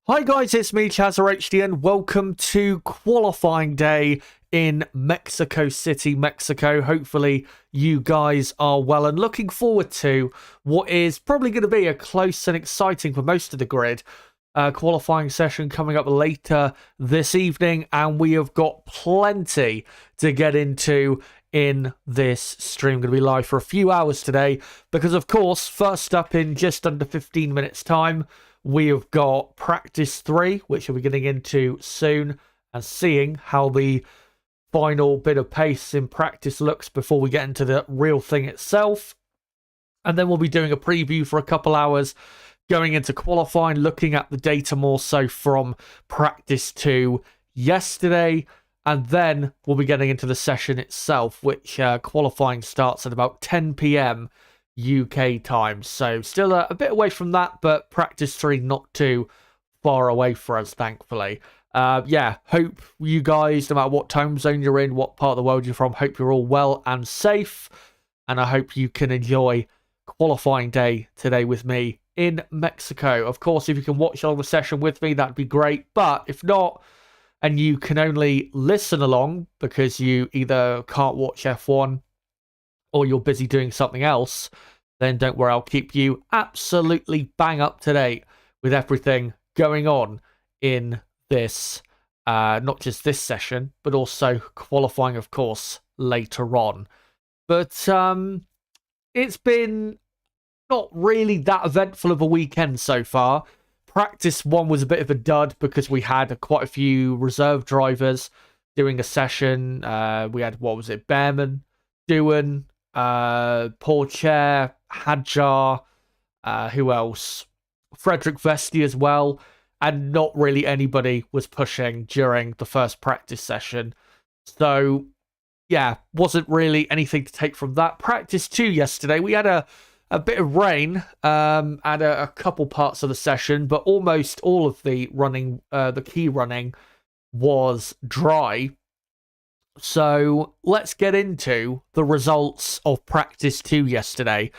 Hi guys, it's me, ChazzaHD, and welcome to qualifying day in Mexico City, Mexico. Hopefully you guys are well and looking forward to what is probably going to be a close and exciting for most of the grid qualifying session coming up later this evening, and we have got plenty to get into in this stream. Going to be live for a few hours today because, of course, first up in just under 15 minutes time, we have got practice 3, which we'll be getting into soon, and seeing how the final bit of pace in practice looks before we get into the real thing itself. And then we'll be doing a preview for a couple hours going into qualifying, looking at the data more so from practice 2 yesterday. And then we'll be getting into the session itself, which qualifying starts at about 10 p.m. UK time. So still a bit away from that, but practice 3 not too far away for us, thankfully. Hope you guys, no matter what time zone you're in, what part of the world you're from, hope you're all well and safe. And I hope you can enjoy qualifying day today with me in Mexico. Of course, if you can watch all the session with me, that'd be great. But if not, and you can only listen along because you either can't watch F1 or you're busy doing something else, then don't worry, I'll keep you absolutely bang up to date with everything going on in this, not just this session, but also qualifying, of course, later on. But it's been not really that eventful of a weekend so far. Practice 1 was a bit of a dud because we had quite a few reserve drivers doing a session. We had, Behrman doing, Pourchaire, Hadjar, who else? Frederick Vesti as well, and not really anybody was pushing during the first practice session. So, yeah, wasn't really anything to take from that. Practice 2 yesterday, we had a bit of rain at a couple parts of the session, but almost all of the running, the key running, was dry. So let's get into the results of practice 2 yesterday,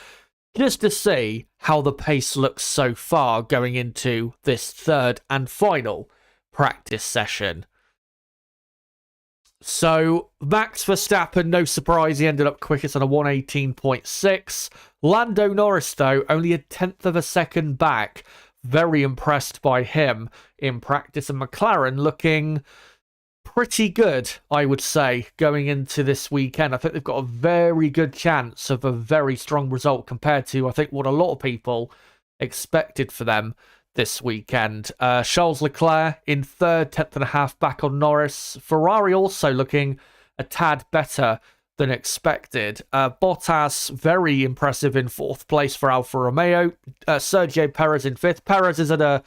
just to see how the pace looks so far going into this third and final practice session. So Max Verstappen, no surprise, he ended up quickest on a 1:18.6. Lando Norris, though, only a 10th of a second back. Very impressed by him in practice, and McLaren looking pretty good, I would say, going into this weekend. I think they've got a very good chance of a very strong result compared to, I think, what a lot of people expected for them this weekend. Charles Leclerc in third, 10th and a half back on Norris. Ferrari also looking a tad better than expected. Bottas, very impressive in 4th place for Alfa Romeo. Sergio Perez in 5th. Perez is at a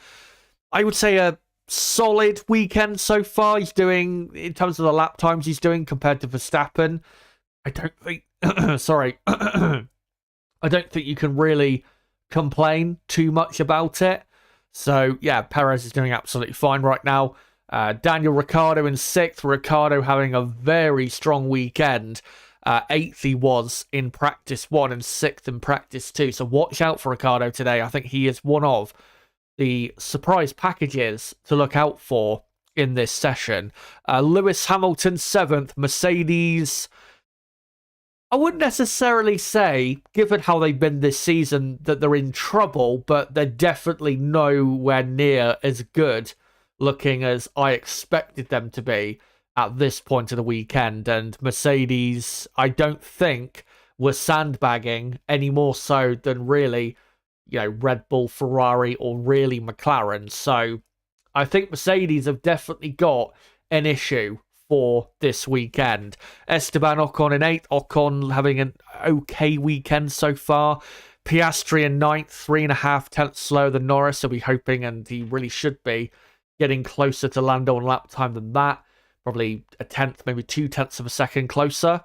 solid weekend so far. He's doing, in terms of the lap times he's doing compared to Verstappen, I don't think I don't think you can really complain too much about it. So yeah, Perez is doing absolutely fine right now. Daniel Ricciardo in 6th. Ricciardo having a very strong weekend. 8th he was in practice 1 and 6th in practice 2. So watch out for Ricciardo today. I think he is one of the surprise packages to look out for in this session. Lewis Hamilton 7th. Mercedes, I wouldn't necessarily say, given how they've been this season, that they're in trouble, but they're definitely nowhere near as good looking as I expected them to be at this point of the weekend. And Mercedes, I don't think, were sandbagging any more so than really, Red Bull, Ferrari, or really McLaren. So I think Mercedes have definitely got an issue for this weekend. Esteban Ocon in 8th. Ocon having an okay weekend so far. Piastri in 9th, 3.5 tenths slower than Norris. So we're hoping, and he really should be, getting closer to Lando on lap time than that. Probably a 10th, maybe 2 tenths of a second closer.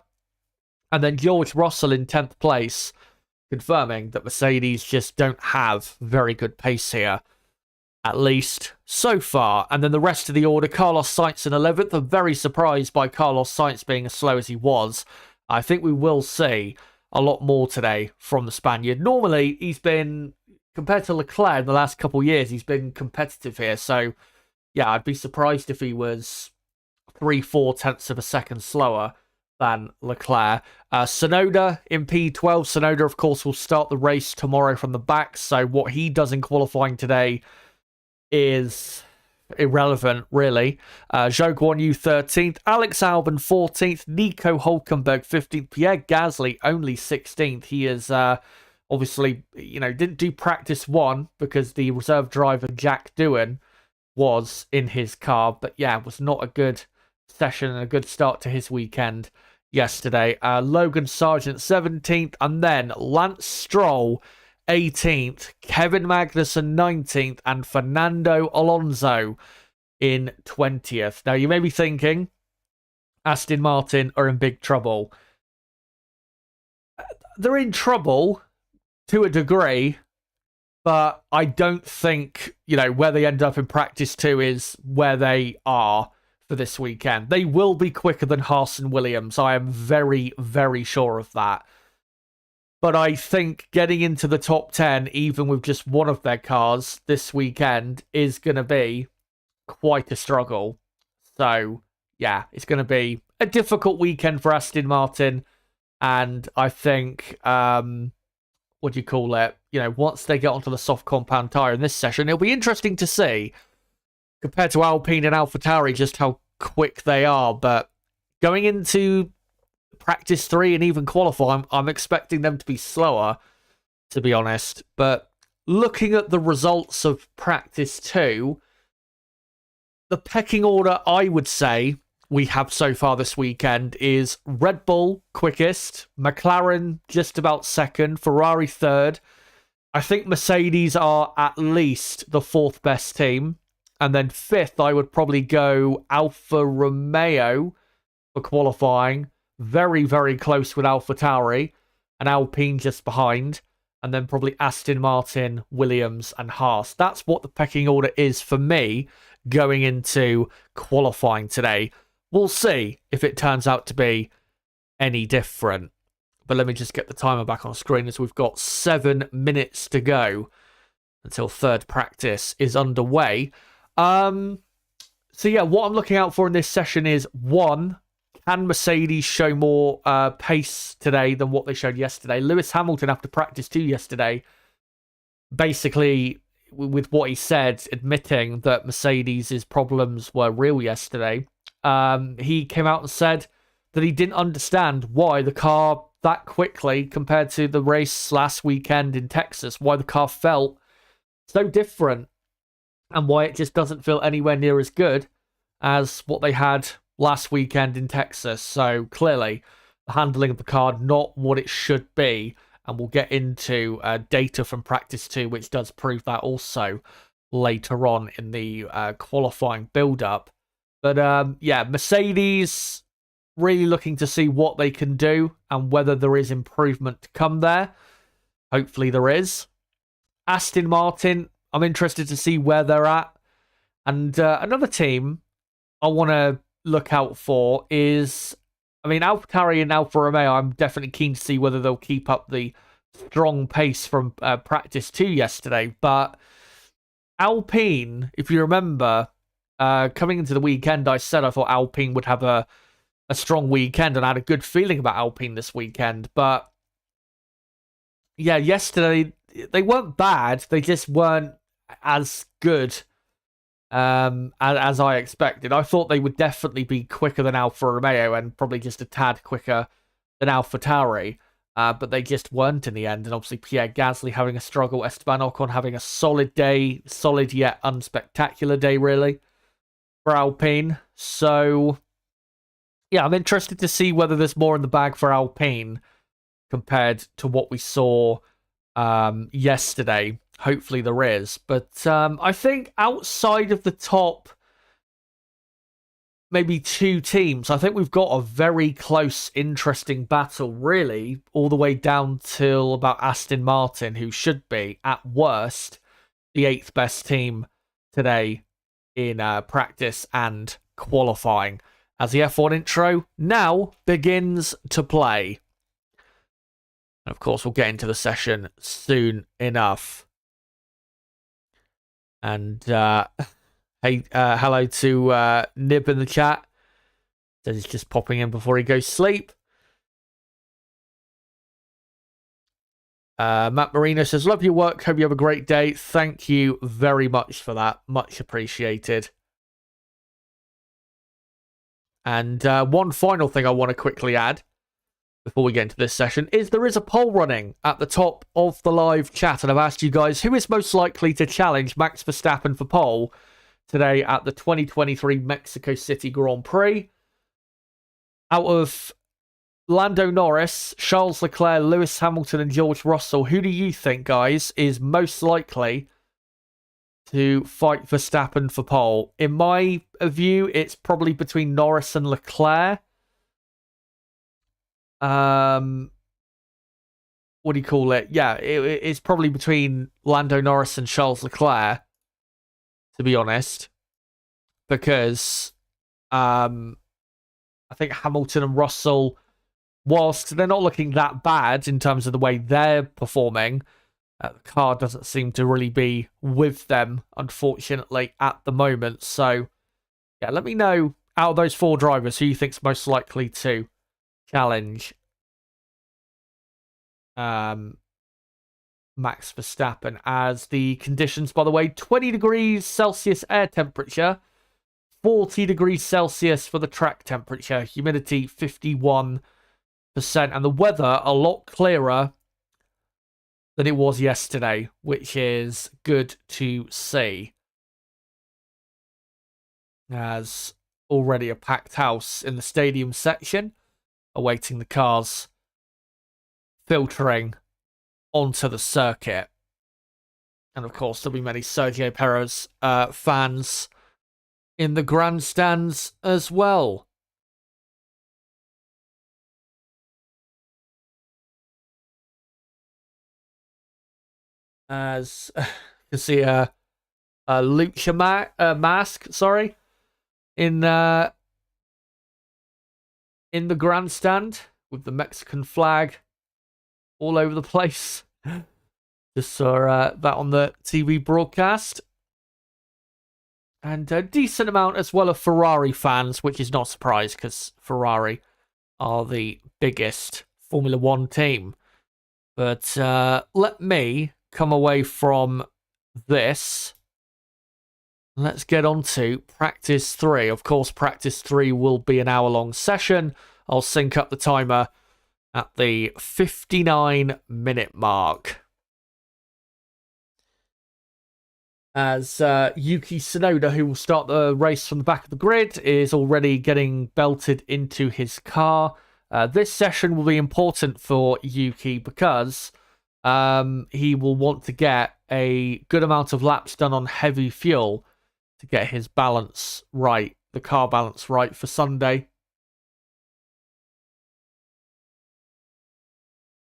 And then George Russell in 10th place, confirming that Mercedes just don't have very good pace here, at least so far. And then the rest of the order, Carlos Sainz in 11th. I'm very surprised by Carlos Sainz being as slow as he was. I think we will see a lot more today from the Spaniard. Normally, he's been compared to Leclerc in the last couple of years, he's been competitive here. So, yeah, I'd be surprised if he was 3-4 tenths of a second slower than Leclerc. Tsunoda in P12. Tsunoda, of course, will start the race tomorrow from the back. So what he does in qualifying today is irrelevant, really. Zhou Guanyu 13th, Alex Albon 14th, Nico Hulkenberg 15th, Pierre Gasly only 16th. He is obviously, didn't do practice one because the reserve driver Jack Doohan was in his car. But yeah, it was not a good session and a good start to his weekend yesterday. Logan Sargent 17th, and then Lance Stroll 18th, Kevin Magnussen 19th, and Fernando Alonso in 20th. Now, you may be thinking, Aston Martin are in big trouble. They're in trouble to a degree, but I don't think, where they end up in practice 2 is where they are for this weekend. They will be quicker than Haas and Williams. I am very, very sure of that. But I think getting into the top 10, even with just one of their cars this weekend, is going to be quite a struggle. So, yeah, it's going to be a difficult weekend for Aston Martin. And I think, once they get onto the soft compound tyre in this session, it'll be interesting to see, compared to Alpine and AlphaTauri, just how quick they are. But going into practice 3 and even qualifying, I'm expecting them to be slower, to be honest. But looking at the results of practice 2, the pecking order I would say we have so far this weekend is Red Bull quickest, McLaren just about second, Ferrari third. I think Mercedes are at least the 4th best team. And then 5th, I would probably go Alfa Romeo for qualifying. Very, very close with AlphaTauri, and Alpine just behind. And then probably Aston Martin, Williams, and Haas. That's what the pecking order is for me going into qualifying today. We'll see if it turns out to be any different. But let me just get the timer back on screen, as we've got 7 minutes to go until third practice is underway. So yeah, what I'm looking out for in this session is, 1, can Mercedes show more pace today than what they showed yesterday? Lewis Hamilton, after practice 2 yesterday, basically, with what he said, admitting that Mercedes' problems were real yesterday, he came out and said that he didn't understand why the car that quickly, compared to the race last weekend in Texas, why the car felt so different, and why it just doesn't feel anywhere near as good as what they had last weekend in Texas. So clearly, the handling of the car not what it should be, and we'll get into data from practice 2, which does prove that also later on in the qualifying build-up. But yeah, Mercedes really looking to see what they can do and whether there is improvement to come there. Hopefully there is. Aston Martin, I'm interested to see where they're at. And another team I want to look out for is, AlphaTauri and Alfa Romeo, I'm definitely keen to see whether they'll keep up the strong pace from practice 2 yesterday. But Alpine, if you remember, coming into the weekend, I said I thought Alpine would have a strong weekend, and I had a good feeling about Alpine this weekend. But yeah, yesterday, they weren't bad. They just weren't as good as I expected. I thought they would definitely be quicker than Alfa Romeo and probably just a tad quicker than AlphaTauri, but they just weren't in the end. And obviously Pierre Gasly having a struggle, Esteban Ocon having a solid day, solid yet unspectacular day really for Alpine. So yeah, I'm interested to see whether there's more in the bag for Alpine compared to what we saw yesterday. Hopefully there is. But I think outside of the top maybe 2 teams, I think we've got a very close, interesting battle, really, all the way down till about Aston Martin, who should be, at worst, the 8th best team today in practice and qualifying. As the F1 intro now begins to play. And of course, we'll get into the session soon enough. And hey, hello to Nib in the chat. Says he's just popping in before he goes to sleep. Matt Marino says, love your work. Hope you have a great day. Thank you very much for that. Much appreciated. And one final thing I want to quickly add before we get into this session is there is a poll running at the top of the live chat. And I've asked you guys who is most likely to challenge Max Verstappen for pole today at the 2023 Mexico City Grand Prix. Out of Lando Norris, Charles Leclerc, Lewis Hamilton, and George Russell, who do you think, guys, is most likely to fight Verstappen for pole? In my view, it's probably between Norris and Leclerc. What do you call it? Yeah, it's probably between Lando Norris and Charles Leclerc, to be honest, because I think Hamilton and Russell, whilst they're not looking that bad in terms of the way they're performing, the car doesn't seem to really be with them, unfortunately, at the moment. So, yeah, let me know, out of those four drivers, who you think's most likely to challenge Max Verstappen. As the conditions, by the way, 20 degrees Celsius air temperature, 40 degrees Celsius for the track temperature, humidity 51%, and the weather a lot clearer than it was yesterday, which is good to see. As already a packed house in the stadium section, awaiting the cars filtering onto the circuit. And of course, there'll be many Sergio Perez fans in the grandstands as well. As you can see a lucha mask, sorry, in the grandstand with the Mexican flag all over the place. Just saw that on the TV broadcast. And a decent amount as well of Ferrari fans, which is not a surprise because Ferrari are the biggest Formula One team. But let me come away from this. Let's get on to practice 3. Of course, practice 3 will be an hour-long session. I'll sync up the timer at the 59-minute mark. As Yuki Tsunoda, who will start the race from the back of the grid, is already getting belted into his car. This session will be important for Yuki because he will want to get a good amount of laps done on heavy fuel to get his balance right, the car balance right for Sunday.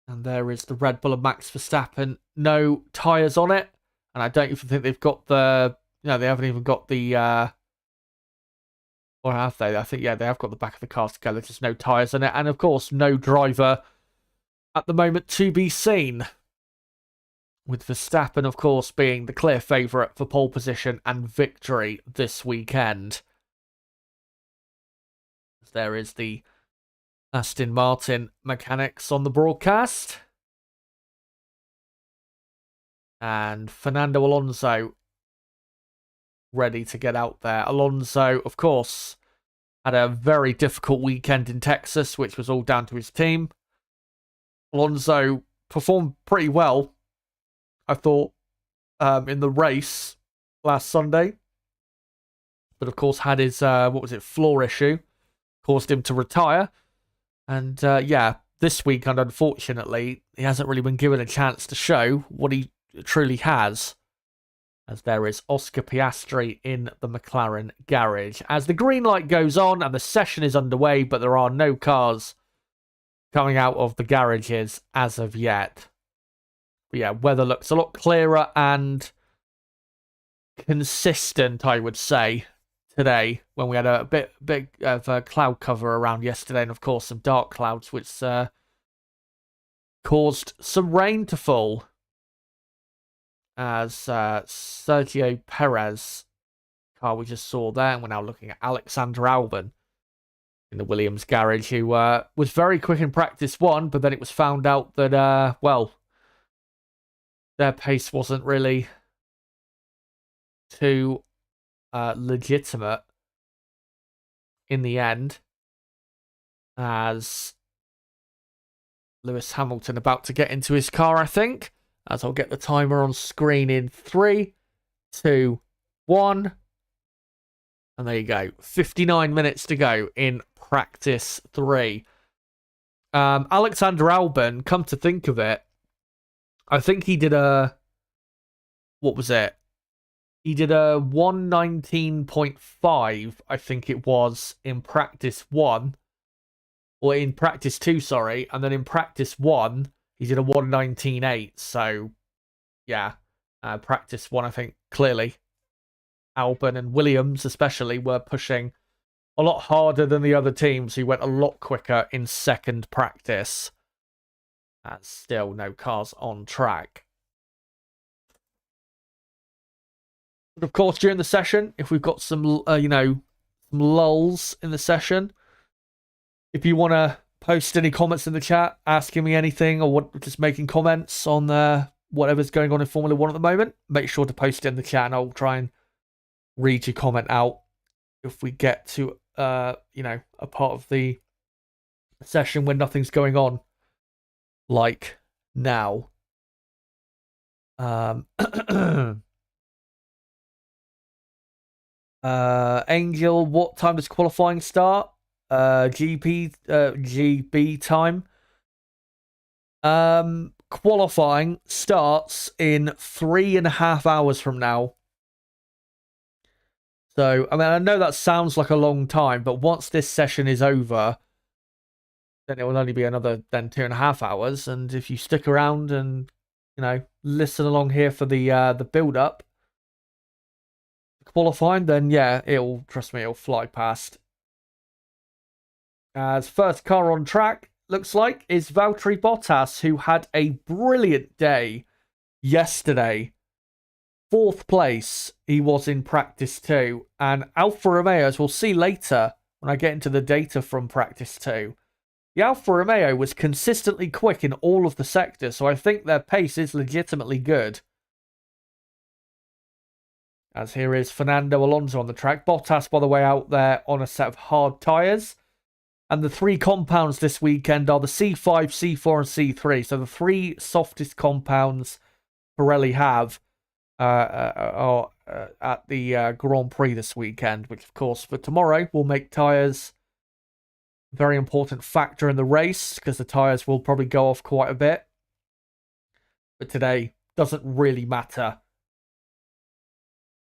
And there is the Red Bull of Max Verstappen. No tyres on it. And I don't even think they've got the... No, they haven't even got the... Or have they? I think, yeah, they have got the back of the car together. Just no tyres on it. And, of course, no driver at the moment to be seen. With Verstappen, of course, being the clear favourite for pole position and victory this weekend. There is the Aston Martin mechanics on the broadcast. And Fernando Alonso ready to get out there. Alonso, of course, had a very difficult weekend in Texas, which was all down to his team. Alonso performed pretty well, I thought, in the race last Sunday. But, of course, had his, floor issue. Caused him to retire. And, yeah, this weekend, unfortunately, he hasn't really been given a chance to show what he truly has, as there is Oscar Piastri in the McLaren garage. As the green light goes on and the session is underway, but there are no cars coming out of the garages as of yet. But yeah, weather looks a lot clearer and consistent, I would say, today, when we had a bit of a cloud cover around yesterday, and of course some dark clouds, which caused some rain to fall. as Sergio Perez car we just saw there. And we're now looking at Alexander Albon in the Williams garage, who was very quick in practice one, but then it was found out that, well, their pace wasn't really too legitimate in the end, as Lewis Hamilton about to get into his car, I think, as I'll get the timer on screen in 3, 2, 1. And there you go. 59 minutes to go in practice 3. Alexander Albon, come to think of it, I think he did a... What was it? He did a 119.5, I think it was, in practice 1. Or in practice 2, sorry. And then in practice 1, he did a 119.8. So, yeah. Practice 1, I think, clearly, Albon and Williams especially were pushing a lot harder than the other teams, who went a lot quicker in second practice. And still no cars on track. But of course, during the session, if we've got some, some lulls in the session, if you want to post any comments in the chat, asking me anything, or just making comments on whatever's going on in Formula 1 at the moment, make sure to post it in the chat, and I'll try and read your comment out if we get to, a part of the session when nothing's going on, like now. Angel, what time does qualifying start? GB time. Qualifying starts in 3.5 hours from now. So, I mean, I know that sounds like a long time, but once this session is over, then it will only be another 2.5 hours. And if you stick around and, listen along here for the build-up, qualifying, then yeah, trust me, it'll fly past. As first car on track, looks like, is Valtteri Bottas, who had a brilliant day yesterday. 4th place he was in practice 2, and Alfa Romeo, as we'll see later when I get into the data from practice 2, the Alfa Romeo was consistently quick in all of the sectors, so I think their pace is legitimately good. As here is Fernando Alonso on the track. Bottas, by the way, out there on a set of hard tyres. And the 3 compounds this weekend are the C5, C4 and C3. So the 3 softest compounds Pirelli have are at the Grand Prix this weekend, which, of course, for tomorrow will make tyres a very important factor in the race, because the tyres will probably go off quite a bit. But today doesn't really matter,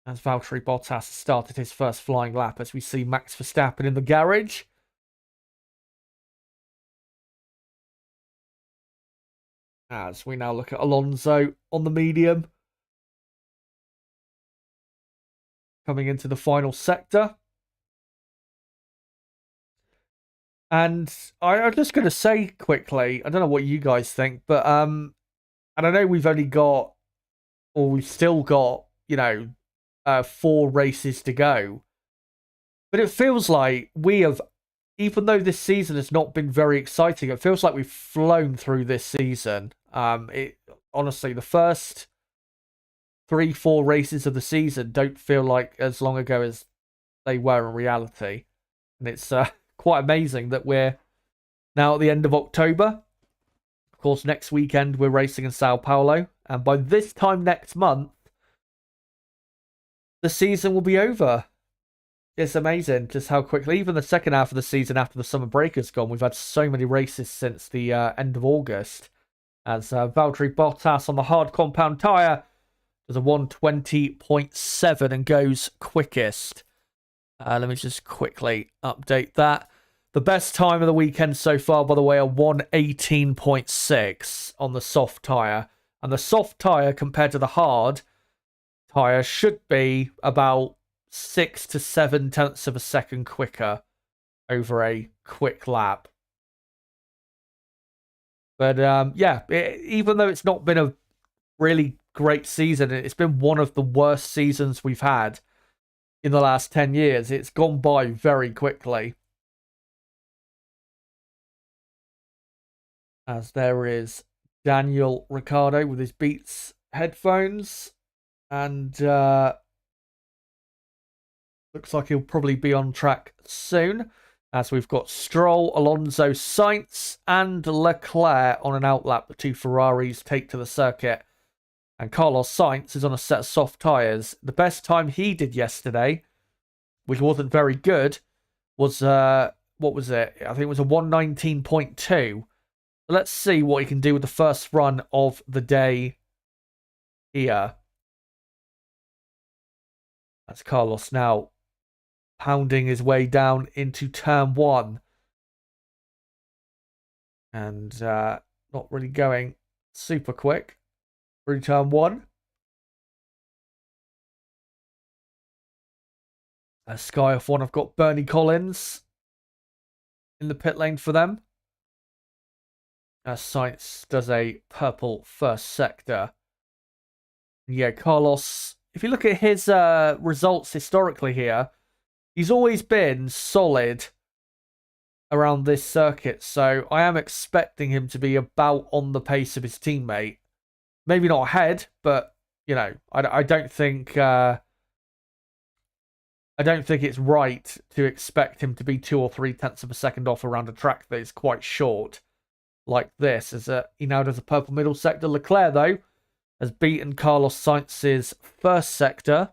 as Valtteri Bottas started his first flying lap, as we see Max Verstappen in the garage. As we now look at Alonso on the medium, coming into the final sector. And I'm just going to say quickly, I don't know what you guys think, but and I know we've still got, 4 races to go. But it feels like we have, even though this season has not been very exciting, it feels like we've flown through this season. Honestly, the first 3-4 races of the season don't feel like as long ago as they were in reality. And it's quite amazing that we're now at the end of October. Of course, next weekend we're racing in Sao Paulo. And by this time next month, the season will be over. It's amazing just how quickly, even the second half of the season after the summer break has gone, we've had so many races since the end of August. As Valtteri Bottas on the hard compound tyre does a 120.7 and goes quickest. Let me just quickly update that. The best time of the weekend so far, by the way, a 118.6 on the soft tyre. And the soft tyre compared to the hard tyre should be about 6 to 7 tenths of a second quicker over a quick lap. But yeah, even though it's not been a really great season. It's been one of the worst seasons we've had in the last 10 years. It's gone by very quickly. As there is Daniel Ricciardo with his Beats headphones. And looks like he'll probably be on track soon. As we've got Stroll, Alonso, Sainz, and Leclerc on an outlap. The two Ferraris take to the circuit. And Carlos Sainz is on a set of soft tyres. The best time he did yesterday, which wasn't very good, was, what was it? I think it was a 119.2. Let's see what he can do with the first run of the day here. That's Carlos now pounding his way down into turn 1. And not really going super quick through turn 1. Sky F1 have got Bernie Collins in the pit lane for them. Sainz does a purple first sector. Yeah, Carlos, if you look at his results historically here, he's always been solid around this circuit, so I am expecting him to be about on the pace of his teammate. Maybe not ahead, but, you know, I don't think it's right to expect him to be 2 or 3 tenths of a second off around a track that is quite short like this. As he now does a purple middle sector. Leclerc, though, has beaten Carlos Sainz's first sector.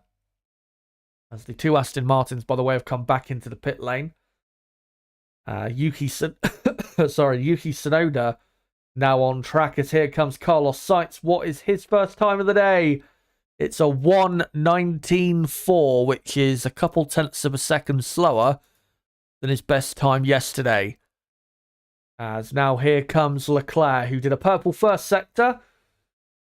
As the two Aston Martins, by the way, have come back into the pit lane. Yuki Tsunoda now on track, as here comes Carlos Sainz. What is his first time of the day? It's a 1:19.4, which is a couple tenths of a second slower than his best time yesterday. As now here comes Leclerc, who did a purple first sector.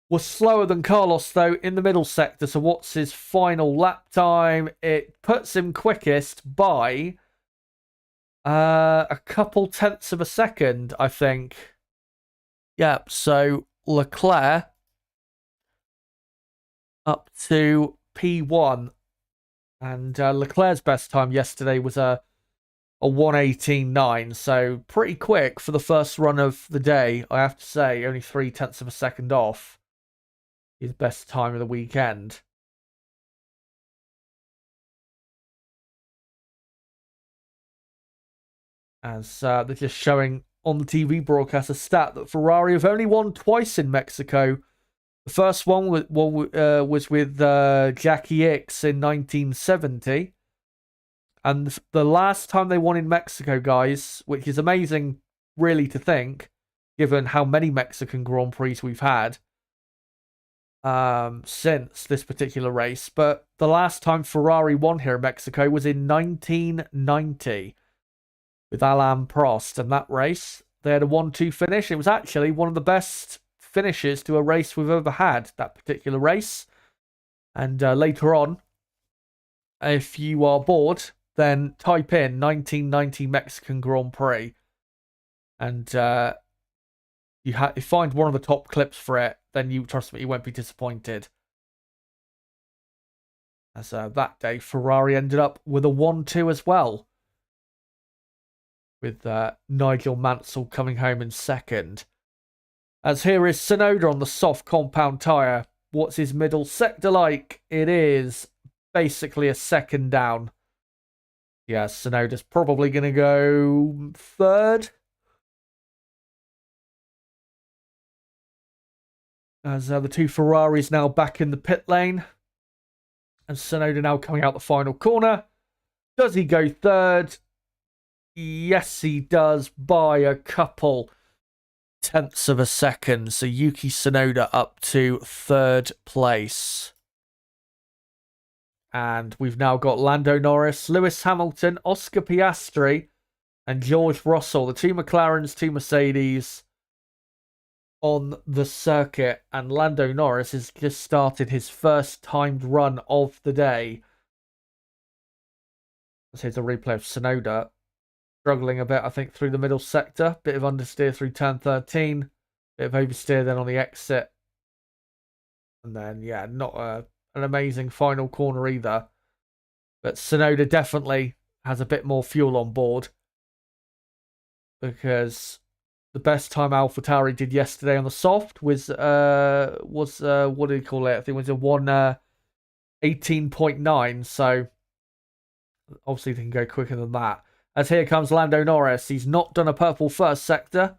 Was slower than Carlos, though, in the middle sector. So what's his final lap time? It puts him quickest by a couple tenths of a second, I think. Yep, so Leclerc up to P1. And Leclerc's best time yesterday was a 1:18.9. So pretty quick for the first run of the day, I have to say. Only 3 tenths of a second off his best time of the weekend. As they're just showing on the TV broadcast a stat that Ferrari have only won twice in Mexico. The first one was with Jackie Ickx in 1970. And the last time they won in Mexico, guys, which is amazing really to think, given how many Mexican Grand Prix we've had since this particular race. But the last time Ferrari won here in Mexico was in 1990 with Alain Prost. And that race, they had a 1-2 finish. It was actually one of the best finishes to a race we've ever had, that particular race. And later on, if you are bored, then type in 1990 Mexican Grand Prix. And you find one of the top clips for it, then you trust me, you won't be disappointed. As that day, Ferrari ended up with a 1-2 as well, with Nigel Mansell coming home in second. As here is Tsunoda on the soft compound tyre. What's his middle sector like? It is basically a second down. Yeah, Tsunoda's probably going to go third. As the two Ferraris now back in the pit lane. And Tsunoda now coming out the final corner. Does he go third? Yes, he does, by a couple tenths of a second. So Yuki Tsunoda up to third place. And we've now got Lando Norris, Lewis Hamilton, Oscar Piastri, and George Russell. The two McLarens, two Mercedes on the circuit. And Lando Norris has just started his first timed run of the day. Here's a replay of Tsunoda. Struggling a bit, I think, through the middle sector. Bit of understeer through turn 13. Bit of oversteer then on the exit. And then, yeah, not an amazing final corner either. But Tsunoda definitely has a bit more fuel on board, because the best time AlphaTauri did yesterday on the soft was what do you call it? I think it was a 1:18.9. So obviously they can go quicker than that. As here comes Lando Norris. He's not done a purple first sector.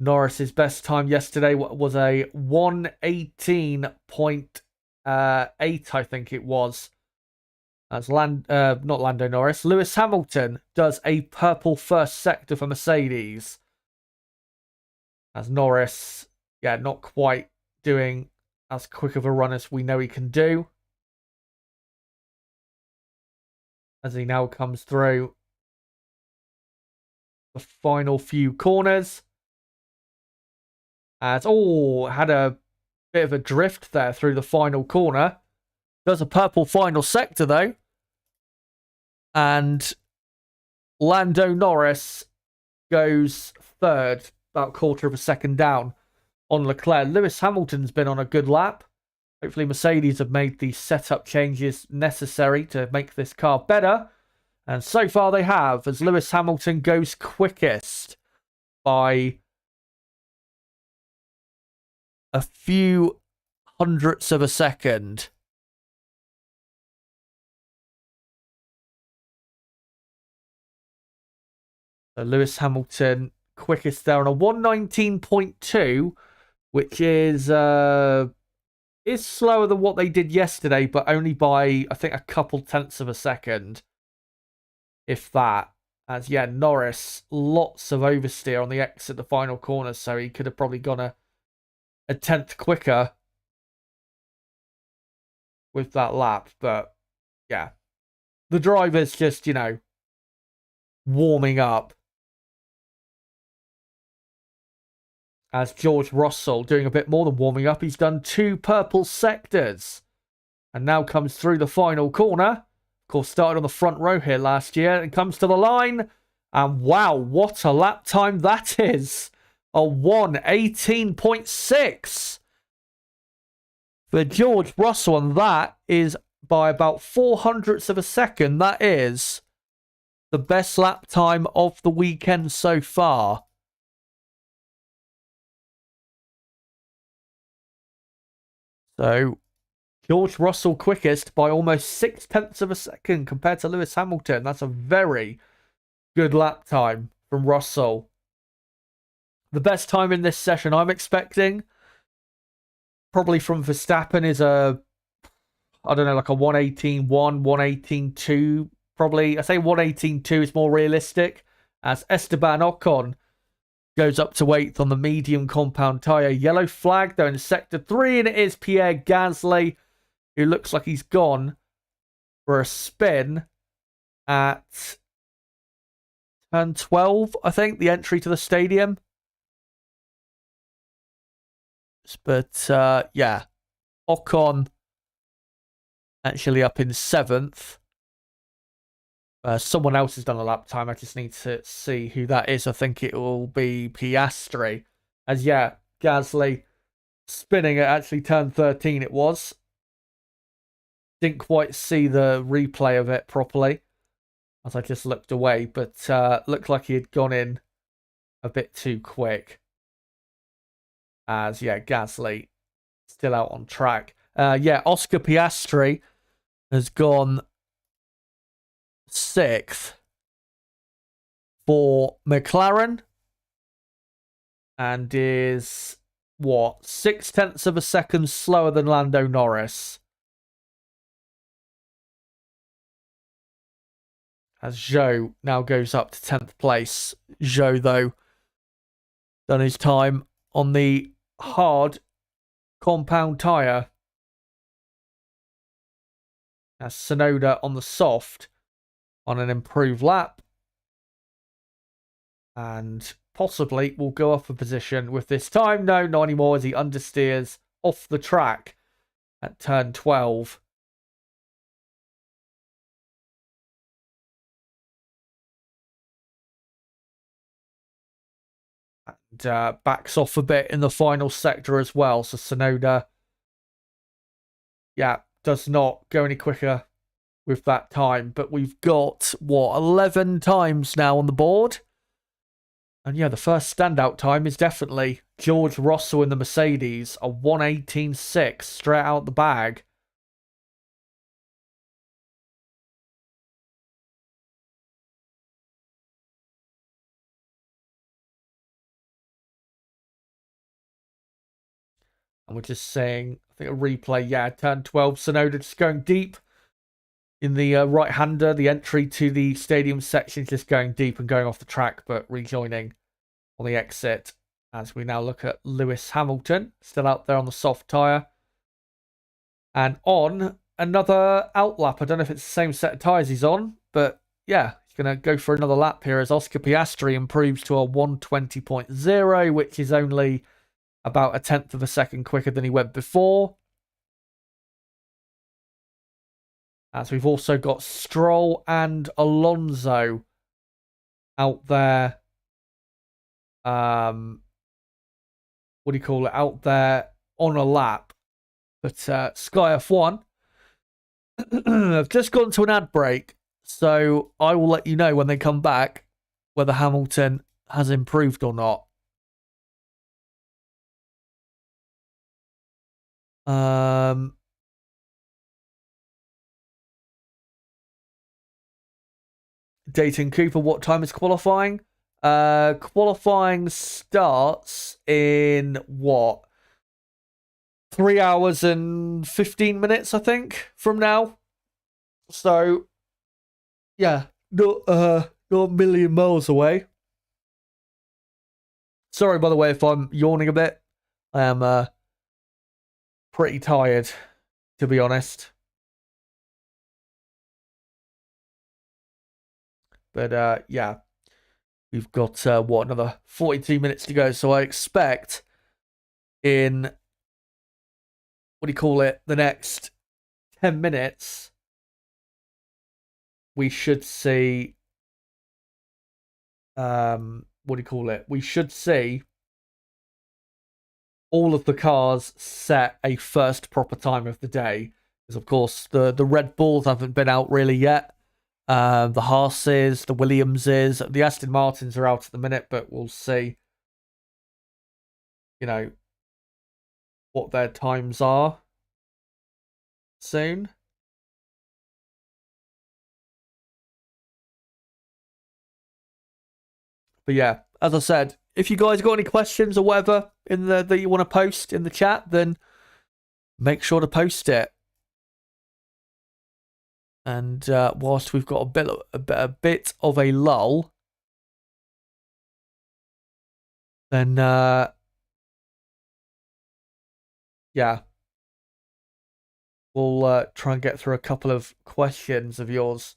Norris's best time yesterday was a 1:18.8, I think it was. As not Lando Norris, Lewis Hamilton does a purple first sector for Mercedes. As Norris, yeah, not quite doing as quick of a run as we know he can do. As he now comes through the final few corners. As, had a bit of a drift there through the final corner. Does a purple final sector, though. And Lando Norris goes third, about a quarter of a second down on Leclerc. Lewis Hamilton's been on a good lap. Hopefully Mercedes have made the setup changes necessary to make this car better. And so far they have, as Lewis Hamilton goes quickest by a few hundredths of a second. So Lewis Hamilton quickest there on a 1:19.2, which is slower than what they did yesterday, but only by, I think, a couple tenths of a second, if that. As, yeah, Norris, lots of oversteer on the exit, the final corner, so he could have probably gone a tenth quicker with that lap. But, yeah, the driver's just, warming up. As George Russell doing a bit more than warming up. He's done 2 purple sectors. And now comes through the final corner. Of course, started on the front row here last year. And comes to the line. And wow, what a lap time that is. A 1:18.6 for George Russell. And that is by about 400ths of a second. That is the best lap time of the weekend so far. So, George Russell quickest by almost 6/10 of a second compared to Lewis Hamilton. That's a very good lap time from Russell. The best time in this session I'm expecting, probably from Verstappen, is like a 1:18.1, 1:18.2. Probably, I say 1:18.2 is more realistic, as Esteban Ocon goes up to 8th on the medium compound tyre. Yellow flag though in sector 3, and it is Pierre Gasly, who looks like he's gone for a spin at turn 12, I think, the entry to the stadium. But, yeah, Ocon actually up in 7th. Someone else has done a lap time. I just need to see who that is. I think it will be Piastri. As, yeah, Gasly spinning at actually turn 13 it was. Didn't quite see the replay of it properly, as I just looked away. But looked like he had gone in a bit too quick. As, yeah, Gasly still out on track. Yeah, Oscar Piastri has gone 6th for McLaren and is, 6/10 of a second slower than Lando Norris. As Zhou now goes up to 10th place. Zhou, though, done his time on the hard compound tyre. As Tsunoda on the soft on an improved lap. And possibly will go up a position with this time. No, not anymore, as he understeers off the track at turn 12. And backs off a bit in the final sector as well. So Tsunoda yeah, does not go any quicker with that time. But we've got, what, 11 times now on the board? And yeah, the first standout time is definitely George Russell in the Mercedes, a 1:18.6 straight out the bag. And we're just saying, I think a replay, yeah, turn 12, Tsunoda just going deep in the right-hander. The entry to the stadium section just going deep and going off the track, but rejoining on the exit. As we now look at Lewis Hamilton, still out there on the soft tyre. And on another outlap. I don't know if it's the same set of tyres he's on, but yeah, he's going to go for another lap here as Oscar Piastri improves to a 1:20.0, which is only about a tenth of a second quicker than he went before. As we've also got Stroll and Alonso out there. What do you call it? Out there on a lap. But Sky F1 have just gone to an ad break, so I will let you know when they come back whether Hamilton has improved or not. Dayton Cooper, what time is qualifying? Qualifying starts in what? 3 hours and 15 minutes, I think, from now. So, yeah, not a million miles away. Sorry, by the way, if I'm yawning a bit. I am pretty tired, to be honest. But yeah, we've got what, another 42 minutes to go. So I expect in, what do you call it, the next 10 minutes, we should see what do you call it? We should see all of the cars set a first proper time of the day. Because of course the Red Bulls haven't been out really yet. The Haases, the Williamses, the Aston Martins are out at the minute, but we'll see, you know, what their times are soon. But yeah, as I said, if you guys got any questions or whatever in the that you want to post in the chat, then make sure to post it. And whilst we've got a bit of a lull, then yeah, we'll try and get through a couple of questions of yours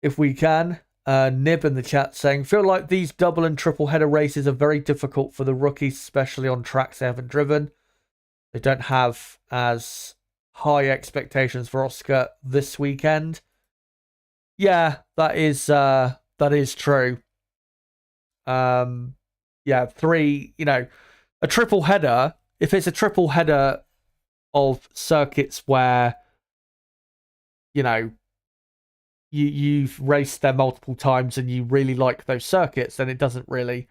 if we can. Nib in the chat saying, feel like these double and triple header races are very difficult for the rookies, especially on tracks they haven't driven. They don't have as high expectations for Oscar this weekend. Yeah, that is true. Yeah, three, a triple header, if it's a triple header of circuits where, you've raced there multiple times and you really like those circuits, then it doesn't really,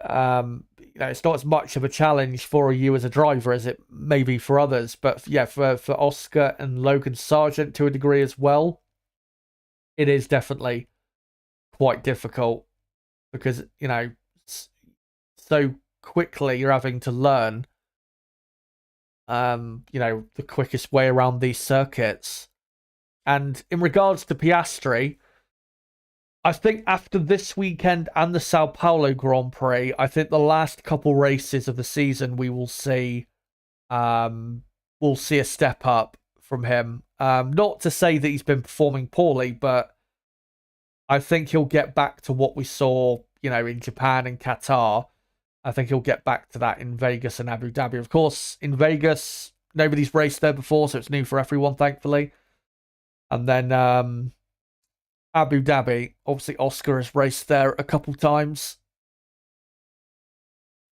it's not as much of a challenge for you as a driver as it may be for others. But yeah, for Oscar and Logan Sargent to a degree as well, it is definitely quite difficult because, so quickly you're having to learn, the quickest way around these circuits. And in regards to Piastri, I think after this weekend and the Sao Paulo Grand Prix, I think the last couple races of the season we will see, we'll see a step up from him. Not to say that he's been performing poorly, but I think he'll get back to what we saw, in Japan and Qatar. I think he'll get back to that in Vegas and Abu Dhabi. Of course, in Vegas, nobody's raced there before, so it's new for everyone, thankfully. And then Abu Dhabi, obviously Oscar has raced there a couple times.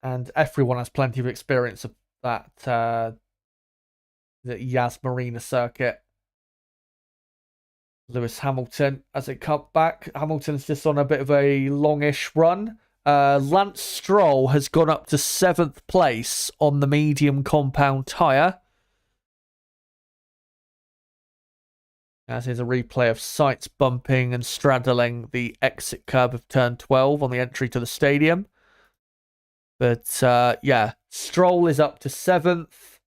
And everyone has plenty of experience of that the Yas Marina circuit. Lewis Hamilton as it cut back. Hamilton's just on a bit of a longish run. Lance Stroll has gone up to 7th place on the medium compound tyre. As is a replay of Sainz bumping and straddling the exit curb of turn 12 on the entry to the stadium. But yeah, Stroll is up to 7th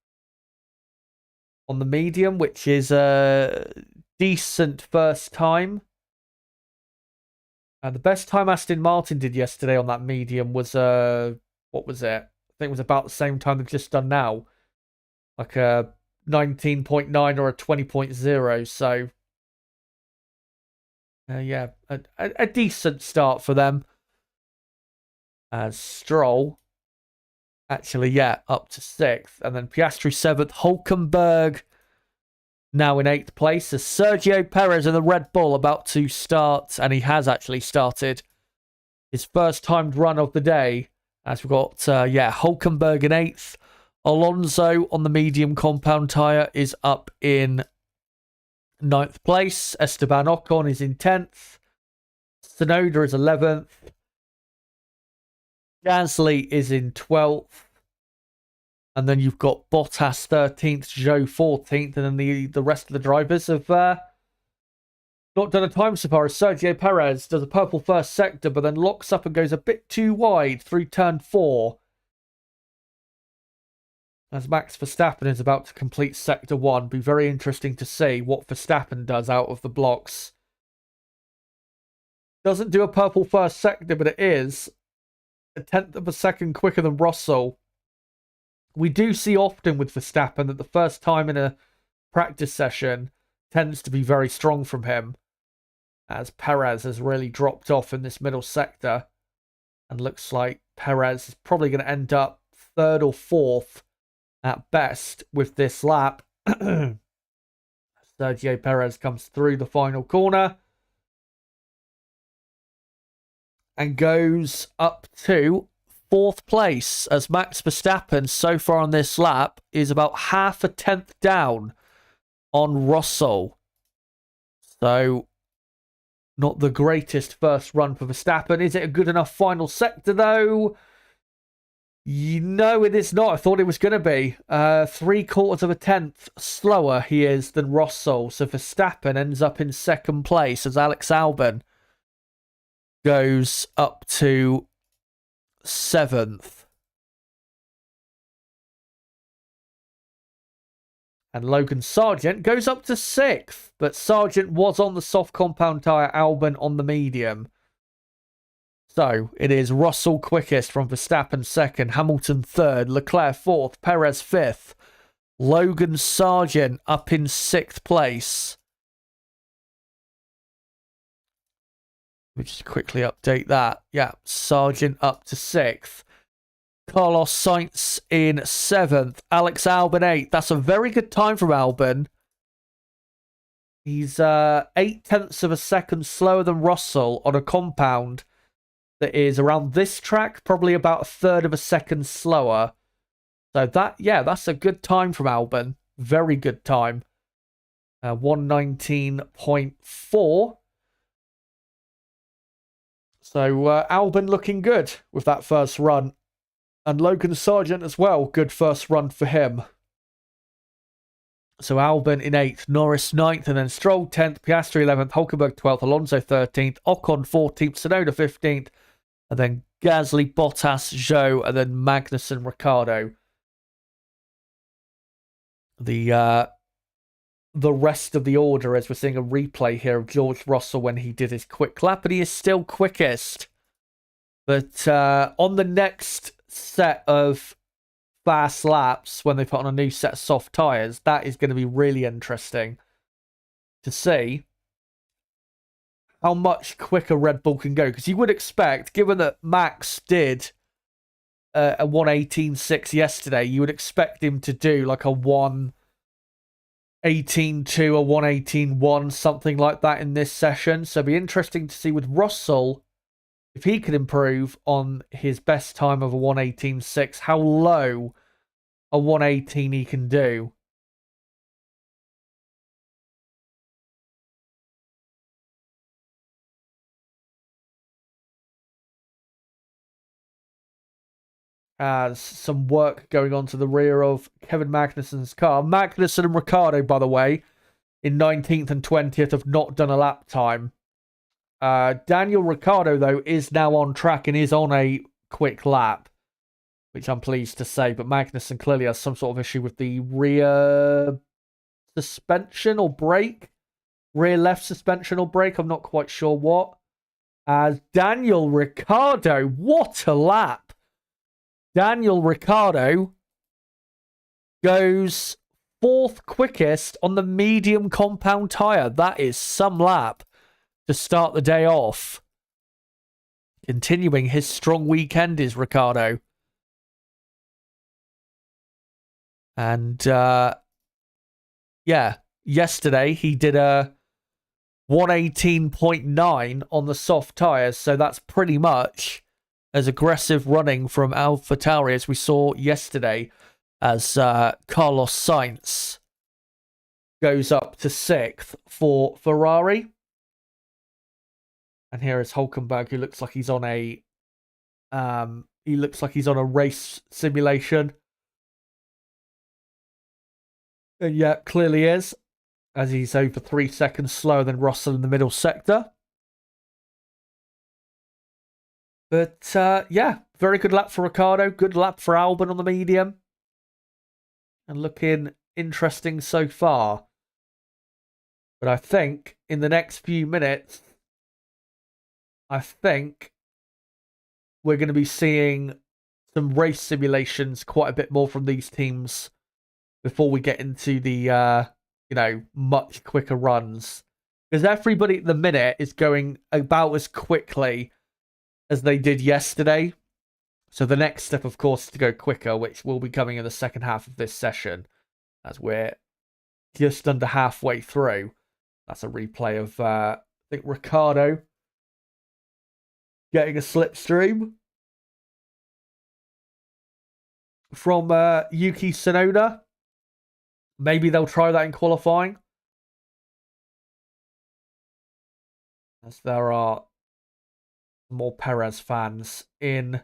on the medium, which is a decent first time. The best time Aston Martin did yesterday on that medium was, what was it? I think it was about the same time they've just done now. Like a 19.9 or a 20.0. So, yeah, a decent start for them. Stroll, actually, yeah, up to 6th. And then Piastri 7th. Hulkenberg now in 8th place, as Sergio Perez in the Red Bull about to start, and he has actually started his first timed run of the day. As we've got, Hulkenberg in 8th. Alonso on the medium compound tyre is up in 9th place. Esteban Ocon is in 10th. Tsunoda is 11th. Gasly is in 12th. And then you've got Bottas 13th, Zhou 14th, and then the rest of the drivers have not done a time so far. As Sergio Perez does a purple first sector, but then locks up and goes a bit too wide through turn 4. As Max Verstappen is about to complete sector 1. Be very interesting to see what Verstappen does out of the blocks. Doesn't do a purple first sector, but it is a 10th of a second quicker than Russell. We do see often with Verstappen that the first time in a practice session tends to be very strong from him, as Perez has really dropped off in this middle sector, and looks like Perez is probably going to end up 3rd or 4th at best with this lap. Sergio Perez comes through the final corner and goes up to 4th place, as Max Verstappen so far on this lap is about half a tenth down on Russell. So, not the greatest first run for Verstappen. Is it a good enough final sector, though? No, it is not. I thought it was going to be. 3/4 of a tenth slower he is than Russell. So Verstappen ends up in 2nd place, as Alex Albon goes up to 7th. And Logan Sargent goes up to 6th. But Sargent was on the soft compound tyre, Albon on the medium. So it is Russell quickest from Verstappen 2nd, Hamilton 3rd, Leclerc 4th, Perez 5th, Logan Sargent up in 6th place. Let me just quickly update that. Yeah, Sargent up to 6th. Carlos Sainz in 7th. Alex Albon 8th. That's a very good time from Albon. He's 8/10 of a second slower than Russell on a compound that is around this track, probably about 1/3 of a second slower. So that's a good time from Albon. Very good time. 1:19.4. So Albon looking good with that first run. And Logan Sargent as well. Good first run for him. So Albon in 8th, Norris 9th, and then Stroll 10th, Piastri 11th, Hulkenberg 12th, Alonso 13th, Ocon 14th, Tsunoda 15th, and then Gasly, Bottas, Zhou, and then Magnussen, Ricciardo. The rest of the order, as we're seeing a replay here of George Russell when he did his quick lap, and he is still quickest. But on the next set of fast laps, when they put on a new set of soft tyres, that is going to be really interesting to see how much quicker Red Bull can go. Because you would expect, given that Max did a 1:18.6 yesterday, you would expect him to do like a 1:18.2, a 1:18.1, something like that in this session. So it'll be interesting to see with Russell, if he can improve on his best time of a 1:18.6, how low a 1:18 he can do. as some work going on to the rear of Kevin Magnussen's car. Magnussen and Ricciardo, by the way, in 19th and 20th have not done a lap time. Daniel Ricciardo, though, is now on track and is on a quick lap, which I'm pleased to say. But Magnussen clearly has some sort of issue with the rear suspension or brake. Rear left suspension or brake. I'm not quite sure what. As Daniel Ricciardo, what a lap. Daniel Ricciardo goes 4th quickest on the medium compound tyre. That is some lap to start the day off. Continuing his strong weekend is Ricciardo. And, yeah, yesterday he did a 118.9 on the soft tyres, so that's pretty much as aggressive running from AlphaTauri as we saw yesterday, as Carlos Sainz goes up to 6th for Ferrari. And here is Hulkenberg, who looks like he's on a race simulation. And yeah, clearly is, as he's over 3 seconds slower than Russell in the middle sector. But yeah, very good lap for Ricciardo. Good lap for Albon on the medium. And looking interesting so far. But I think in the next few minutes, I think we're going to be seeing some race simulations quite a bit more from these teams before we get into the, much quicker runs. Because everybody at the minute is going about as quickly as they did yesterday. So the next step, of course, is to go quicker, which will be coming in the second half of this session, as we're just under halfway through. That's a replay of, I think, Ricciardo getting a slipstream from Yuki Tsunoda. Maybe they'll try that in qualifying, as there are more Perez fans in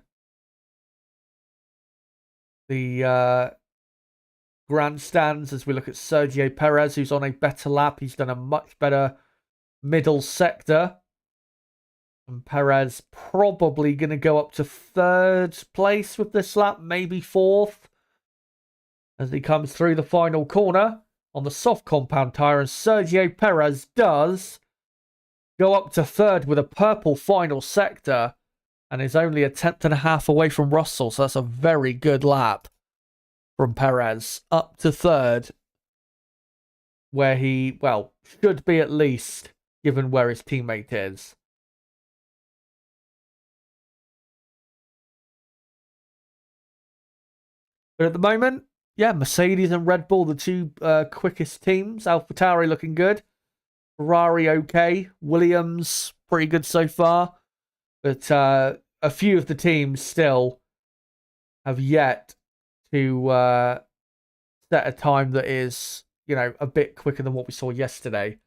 the grandstands as we look at Sergio Perez, who's on a better lap. He's done a much better middle sector. And Perez probably going to go up to 3rd place with this lap, maybe 4th, as he comes through the final corner on the soft compound tyre. And Sergio Perez does go up to 3rd with a purple final sector and is only a 10th away from Russell. So that's a very good lap from Perez up to 3rd, where he, well, should be at least, given where his teammate is. But at the moment, yeah, Mercedes and Red Bull, the two quickest teams. AlphaTauri looking good. Ferrari okay. Williams pretty good so far. But a few of the teams still have yet to set a time that is, a bit quicker than what we saw yesterday.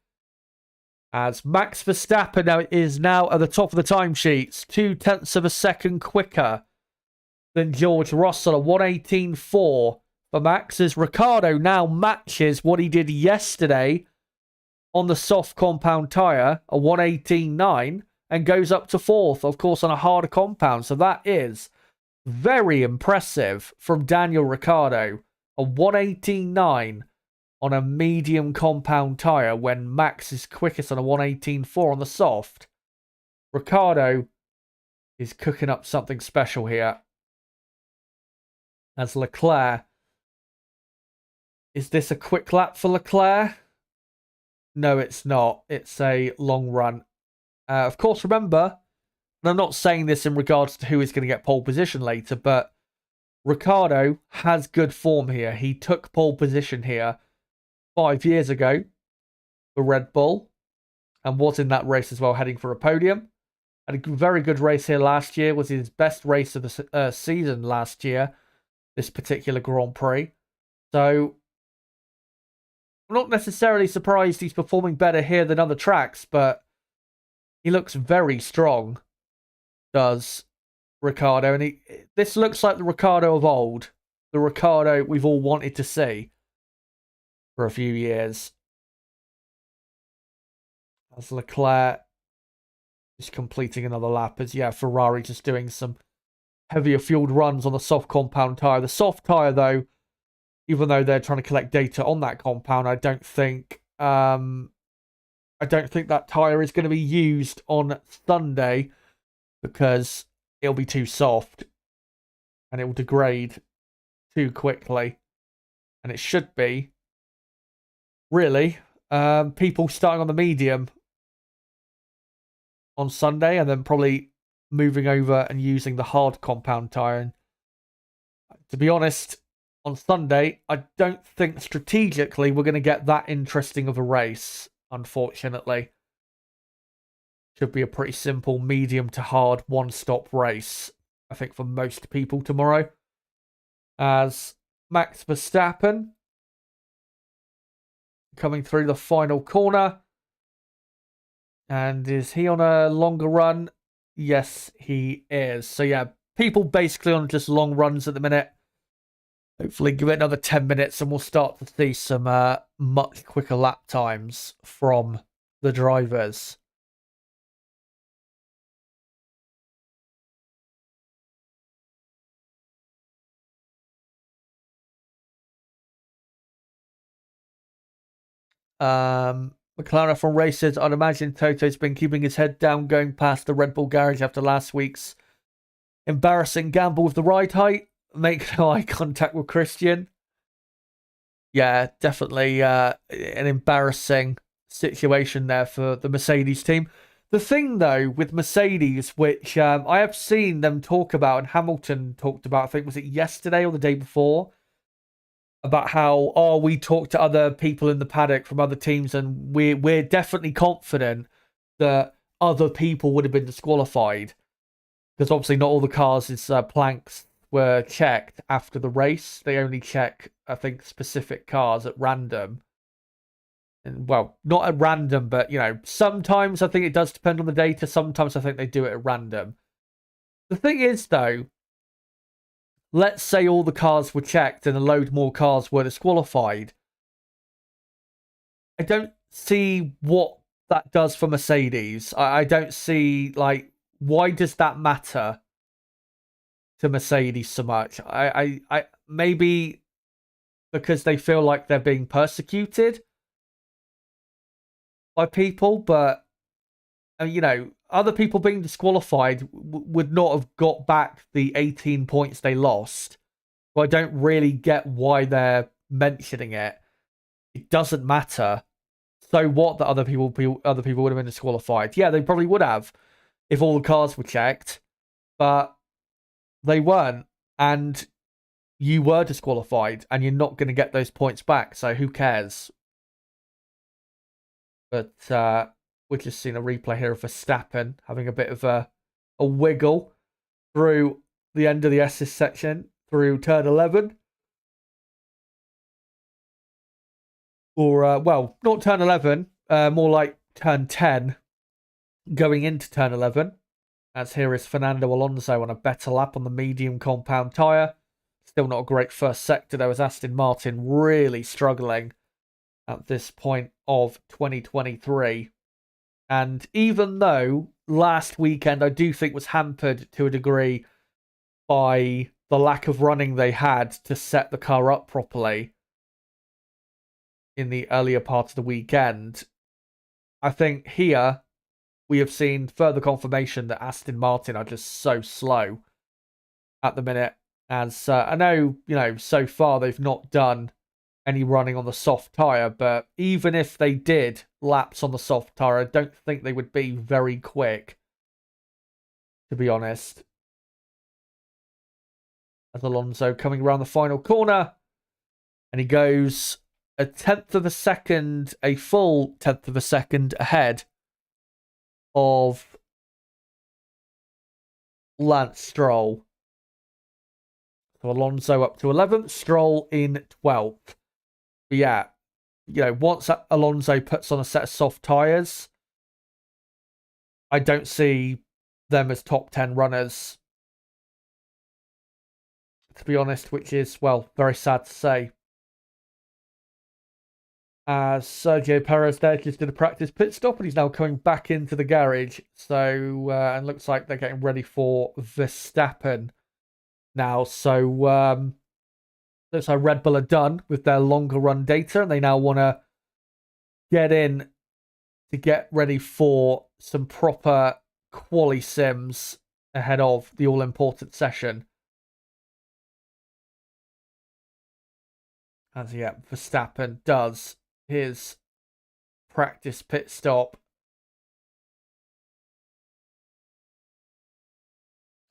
As Max Verstappen is now at the top of the timesheets, 0.2 of a second quicker than George Russell, a 118.4 for Max, as Ricciardo now matches what he did yesterday on the soft compound tyre, a 118.9, and goes up to 4th, of course, on a harder compound. So that is very impressive from Daniel Ricciardo, a 118.9 on a medium compound tyre when Max is quickest on a 118.4 on the soft. Ricciardo is cooking up something special here. As Leclerc, is this a quick lap for Leclerc? No, it's not. It's a long run. Of course, remember, and I'm not saying this in regards to who is going to get pole position later, but Ricciardo has good form here. He took pole position here 5 years ago for Red Bull and was in that race as well, heading for a podium. Had a very good race here last year. Was his best race of the season last year, this particular Grand Prix. So I'm not necessarily surprised he's performing better here than other tracks, but he looks very strong, does Ricciardo, and this looks like the Ricciardo of old, the Ricciardo we've all wanted to see for a few years. As Leclerc is completing another lap, as Ferrari just doing some heavier fueled runs on the soft compound tyre. The soft tyre, though, even though they're trying to collect data on that compound, I don't think that tyre is going to be used on Sunday because it'll be too soft and it will degrade too quickly. And it should be, really, people starting on the medium on Sunday and then probably moving over and using the hard compound tyre. And to be honest, on Sunday, I don't think strategically we're going to get that interesting of a race, unfortunately. Should be a pretty simple medium to hard one-stop race, I think, for most people tomorrow. As Max Verstappen coming through the final corner. And is he on a longer run? Yes, he is. So yeah, people basically on just long runs at the minute. Hopefully give it another 10 minutes and we'll start to see some much quicker lap times from the drivers. McLaren from races. I'd imagine Toto's been keeping his head down going past the Red Bull garage after last week's embarrassing gamble with the ride height. Make no eye contact with Christian. Yeah, definitely an embarrassing situation there for the Mercedes team. The thing, though, with Mercedes, which I have seen them talk about, and Hamilton talked about, I think, was it yesterday or the day before, about how, we talked to other people in the paddock from other teams, and we're definitely confident that other people would have been disqualified. Because obviously not all the cars' planks were checked after the race. They only check, I think, specific cars at random. And, well, not at random, but, sometimes I think it does depend on the data. Sometimes I think they do it at random. The thing is, though, let's say all the cars were checked and a load more cars were disqualified. I don't see what that does for Mercedes. I don't see, why does that matter to Mercedes so much? I maybe because they feel like they're being persecuted by people, but other people being disqualified would not have got back the 18 points they lost. So I don't really get why they're mentioning it. It doesn't matter. So what that other people would have been disqualified? Yeah, they probably would have if all the cars were checked, but they weren't, and you were disqualified, and you're not going to get those points back, so who cares? But we've just seen a replay here of Verstappen having a bit of a wiggle through the end of the assist section, through turn 11. Or, well, not turn 11, more like turn 10, going into turn 11. As here is Fernando Alonso on a better lap on the medium compound tyre. Still not a great first sector, though, as Aston Martin really struggling at this point of 2023. And even though last weekend I do think was hampered to a degree by the lack of running they had to set the car up properly in the earlier part of the weekend, I think here we have seen further confirmation that Aston Martin are just so slow at the minute. As I know, so far they've not done any running on the soft tyre, but even if they did laps on the soft tyre, I don't think they would be very quick, to be honest. As Alonso coming around the final corner, and he goes a tenth of a second, a full tenth of a second ahead of Lance Stroll. So Alonso up to 11th, Stroll in 12th. But yeah, once Alonso puts on a set of soft tyres, I don't see them as top 10 runners to be honest, which is, well, very sad to say. As Sergio Perez there just did a practice pit stop, and he's now coming back into the garage. So, and looks like they're getting ready for Verstappen now. So, looks like Red Bull are done with their longer run data, and they now want to get in to get ready for some proper quali sims ahead of the all-important session. As yeah, Verstappen does his practice pit stop.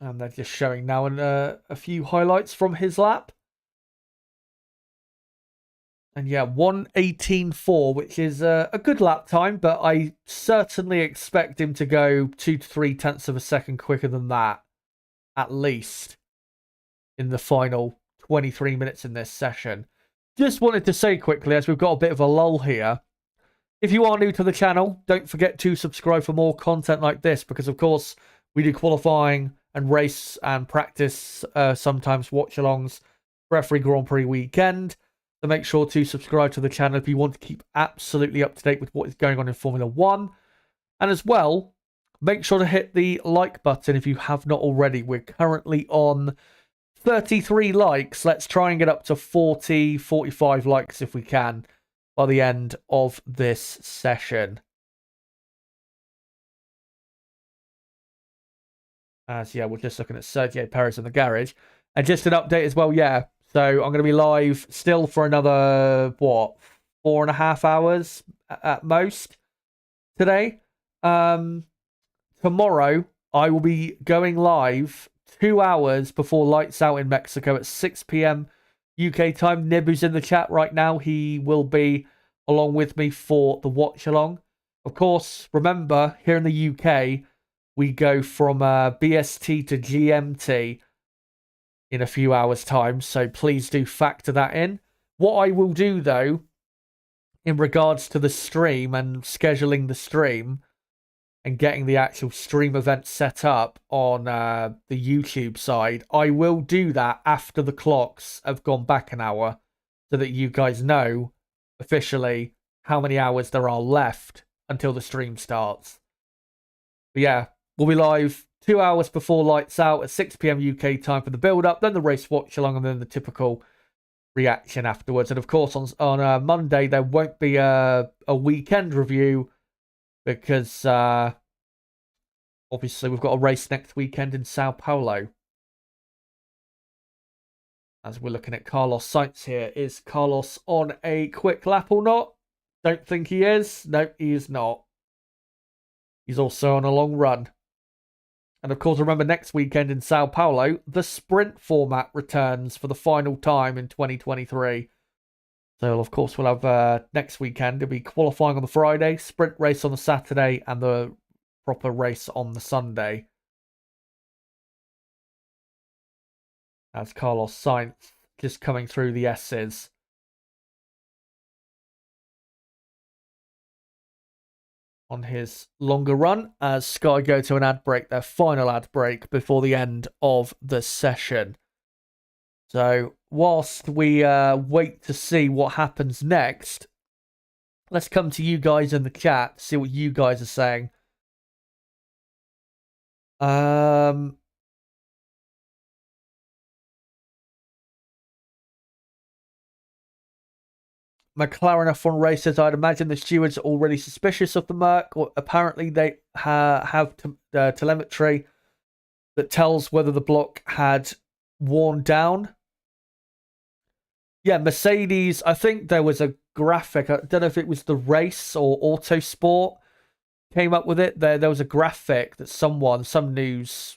And they're just showing now a few highlights from his lap. And yeah, 1:18.4, which is a good lap time, but I certainly expect him to go 2 to 3 tenths of a second quicker than that, at least, in the final 23 minutes in this session. Just wanted to say quickly, as we've got a bit of a lull here, if you are new to the channel, don't forget to subscribe for more content like this, because of course we do qualifying and race and practice, sometimes watch-alongs for every Grand Prix weekend. So make sure to subscribe to the channel if you want to keep absolutely up to date with what is going on in Formula 1. And as well, make sure to hit the like button if you have not already. We're currently on 33 likes. Let's try and get up to 40, 45 likes if we can by the end of this session. As yeah, we're just looking at Sergio Perez in the garage. And just an update as well, yeah. So I'm going to be live still for another, what, 4.5 hours at most today. Tomorrow, I will be going live 2 hours before lights out in Mexico at 6 p.m. UK time. Nibu's in the chat right now. He will be along with me for the watch along. Of course, remember, here in the UK, we go from BST to GMT in a few hours' time, so please do factor that in. What I will do, though, in regards to the stream and scheduling the stream and getting the actual stream event set up on the YouTube side, I will do that after the clocks have gone back an hour so that you guys know officially how many hours there are left until the stream starts. But yeah, we'll be live 2 hours before lights out at 6 p.m. UK time for the build-up, then the race watch-along, and then the typical reaction afterwards. And of course, on Monday, there won't be a weekend review because obviously we've got a race next weekend in Sao Paulo. As we're looking at Carlos Sainz here. Is Carlos on a quick lap or not? Don't think he is. No, he is not. He's also on a long run. And of course, remember, next weekend in Sao Paulo, the sprint format returns for the final time in 2023. So, of course, we'll have next weekend. It'll be qualifying on the Friday, sprint race on the Saturday, and the proper race on the Sunday. As Carlos Sainz just coming through the S's. On his longer run, as Sky go to an ad break, their final ad break before the end of the session. So whilst we wait to see what happens next, let's come to you guys in the chat, see what you guys are saying. McLaren F1 racers, I'd imagine the stewards are already suspicious of the Merc, or apparently they have telemetry that tells whether the block had worn down. Yeah, Mercedes, I think there was a graphic, I don't know if it was the race or Autosport came up with it. There was a graphic that some news,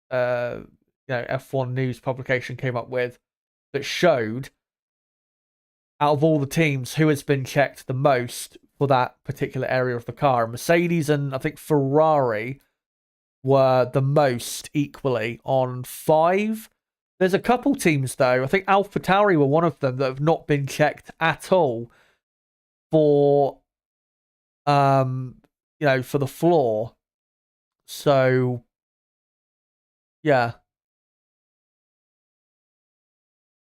F1 news publication came up with that showed out of all the teams who has been checked the most for that particular area of the car. Mercedes and I think Ferrari were the most equally on 5. There's a couple teams though. I think AlphaTauri were one of them that have not been checked at all for for the floor. So yeah.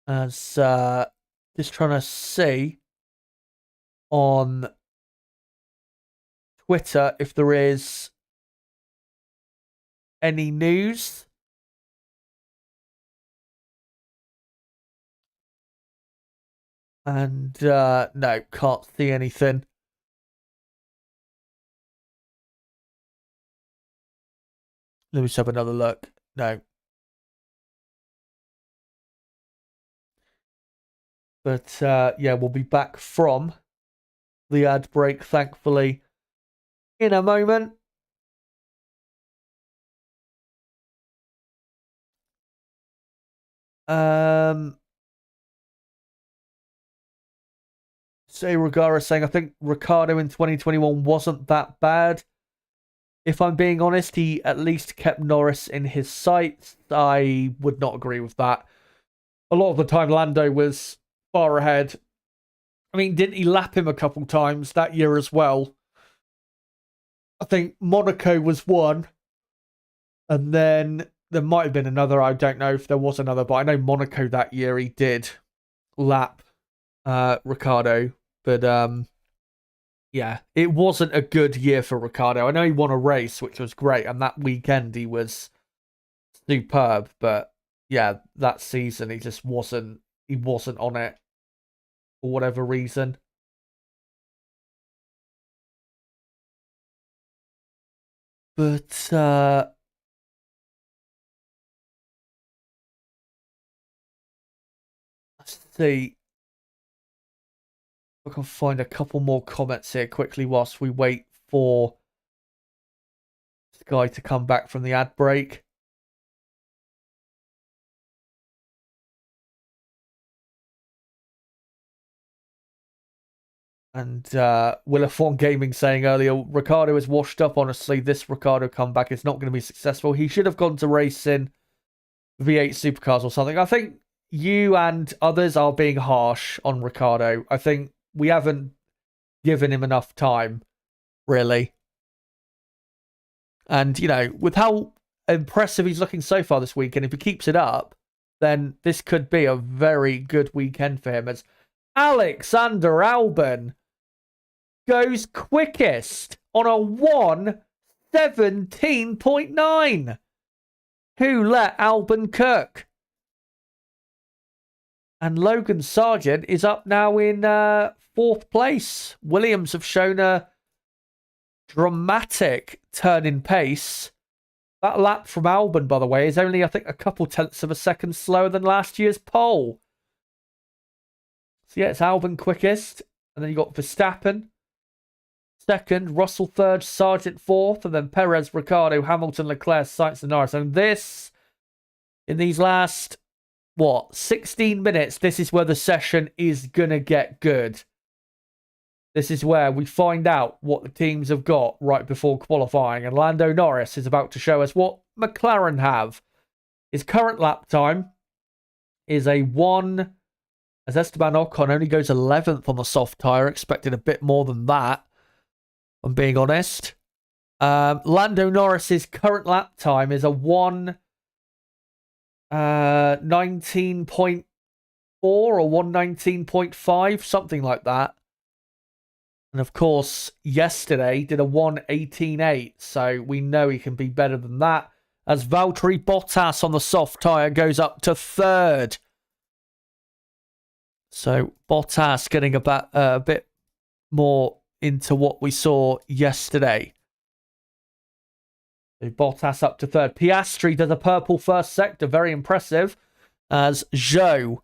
As just trying to see on Twitter if there is any news. And no, can't see anything. Let me just have another look. No. But yeah, we'll be back from the ad break, thankfully, in a moment. Say Regara saying, I think Ricciardo in 2021 wasn't that bad. If I'm being honest, he at least kept Norris in his sights. I would not agree with that. A lot of the time, Lando was far ahead. I mean, didn't he lap him a couple times that year as well? I think Monaco was one. And then there might have been another. I don't know if there was another, but I know Monaco that year he did lap Ricciardo. But yeah, it wasn't a good year for Ricciardo. I know he won a race, which was great, and that weekend he was superb. But yeah, that season he just wasn't. He wasn't on it for whatever reason. But let's see. I can find a couple more comments here quickly whilst we wait for this guy to come back from the ad break. And Willafon Gaming saying earlier, Ricciardo is washed up. Honestly, this Ricciardo comeback is not going to be successful. He should have gone to racing V8 supercars or something. I think you and others are being harsh on Ricciardo. I think we haven't given him enough time, really. And, you know, with how impressive he's looking so far this weekend, if he keeps it up, then this could be a very good weekend for him. As Alexander Albon goes quickest on a 1:17.9. Who let Albon cook? And Logan Sargent is up now in fourth place. Williams have shown a dramatic turn in pace. That lap from Albon, by the way, is only, I think, a couple tenths of a second slower than last year's pole. So yeah, it's Albon quickest. And then you got Verstappen second, Russell third, Sargent fourth, and then Perez, Ricciardo, Hamilton, Leclerc, Sainz, and Norris. And this, in these last, 16 minutes, this is where the session is going to get good. This is where we find out what the teams have got right before qualifying. And Lando Norris is about to show us what McLaren have. His current lap time is a 1, as Esteban Ocon only goes 11th on the soft tyre. Expected a bit more than that, if I'm being honest. Lando Norris's current lap time is a 19.4 or 119.5, something like that. And of course, yesterday did a 1:18.8, so we know he can be better than that. As Valtteri Bottas on the soft tyre goes up to third. So Bottas getting a bit more into what we saw yesterday. So Bottas up to third. Piastri does a purple first sector, very impressive. As Zhou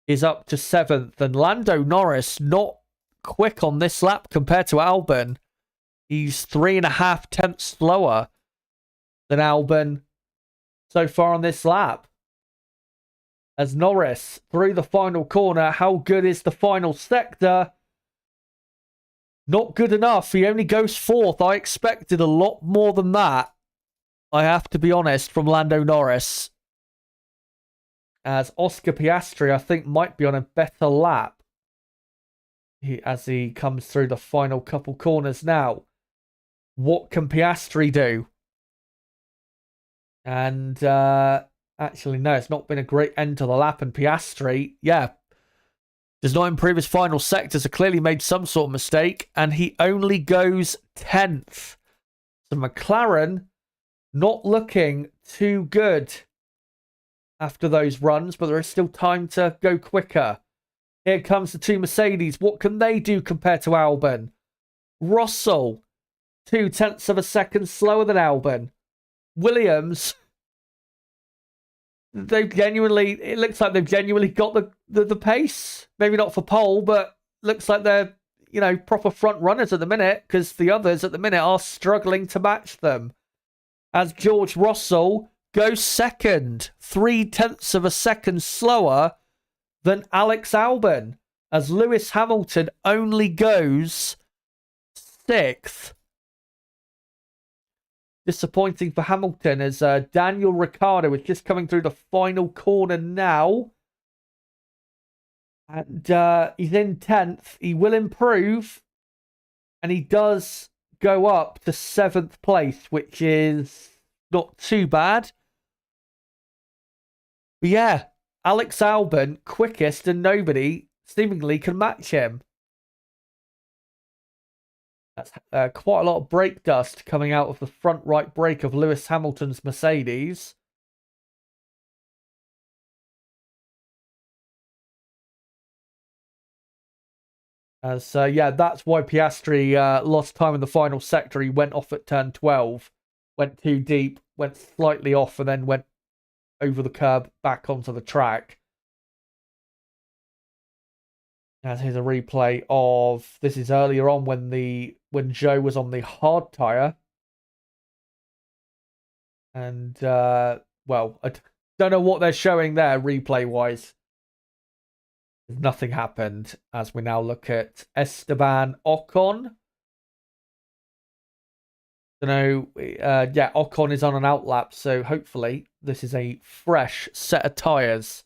is up to seventh, and Lando Norris not quick on this lap compared to Albon. He's 3.5 tenths slower than Albon so far on this lap. As Norris through the final corner, how good is the final sector? Not good enough. He only goes fourth. I expected a lot more than that, I have to be honest, from Lando Norris. As Oscar Piastri, I think, might be on a better lap as he comes through the final couple corners now. What can Piastri do? And Actually, no, it's not been a great end to the lap. And Piastri, yeah, does not improve his final sector, so clearly made some sort of mistake. And he only goes 10th. So McLaren not looking too good after those runs, but there is still time to go quicker. Here comes the two Mercedes. What can they do compared to Albon? Russell, 0.2 of a second slower than Albon. Williams, it looks like they've genuinely got the pace. Maybe not for pole, but looks like they're, proper front runners at the minute, because the others at the minute are struggling to match them. As George Russell goes second, 0.3 of a second slower than Alex Albon, as Lewis Hamilton only goes 6th. Disappointing for Hamilton, as Daniel Ricciardo is just coming through the final corner now. And he's in 10th. He will improve. And he does go up to 7th place, which is not too bad. But yeah, Alex Albon, quickest, and nobody seemingly can match him. That's quite a lot of brake dust coming out of the front right brake of Lewis Hamilton's Mercedes. Yeah, that's why Piastri lost time in the final sector. He went off at turn 12, went too deep, went slightly off, and then went over the curb back onto the track. As here's a replay of, this is earlier on when Joe was on the hard tyre. And, well, I don't know what they're showing there replay-wise. Nothing happened, as we now look at Esteban Ocon. Ocon is on an outlap, so hopefully this is a fresh set of tyres.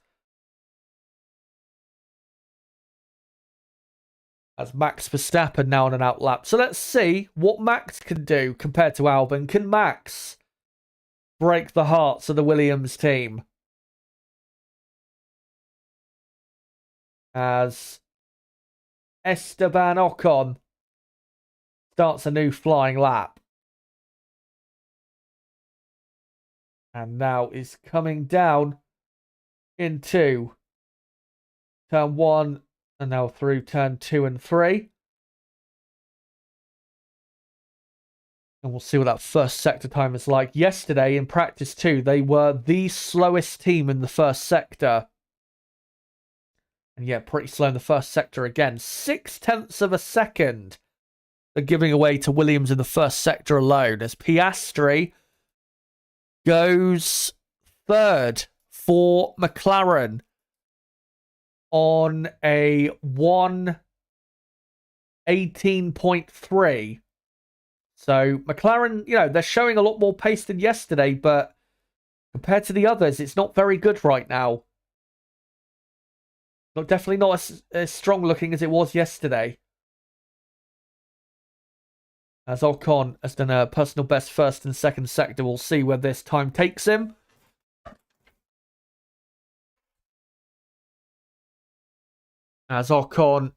As Max Verstappen now on an outlap. So let's see what Max can do compared to Albon. Can Max break the hearts of the Williams team? As Esteban Ocon starts a new flying lap. And now is coming down into turn 1 and now through turn 2 and 3. And we'll see what that first sector time is like. Yesterday in practice 2, they were the slowest team in the first sector. And yeah, pretty slow in the first sector again. 0.6 of a second they're giving away to Williams in the first sector alone, as Piastri goes 3rd for McLaren on a 1:18.3. So McLaren, they're showing a lot more pace than yesterday, but compared to the others, it's not very good right now. Definitely not as strong looking as it was yesterday. As Ocon has done a personal best first and second sector, we'll see where this time takes him. As Ocon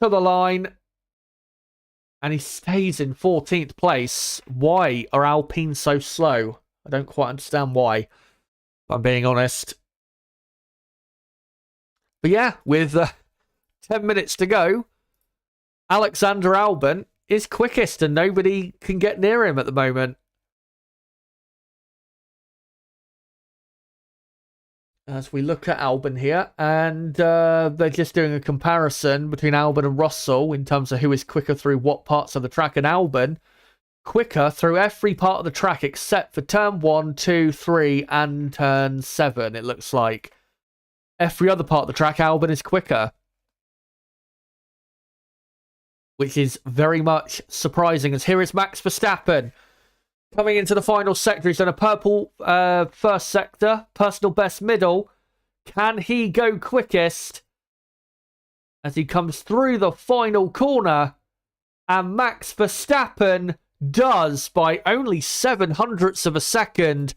to the line, and he stays in 14th place. Why are Alpine so slow? I don't quite understand why, if I'm being honest. But yeah, with 10 minutes to go, Alexander Albon is quickest and nobody can get near him at the moment. As we look at Albon here, and they're just doing a comparison between Albon and Russell in terms of who is quicker through what parts of the track. And Albon, quicker through every part of the track except for turn 1, 2, 3, and turn 7, it looks like. Every other part of the track, Albon is quicker. Which is very much surprising, as here is Max Verstappen coming into the final sector. He's done a purple first sector, personal best middle. Can he go quickest as he comes through the final corner? And Max Verstappen does by only 0.07 of a second.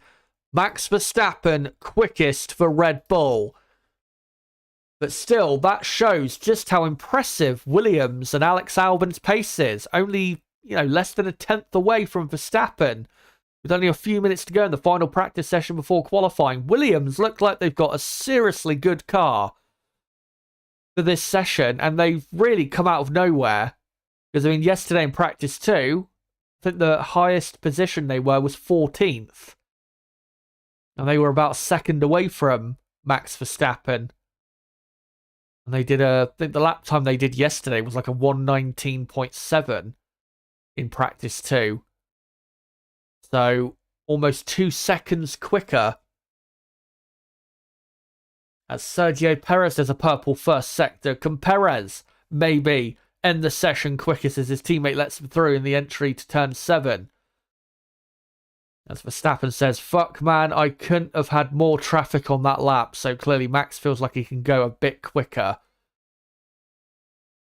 Max Verstappen quickest for Red Bull. But still, that shows just how impressive Williams and Alex Albon's pace is. Only, less than a tenth away from Verstappen. With only a few minutes to go in the final practice session before qualifying, Williams look like they've got a seriously good car for this session, and they've really come out of nowhere. Because, yesterday in practice too, I think the highest position they were was 14th. And they were about a second away from Max Verstappen. And they did I think the lap time they did yesterday was like a 1:19.7 in practice too. So almost 2 seconds quicker. As Sergio Perez has a purple first sector, can Perez maybe end the session quickest as his teammate lets him through in the entry to turn 7? As Verstappen says, fuck man, I couldn't have had more traffic on that lap, so clearly Max feels like he can go a bit quicker.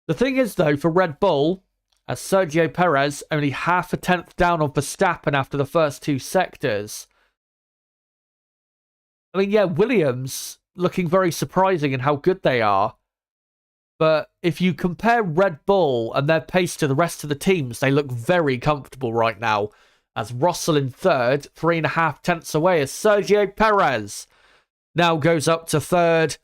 The thing is though, for Red Bull, as Sergio Perez only half a tenth down on Verstappen after the first 2 sectors. Williams looking very surprising in how good they are. But if you compare Red Bull and their pace to the rest of the teams, they look very comfortable right now. As Russell in third, 3.5 tenths away, as Sergio Perez now goes up to third.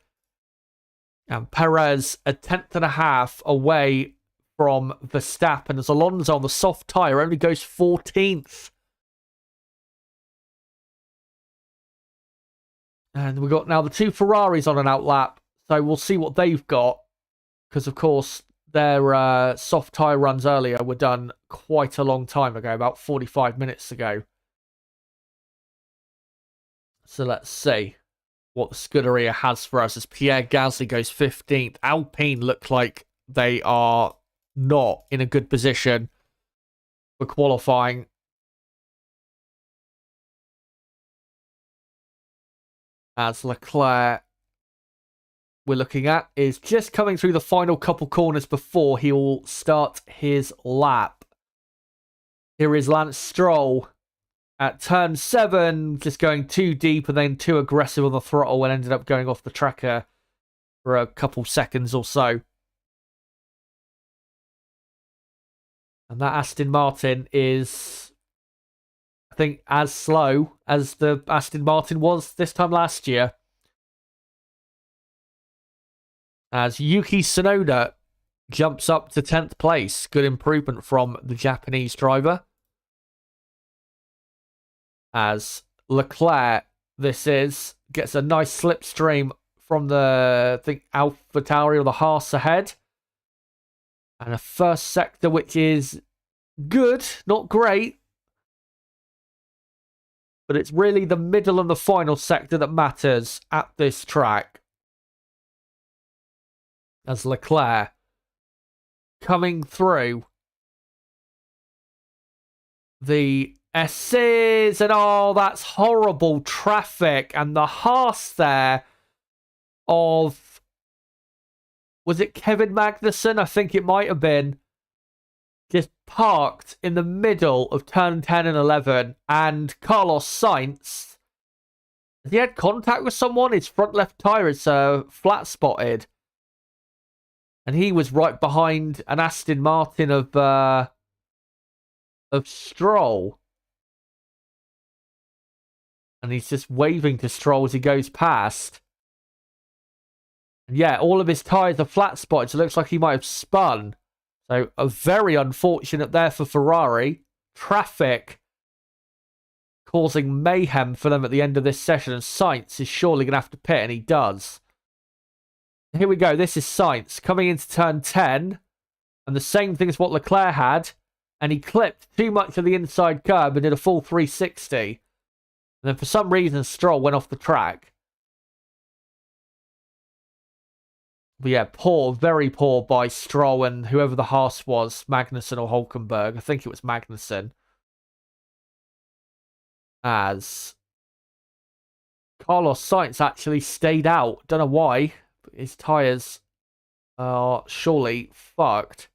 And Perez a 1.5 away from Verstappen, as Alonso on the soft tyre only goes 14th. And we've got now the 2 Ferraris on an outlap, so we'll see what they've got. Because, of course, their soft tyre runs earlier were done quite a long time ago, about 45 minutes ago. So let's see what the Scuderia has for us, as Pierre Gasly goes 15th. Alpine look like they are not in a good position for qualifying. As Leclerc, we're looking at, is just coming through the final couple corners before he will start his lap. Here is Lance Stroll at turn 7, just going too deep and then too aggressive on the throttle and ended up going off the tracker for a couple seconds or so. And that Aston Martin is, I think, as slow as the Aston Martin was this time last year. As Yuki Tsunoda jumps up to 10th place. Good improvement from the Japanese driver. As Leclerc, gets a nice slipstream from the, I think, AlphaTauri or the Haas ahead. And a first sector which is good, not great. But it's really the middle and the final sector that matters at this track. As Leclerc coming through the S's, and that's horrible traffic. And the Haas there of, was it Kevin Magnussen? I think it might have been. Just parked in the middle of turn 10 and 11. And Carlos Sainz, has he had contact with someone? His front left tyre is flat spotted. And he was right behind an Aston Martin of Stroll. And he's just waving to Stroll as he goes past. And yeah, all of his tyres are flat spotted, so it looks like he might have spun. So a very unfortunate there for Ferrari. Traffic causing mayhem for them at the end of this session. And Sainz is surely going to have to pit, and he does. Here we go. This is Sainz coming into turn 10. And the same thing as what Leclerc had. And he clipped too much of the inside curb and did a full 360. And then for some reason, Stroll went off the track. But yeah, poor, very poor by Stroll and whoever the Haas was, Magnussen or Hulkenberg. I think it was Magnussen. As Carlos Sainz actually stayed out. Don't know why. But his tyres are surely fucked.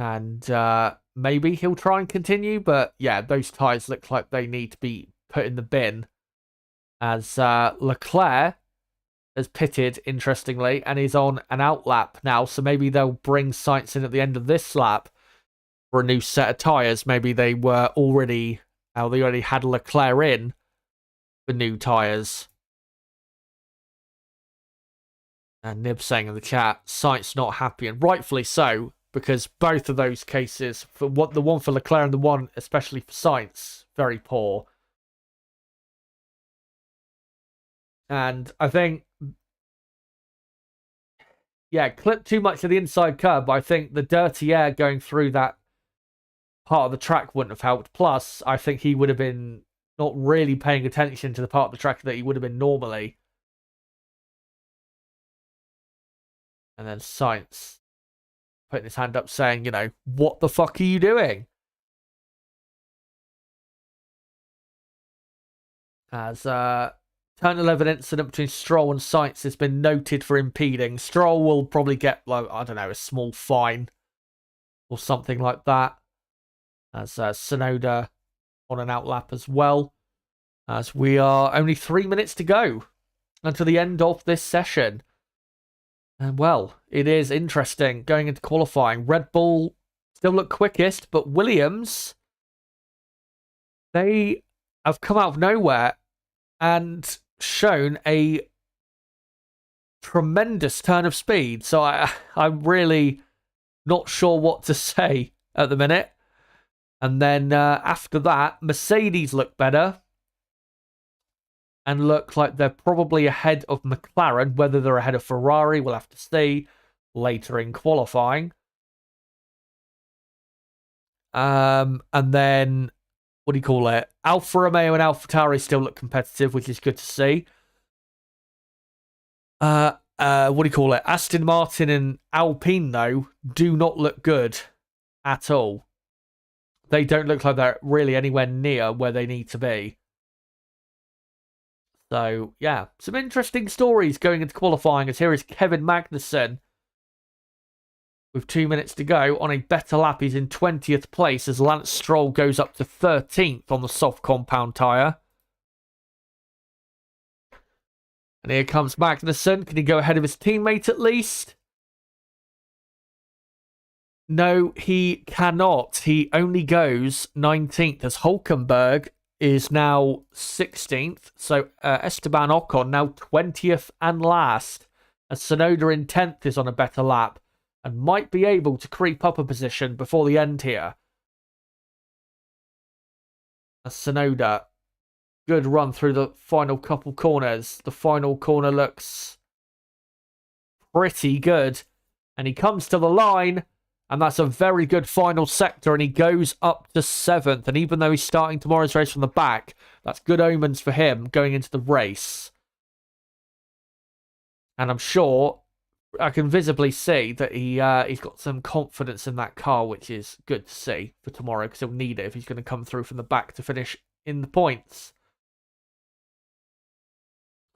And maybe he'll try and continue. But yeah, those tyres look like they need to be put in the bin. As Leclerc has pitted, interestingly, and is on an outlap now. So maybe they'll bring Sainz in at the end of this lap for a new set of tyres. Maybe they were already... they already had Leclerc in for new tyres. And Nib saying in the chat, Sainz not happy, and rightfully so, because both of those cases, for what the one for Leclerc and the one especially for Sainz, very poor. And I think, yeah, clipped too much of the inside curb, but I think the dirty air going through that part of the track wouldn't have helped. Plus, I think he would have been not really paying attention to the part of the track that he would have been normally. And then Sainz putting his hand up saying, you know, what the fuck are you doing? As Turn 11 incident between Stroll and Sainz has been noted for impeding. Stroll will probably get, like, I don't know, a small fine or something like that. As Tsunoda on an outlap as well. As we are only 3 minutes to go until the end of this session. And well, it is interesting going into qualifying. Red Bull still look quickest, but Williams, they have come out of nowhere and shown a tremendous turn of speed. So I'm really not sure what to say at the minute. And then after that, Mercedes look better and look like they're probably ahead of McLaren. Whether they're ahead of Ferrari, we'll have to see later in qualifying. And then, what do you call it? Alfa Romeo and AlphaTauri still look competitive, which is good to see. What do you call it? Aston Martin and Alpine, though, do not look good at all. They don't look like they're really anywhere near where they need to be. So, yeah, some interesting stories going into qualifying, as here is Kevin Magnussen with 2 minutes to go on a better lap. He's in 20th place as Lance Stroll goes up to 13th on the soft compound tyre. And here comes Magnussen. Can he go ahead of his teammate at least? No, he cannot. He only goes 19th as Hulkenberg is now 16th. So Esteban Ocon now 20th and last. As Tsunoda in 10th is on a better lap and might be able to creep up a position before the end here. As Tsunoda, good run through the final couple corners. The final corner looks pretty good. And he comes to the line. And that's a very good final sector, and he goes up to 7th. And even though he's starting tomorrow's race from the back, that's good omens for him going into the race. And I'm sure I can visibly see that he's got some confidence in that car, which is good to see for tomorrow, because he'll need it if he's going to come through from the back to finish in the points.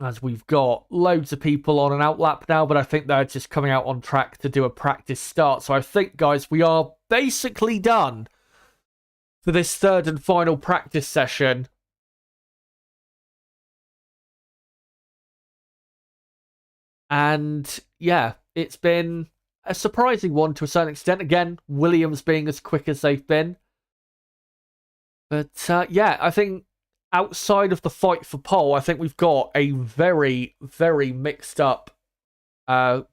As we've got loads of people on an outlap now, but I think they're just coming out on track to do a practice start. So I think, guys, we are basically done for this third and final practice session. And yeah, it's been a surprising one to a certain extent. Again, Williams being as quick as they've been. But yeah, I think outside of the fight for pole, I think we've got a very, very mixed up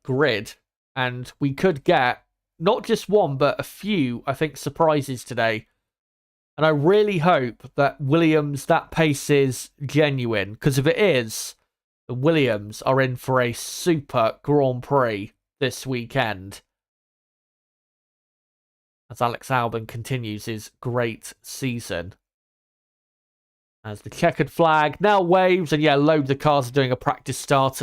grid. And we could get not just one, but a few, I think, surprises today. And I really hope that Williams, that pace is genuine. Because if it is, the Williams are in for a super Grand Prix this weekend. As Alex Albon continues his great season. As the checkered flag now waves, and yeah, loads of cars are doing a practice start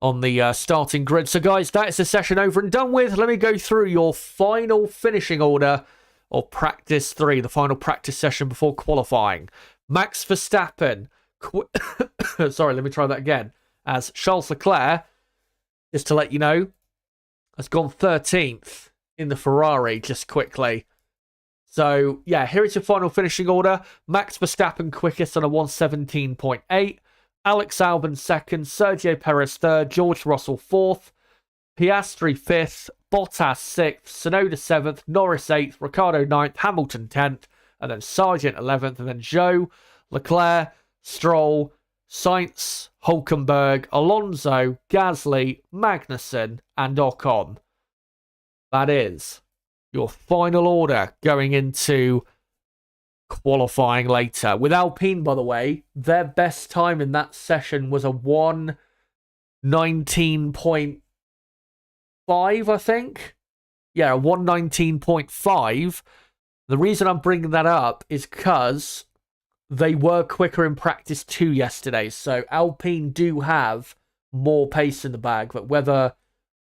on the starting grid. So guys, that is the session over and done with. Let me go through your final finishing order of practice 3, the final practice session before qualifying. Max Verstappen, sorry, let me try that again. As Charles Leclerc, just to let you know, has gone 13th in the Ferrari just quickly. So, yeah, here is your final finishing order. Max Verstappen quickest on a 1:17.8. Alex Albon second. Sergio Perez third. George Russell fourth. Piastri fifth. Bottas sixth. Tsunoda seventh. Norris eighth. Ricciardo ninth. Hamilton 10th. And then Sargent 11th. And then Zhou, Leclerc, Stroll, Sainz, Hülkenberg, Alonso, Gasly, Magnussen, and Ocon. That is your final order going into qualifying later. With Alpine, by the way, their best time in that session was a 1:19.5, I think. Yeah, a 1:19.5. The reason I'm bringing that up is because they were quicker in practice too yesterday. So Alpine do have more pace in the bag, but whether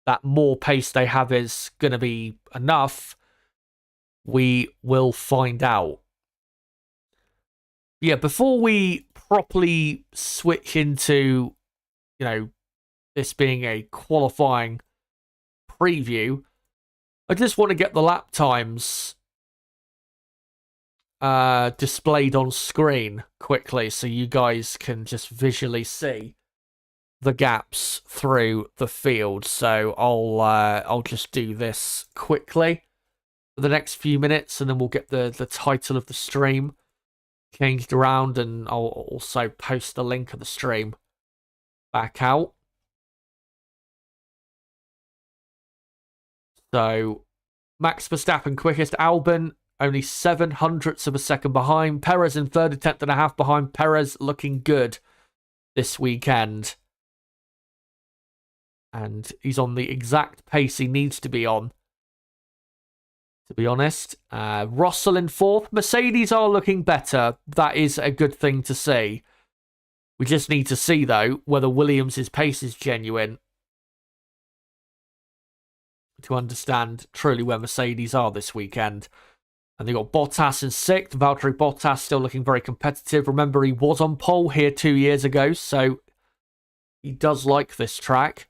that more pace they have is going to be enough, we will find out. Yeah, before we properly switch into, this being a qualifying preview, I just want to get the lap times displayed on screen quickly so you guys can just visually see the gaps through the field. So I'll just do this quickly for the next few minutes, and then we'll get the title of the stream changed around, and I'll also post the link of the stream back out. So Max Verstappen quickest. Albon only 0.07 of a second behind. Perez in third, a tenth and a half behind. Perez looking good this weekend. And he's on the exact pace he needs to be on, to be honest. Russell in fourth. Mercedes are looking better. That is a good thing to see. We just need to see, though, whether Williams' pace is genuine to understand truly where Mercedes are this weekend. And they got Bottas in sixth. Valtteri Bottas still looking very competitive. Remember, he was on pole here 2 years ago, so he does like this track.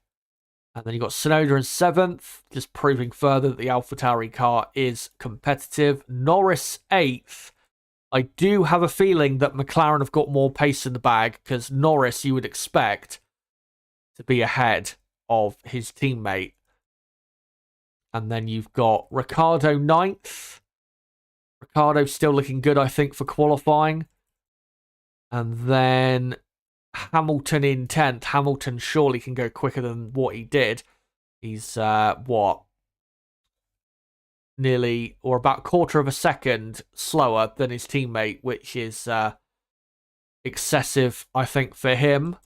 And then you got Tsunoda in seventh, just proving further that the AlphaTauri car is competitive. Norris eighth. I do have a feeling that McLaren have got more pace in the bag, because Norris you would expect to be ahead of his teammate. And then you've got Ricciardo ninth. Ricciardo still looking good, I think, for qualifying. And then Hamilton in 10th. Hamilton surely can go quicker than what he did. He's, nearly, or about a quarter of a second slower than his teammate, which is excessive, I think, for him.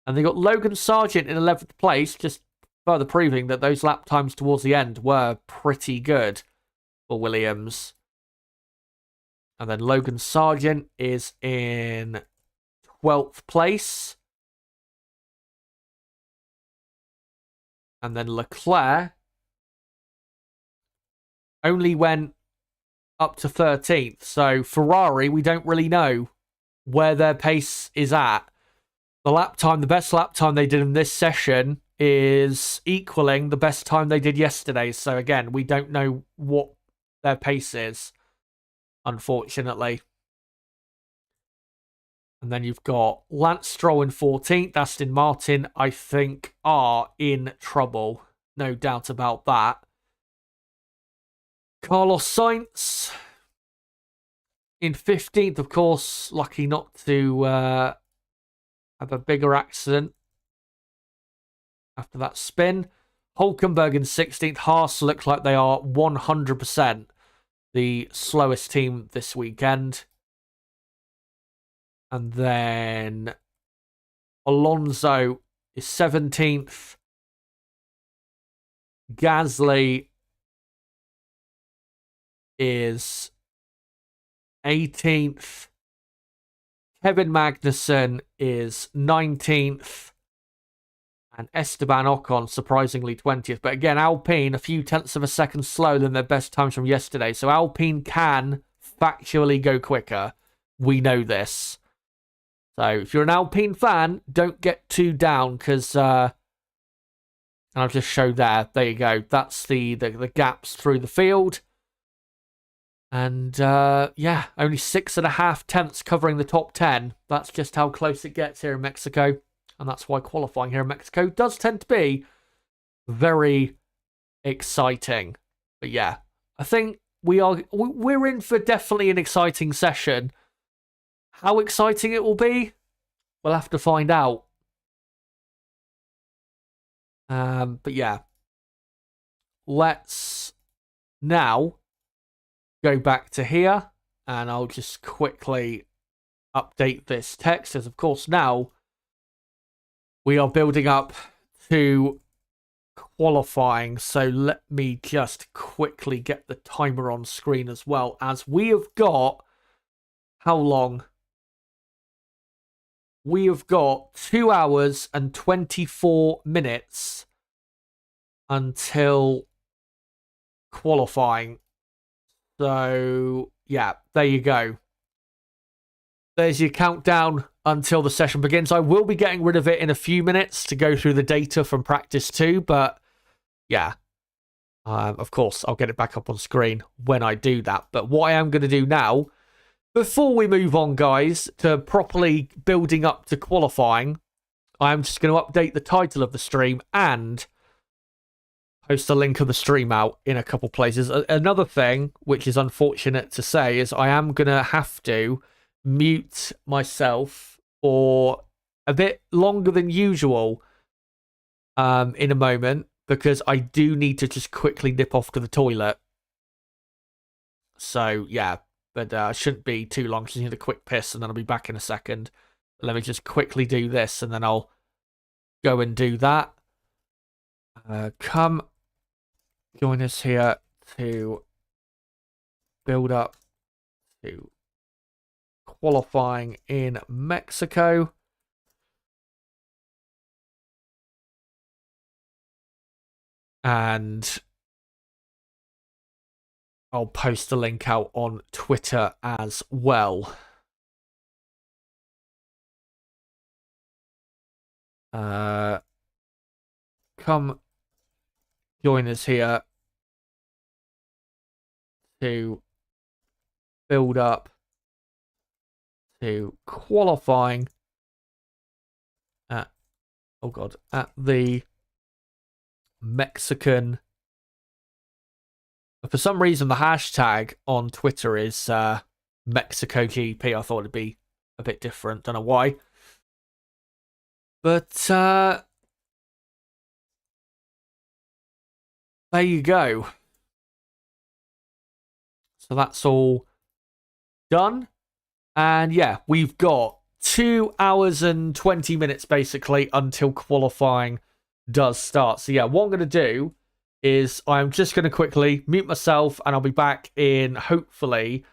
And they got Logan Sargent in 11th place, just further proving that those lap times towards the end were pretty good for Williams. And then Logan Sargent is in 12th place. And then Leclerc only went up to 13th. So Ferrari, we don't really know where their pace is at. The best lap time they did in this session is equaling the best time they did yesterday. So again, we don't know what their pace is, unfortunately. And then you've got Lance Stroll in 14th. Aston Martin, I think, are in trouble. No doubt about that. Carlos Sainz in 15th, of course, lucky not to have a bigger accident after that spin. Hülkenberg in 16th. Haas look like they are 100% the slowest team this weekend. And then Alonso is 17th. Gasly is 18th. Kevin Magnussen is 19th. And Esteban Ocon, surprisingly, 20th. But again, Alpine, a few tenths of a second slower than their best times from yesterday. So Alpine can factually go quicker. We know this. So if you're an Alpine fan, don't get too down, because And I'll just show there. There you go. That's the gaps through the field. And yeah, only 6.5 tenths covering the top 10. That's just how close it gets here in Mexico. And that's why qualifying here in Mexico does tend to be very exciting. But yeah, I think we're in for definitely an exciting session. How exciting it will be, we'll have to find out. But yeah, let's now go back to here, and I'll just quickly update this text, as of course now we are building up to qualifying. So let me just quickly get the timer on screen as well, as we have got, how long? We have got 2 hours and 24 minutes until qualifying. So yeah, there you go. There's your countdown until the session begins. I will be getting rid of it in a few minutes to go through the data from practice 2, but yeah, of course, I'll get it back up on screen when I do that. But what I am going to do now, before we move on, guys, to properly building up to qualifying, I'm just going to update the title of the stream and post a link of the stream out in a couple places. Another thing, which is unfortunate to say, is I am going to have to mute myself for a bit longer than usual in a moment, because I do need to just quickly nip off to the toilet. So yeah, but shouldn't be too long. Just need a quick piss and then I'll be back in a second. Let me just quickly do this and then I'll go and do that. Come join us here to build up to qualifying in Mexico. And I'll post the link out on Twitter as well. Come join us here to build up to qualifying at, oh god, at the Mexican. For some reason, the hashtag on Twitter is Mexico GP. I thought it'd be a bit different. Don't know why. But there you go. So that's all done. And yeah, we've got 2 hours and 20 minutes basically until qualifying does start. So yeah, what I'm going to do is I'm just going to quickly mute myself and I'll be back in hopefully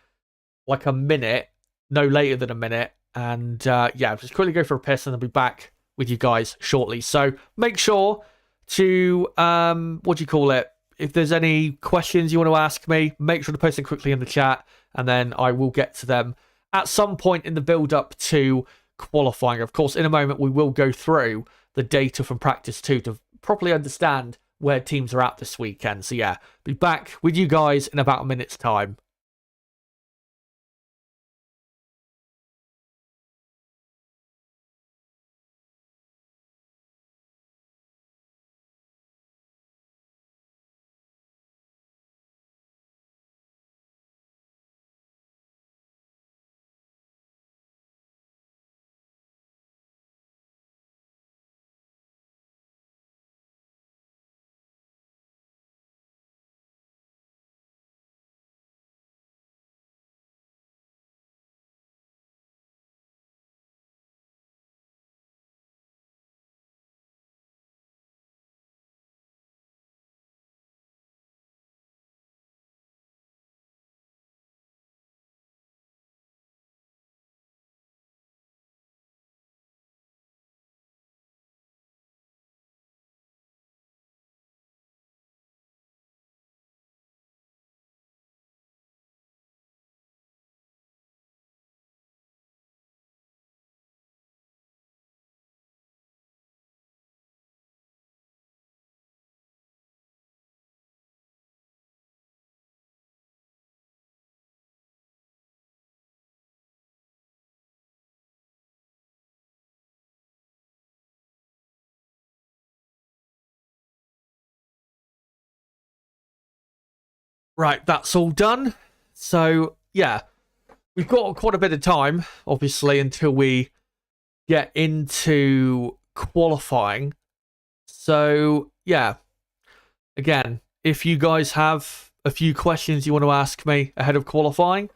like a minute, no later than a minute. And yeah, just quickly go for a piss and I'll be back with you guys shortly. So make sure to, what do you call it? If there's any questions you want to ask me, make sure to post them quickly in the chat and then I will get to them at some point in the build up to qualifying. Of course, in a moment, we will go through the data from practice 2 to properly understand where teams are at this weekend. So yeah, be back with you guys in about a minute's time. Right, that's all done. So, yeah, we've got quite a bit of time, obviously, until we get into qualifying. So, yeah, again, if you guys have a few questions you want to ask me ahead of qualifying,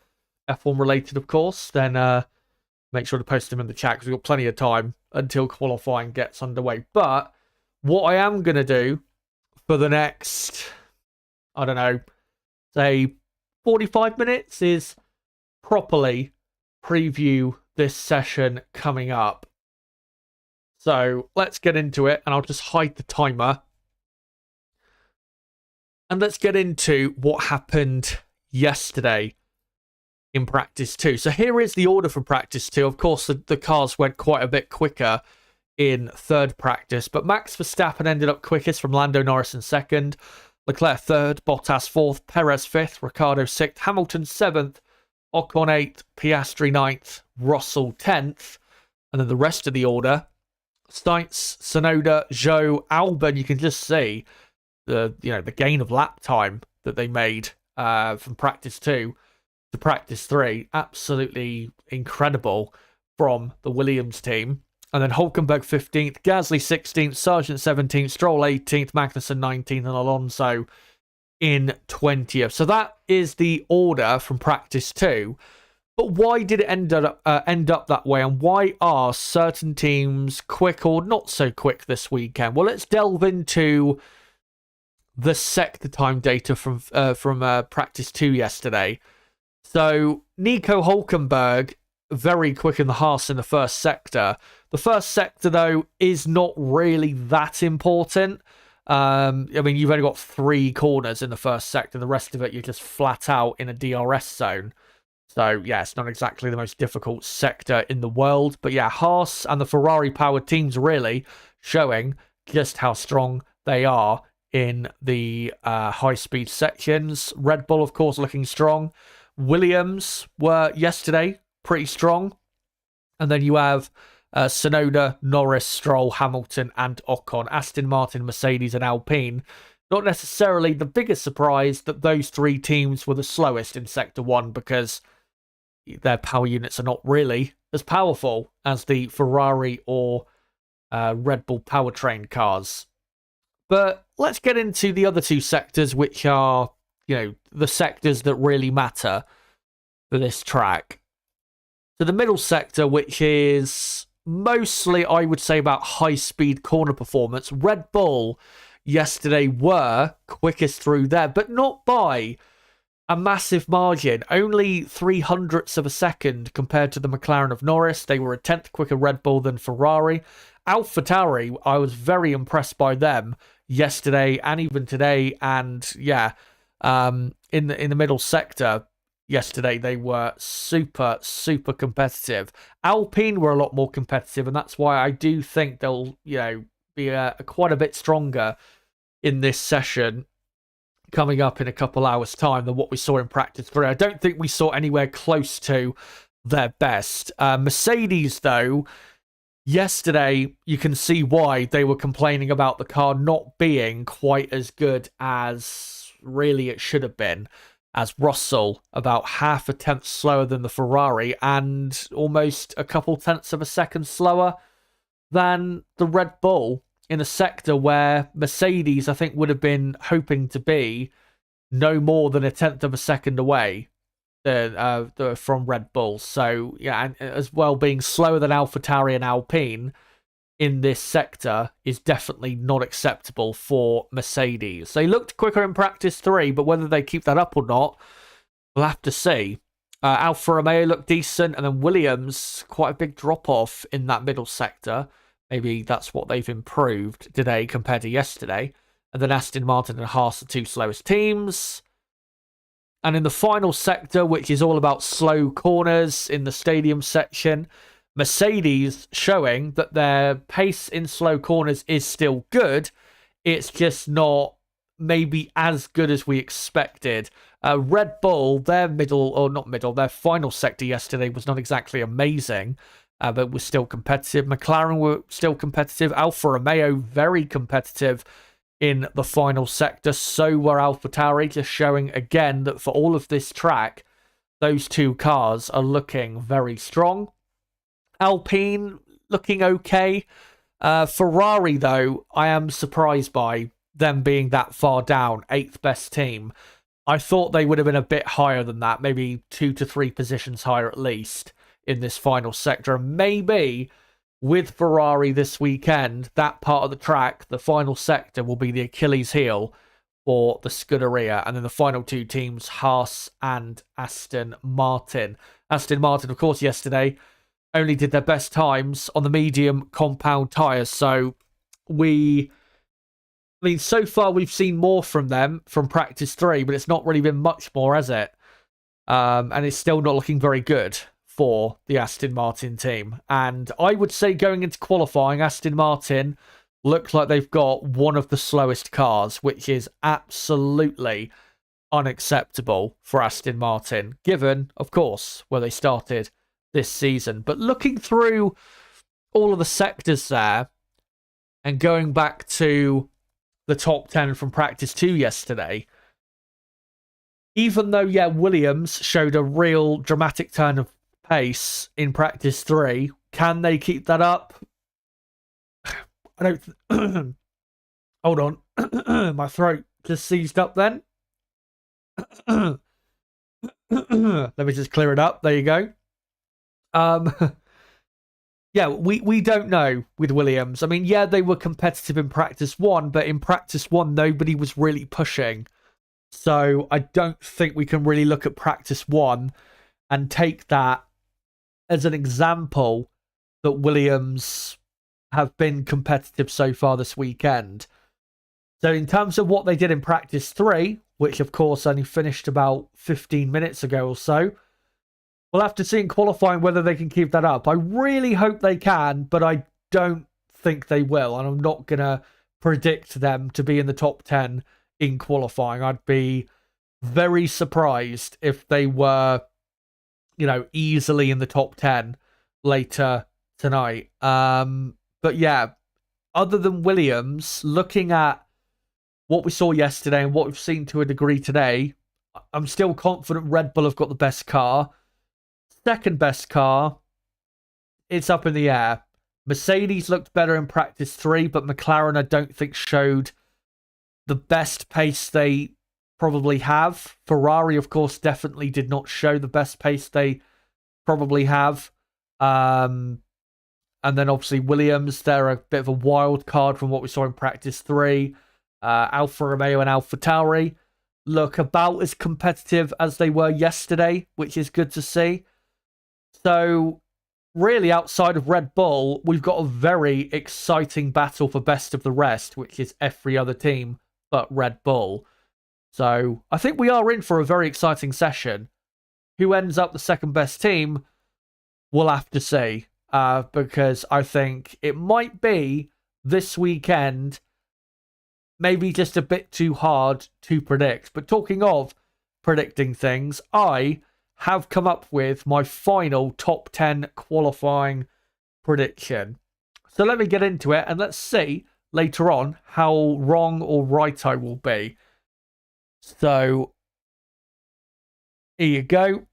F1 related, of course, then make sure to post them in the chat because we've got plenty of time until qualifying gets underway. But what I am going to do for the next, I don't know, say 45 minutes is properly preview this session coming up. So let's get into it, and I'll just hide the timer. And let's get into what happened yesterday in practice 2. So here is the order for practice 2. Of course, the cars went quite a bit quicker in third practice, but Max Verstappen ended up quickest from Lando Norris in second, Leclerc third, Bottas fourth, Perez fifth, Ricciardo sixth, Hamilton seventh, Ocon eighth, Piastri ninth, Russell 10th, and then the rest of the order, Sainz, Tsunoda, Zhou, Albon. You can just see the gain of lap time that they made from practice 2 to practice 3. Absolutely incredible from the Williams team. And then Hülkenberg 15th, Gasly 16th, Sargent 17th, Stroll 18th, Magnussen 19th, and Alonso in 20th. So that is the order from practice 2. But why did it end up that way, and why are certain teams quick or not so quick this weekend? Well, let's delve into the sector time data from practice 2 yesterday. So Nico Hülkenberg, very quick in the Haas in the first sector. The first sector, though, is not really that important. I mean, you've only got 3 corners in the first sector. The rest of it, you're just flat out in a DRS zone. So, yeah, it's not exactly the most difficult sector in the world. But, yeah, Haas and the Ferrari-powered teams really showing just how strong they are in the high-speed sections. Red Bull, of course, looking strong. Williams were, yesterday, pretty strong. And then you have Tsunoda, Norris, Stroll, Hamilton, and Ocon. Aston Martin, Mercedes, and Alpine. Not necessarily the biggest surprise that those 3 teams were the slowest in Sector 1 because their power units are not really as powerful as the Ferrari or Red Bull powertrain cars. But let's get into the other 2 sectors, which are, the sectors that really matter for this track. So the middle sector, which is mostly, I would say, about high-speed corner performance. Red Bull yesterday were quickest through there, but not by a massive margin. Only 0.03 of a second compared to the McLaren of Norris. They were a 10th quicker Red Bull than Ferrari. AlphaTauri, I was very impressed by them yesterday and even today. And yeah, in the middle sector yesterday, they were super, super competitive. Alpine were a lot more competitive, and that's why I do think they'll, be quite a bit stronger in this session coming up in a couple hours' time than what we saw in practice 3. I don't think we saw anywhere close to their best. Mercedes, though, yesterday, you can see why they were complaining about the car not being quite as good as really it should have been, as Russell about 0.5 tenth slower than the Ferrari and almost a couple tenths of a second slower than the Red Bull in a sector where Mercedes, I think, would have been hoping to be no more than 0.1 of a second away from Red Bull. So, yeah, and as well being slower than AlphaTauri and Alpine in this sector is definitely not acceptable for Mercedes. They looked quicker in practice 3, but whether they keep that up or not, we'll have to see. Alfa Romeo looked decent, and then Williams, quite a big drop-off in that middle sector. Maybe that's what they've improved today compared to yesterday. And then Aston Martin and Haas, the 2 slowest teams. And in the final sector, which is all about slow corners in the stadium section, Mercedes showing that their pace in slow corners is still good. It's just not maybe as good as we expected. Red Bull, their final sector yesterday was not exactly amazing, but was still competitive. McLaren were still competitive. Alfa Romeo, very competitive in the final sector. So were AlphaTauri, just showing again that for all of this track, those two cars are looking very strong. Alpine looking okay. Ferrari, though, I am surprised by them being that far down, 8th best team. I thought they would have been a bit higher than that, maybe 2 to 3 positions higher at least in this final sector. Maybe with Ferrari this weekend, that part of the track, the final sector, will be the Achilles heel for the Scuderia. And then the final two teams, Haas and Aston Martin. Aston Martin, of course, yesterday only did their best times on the medium compound tyres. So so far we've seen more from them from practice 3, but it's not really been much more, has it? And it's still not looking very good for the Aston Martin team. And I would say going into qualifying, Aston Martin looks like they've got one of the slowest cars, which is absolutely unacceptable for Aston Martin, given, of course, where they started this season. But looking through all of the sectors there and going back to the top 10 from practice 2 yesterday, even though, Williams showed a real dramatic turn of pace in practice 3, can they keep that up? I don't... Hold on. My throat just seized up then. Let me just clear it up. There you go. We don't know with Williams. I mean, they were competitive in practice 1, but in practice 1, nobody was really pushing. So I don't think we can really look at practice 1 and take that as an example that Williams have been competitive so far this weekend. So in terms of what they did in practice 3, which of course only finished about 15 minutes ago or so, we'll have to see in qualifying whether they can keep that up. I really hope they can, but I don't think they will. And I'm not going to predict them to be in the top 10 in qualifying. I'd be very surprised if they were, easily in the top 10 later tonight. But other than Williams, looking at what we saw yesterday and what we've seen to a degree today, I'm still confident Red Bull have got the best car. Second best car, it's up in the air. Mercedes looked better in practice 3, but McLaren I don't think showed the best pace they probably have. Ferrari, of course, definitely did not show the best pace they probably have. And then obviously Williams, they're a bit of a wild card from what we saw in practice 3. Alfa Romeo and AlphaTauri look about as competitive as they were yesterday, which is good to see. So really, outside of Red Bull, we've got a very exciting battle for best of the rest, which is every other team but Red Bull. So I think we are in for a very exciting session. Who ends up the second best team, we'll have to see. Because I think it might be this weekend, maybe just a bit too hard to predict. But talking of predicting things, I have come up with my final top 10 qualifying prediction. So let me get into it and let's see later on how wrong or right I will be. So here you go.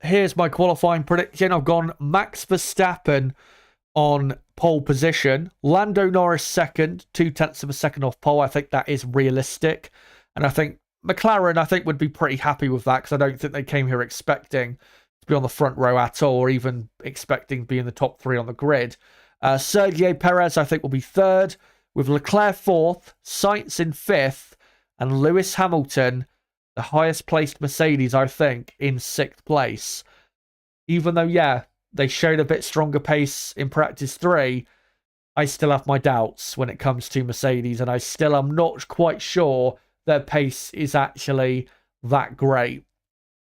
Here's my qualifying prediction. I've gone Max Verstappen on pole position. Lando Norris second, 0.2 of a second off pole. I think that is realistic. And I think McLaren, would be pretty happy with that because I don't think they came here expecting to be on the front row at all or even expecting to be in the top 3 on the grid. Sergio Perez, I think, will be third, with Leclerc fourth, Sainz in fifth, and Lewis Hamilton, the highest placed Mercedes, I think, in 6th place. Even though, they showed a bit stronger pace in practice 3, I still have my doubts when it comes to Mercedes, and I still am not quite sure their pace is actually that great.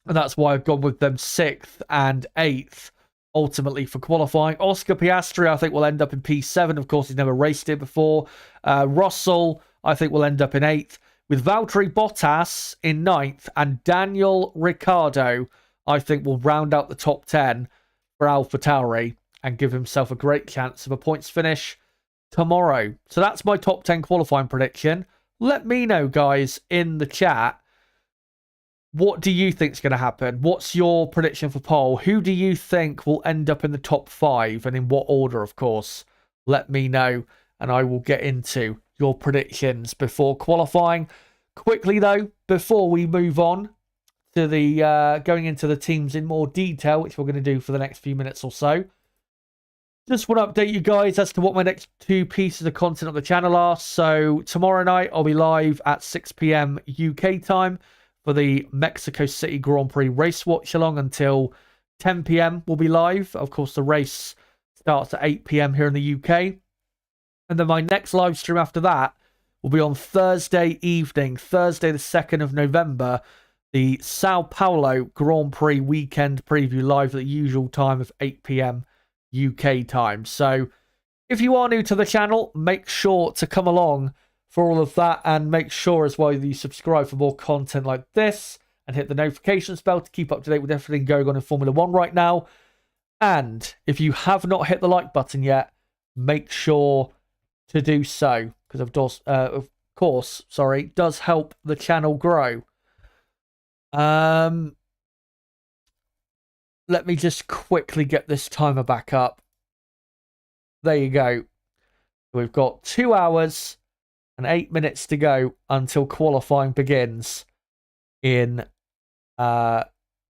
And that's why I've gone with them 6th and 8th, ultimately, for qualifying. Oscar Piastri, I think, will end up in P7. Of course, he's never raced it before. Russell, I think, will end up in 8th. With Valtteri Bottas in 9th, and Daniel Ricciardo, I think, will round out the top 10 for AlphaTauri and give himself a great chance of a points finish tomorrow. So that's my top 10 qualifying prediction. let me know, guys, in the chat. What do you think is going to happen? What's your prediction for pole? Who do you think will end up in the top 5? And in what order, of course? Let me know, and I will get into your predictions before qualifying. Quickly, though, before we move on to the going into the teams in more detail, which we're going to do for the next few minutes or so, just want to update you guys as to what my next 2 pieces of content on the channel are. So tomorrow night, I'll be live at 6 p.m. UK time for the Mexico City Grand Prix race watch-along until 10 p.m. we'll be live. Of course, the race starts at 8 p.m. here in the UK. And then my next live stream after that will be on Thursday evening, Thursday the 2nd of November, the Sao Paulo Grand Prix weekend preview live at the usual time of 8 p.m. UK time. So if you are new to the channel, make sure to come along for all of that, and make sure as well that you subscribe for more content like this and hit the notifications bell to keep up to date with everything going on in Formula 1 right now. And if you have not hit the like button yet, make sure to do so, because of course, does help the channel grow. Let me just quickly get this timer back up. There you go. We've got 2 hours and 8 minutes to go until qualifying begins in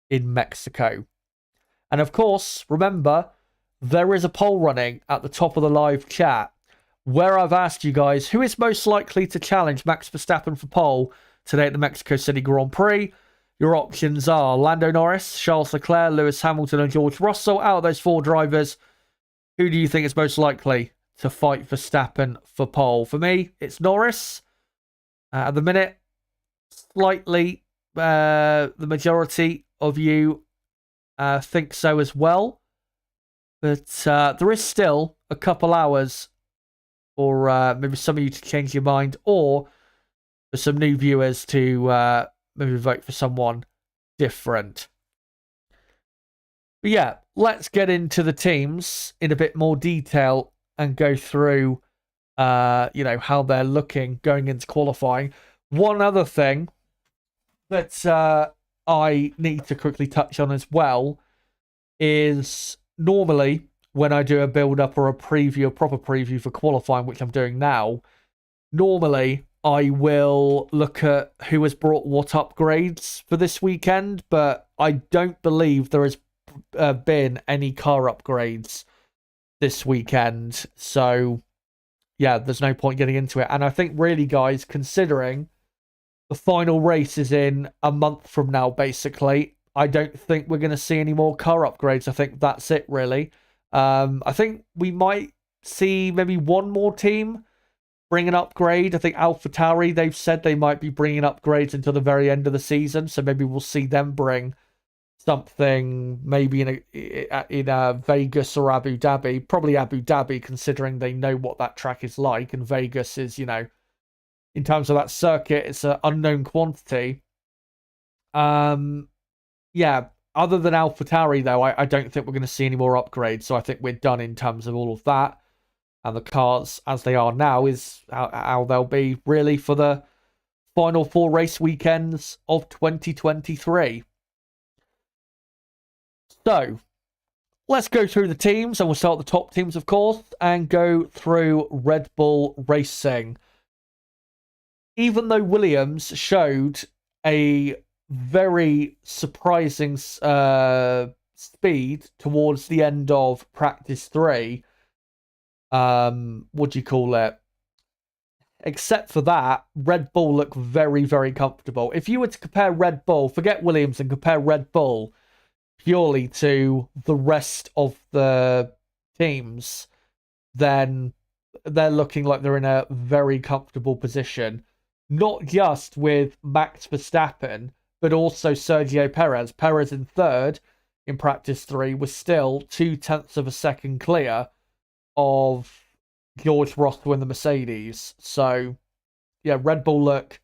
Mexico. And of course, remember, there is a poll running at the top of the live chat where I've asked you guys who is most likely to challenge Max Verstappen for pole today at the Mexico City Grand Prix. Your options are Lando Norris, Charles Leclerc, Lewis Hamilton, and George Russell. Out of those 4 drivers, who do you think is most likely to fight Verstappen for pole? For me, it's Norris. At the minute, slightly, the majority of you think so as well. But there is still a couple hours for maybe some of you to change your mind, or for some new viewers to maybe vote for someone different. But yeah, let's get into the teams in a bit more detail and go through, how they're looking going into qualifying. One other thing that I need to quickly touch on as well is normally when I do a build-up or a preview, a proper preview for qualifying, which I'm doing now, normally I will look at who has brought what upgrades for this weekend, but I don't believe there has been any car upgrades this weekend. So, yeah, there's no point getting into it. And I think really, guys, considering the final race is in a month from now, basically, I don't think we're going to see any more car upgrades. I think that's it, really. I think we might see maybe one more team bring an upgrade. I think AlphaTauri, they've said they might be bringing upgrades until the very end of the season, so maybe we'll see them bring something maybe in Vegas or Abu Dhabi. Probably Abu Dhabi, considering they know what that track is like, and Vegas is, in terms of that circuit, it's an unknown quantity. Yeah, other than AlphaTauri, though, I don't think we're going to see any more upgrades, so I think we're done in terms of all of that. And the cars, as they are now, is how they'll be, really, for the final 4 race weekends of 2023. So, let's go through the teams, and we'll start with the top teams, of course, and go through Red Bull Racing. Even though Williams showed a very surprising speed towards the end of practice 3, what do you call it? Except for that, Red Bull look very, very comfortable. If you were to compare Red Bull, forget Williams and compare Red Bull purely to the rest of the teams, then they're looking like they're in a very comfortable position. Not just with Max Verstappen, but also Sergio Perez. Perez in 3rd in practice 3 was still 0.2 of a second clear of George Russell in the Mercedes. So, yeah, Red Bull look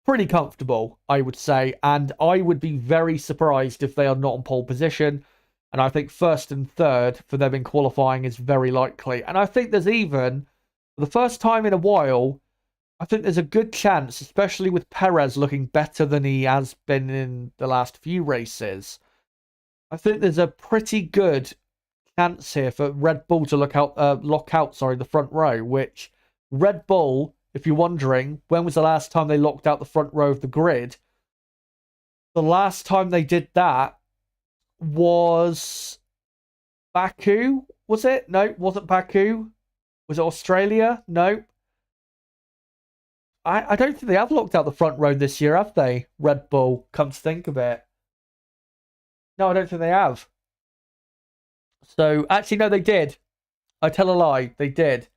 pretty comfortable, I would say. And I would be very surprised if they are not in pole position. And I think 1st and 3rd for them in qualifying is very likely. And I think there's even, for the first time in a while, I think there's a good chance, especially with Perez looking better than he has been in the last few races. I think there's a pretty good chance here for Red Bull to lock out the front row, which Red Bull, if you're wondering, when was the last time they locked out the front row of the grid? The last time they did that was Baku, was it? No, it wasn't Baku. Was it Australia? No. I don't think they have locked out the front row this year, have they? Red Bull, come to think of it. No, I don't think they have. So, actually, no, they did. I tell a lie. They did.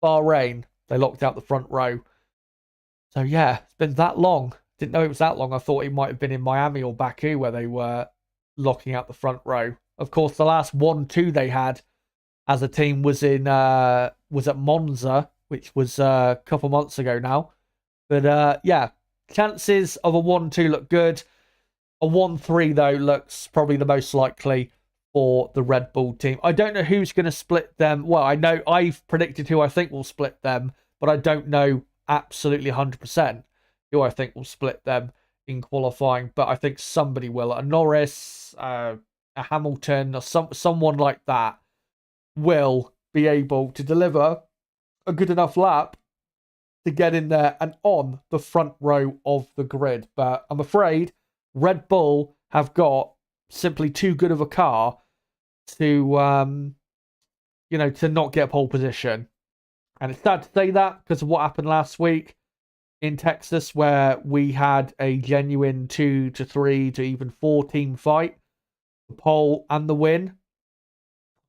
Bahrain, they locked out the front row. So, yeah, it's been that long. Didn't know it was that long. I thought it might have been in Miami or Baku where they were locking out the front row. Of course, the last 1-2 they had as a team was at Monza, which was a couple months ago now. But yeah, chances of a 1-2 look good. A 1-3 though looks probably the most likely for the Red Bull team. I don't know who's going to split them. Well, I know I've predicted who I think will split them, but I don't know absolutely 100% who I think will split them in qualifying. But I think somebody will. A Norris, a Hamilton, or someone like that will be able to deliver a good enough lap to get in there and on the front row of the grid. But I'm afraid Red Bull have got simply too good of a car to to not get pole position. And it's sad to say that because of what happened last week in Texas, where we had a genuine 2 to 3 to even 4 team fight, the pole and the win.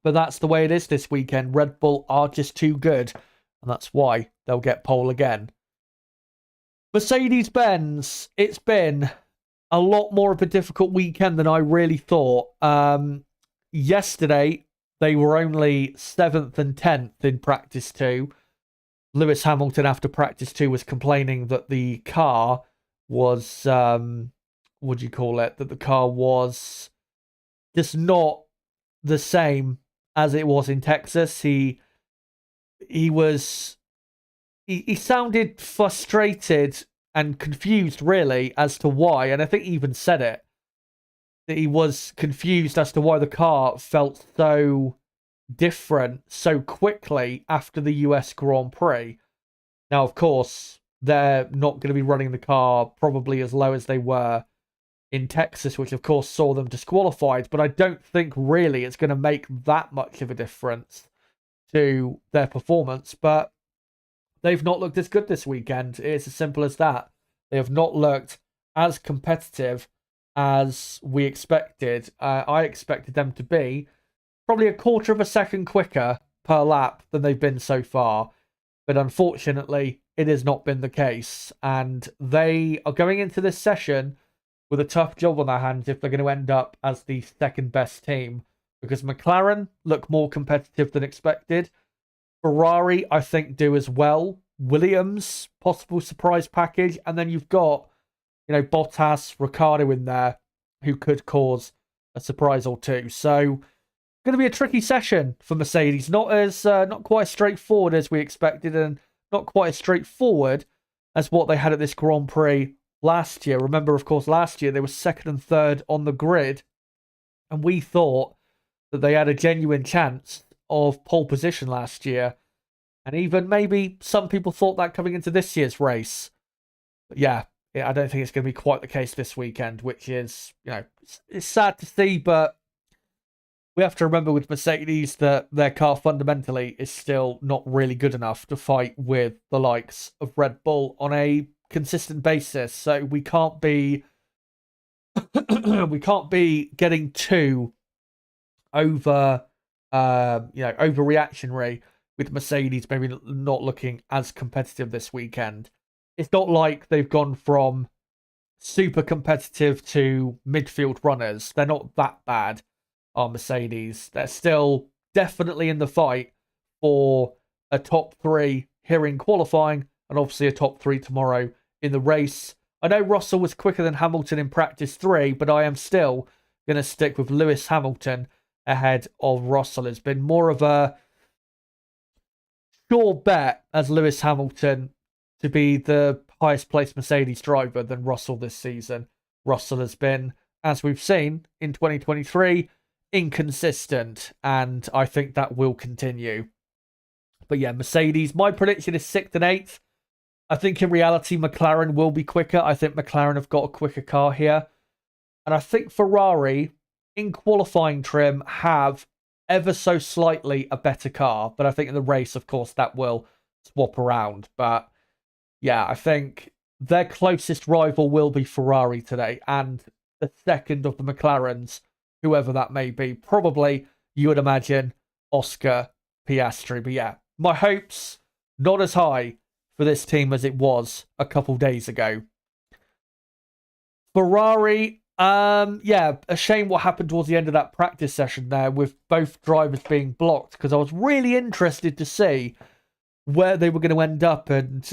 But that's the way it is this weekend. Red Bull are just too good, and that's why they'll get pole again. Mercedes-Benz, it's been a lot more of a difficult weekend than I really thought. Yesterday, they were only 7th and 10th in practice 2. Lewis Hamilton, after practice 2, was complaining that the car was, that the car was just not the same as it was in Texas. He sounded frustrated and confused, really, as to why. And I think he even said it, that he was confused as to why the car felt so different so quickly after the US Grand Prix. Now, of course, they're not going to be running the car probably as low as they were in Texas, which of course saw them disqualified. But I don't think really it's going to make that much of a difference to their performance. But they've not looked as good this weekend. It's as simple as that. They have not looked as competitive as we expected. I expected them to be probably a quarter of a second quicker per lap than they've been so far. But unfortunately, it has not been the case. And they are going into this session with a tough job on their hands if they're going to end up as the second best team. Because McLaren look more competitive than expected. Ferrari, I think, do as well. Williams, possible surprise package. And then you've got, Bottas, Ricciardo in there who could cause a surprise or two. So, going to be a tricky session for Mercedes. Not quite as straightforward as we expected, and not quite as straightforward as what they had at this Grand Prix last year. Remember, of course, last year they were second and third on the grid, and we thought that they had a genuine chance of pole position last year. And even maybe some people thought that coming into this year's race. But yeah, I don't think it's going to be quite the case this weekend, which is, it's sad to see, but we have to remember with Mercedes that their car fundamentally is still not really good enough to fight with the likes of Red Bull on a consistent basis. So we can't be getting too overreactionary with Mercedes maybe not looking as competitive this weekend. It's not like they've gone from super competitive to midfield runners. They're not that bad, are Mercedes. They're still definitely in the fight for a top 3 here in qualifying, and obviously a top 3 tomorrow in the race. I know Russell was quicker than Hamilton in practice 3, but I am still going to stick with Lewis Hamilton ahead of Russell. It's been more of a sure bet as Lewis Hamilton to be the highest placed Mercedes driver than Russell this season. Russell has been, as we've seen in 2023, inconsistent, and I think that will continue. But yeah, Mercedes, my prediction is 6th and 8th. I think in reality, McLaren will be quicker. I think McLaren have got a quicker car here. And I think Ferrari, in qualifying trim, have ever so slightly a better car. But I think in the race, of course, that will swap around. But yeah, I think their closest rival will be Ferrari today. And the second of the McLarens, whoever that may be, probably, you would imagine, Oscar Piastri. But yeah, my hopes, not as high for this team as it was a couple days ago. Ferrari, yeah, a shame what happened towards the end of that practice session there with both drivers being blocked, because I was really interested to see where they were going to end up and,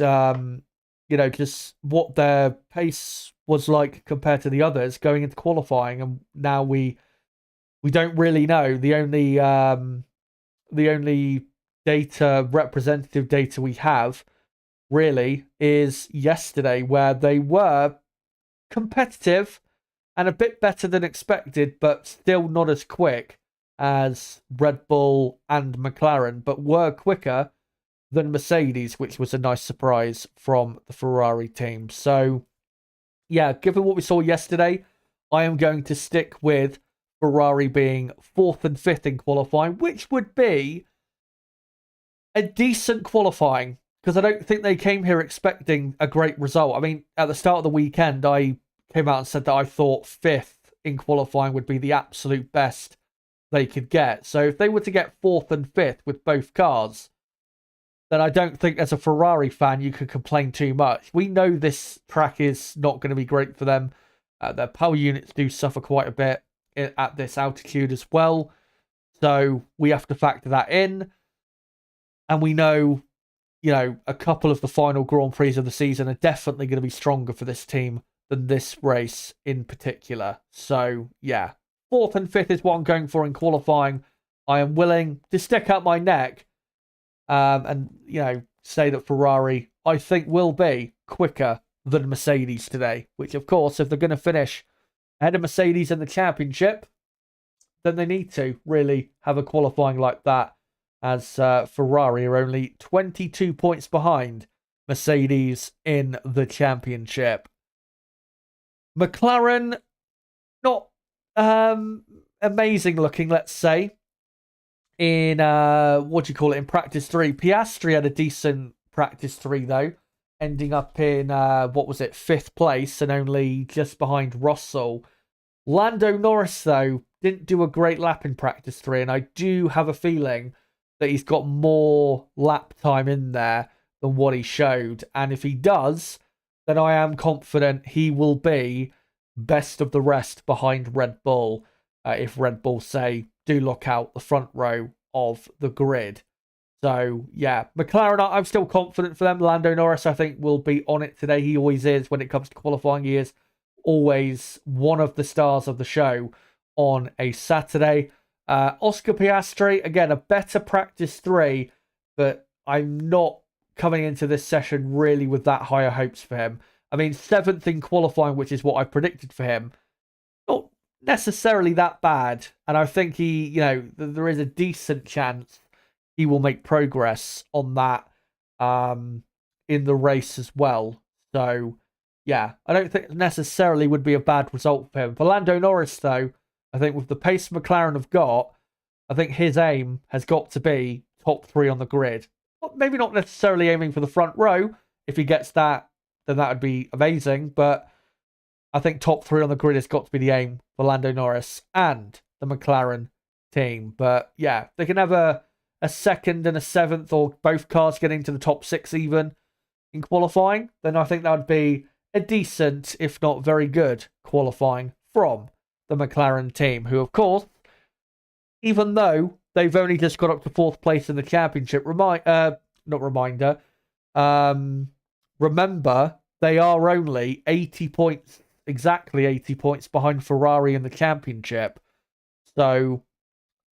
just what their pace was like compared to the others going into qualifying. And now we don't really know. The only representative data we have really is yesterday, where they were competitive and a bit better than expected, but still not as quick as Red Bull and McLaren, but were quicker than Mercedes, which was a nice surprise from the Ferrari team. So yeah, given what we saw yesterday, I am going to stick with Ferrari being 4th and 5th in qualifying, which would be a decent qualifying, because I don't think they came here expecting a great result. I mean, at the start of the weekend, I came out and said that I thought 5th in qualifying would be the absolute best they could get. So if they were to get 4th and 5th with both cars, then I don't think as a Ferrari fan you could complain too much. We know this track is not going to be great for them. Their power units do suffer quite a bit at this altitude as well. So we have to factor that in. And we know, a couple of the final Grand Prix of the season are definitely going to be stronger for this team than this race in particular. So, yeah, 4th and 5th is what I'm going for in qualifying. I am willing to stick out my neck and, say that Ferrari, I think, will be quicker than Mercedes today. Which, of course, if they're going to finish ahead of Mercedes in the championship, then they need to really have a qualifying like that, as Ferrari are only 22 points behind Mercedes in the championship. McLaren, not amazing looking, let's say, in, in practice 3. Piastri had a decent practice 3, though, ending up in, 5th place and only just behind Russell. Lando Norris, though, didn't do a great lap in practice 3, and I do have a feeling that he's got more lap time in there than what he showed. And if he does, then I am confident he will be best of the rest behind Red Bull. If Red Bull, say, do lock out the front row of the grid. So, yeah, McLaren, I'm still confident for them. Lando Norris, I think, will be on it today. He always is when it comes to qualifying. He is always one of the stars of the show on a Saturday. Oscar Piastri, again, a better practice 3, but I'm not coming into this session really with that higher hopes for him. I mean, 7th in qualifying, which is what I predicted for him, not necessarily that bad. And I think he, there is a decent chance he will make progress on that in the race as well. So, yeah, I don't think necessarily would be a bad result for him. For Lando Norris, though, I think with the pace McLaren have got, I think his aim has got to be top 3 on the grid. Maybe not necessarily aiming for the front row. If he gets that, then that would be amazing. But I think top 3 on the grid has got to be the aim for Lando Norris and the McLaren team. But yeah, they can have a 2nd and a 7th, or both cars getting to the top 6 even in qualifying, then I think that would be a decent, if not very good, qualifying from the McLaren team, who, of course, even though they've only just got up to 4th place in the championship, remember, they are only 80 points, exactly 80 points behind Ferrari in the championship. So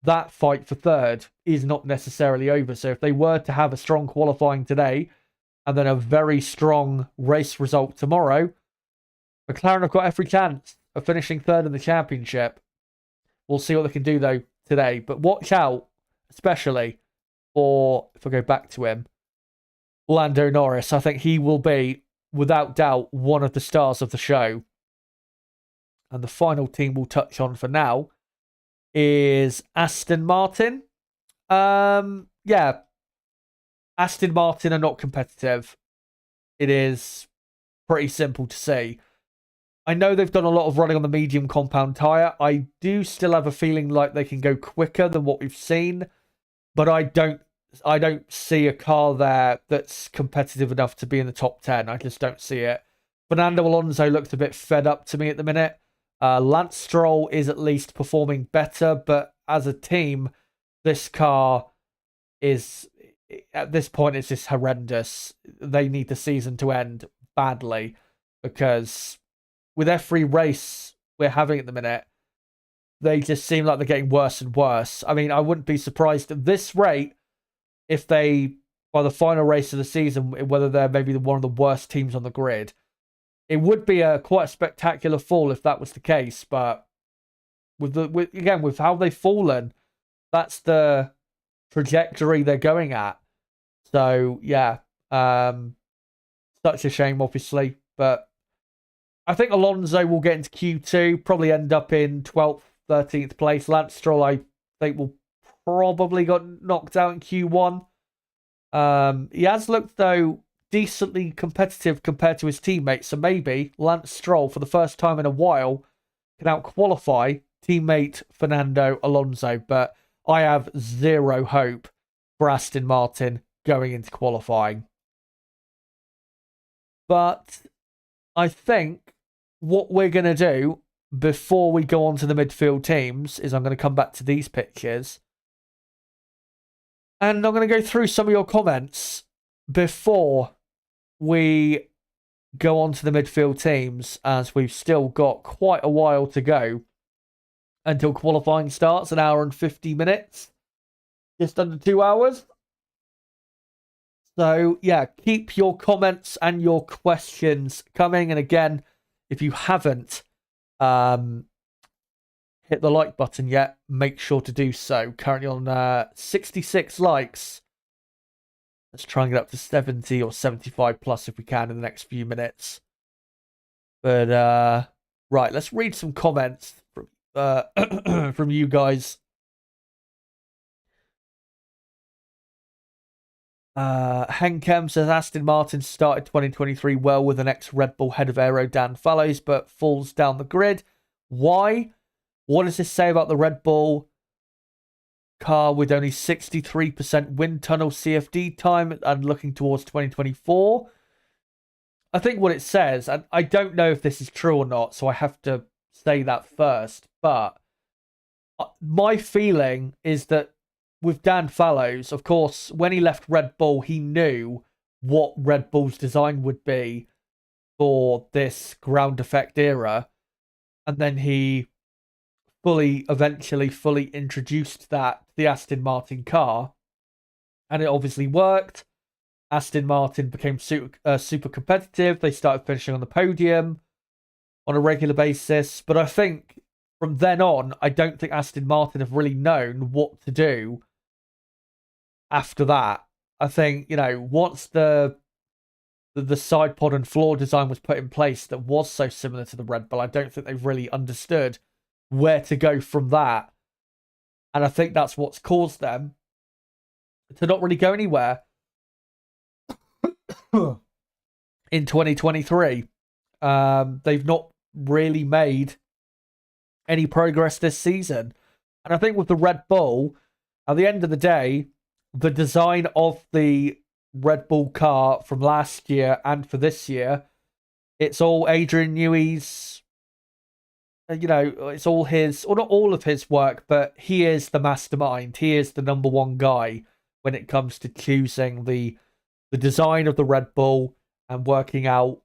that fight for 3rd is not necessarily over. So if they were to have a strong qualifying today, and then a very strong race result tomorrow, McLaren have got every chance of finishing third in the championship. We'll see what they can do, though, today. But watch out, especially for, if I go back to him, Lando Norris. I think he will be, without doubt, one of the stars of the show. And the final team we'll touch on for now is Aston Martin. Yeah, Aston Martin are not competitive. It is pretty simple to see. I know they've done a lot of running on the medium compound tyre. I do still have a feeling like they can go quicker than what we've seen, but I don't see a car there that's competitive enough to be in the top 10. I just don't see it. Fernando Alonso looks a bit fed up to me at the minute. Lance Stroll is at least performing better, but as a team, this car is, at this point, it's just horrendous. They need the season to end badly, because with every race we're having at the minute, they just seem like they're getting worse and worse. I mean, I wouldn't be surprised at this rate if they, by the final race of the season, whether they're maybe one of the worst teams on the grid. It would be quite a spectacular fall if that was the case, but with how they've fallen, that's the trajectory they're going at. So yeah, such a shame, obviously, but I think Alonso will get into Q2, probably end up in 12th, 13th place. Lance Stroll, I think, will probably got knocked out in Q1. He has looked, though, decently competitive compared to his teammates, so maybe Lance Stroll, for the first time in a while, can out-qualify teammate Fernando Alonso, but I have zero hope for Aston Martin going into qualifying. But I think what we're going to do before we go on to the midfield teams is I'm going to come back to these pictures, and I'm going to go through some of your comments before we go on to the midfield teams, as we've still got quite a while to go until qualifying starts, an hour and 50 minutes, just under 2 hours. So yeah, keep your comments and your questions coming. And again, if you haven't hit the like button yet, make sure to do so. Currently on 66 likes. Let's try and get up to 70 or 75 plus if we can in the next few minutes. But right, let's read some comments from from you guys. Henkem says Aston Martin started 2023 well with an ex-Red Bull head of aero Dan Fallows, but falls down the grid. Why? What does this say about the Red Bull car with only 63% wind tunnel CFD time and looking towards 2024? I think what it says, and I don't know if this is true or not, so I have to say that first, but my feeling is that with Dan Fallows, of course, when he left Red Bull, he knew what Red Bull's design would be for this ground effect era, and then he eventually fully introduced that to the Aston Martin car, and it obviously worked. Aston Martin became super competitive. They started finishing on the podium on a regular basis, but I think from then on, I don't think Aston Martin have really known what to do after that. I think, once the side pod and floor design was put in place that was so similar to the Red Bull, I don't think they've really understood where to go from that. And I think that's what's caused them to not really go anywhere in 2023. They've not really made any progress this season. And I think with the Red Bull, at the end of the day, the design of the Red Bull car from last year and for this year, it's all Adrian Newey's, it's all his, or not all of his work, but he is the mastermind. He is the number one guy when it comes to choosing the design of the Red Bull and working out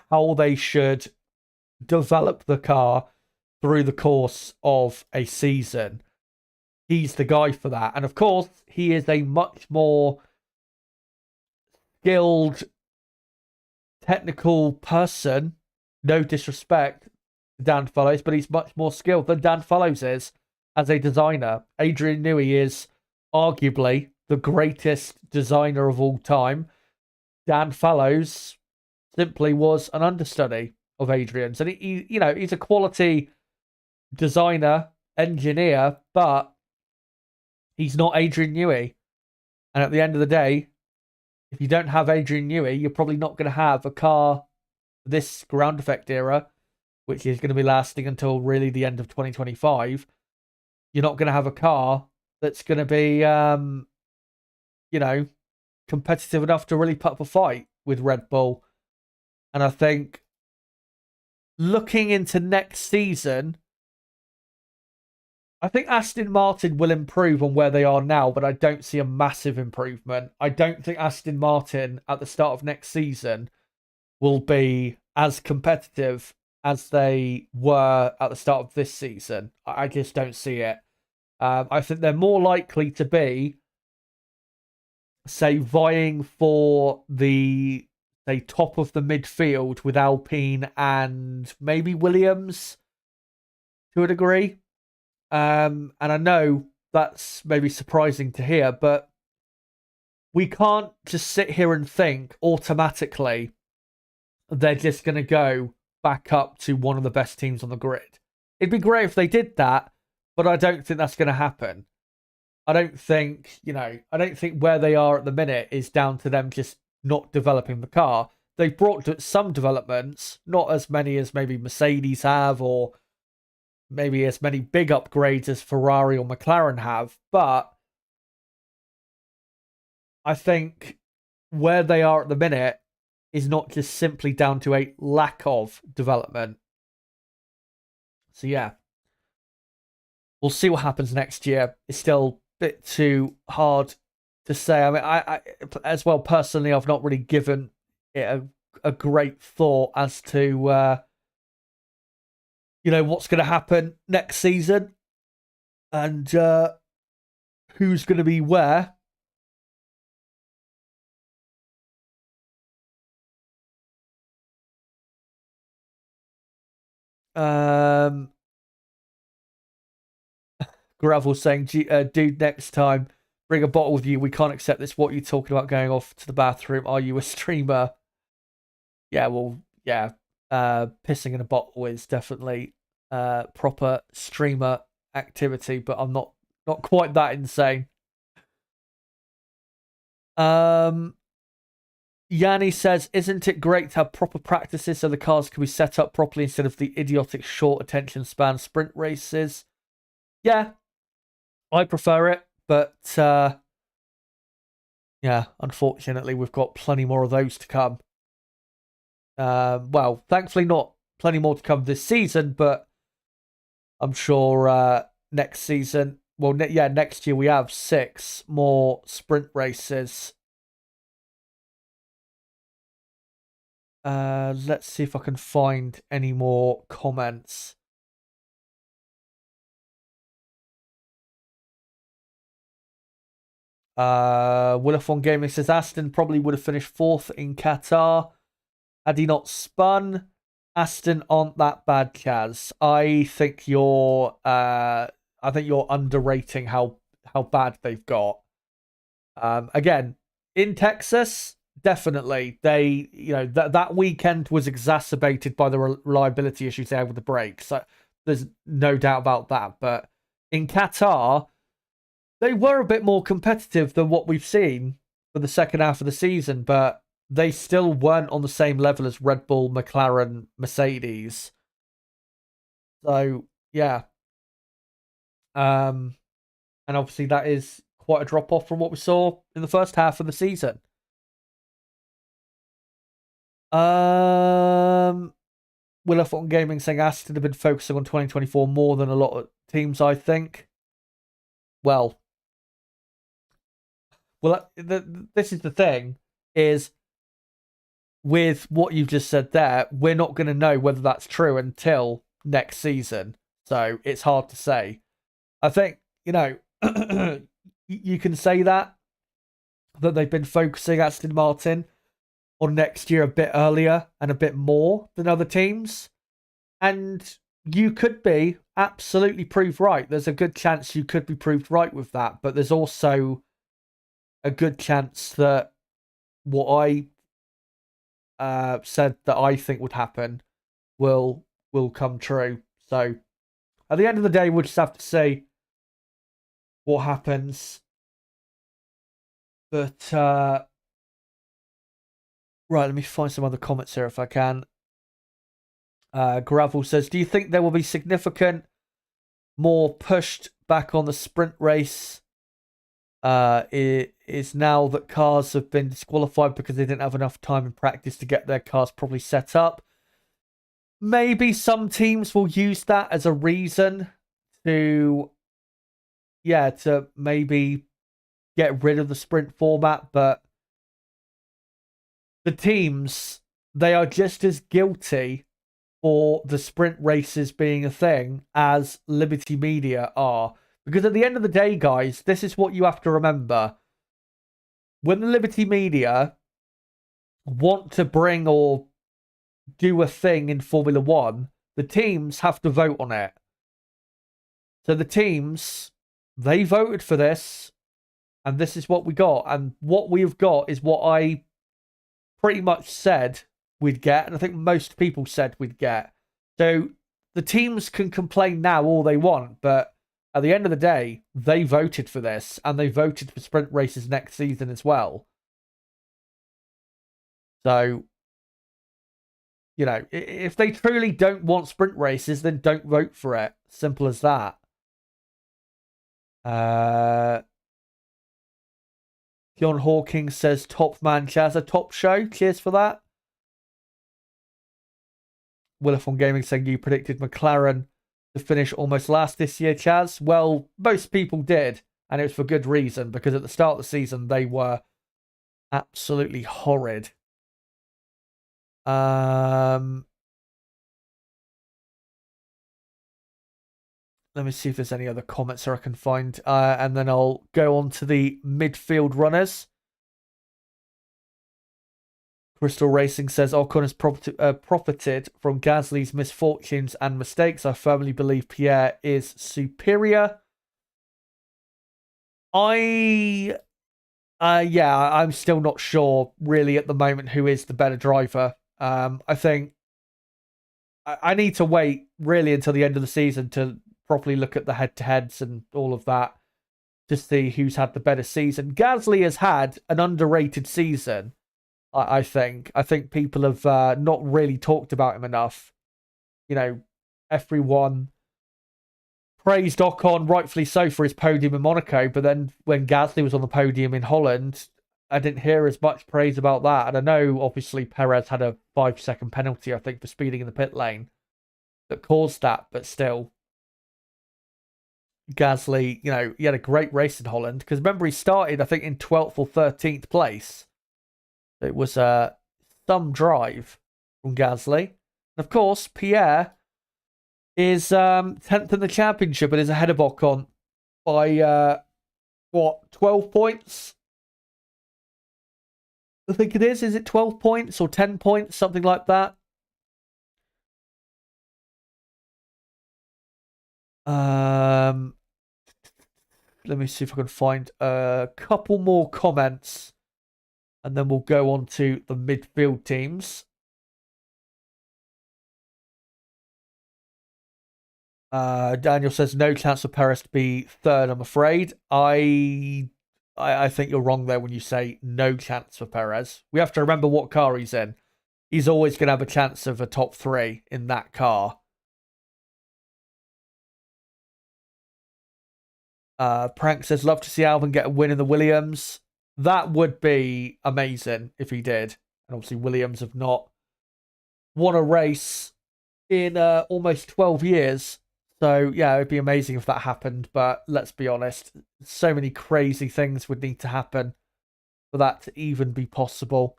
how they should develop the car through the course of a season. He's the guy for that. And of course, he is a much more skilled technical person. No disrespect to Dan Fallows, but he's much more skilled than Dan Fallows is as a designer. Adrian Newey is arguably the greatest designer of all time. Dan Fallows simply was an understudy of Adrian's, and he's a quality designer, engineer, but he's not Adrian Newey. And at the end of the day, if you don't have Adrian Newey, you're probably not going to have a car this ground effect era, which is going to be lasting until really the end of 2025. You're not going to have a car that's going to be, competitive enough to really put up a fight with Red Bull. And I think looking into next season, I think Aston Martin will improve on where they are now, but I don't see a massive improvement. I don't think Aston Martin at the start of next season will be as competitive as they were at the start of this season. I just don't see it. I think they're more likely to be, say, vying for the top of the midfield with Alpine and maybe Williams to a degree. And I know that's maybe surprising to hear, but we can't just sit here and think automatically they're just going to go back up to one of the best teams on the grid. It'd be great if they did that, but I don't think that's going to happen. I don't think where they are at the minute is down to them just not developing the car. They've brought some developments, not as many as maybe Mercedes have, or maybe as many big upgrades as Ferrari or McLaren have, but I think where they are at the minute is not just simply down to a lack of development. So yeah, we'll see what happens next year. It's still a bit too hard to say. I mean, I as well personally, I've not really given it a great thought as to what's going to happen next season and who's going to be where. Gravel saying, dude, next time bring a bottle with you. We can't accept this. What are you talking about going off to the bathroom? Are you a streamer? Yeah, well, yeah. Pissing in a bottle is definitely proper streamer activity, but I'm not quite that insane. Yanni says, isn't it great to have proper practices so the cars can be set up properly instead of the idiotic short attention span sprint races? Yeah, I prefer it, but yeah, unfortunately, we've got plenty more of those to come. Well, thankfully not plenty more to come this season, but I'm sure next season, well, next year we have 6 more sprint races. Let's see if I can find any more comments. Willifon Gaming says Aston probably would have finished 4th in Qatar had he not spun. Aston aren't that bad, Kaz. I think you're underrating how bad they've got. Again, in Texas, definitely they that weekend was exacerbated by the reliability issues they had with the brakes. So there's no doubt about that. But in Qatar, they were a bit more competitive than what we've seen for the second half of the season, but they still weren't on the same level as Red Bull, McLaren, Mercedes. So, yeah. And obviously that is quite a drop-off from what we saw in the first half of the season. Will F1 Gaming saying Aston have been focusing on 2024 more than a lot of teams, I think. Well, this is the thing, is with what you've just said there, we're not going to know whether that's true until next season. So it's hard to say. I think, you can say that they've been focusing Aston Martin, on next year a bit earlier and a bit more than other teams. And you could be absolutely proved right. There's a good chance you could be proved right with that. But there's also a good chance that what I said that I think would happen will come true. So at the end of the day, we'll just have to see what happens. But right, let me find some other comments here if I can. Gravel says, do you think there will be significant more pushed back on the sprint race? It is now that cars have been disqualified because they didn't have enough time in practice to get their cars properly set up. Maybe some teams will use that as a reason to maybe get rid of the sprint format, but the teams, they are just as guilty for the sprint races being a thing as Liberty Media are. Because at the end of the day, guys, this is what you have to remember. When the Liberty Media want to bring or do a thing in Formula One, the teams have to vote on it. So the teams, they voted for this, and this is what we got. And what we've got is what I pretty much said we'd get, and I think most people said we'd get. So the teams can complain now all they want, but at the end of the day, they voted for this, and they voted for sprint races next season as well. So, you know, if they truly don't want sprint races, then don't vote for it. Simple as that. John Hawking says, top man, Chaz, a top show. Cheers for that. Willifon Gaming saying you predicted McLaren to finish almost last this year, Chaz. Well, most people did, and it was for good reason, because at the start of the season, they were absolutely horrid. Let me see if there's any other comments that I can find, and then I'll go on to the midfield runners. Crystal Racing says Ocon has profited from Gasly's misfortunes and mistakes. I firmly believe Pierre is superior. I'm still not sure really at the moment who is the better driver. I think I need to wait really until the end of the season to properly look at the head-to-heads and all of that to see who's had the better season. Gasly has had an underrated season. I think people have not really talked about him enough. You know, everyone praised Ocon, rightfully so, for his podium in Monaco, but then when Gasly was on the podium in Holland, I didn't hear as much praise about that. And I know, obviously, Perez had a 5-second penalty, I think, for speeding in the pit lane that caused that, but still, Gasly, you know, he had a great race in Holland, because remember, he started, I think, in 12th or 13th place. It was some drive from Gasly. And of course, Pierre is 10th in the championship and is ahead of Ocon by 12 points? I think it is. Is it 12 points or 10 points? Something like that. Let me see if I can find a couple more comments, and then we'll go on to the midfield teams. Daniel says no chance for Perez to be third, I'm afraid. I think you're wrong there when you say no chance for Perez. We have to remember what car he's in. He's always going to have a chance of a top 3 in that car. Prank says, love to see Albon get a win in the Williams. That would be amazing if he did. And obviously Williams have not won a race in almost 12 years. So, yeah, it would be amazing if that happened. But let's be honest, so many crazy things would need to happen for that to even be possible.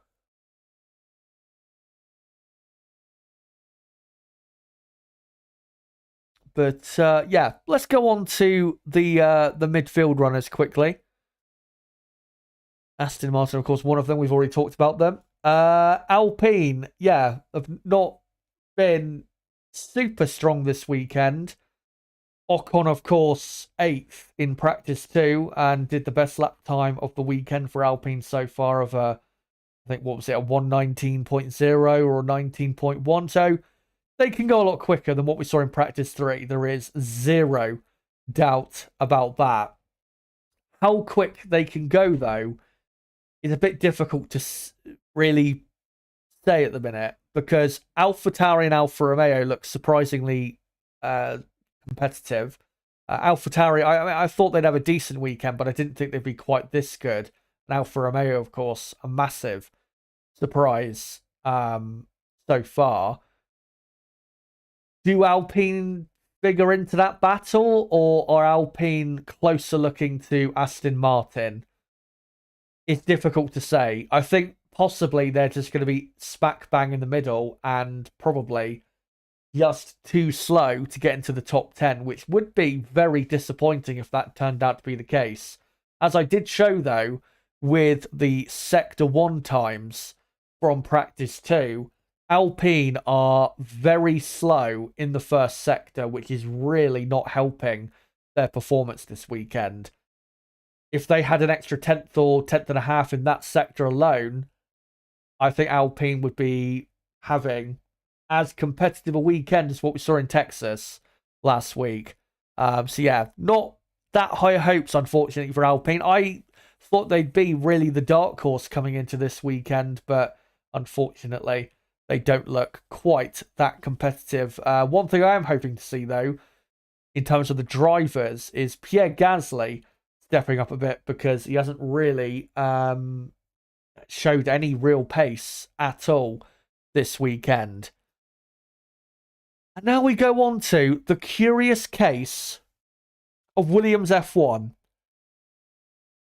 But, yeah, let's go on to the midfield runners quickly. Aston Martin, of course, one of them. We've already talked about them. Alpine, yeah, have not been super strong this weekend. Ocon, of course, 8th in practice too, and did the best lap time of the weekend for Alpine so far of I think, what was it, a 119.0 or a 19.1. So they can go a lot quicker than what we saw in practice 3. There is zero doubt about that. How quick they can go, though, is a bit difficult to really say at the minute because AlphaTauri and Alfa Romeo look surprisingly competitive. AlphaTauri, I thought they'd have a decent weekend, but I didn't think they'd be quite this good. And Alfa Romeo, of course, a massive surprise so far. Do Alpine figure into that battle, or are Alpine closer looking to Aston Martin? It's difficult to say. I think possibly they're just going to be smack bang in the middle and probably just too slow to get into the top 10, which would be very disappointing if that turned out to be the case. As I did show, though, with the Sector 1 times from Practice 2, Alpine are very slow in the first sector, which is really not helping their performance this weekend. If they had an extra 10th or 10th and a half in that sector alone, I think Alpine would be having as competitive a weekend as what we saw in Texas last week. So yeah, not that high hopes, unfortunately, for Alpine. I thought they'd be really the dark horse coming into this weekend, but unfortunately, they don't look quite that competitive. One thing I am hoping to see, though, in terms of the drivers, is Pierre Gasly stepping up a bit because he hasn't really showed any real pace at all this weekend. And now we go on to the curious case of Williams F1.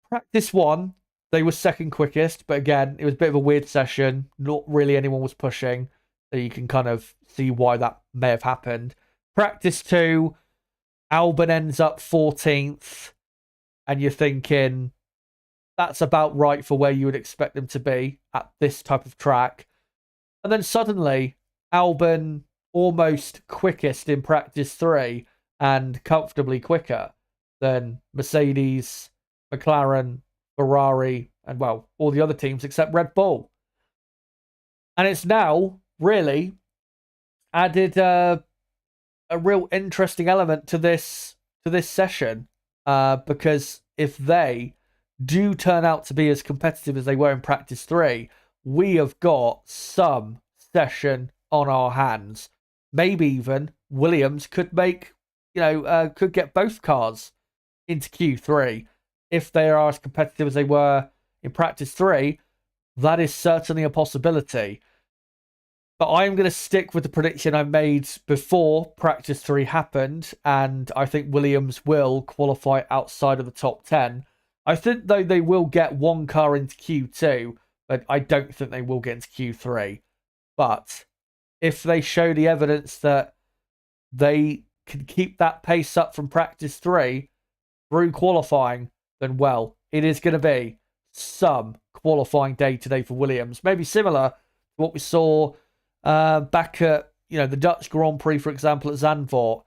Practice 1, they were second quickest, but again, it was a bit of a weird session. Not really anyone was pushing, so you can kind of see why that may have happened. Practice 2, Albon ends up 14th, and you're thinking that's about right for where you would expect them to be at this type of track. And then suddenly, Albon almost quickest in practice 3 and comfortably quicker than Mercedes, McLaren, Ferrari, and well, all the other teams except Red Bull. And it's now really added a real interesting element to this session because if they do turn out to be as competitive as they were in practice 3, we have got some session on our hands. Maybe even Williams could make, could get both cars into Q3 if they are as competitive as they were in practice 3. That is certainly a possibility. But I'm going to stick with the prediction I made before practice 3 happened, and I think Williams will qualify outside of the top 10. I think, though, they will get one car into Q2, but I don't think they will get into Q3. But if they show the evidence that they can keep that pace up from practice 3 through qualifying, then, well, it is going to be some qualifying day today for Williams. Maybe similar to what we saw back at, the Dutch Grand Prix, for example, at Zandvoort,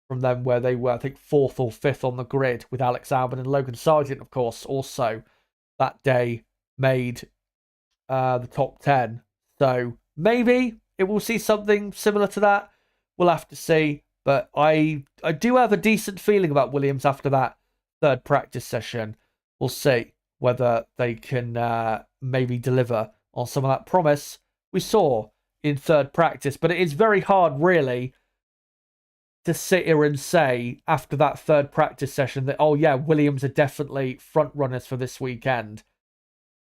from them where they were, I think, 4th or 5th on the grid with Alex Albon and Logan Sargent, of course, also that day made the top 10. So maybe it will see something similar to that. We'll have to see. But I do have a decent feeling about Williams after that third practice session. We'll see whether they can maybe deliver on some of that promise we saw in third practice. But it is very hard, really, to sit here and say after that third practice session that, oh yeah, Williams are definitely front runners for this weekend.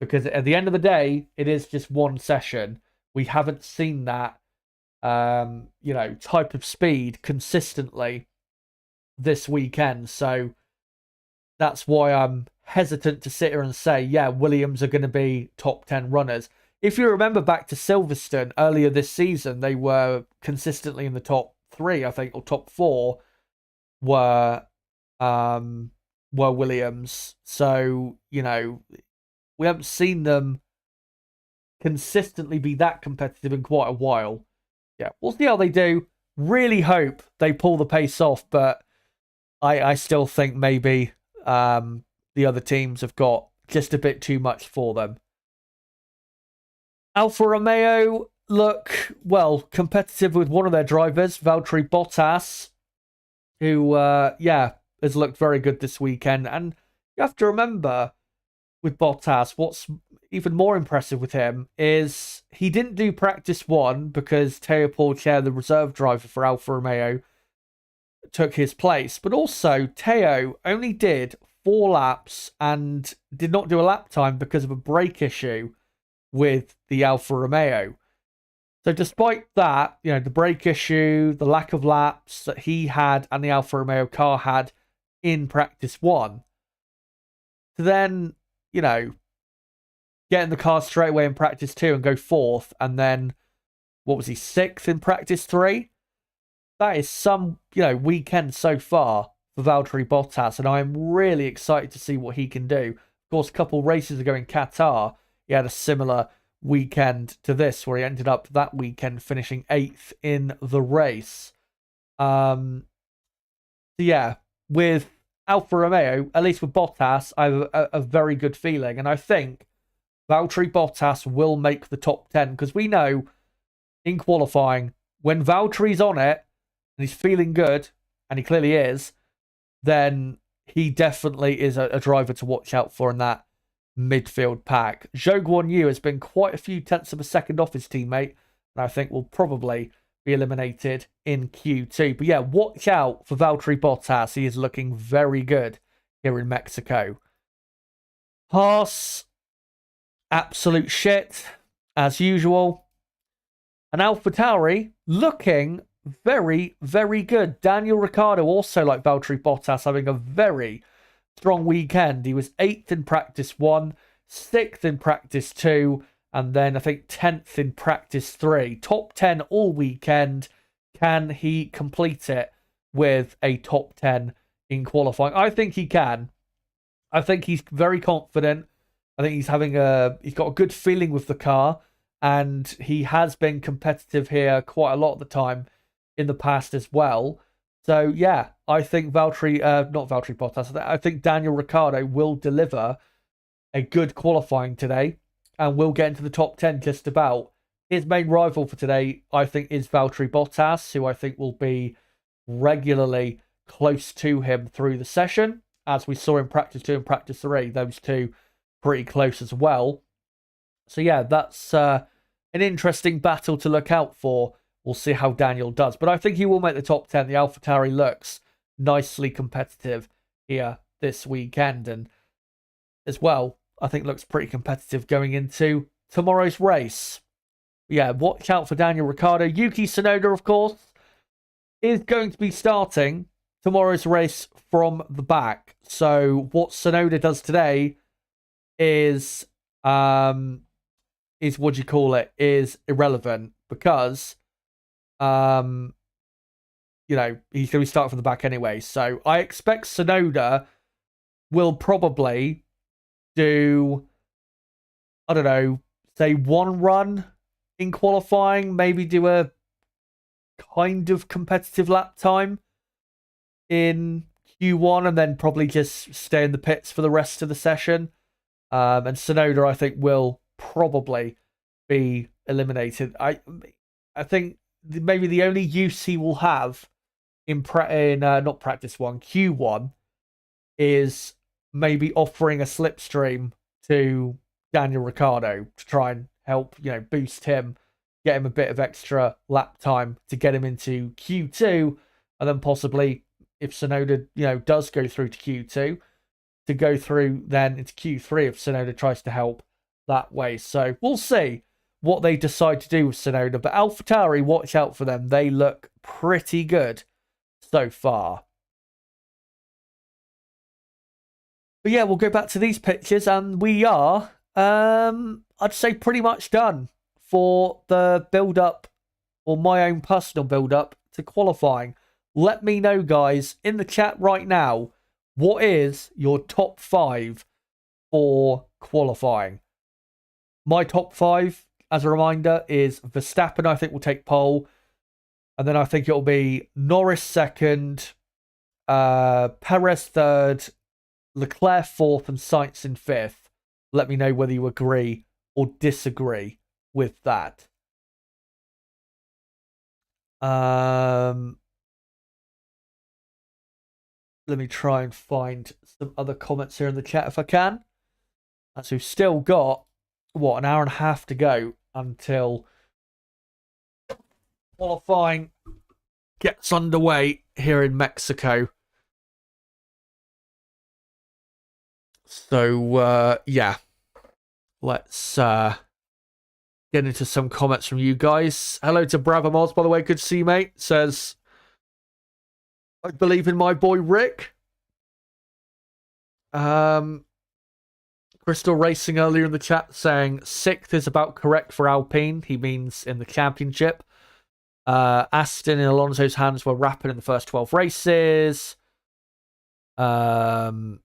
Because at the end of the day, it is just one session. We haven't seen that, type of speed consistently this weekend. So that's why I'm hesitant to sit here and say, yeah, Williams are going to be top 10 runners. If you remember back to Silverstone earlier this season, they were consistently in the top 3, I think, or top 4 were Williams. So, we haven't seen them consistently be that competitive in quite a while. Yeah, we'll see how they do. Really hope they pull the pace off, but I still think maybe the other teams have got just a bit too much for them. Alfa Romeo look, well, competitive with one of their drivers, Valtteri Bottas, who, has looked very good this weekend. And you have to remember with Bottas, what's even more impressive with him is he didn't do practice one because Teo Porcher, the reserve driver for Alfa Romeo, took his place. But also, Teo only did 4 laps and did not do a lap time because of a brake issue with the Alfa Romeo. So despite that, the brake issue, the lack of laps that he had and the Alfa Romeo car had in practice one, to then, get in the car straight away in practice 2 and go 4th, and then, what was he, 6th in practice 3? That is some, weekend so far for Valtteri Bottas, and I'm really excited to see what he can do. Of course, a couple races ago in Qatar, he had a similar weekend to this, where he ended up that weekend finishing 8th in the race. So yeah, with Alfa Romeo, at least with Bottas, I have a very good feeling, and I think Valtteri Bottas will make the top 10, because we know in qualifying, when Valtteri's on it and he's feeling good, and he clearly is, then he definitely is a driver to watch out for in that midfield pack. Zhou Guanyu has been quite a few tenths of a second off his teammate, and I think will probably be eliminated in Q2. But yeah, watch out for Valtteri Bottas. He is looking very good here in Mexico. Haas, absolute shit, as usual. And AlphaTauri looking very, very good. Daniel Ricciardo, also like Valtteri Bottas, having a very strong weekend. He was 8th in practice 1, 6th in practice 2, and then I think 10th in practice 3. Top 10 all weekend. Can he complete it with a top 10 in qualifying? I think he can. I think he's very confident. I think he's got a good feeling with the car, and he has been competitive here quite a lot of the time in the past as well. So yeah, I think not Valtteri Bottas, I think Daniel Ricciardo will deliver a good qualifying today and will get into the top 10 just about. His main rival for today, I think, is Valtteri Bottas, who I think will be regularly close to him through the session, as we saw in practice 2 and practice 3. Those two pretty close as well. So yeah, that's an interesting battle to look out for. We'll see how Daniel does. But I think he will make the top 10. The AlphaTauri looks nicely competitive here this weekend. And as well, I think looks pretty competitive going into tomorrow's race. Yeah, watch out for Daniel Ricciardo. Yuki Tsunoda, of course, is going to be starting tomorrow's race from the back. So what Tsunoda does today is is irrelevant, because he's going to be starting from the back anyway. So I expect Tsunoda will probably do, I don't know, say 1 run in qualifying, maybe do a kind of competitive lap time in Q1, and then probably just stay in the pits for the rest of the session. And Tsunoda, I think, will probably be eliminated. I think maybe the only use he will have in not practice 1, Q1, is maybe offering a slipstream to Daniel Ricciardo to try and help, boost him, get him a bit of extra lap time to get him into Q2, and then possibly, if Tsunoda, does go through to Q2, to go through then into Q3 if Tsunoda tries to help that way. So we'll see what they decide to do with Tsunoda. But AlphaTauri, watch out for them. They look pretty good so far. But yeah, we'll go back to these pictures, and we are, I'd say, pretty much done for the build-up, or my own personal build-up to qualifying. Let me know, guys, in the chat right now, what is your top 5 for qualifying? My top 5, as a reminder, is Verstappen, I think, will take pole. And then I think it'll be Norris second, Perez third, Leclerc fourth, and Sainz in fifth. Let me know whether you agree or disagree with that. Let me try and find some other comments here in the chat if I can. As we've still got, what, an hour and a half to go until qualifying gets underway here in Mexico. So, yeah. Let's get into some comments from you guys. Hello to Bravo Mods, by the way. Good to see you, mate. Says, I believe in my boy Rick. Crystal Racing earlier in the chat saying 6th is about correct for Alpine. He means in the championship. Aston in Alonso's hands were rapid in the first 12 races. What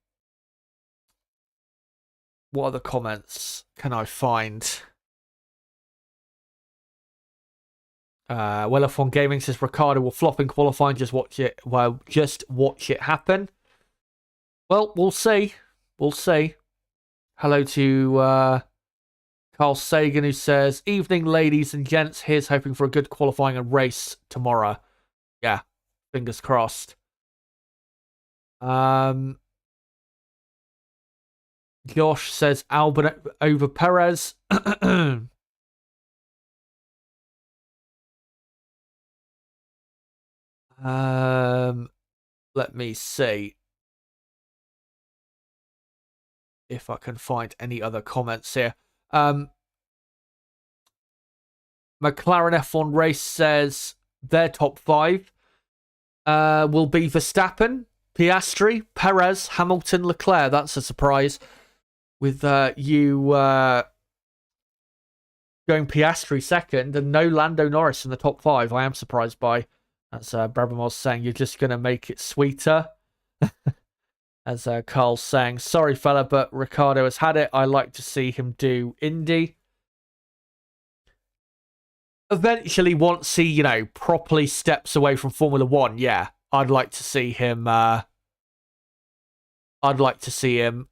other comments can I find? F1 Gaming says Ricciardo will flop in qualifying. Just watch it. Well, just watch it happen. Well, we'll see. We'll see. Hello to Carl Sagan, who says, evening, ladies and gents. Here's hoping for a good qualifying and race tomorrow. Yeah, fingers crossed. Josh says Albon over Perez. Let me see if I can find any other comments here. McLaren F1 Race says their top 5 will be Verstappen, Piastri, Perez, Hamilton, Leclerc. That's a surprise. With you going Piastri second and no Lando Norris in the top 5. I am surprised by. As Brabham's saying, you're just going to make it sweeter. As Carl's saying, sorry fella, but Ricciardo has had it. I like to see him do Indy. Eventually, once he, properly steps away from Formula 1, yeah, I'd like to see him. I'd like to see him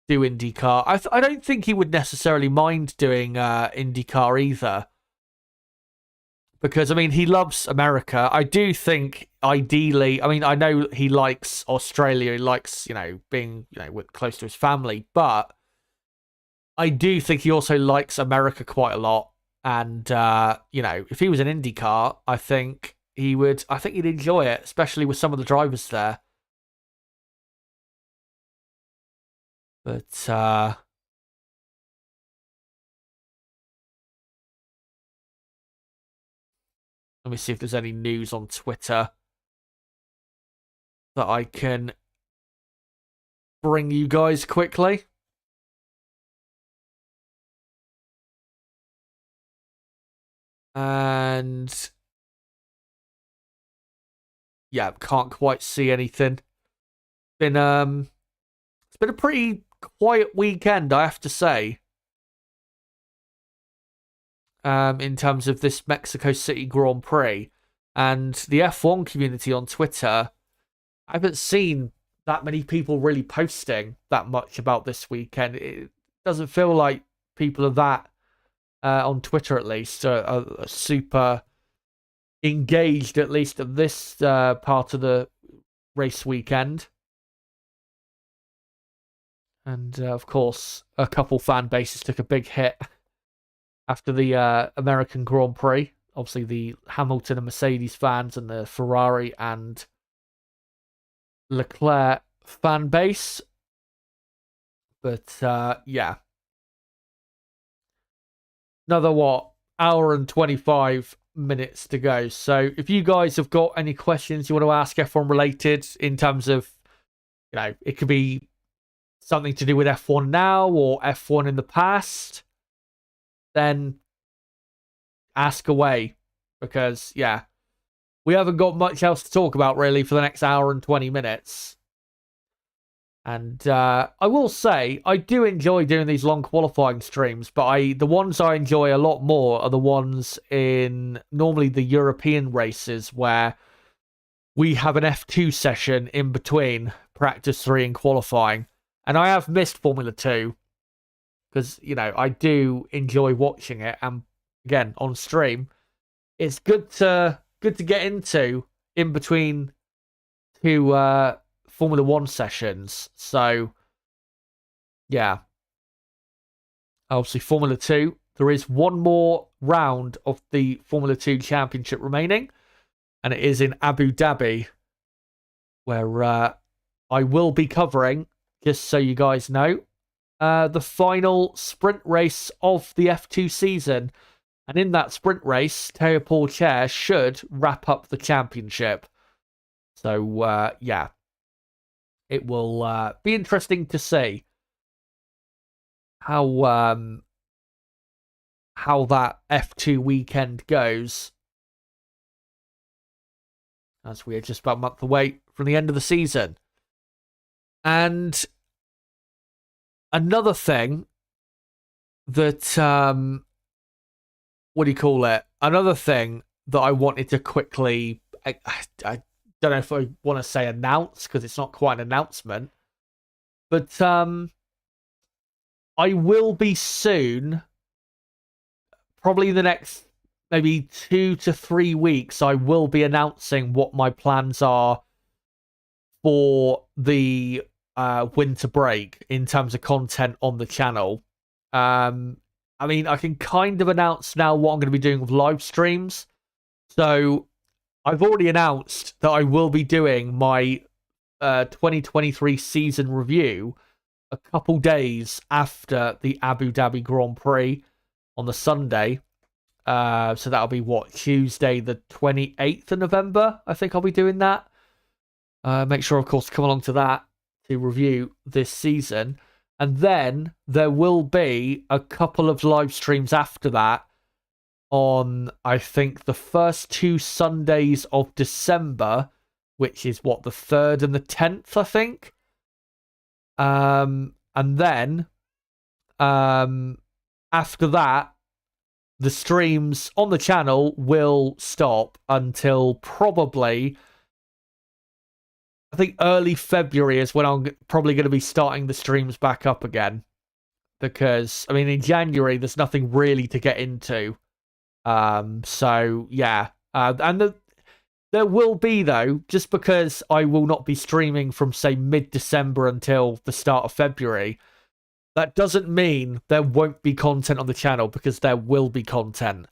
do IndyCar. I don't think he would necessarily mind doing IndyCar either. Because, he loves America. I do think, ideally, I know he likes Australia. He likes, being, close to his family. But I do think he also likes America quite a lot. And, if he was an IndyCar, I think he'd enjoy it, especially with some of the drivers there. But, let me see if there's any news on Twitter that I can bring you guys quickly. And yeah, can't quite see anything. It's been a pretty quiet weekend, I have to say. In terms of this Mexico City Grand Prix. And the F1 community on Twitter, I haven't seen that many people really posting that much about this weekend. It doesn't feel like people are that, on Twitter at least, are super engaged, at least at this part of the race weekend. And, of course, a couple fan bases took a big hit after the American Grand Prix. Obviously, the Hamilton and Mercedes fans and the Ferrari and Leclerc fan base. But, yeah. Another, hour and 25 minutes to go. So, if you guys have got any questions you want to ask F1 related in terms of, it could be something to do with F1 now or F1 in the past, then ask away, because yeah, we haven't got much else to talk about really for the next hour and 20 minutes. And I will say, I do enjoy doing these long qualifying streams, but the ones I enjoy a lot more are the ones in normally the European races where we have an F2 session in between practice 3 and qualifying. And I have missed Formula 2 because, I do enjoy watching it. And again, on stream, it's good to get into in between two Formula 1 sessions. So, yeah. Obviously, Formula 2. There is one more round of the Formula 2 Championship remaining. And it is in Abu Dhabi, where I will be covering, just so you guys know, the final sprint race of the F2 season. And in that sprint race, Teo Pourchaire should wrap up the championship. So, yeah. It will be interesting to see how that F2 weekend goes, as we are just about a month away from the end of the season. And another thing that, what do you call it? Another thing that I wanted to quickly, I don't know if I want to say announce, because it's not quite an announcement, but I will be soon, probably the next maybe 2 to 3 weeks, I will be announcing what my plans are for the winter break in terms of content on the channel. I mean, I can kind of announce now what I'm going to be doing with live streams. So I've already announced that I will be doing my 2023 season review a couple days after the Abu Dhabi Grand Prix on the Sunday. So that'll be Tuesday the 28th of November. I think I'll be doing that. Make sure, of course, to come along to that to review this season. And then there will be a couple of live streams after that on, I think, the first 2 Sundays of December, which is the 3rd and the 10th, I think. And then after that, the streams on the channel will stop until probably, I think, early February is when I'm probably going to be starting the streams back up again. Because, I mean, in January, there's nothing really to get into. So, yeah. And there will be, though, just because I will not be streaming from, say, mid-December until the start of February, that doesn't mean there won't be content on the channel, because there will be content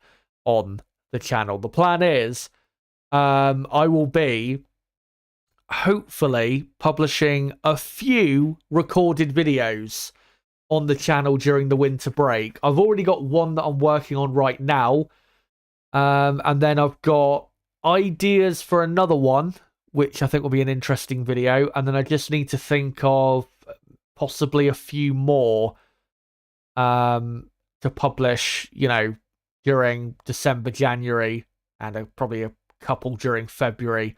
on the channel. The plan is I will be hopefully publishing a few recorded videos on the channel during the winter break. I've already got one that I'm working on right now. And then I've got ideas for another one, which I think will be an interesting video. And then I just need to think of possibly a few more to publish, during December, January, and probably a couple during February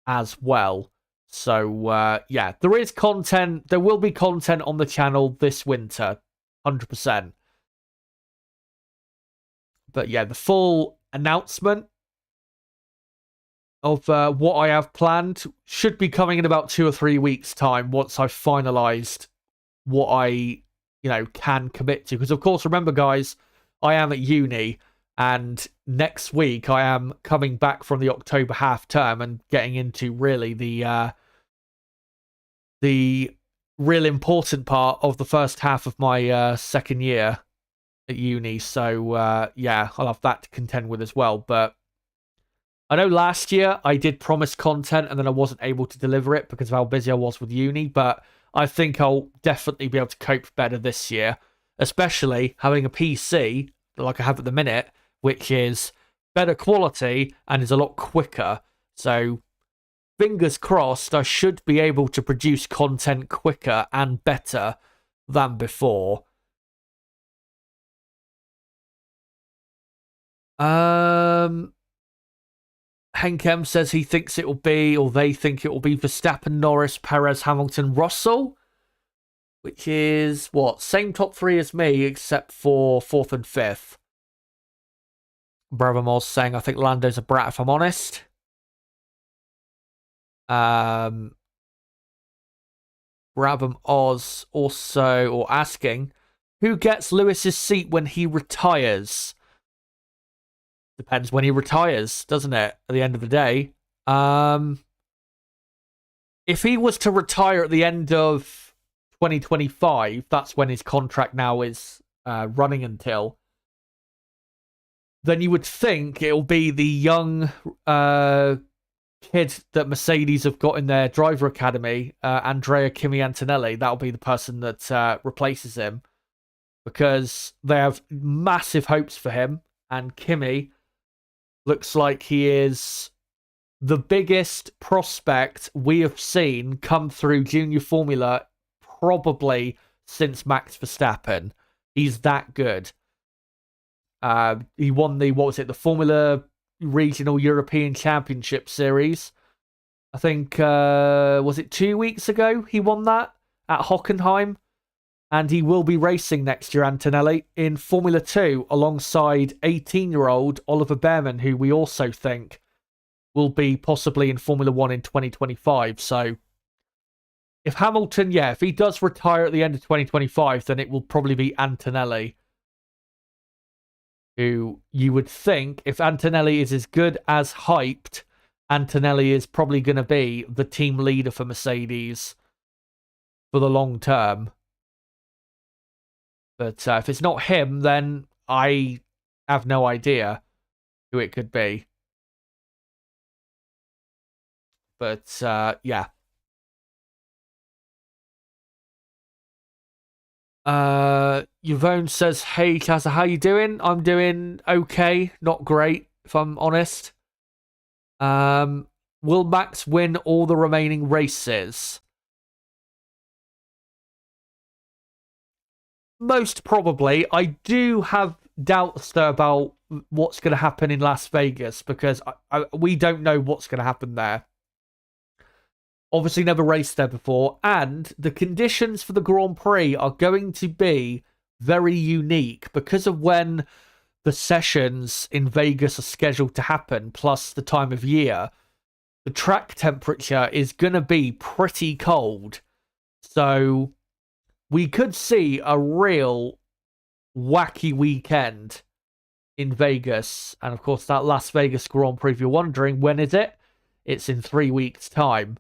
as well. So, yeah, there is content. There will be content on the channel this winter, 100%. But, yeah, the full announcement of what I have planned should be coming in about 2 or 3 weeks' time once I've finalised what I, can commit to. Because, of course, remember, guys, I am at uni, and next week I am coming back from the October half term and getting into really the real important part of the first half of my second year at uni. So, yeah, I'll have that to contend with as well. But I know last year I did promise content and then I wasn't able to deliver it because of how busy I was with uni. But I think I'll definitely be able to cope better this year, especially having a PC like I have at the minute, which is better quality and is a lot quicker. So fingers crossed, I should be able to produce content quicker and better than before. Henkem says he thinks it will be, or they think it will be, Verstappen, Norris, Perez, Hamilton, Russell. which is what? Same top three as me, except for fourth and fifth. Brother Moz saying, I think Lando's a brat, if I'm honest. Brabham Oz also, or asking, who gets Lewis's seat when he retires? Depends when he retires, doesn't it? At the end of the day. If he was to retire at the end of 2025, that's when his contract now is running until, then you would think it'll be the young kid that Mercedes have got in their driver academy, Andrea Kimi Antonelli. That'll be the person that replaces him, because they have massive hopes for him, and Kimi looks like he is the biggest prospect we have seen come through junior formula probably since Max Verstappen. He's that good. He won the Formula Regional European Championship Series. I think, was it 2 weeks ago he won that at Hockenheim? And he will be racing next year, Antonelli, in Formula 2 alongside 18-year-old Oliver Behrman, who we also think will be possibly in Formula 1 in 2025. So if Hamilton, if he does retire at the end of 2025, then it will probably be Antonelli, who you would think, if Antonelli is as good as hyped, Antonelli is probably going to be the team leader for Mercedes for the long term. But if it's not him, then I have no idea who it could be. But, yeah. Yvonne says, hey, Chazza, how you doing? I'm doing okay. Not great, if I'm honest. Will Max win all the remaining races? Most probably. I do have doubts, though, about what's going to happen in Las Vegas, because we don't know what's going to happen there. Obviously never raced there before, and the conditions for the Grand Prix are going to be very unique because of when the sessions in Vegas are scheduled to happen, plus the time of year. The track temperature is going to be pretty cold, so we could see a real wacky weekend in Vegas. And of course, that Las Vegas Grand Prix, if you're wondering, when is it? It's in 3 weeks' time.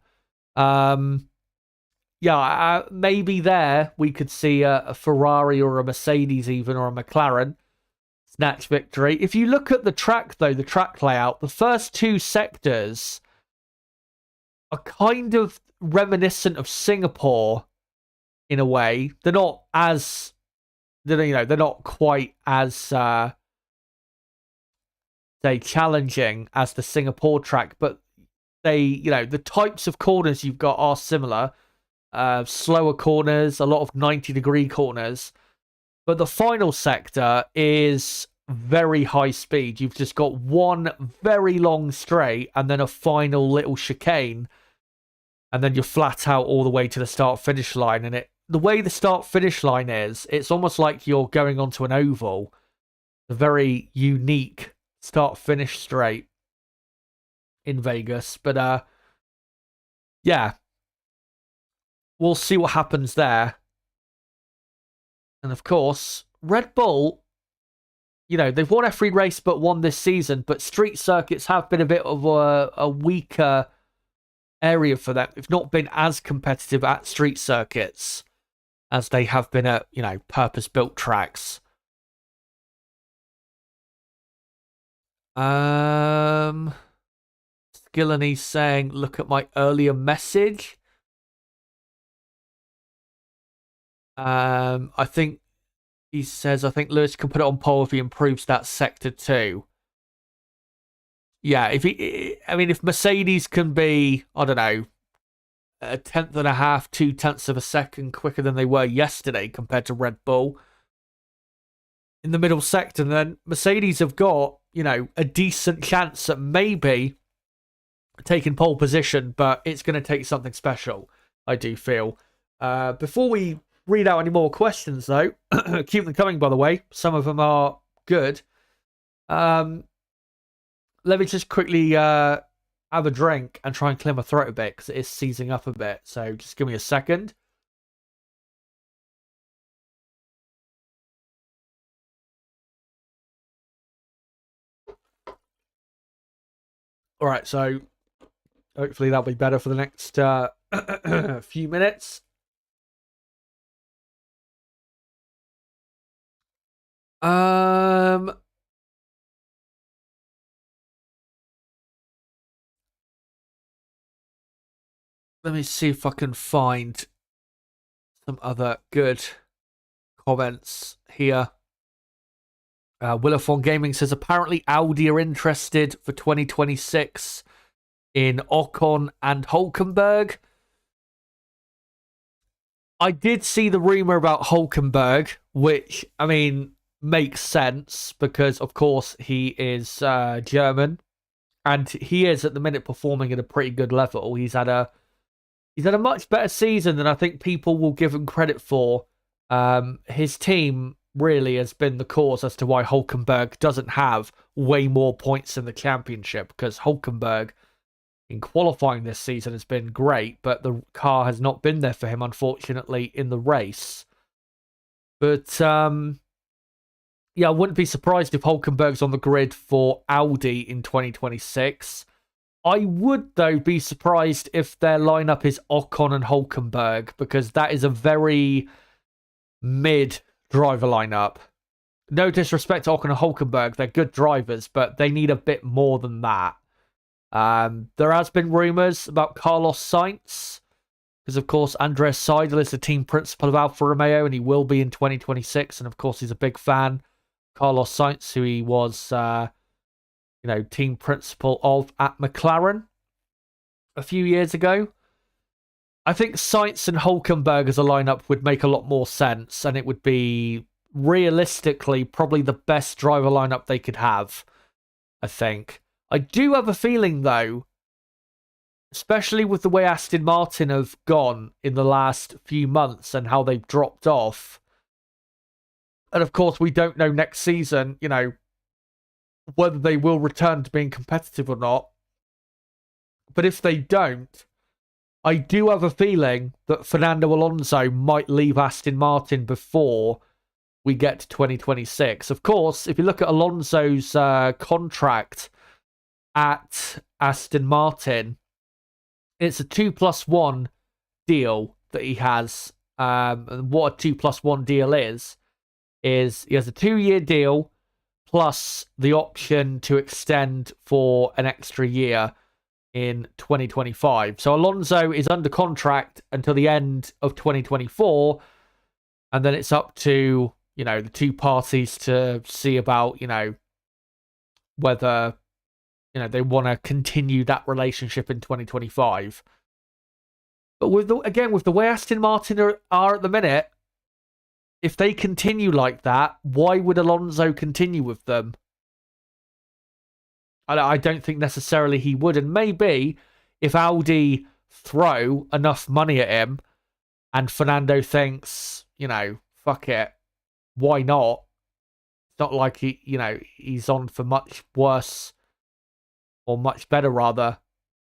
Maybe there we could see a Ferrari or a Mercedes even, or a McLaren snatch victory. If you look at the track, though, the track layout, the first two sectors are kind of reminiscent of Singapore in a way. They're not as, they're not quite as, say, challenging as the Singapore track, but the types of corners you've got are similar. Slower corners, a lot of 90-degree corners. But the final sector is very high speed. You've just got one very long straight and then a final little chicane. And then you're flat out all the way to the start-finish line. And the way the start-finish line is, it's almost like you're going onto an oval. A very unique start-finish straight in Vegas. But we'll see what happens there. And of course, Red Bull, they've won every race but one this season, but street circuits have been a bit of a weaker area for them. They've not been as competitive at street circuits as they have been at, purpose-built tracks. Skillany's saying, look at my earlier message. I think he says, I think Lewis can put it on pole if he improves that sector too. Yeah, if Mercedes can be, I don't know, 1/10 and a half, 0.2 of a second quicker than they were yesterday compared to Red Bull in the middle sector, then Mercedes have got, a decent chance at maybe taking pole position, but it's going to take something special, I do feel. Before we read out any more questions, though. Keep them coming, by the way. Some of them are good. Let me just quickly have a drink and try and clear my throat a bit because it is seizing up a bit. So just give me a second. All right, so hopefully that'll be better for the next few minutes. Let me see if I can find some other good comments here. Willifon Gaming says apparently Audi are interested for 2026 in Ocon and Hulkenberg. I did see the rumor about Hulkenberg, which, I mean, makes sense because, of course, he is German, and he is at the minute performing at a pretty good level. He's had a much better season than I think people will give him credit for. His team really has been the cause as to why Hulkenberg doesn't have way more points in the championship, because Hulkenberg in qualifying this season has been great, but the car has not been there for him, unfortunately, in the race. But yeah, I wouldn't be surprised if Hulkenberg's on the grid for Audi in 2026. I would, though, be surprised if their lineup is Ocon and Hulkenberg, because that is a very mid driver lineup. No disrespect to Ocon and Hulkenberg, they're good drivers, but they need a bit more than that. There has been rumours about Carlos Sainz, because of course Andreas Seidel is the team principal of Alfa Romeo, and he will be in 2026, and of course he's a big fan. Carlos Sainz, who he was team principal of at McLaren a few years ago. I think Sainz and Hulkenberg as a lineup would make a lot more sense, and it would be realistically probably the best driver lineup they could have, I think. I do have a feeling, though, especially with the way Aston Martin have gone in the last few months and how they've dropped off. And of course, we don't know next season, whether they will return to being competitive or not. But if they don't, I do have a feeling that Fernando Alonso might leave Aston Martin before we get to 2026. Of course, if you look at Alonso's contract at Aston Martin, it's a 2+1 deal that he has. And what a 2+1 deal is he has a 2-year deal plus the option to extend for an extra year in 2025. So Alonso is under contract until the end of 2024, and then it's up to, the two parties to see about, whether, they want to continue that relationship in 2025. But with the way Aston Martin are at the minute, if they continue like that, why would Alonso continue with them? I don't think necessarily he would. And maybe if Audi throw enough money at him and Fernando thinks, fuck it, why not? It's not like he's on for much worse, or much better rather,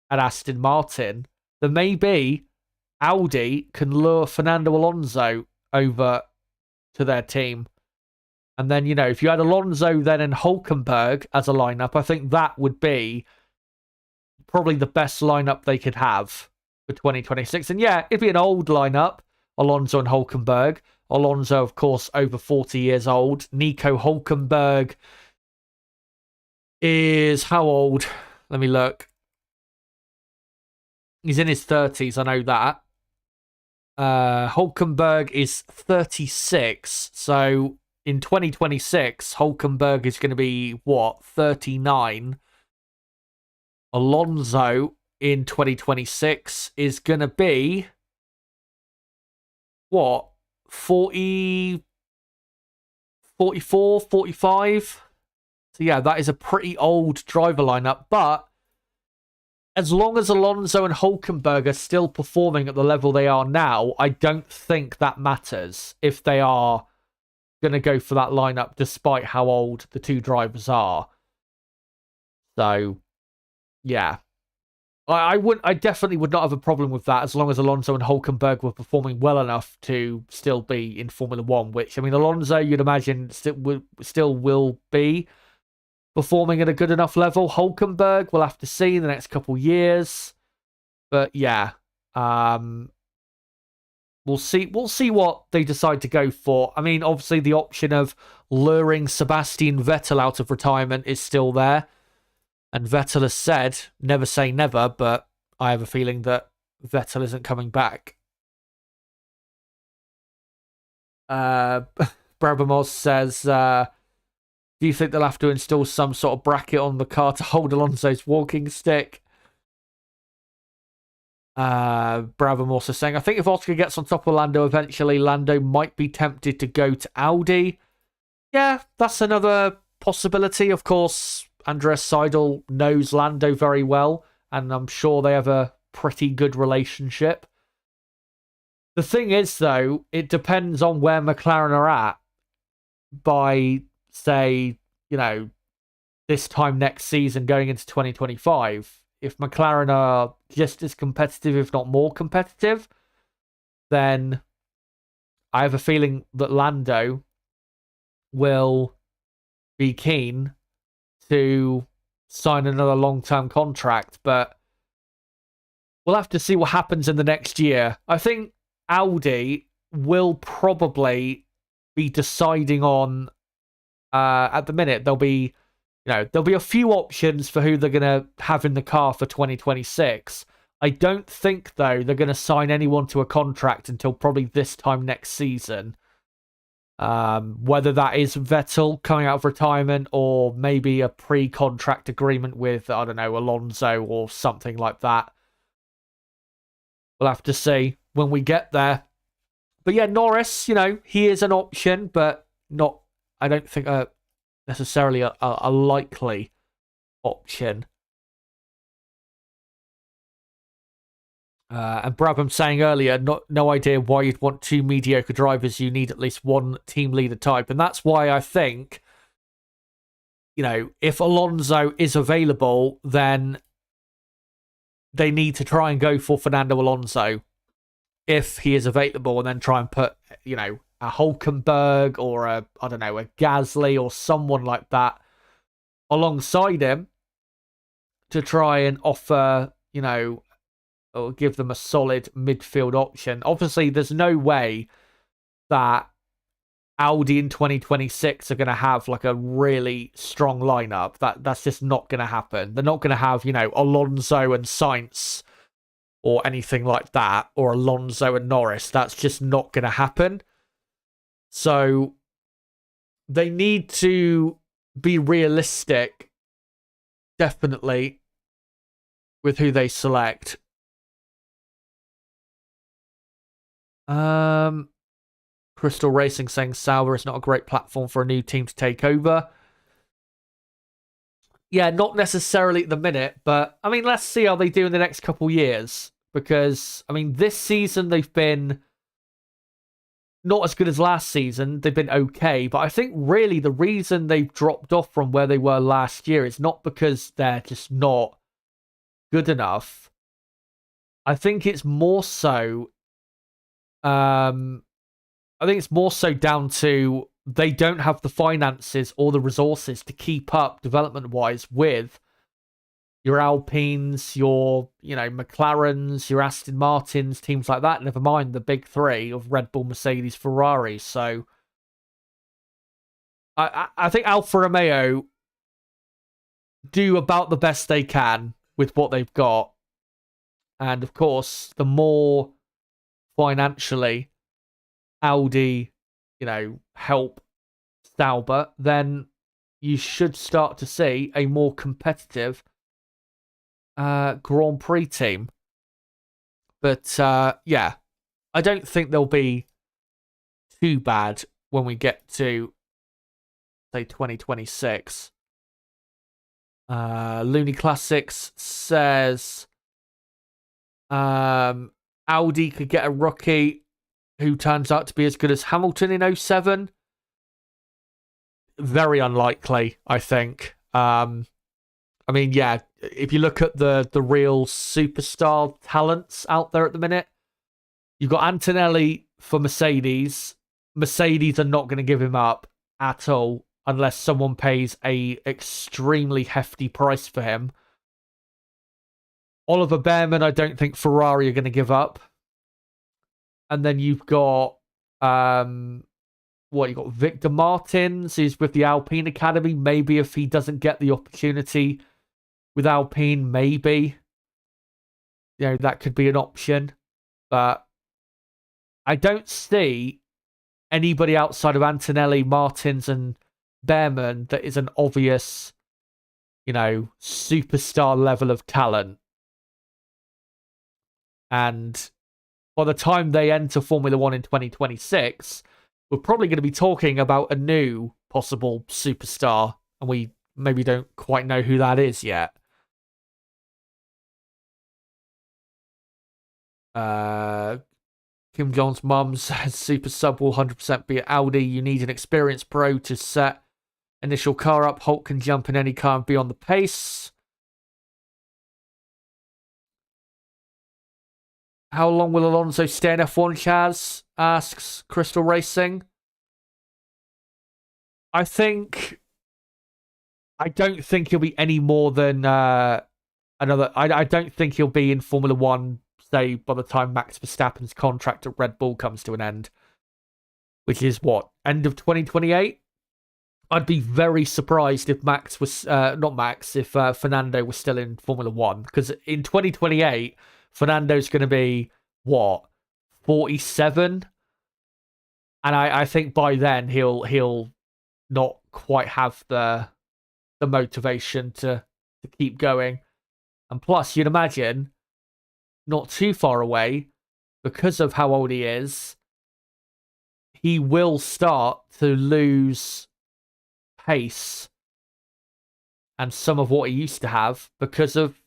at Aston Martin, then maybe Audi can lure Fernando Alonso over to their team. And then, if you had Alonso then and Hulkenberg as a lineup, I think that would be probably the best lineup they could have for 2026. And yeah, it'd be an old lineup, Alonso and Hulkenberg. Alonso, of course, over 40 years old. Nico Hulkenberg is how old? Let me look. He's in his 30s, I know that. Hulkenberg is 36, so in 2026, Hulkenberg is going to be, 39? Alonso in 2026 is going to be, 40, 44, 45? So yeah, that is a pretty old driver lineup, but as long as Alonso and Hulkenberg are still performing at the level they are now, I don't think that matters if they are going to go for that lineup, despite how old the two drivers are. So, yeah. I definitely would not have a problem with that as long as Alonso and Hulkenberg were performing well enough to still be in Formula One, which, I mean, Alonso, you'd imagine, still will be performing at a good enough level. Hulkenberg, we'll have to see in the next couple years. But yeah, we'll see what they decide to go for. I mean, obviously the option of luring Sebastian Vettel out of retirement is still there. And Vettel has said, never say never, but I have a feeling that Vettel isn't coming back. Brabamos says, do you think they'll have to install some sort of bracket on the car to hold Alonso's walking stick? Brabham also saying, I think if Oscar gets on top of Lando eventually, Lando might be tempted to go to Audi. Yeah, that's another possibility. Of course, Andreas Seidel knows Lando very well, and I'm sure they have a pretty good relationship. The thing is, though, it depends on where McLaren are at by, say, this time next season going into 2025. If McLaren are just as competitive, if not more competitive, then I have a feeling that Lando will be keen to sign another long-term contract, but we'll have to see what happens in the next year. I think Audi will probably be deciding on, at the minute, there'll be a few options for who they're going to have in the car for 2026. I don't think, though, they're going to sign anyone to a contract until probably this time next season. Whether that is Vettel coming out of retirement or maybe a pre-contract agreement with, I don't know, Alonso or something like that. We'll have to see when we get there. But yeah, Norris, he is an option, but not, I don't think, necessarily a likely option. And Brabham saying earlier, no idea why you'd want two mediocre drivers. You need at least one team leader type. And that's why I think, if Alonso is available, then they need to try and go for Fernando Alonso if he is available, and then try and put, a Hulkenberg or a Gasly or someone like that alongside him to try and offer, or give them a solid midfield option. Obviously, there's no way that Audi in 2026 are going to have like a really strong lineup. That's just not going to happen. They're not going to have, Alonso and Sainz or anything like that, or Alonso and Norris. That's just not going to happen. So they need to be realistic, definitely, with who they select. Crystal Racing saying Sauber is not a great platform for a new team to take over. Yeah, not necessarily at the minute, but I mean, let's see how they do in the next couple years. Because, I mean, this season they've been not as good as last season. They've been okay, but I think really the reason they've dropped off from where they were last year is not because they're just not good enough. I think it's more so down to they don't have the finances or the resources to keep up development-wise with your Alpines, your, McLarens, your Aston Martins, teams like that. Never mind the big three of Red Bull, Mercedes, Ferrari. So I think Alfa Romeo do about the best they can with what they've got. And of course, the more financially Audi, help Sauber, then you should start to see a more competitive Grand Prix team. But yeah, I don't think they'll be too bad when we get to, say, 2026. Looney Classics says, Audi could get a rookie who turns out to be as good as Hamilton in 07. Very unlikely, I think. I mean, yeah, if you look at the real superstar talents out there at the minute, you've got Antonelli for Mercedes. Mercedes are not going to give him up at all unless someone pays a extremely hefty price for him. Oliver Behrman, I don't think Ferrari are going to give up. And then you've got you've got Victor Martins, who's with the Alpine Academy. Maybe if he doesn't get the opportunity with Alpine, maybe that could be an option. But I don't see anybody outside of Antonelli, Martins, and Behrman that is an obvious, superstar level of talent. And by the time they enter Formula One in 2026, we're probably going to be talking about a new possible superstar, and we maybe don't quite know who that is yet. Kim Jong's mum says Super Sub will 100% be at Audi. You need an experienced pro to set initial car up. Holt can jump in any car and be on the pace. How long will Alonso stay in F1, Chaz? Asks Crystal Racing. I don't think he'll be any more than another. I don't think he'll be in Formula One, say, by the time Max Verstappen's contract at Red Bull comes to an end, which is what, end of 2028? I'd be very surprised if Max was if Fernando was still in Formula One, because in 2028 Fernando's going to be what, 47, and I think by then he'll not quite have the motivation to keep going. And plus, you'd imagine, not too far away, because of how old he is, he will start to lose pace and some of what he used to have because of,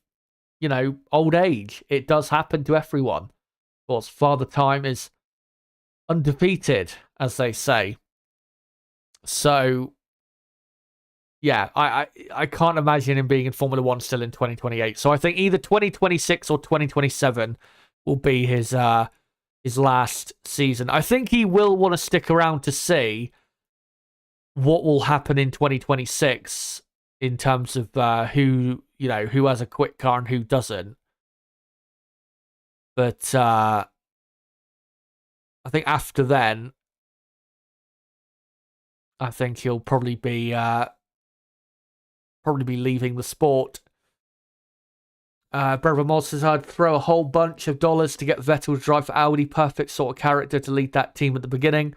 old age. It does happen to everyone. Of course, Father Time is undefeated, as they say. So, yeah, I can't imagine him being in Formula One still in 2028. So I think either 2026 or 2027 will be his last season. I think he will want to stick around to see what will happen in 2026 in terms of who has a quick car and who doesn't. But I think after then, I think he'll probably be leaving the sport. Brother Moz says, I'd throw a whole bunch of dollars to get Vettel to drive for Audi. Perfect sort of character to lead that team at the beginning.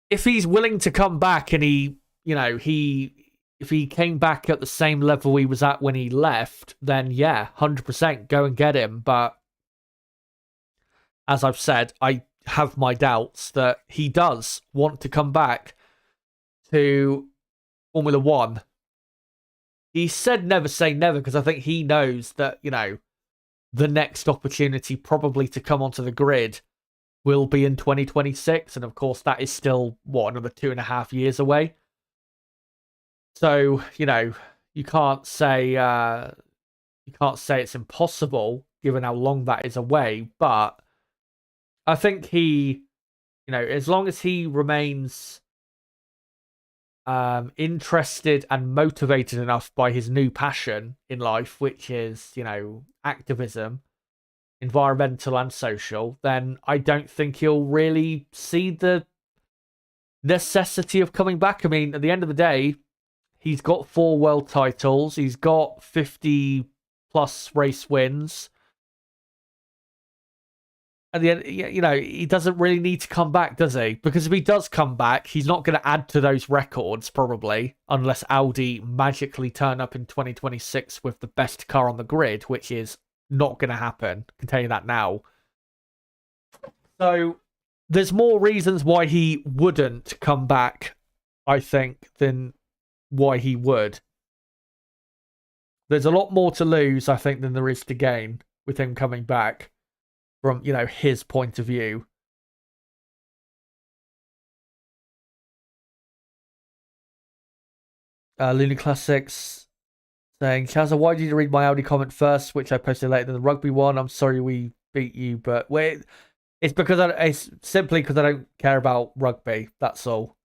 If he's willing to come back and if he came back at the same level he was at when he left, then yeah, 100% go and get him. But as I've said, I have my doubts that he does want to come back to Formula One. He said never say never, because I think he knows that, the next opportunity probably to come onto the grid will be in 2026. And of course, that is still, another 2.5 years away. So, you can't say it's impossible given how long that is away. But I think he, as long as he remains interested and motivated enough by his new passion in life, which is, activism, environmental and social, then I don't think he'll really see the necessity of coming back. I mean, at the end of the day, he's got 4 world titles. He's got 50 plus race wins. At the end, he doesn't really need to come back, does he? Because if he does come back, he's not going to add to those records, probably, unless Audi magically turn up in 2026 with the best car on the grid, which is not going to happen. I can tell you that now. So, there's more reasons why he wouldn't come back, I think, than why he would. There's a lot more to lose, I think, than there is to gain. with him coming back from, his point of view. Looney Classics saying, Chazza, why did you read my Audi comment first, which I posted later than the rugby one? I'm sorry we beat you, but wait, it's because it's simply because I don't care about rugby. That's all.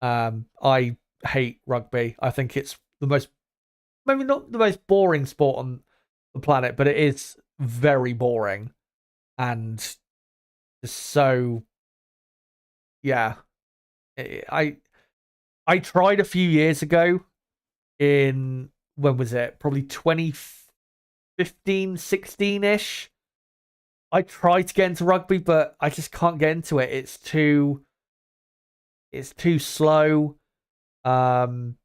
I hate rugby. I think it's the most, maybe not the most boring sport on the planet, but it is very boring and just so. Yeah, I tried a few years ago in, when was it? Probably 2015, 16-ish. I tried to get into rugby, but I just can't get into it. It's too slow. And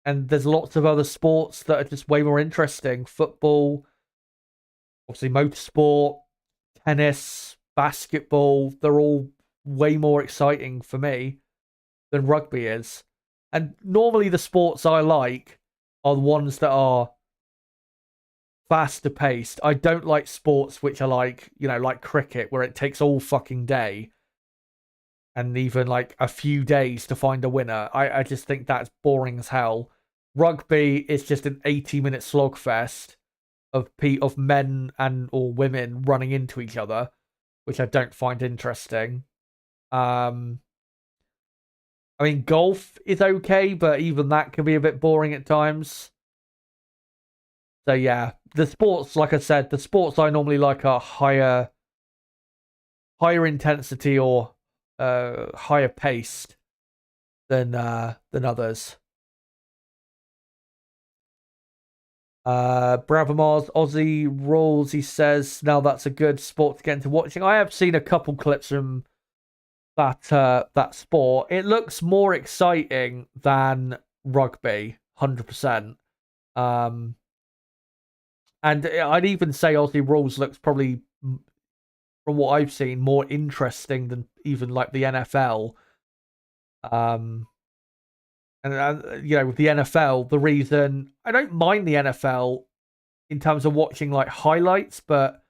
there's lots of other sports that are just way more interesting. Football, obviously motorsport, tennis, basketball, they're all way more exciting for me than rugby is. And normally the sports I like are the ones that are faster paced. I don't like sports which are like, like cricket, where it takes all fucking day and even like a few days to find a winner. I just think that's boring as hell. Rugby is just an 80-minute slogfest of men and or women running into each other, which I don't find interesting. I mean, golf is okay, but even that can be a bit boring at times. So yeah, the sports, like I said, the sports I normally like are higher intensity or higher paced than others. Bravamars Aussie rules. He says now that's a good sport to get into watching. I have seen a couple clips from that sport. It looks more exciting than rugby, 100%. And I'd even say Aussie rules looks probably, from what I've seen, more interesting than even like the NFL. And with the NFL, the reason I don't mind the NFL in terms of watching like highlights, but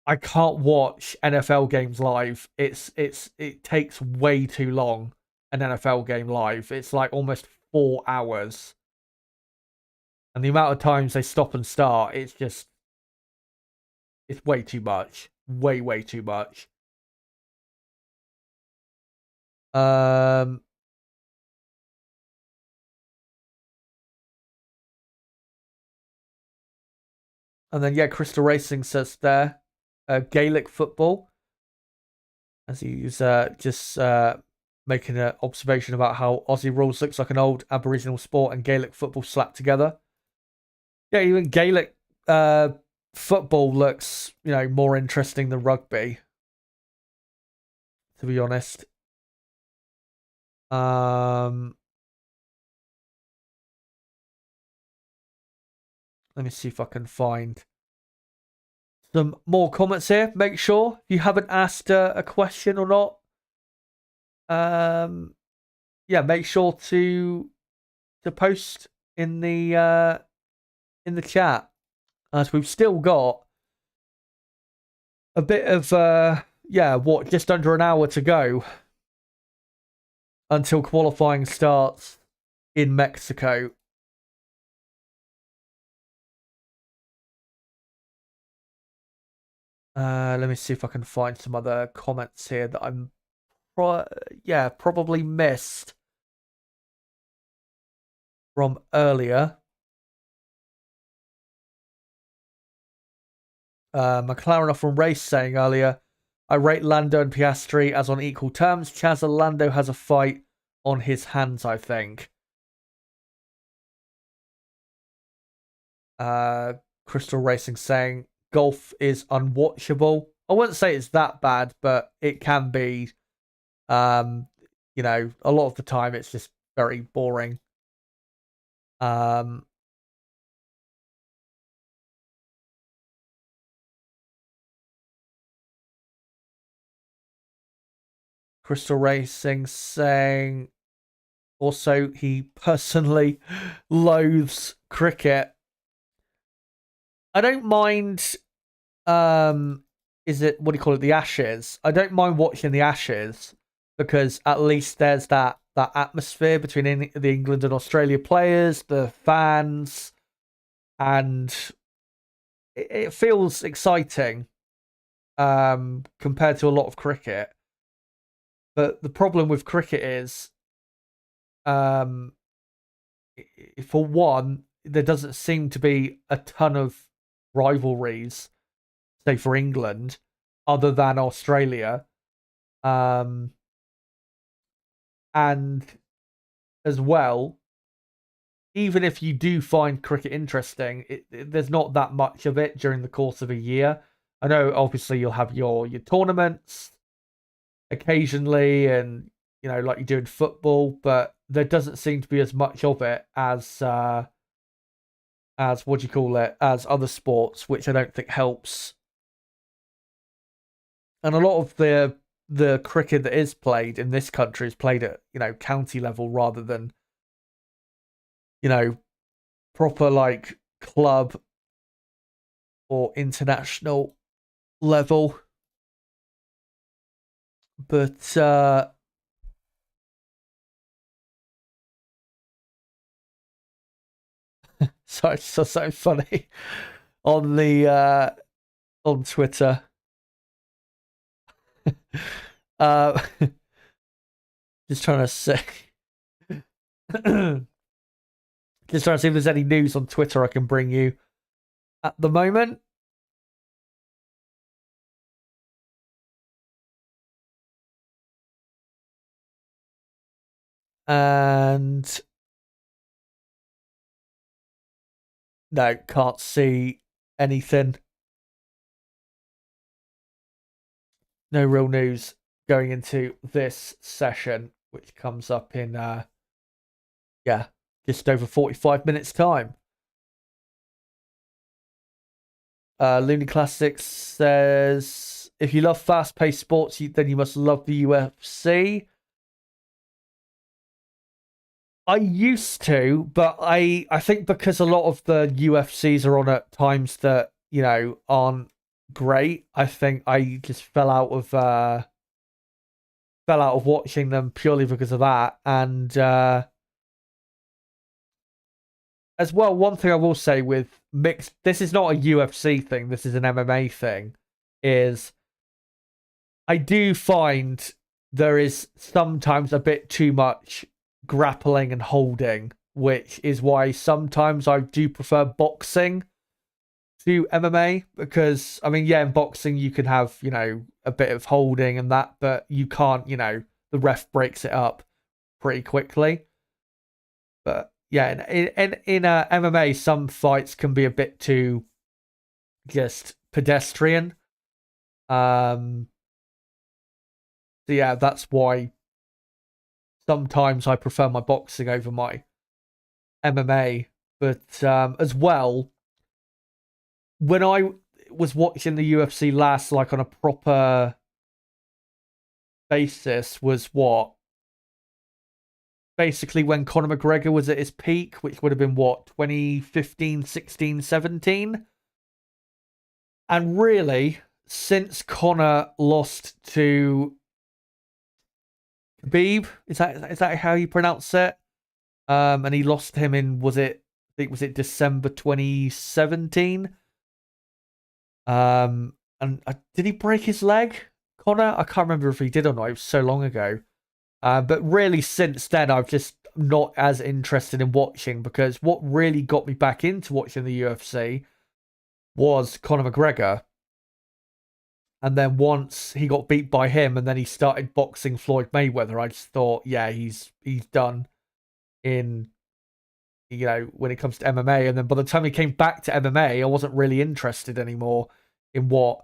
I can't watch NFL games live. It takes way too long. An NFL game live, it's like almost 4 hours, and the amount of times they stop and start, it's way too much. Way too much. And then yeah, Crystal Racing says there, Gaelic football, as he's just making an observation about how Aussie rules looks like an old Aboriginal sport and Gaelic football slapped together. Yeah, even Gaelic football looks, more interesting than rugby, to be honest. Let me see if I can find some more comments here. Make sure if you haven't asked a question or not, yeah, make sure to post in the chat, as we've still got a bit of just under an hour to go until qualifying starts in Mexico. Let me see if I can find some other comments here that I'm probably missed from earlier. McLaren off from race saying earlier, I rate Lando and Piastri as on equal terms. Chazza, Lando has a fight on his hands, I think. Crystal Racing saying golf is unwatchable. I wouldn't say it's that bad, but it can be. A lot of the time it's just very boring. Crystal Racing saying also he personally loathes cricket. I don't mind. Is it what do you call it? The Ashes. I don't mind watching the Ashes because at least there's that atmosphere between the England and Australia players, the fans, and it feels exciting compared to a lot of cricket. But the problem with cricket is, um, for one, there doesn't seem to be a ton of rivalries, say for England, other than Australia. And as well, even if you do find cricket interesting, there's not that much of it during the course of a year. I know, obviously, you'll have your tournaments occasionally, and like you do in football, but there doesn't seem to be as much of it as what do you call it, as other sports, which I don't think helps. And a lot of the cricket that is played in this country is played at county level rather than proper like club or international level. But sorry, it's so funny on the on Twitter. uh just trying to say just trying to see if there's any news on Twitter I can bring you at the moment. And no, can't see anything. No real news going into this session, which comes up in just over 45 minutes time. Looney Classics says, if you love fast-paced sports, then you must love the UFC. I used to, but I think because a lot of the UFCs are on at times that aren't great, I think I just fell out of watching them purely because of that. And as well, one thing I will say with mixed, this is not a UFC thing, this is an MMA thing, is I do find there is sometimes a bit too much grappling and holding, which is why sometimes I do prefer boxing to MMA, because I mean, in boxing you can have a bit of holding and that, but you can't, the ref breaks it up pretty quickly. But in MMA, some fights can be a bit too just pedestrian. So that's why sometimes I prefer my boxing over my MMA. But as well, when I was watching the UFC last, like on a proper basis, was basically when Conor McGregor was at his peak, which would have been 2015, 16, 17. And really, since Conor lost to Khabib, is that how you pronounce it? And he lost him in, was it December 2017? And did he break his leg, Conor? I can't remember if he did or not. It was so long ago. But really, since then, I've just not as interested in watching, because what really got me back into watching the UFC was Conor McGregor. And then once he got beat by him, and then he started boxing Floyd Mayweather, I just thought, he's done in, when it comes to MMA. And then by the time he came back to MMA, I wasn't really interested anymore in what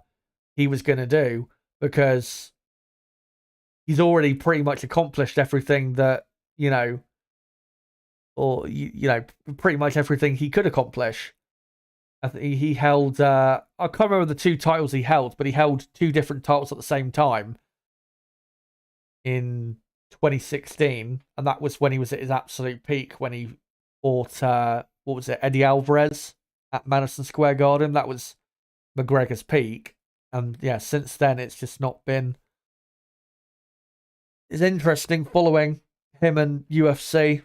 he was going to do, because he's already pretty much accomplished everything that, pretty much everything he could accomplish. I think he held, I can't remember the two titles he held, but he held two different titles at the same time in 2016. And that was when he was at his absolute peak, when he fought, what was it, Eddie Alvarez. at Madison Square Garden. That was McGregor's peak. And yeah, since then, it's just not been. It's interesting following him and UFC.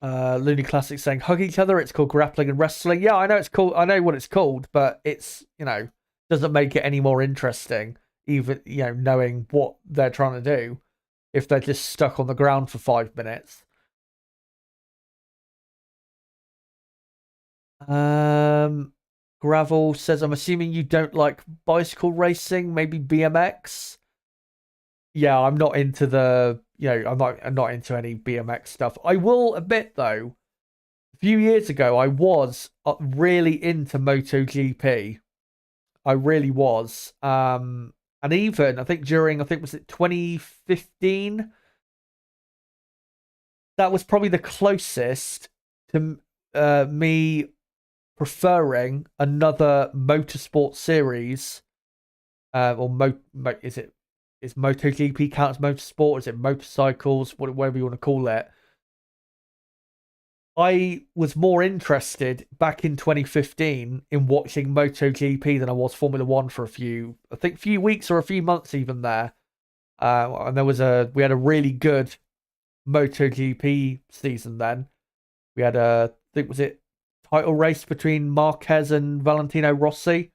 Looney Classic saying hug each other. It's called grappling and wrestling. Yeah, I know it's called. I know what it's called, but it's doesn't make it any more interesting. Even knowing what they're trying to do, if they're just stuck on the ground for 5 minutes. Gravel says, I'm assuming you don't like bicycle racing, maybe BMX. Yeah, I'm not into I'm not into any BMX stuff. I will admit though, a few years ago I was really into MotoGP. I really was. And even I think was it 2015? That was probably the closest to me preferring another motorsport series. Is MotoGP counts motorsport? Is it motorcycles? Whatever you want to call it. I was more interested back in 2015 in watching MotoGP than I was Formula One for a few weeks or a few months even there. And we had a really good MotoGP season then. We had was it title race between Marquez and Valentino Rossi,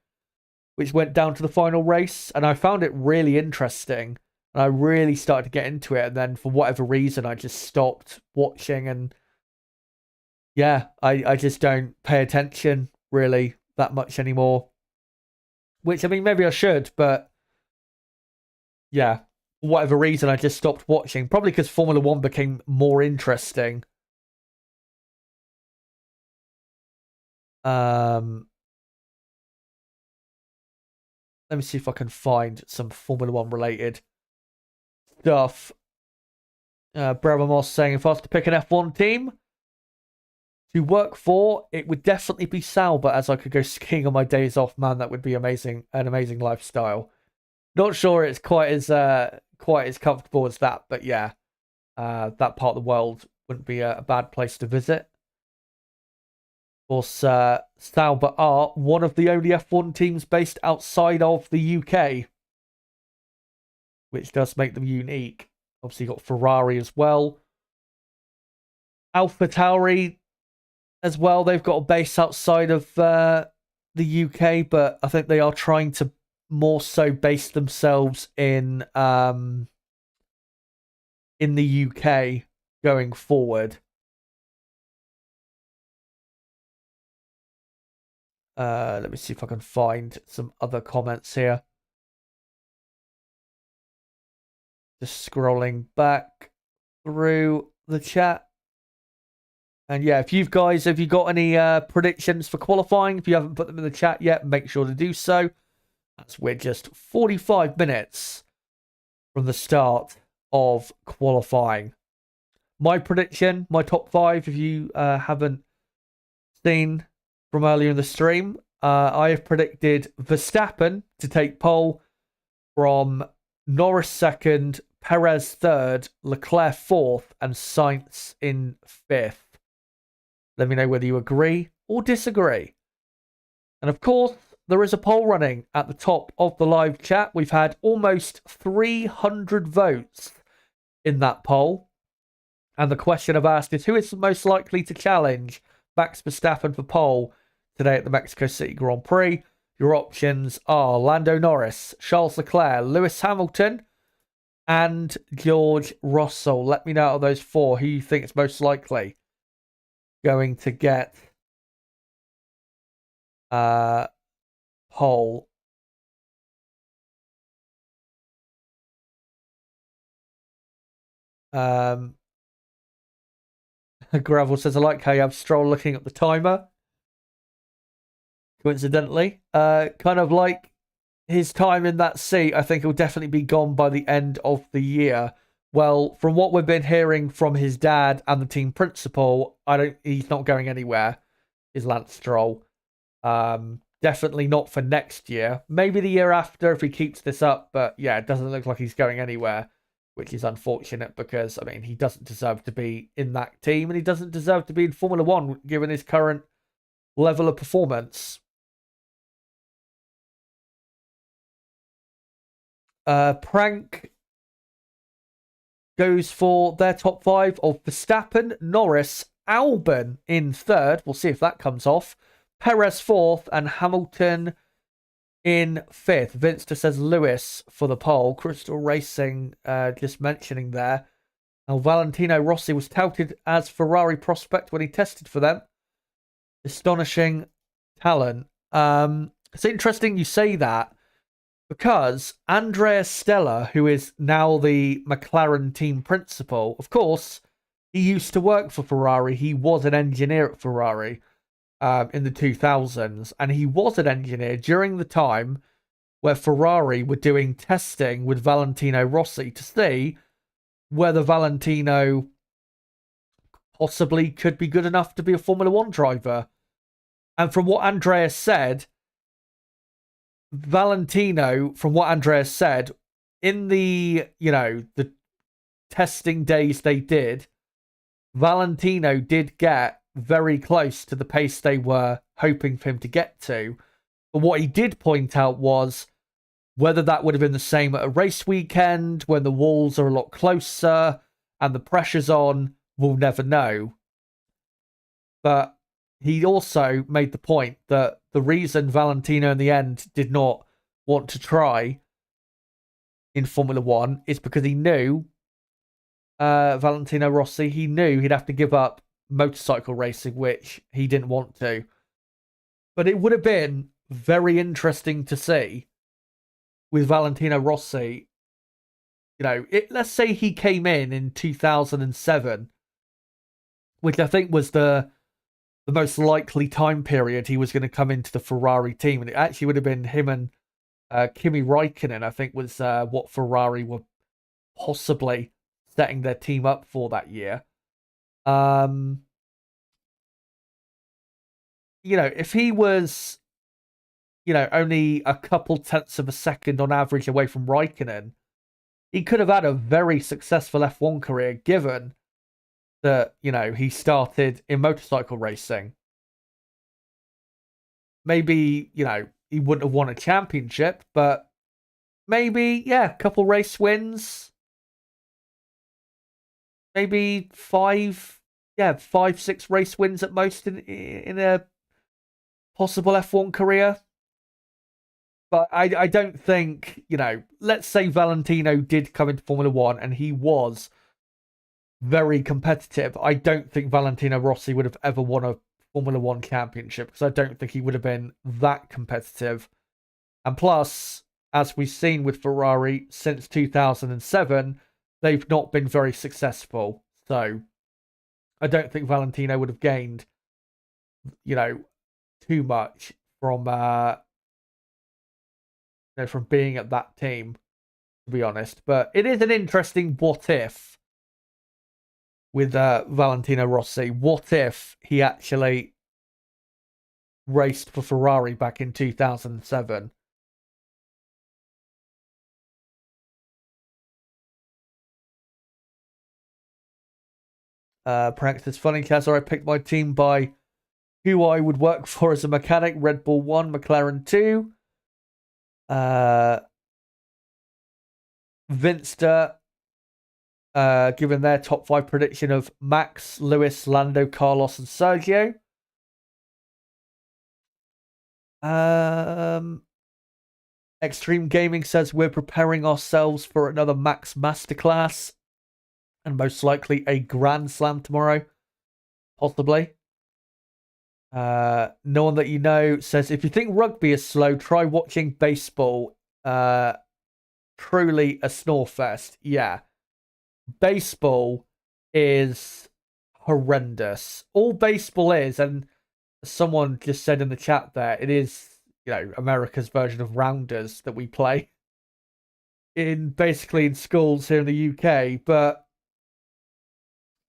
which went down to the final race, and I found it really interesting. And I really started to get into it, and then for whatever reason, I just stopped watching. And yeah, I just don't pay attention really that much anymore. Which, I mean, maybe I should, but yeah, for whatever reason, I just stopped watching. Probably because Formula One became more interesting. Let me see if I can find some Formula One related stuff. Brevin Moss saying, if I was to pick an F1 team to work for, it would definitely be Sauber, as I could go skiing on my days off. Man, that would be amazing. An amazing lifestyle. Not sure it's quite as comfortable as that, but yeah, that part of the world wouldn't be a bad place to visit. Of course, Sauber are one of the only F1 teams based outside of the UK, which does make them unique. Obviously, you've got Ferrari as well. AlphaTauri as well. They've got a base outside of the UK, but I think they are trying to more so base themselves in the UK going forward. Let me see if I can find some other comments here. Just scrolling back through the chat. And yeah, have you got any predictions for qualifying? If you haven't put them in the chat yet, make sure to do so. As we're just 45 minutes from the start of qualifying. My prediction, my top 5, if you haven't seen from earlier in the stream, I have predicted Verstappen to take pole, from Norris second, Perez third, Leclerc fourth, and Sainz in fifth. Let me know whether you agree or disagree. And of course, there is a poll running at the top of the live chat. We've had almost 300 votes in that poll. And the question I've asked is, who is most likely to challenge Max Verstappen for pole today at the Mexico City Grand Prix? Your options are Lando Norris, Charles Leclerc, Lewis Hamilton, and George Russell. Let me know out of those 4 who you think is most likely going to get pole. Gravel says, I like how you have Stroll looking at the timer. Coincidentally, kind of like his time in that seat, I think he'll definitely be gone by the end of the year. Well, from what we've been hearing from his dad and the team principal, he's not going anywhere, is Lance Stroll. definitely not for next year. Maybe the year after if he keeps this up, but yeah, it doesn't look like he's going anywhere, which is unfortunate because, I mean, he doesn't deserve to be in that team and he doesn't deserve to be in Formula One given his current level of performance. Prank goes for their top 5 of Verstappen, Norris, Albon in 3rd. We'll see if that comes off. Perez 4th and Hamilton in 5th. Vinster says Lewis for the pole. Crystal Racing just mentioning there. Now, Valentino Rossi was touted as Ferrari prospect when he tested for them. Astonishing talent. It's interesting you say that because Andrea Stella, who is now the McLaren team principal, of course, he used to work for Ferrari. He was an engineer at Ferrari in the 2000s, and he was an engineer during the time where Ferrari were doing testing with Valentino Rossi to see whether Valentino possibly could be good enough to be a Formula One driver. And from what Andreas said, Valentino, from what Andreas said, in the, the testing days they did, Valentino did get very close to the pace they were hoping for him to get to. But what he did point out was whether that would have been the same at a race weekend when the walls are a lot closer and the pressure's on, we'll never know. But he also made the point that the reason Valentino in the end did not want to try in Formula One is because he knew Valentino Rossi, he knew he'd have to give up motorcycle racing, which he didn't want to. But it would have been very interesting to see with Valentino Rossi. Let's say he came in 2007, which I think was the most likely time period he was going to come into the Ferrari team. And it actually would have been him and Kimi Räikkönen, I think, was what Ferrari were possibly setting their team up for that year. If he was, only a couple tenths of a second on average away from Räikkönen, he could have had a very successful F1 career given that, he started in motorcycle racing. Maybe, he wouldn't have won a championship, but maybe, a couple race wins. Maybe 5, 6 race wins at most in a possible F1 career. But I don't think, let's say Valentino did come into Formula One and he was very competitive. I don't think Valentino Rossi would have ever won a Formula One championship because I don't think he would have been that competitive. And plus, as we've seen with Ferrari since 2007, they've not been very successful. So I don't think Valentino would have gained, too much from being at that team, to be honest. But it is an interesting what if with Valentino Rossi. What if he actually raced for Ferrari back in 2007? Practice funny, Kaz, I picked my team by who I would work for as a mechanic. Red Bull 1, McLaren 2. Vinster, given their top 5 prediction of Max, Lewis, Lando, Carlos, and Sergio. Extreme Gaming says we're preparing ourselves for another Max Masterclass and most likely a Grand Slam tomorrow, possibly. No one that you know says if you think rugby is slow, try watching baseball. Truly a snore fest. Yeah, baseball is horrendous. All baseball is, and someone just said in the chat there, it is, America's version of rounders that we play basically in schools here in the UK. But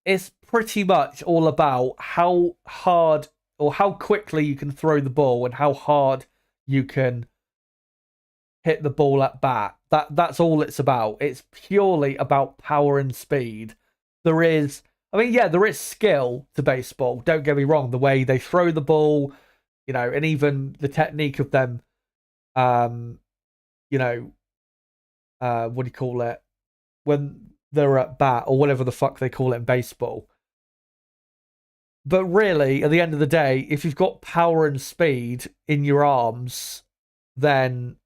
it's pretty much all about how hard or how quickly you can throw the ball and how hard you can hit the ball at bat. That's all it's about. It's purely about power and speed. There is, I mean, yeah, there is skill to baseball. Don't get me wrong. The way they throw the ball, and even the technique of them, um, what do you call it? When they're at bat or whatever the fuck they call it in baseball. But really, at the end of the day, if you've got power and speed in your arms, then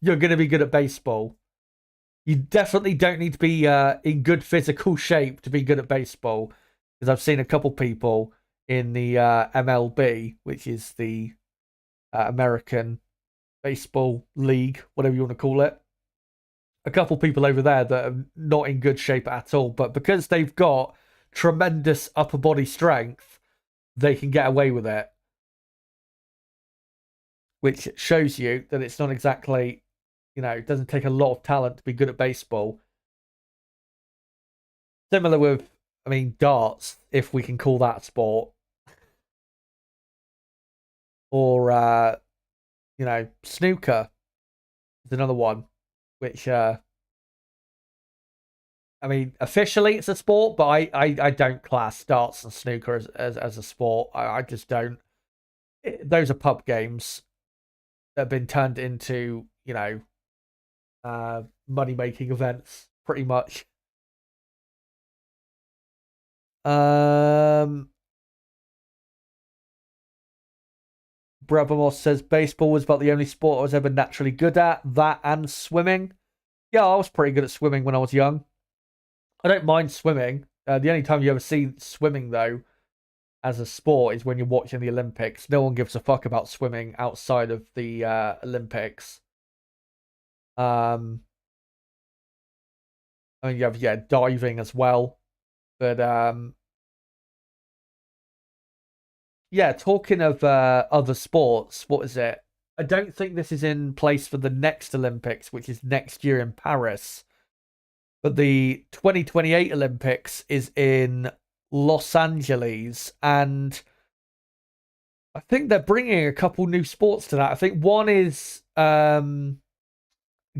you're going to be good at baseball. You definitely don't need to be in good physical shape to be good at baseball. Because I've seen a couple people in the MLB, which is the American Baseball League, whatever you want to call it. A couple people over there that are not in good shape at all. But because they've got tremendous upper body strength, they can get away with it. Which shows you that it's not exactly, it doesn't take a lot of talent to be good at baseball. Similar with, darts, if we can call that a sport. Or, snooker is another one, which, officially it's a sport, but I don't class darts and snooker as a sport. I just don't. Those are pub games that have been turned into, money-making events, pretty much. Brabamos says baseball was about the only sport I was ever naturally good at. That and swimming. Yeah, I was pretty good at swimming when I was young. I don't mind swimming. The only time you ever see swimming, though, as a sport is when you're watching the Olympics. No one gives a fuck about swimming outside of the Olympics. You have, diving as well. But, talking of other sports, what is it? I don't think this is in place for the next Olympics, which is next year in Paris. But the 2028 Olympics is in Los Angeles, and I think they're bringing a couple new sports to that. I think one is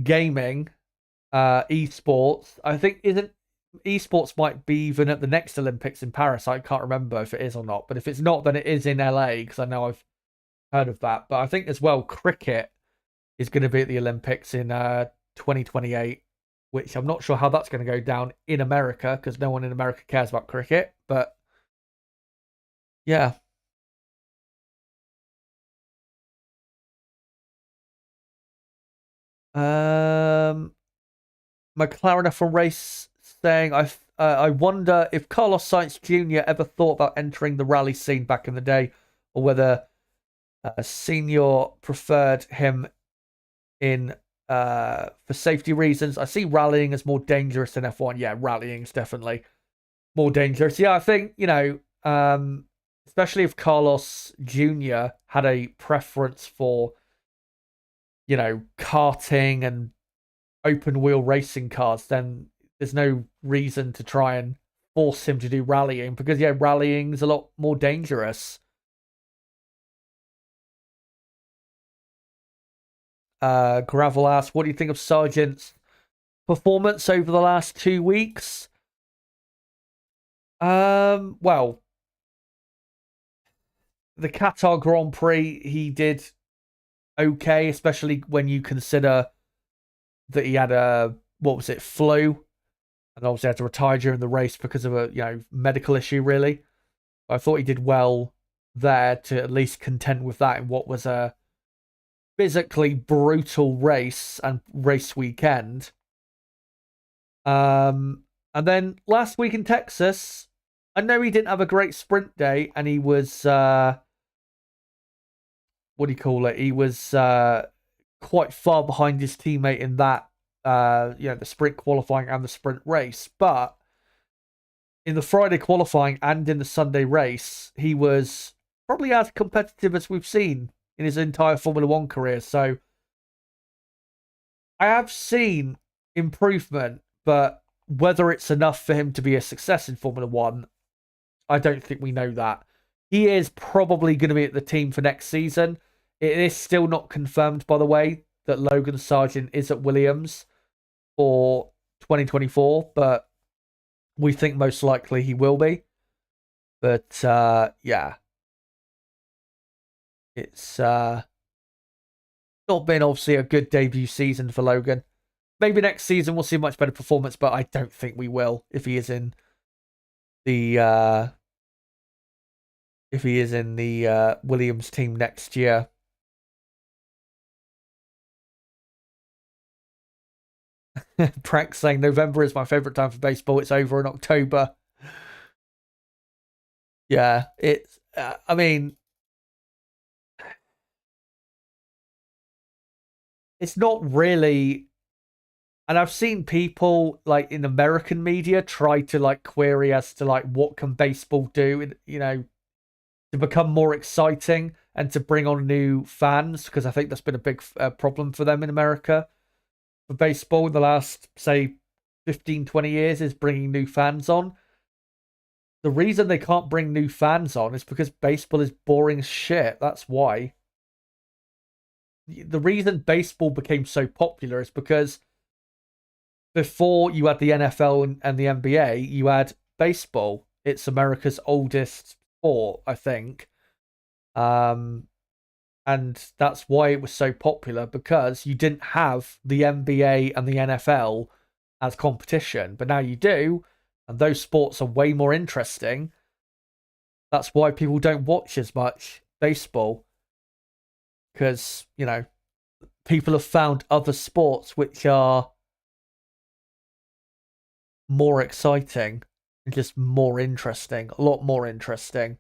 gaming, esports. I think esports might be even at the next Olympics in Paris. I can't remember if it is or not, but if it's not, then it is in LA, because I know I've heard of that. But I think as well, cricket is going to be at the Olympics in 2028, which I'm not sure how that's going to go down in America, because no one in America cares about cricket. But yeah. McLaren from race saying, I wonder if Carlos Sainz Jr. ever thought about entering the rally scene back in the day, or whether Senior preferred him in for safety reasons. I see rallying as more dangerous than F1. Yeah, rallying is definitely more dangerous. Yeah, I think, especially if Carlos Jr. had a preference for, karting and open wheel racing cars, then there's no reason to try and force him to do rallying, because rallying is a lot more dangerous. Gravel asks, what do you think of Sargent's performance over the last 2 weeks? Well, the Qatar Grand Prix, he did okay, especially when you consider that he had flu, and obviously had to retire during the race because of a medical issue. Really, I thought he did well there to at least contend with that in what was a physically brutal race and race weekend. And then last week in Texas, I know he didn't have a great sprint day, and he was what do you call it? He was quite far behind his teammate in that the sprint qualifying and the sprint race. But in the Friday qualifying and in the Sunday race, he was probably as competitive as we've seen in his entire Formula One career. So I have seen improvement, but whether it's enough for him to be a success in Formula One, I don't think we know that. He is probably going to be at the team for next season. It is still not confirmed, by the way, that Logan Sargent is at Williams for 2024, but we think most likely he will be. But yeah, it's not been obviously a good debut season for Logan. Maybe next season we'll see a much better performance, but I don't think we will if he is in the Williams team next year. Prank saying November is my favorite time for baseball. It's over in October. Yeah, it's. I mean, it's not really. And I've seen people like in American media try to like query as to like what can baseball do, to become more exciting and to bring on new fans, because I think that's been a big problem for them in America for baseball in the last, say, 15, 20 years is bringing new fans on. The reason they can't bring new fans on is because baseball is boring as shit. That's why. The reason baseball became so popular is because before you had the NFL and the NBA, you had baseball. It's America's oldest sport, I think. And that's why it was so popular, because you didn't have the NBA and the NFL as competition, but now you do, and those sports are way more interesting. That's why people don't watch as much baseball, because, people have found other sports which are more exciting and just more interesting, a lot more interesting.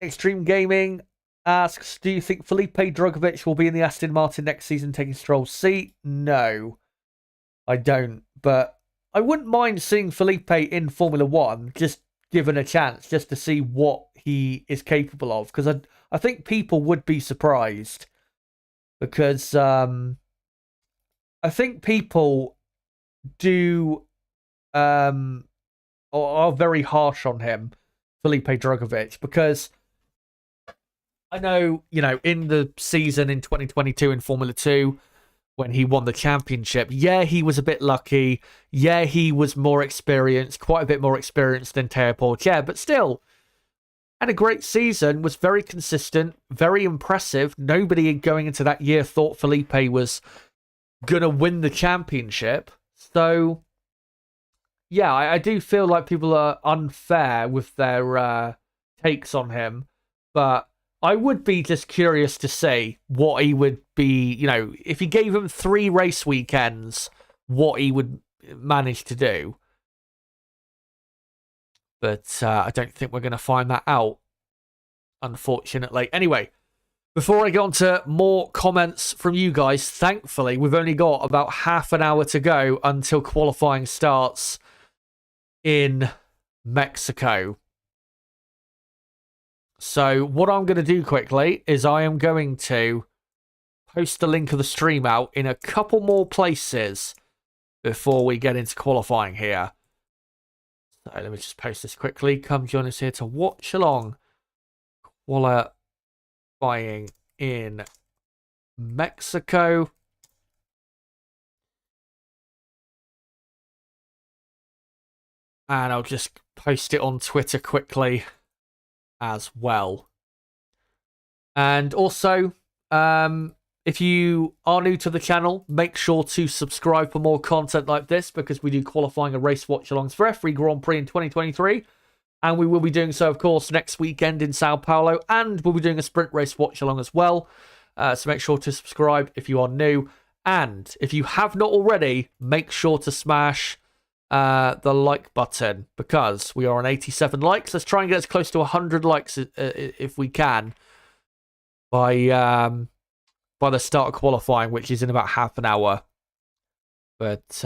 Extreme Gaming asks, do you think Felipe Drugovich will be in the Aston Martin next season taking Stroll's seat? No, I don't. But I wouldn't mind seeing Felipe in Formula One, just given a chance, just to see what he is capable of. Because I think people would be surprised. Because I think people do are very harsh on him, Felipe Drugovich, because I know, in the season in 2022 in Formula 2, when he won the championship, yeah, he was a bit lucky. Yeah, he was more experienced, quite a bit more experienced than Teo Porcher, but still, had a great season, was very consistent, very impressive. Nobody going into that year thought Felipe was going to win the championship. So, yeah, I do feel like people are unfair with their takes on him, but I would be just curious to see what he would be, if he gave him 3 race weekends, what he would manage to do. But I don't think we're going to find that out, unfortunately. Anyway, before I get on to more comments from you guys, thankfully, we've only got about half an hour to go until qualifying starts in Mexico. So what I'm going to do quickly is I am going to post the link of the stream out in a couple more places before we get into qualifying here. So let me just post this quickly. Come join us here to Watchalong qualifying in Mexico. And I'll just post it on Twitter quickly as well. And also, if you are new to the channel, make sure to subscribe for more content like this, because we do qualifying and race watch-alongs for every Grand Prix in 2023. And we will be doing so, of course, next weekend in Sao Paulo. And we'll be doing a sprint race watch-along as well. So make sure to subscribe if you are new. And if you have not already, make sure to smash the like button, because we are on 87 likes. Let's try and get as close to 100 likes if we can by the start of qualifying, which is in about half an hour. But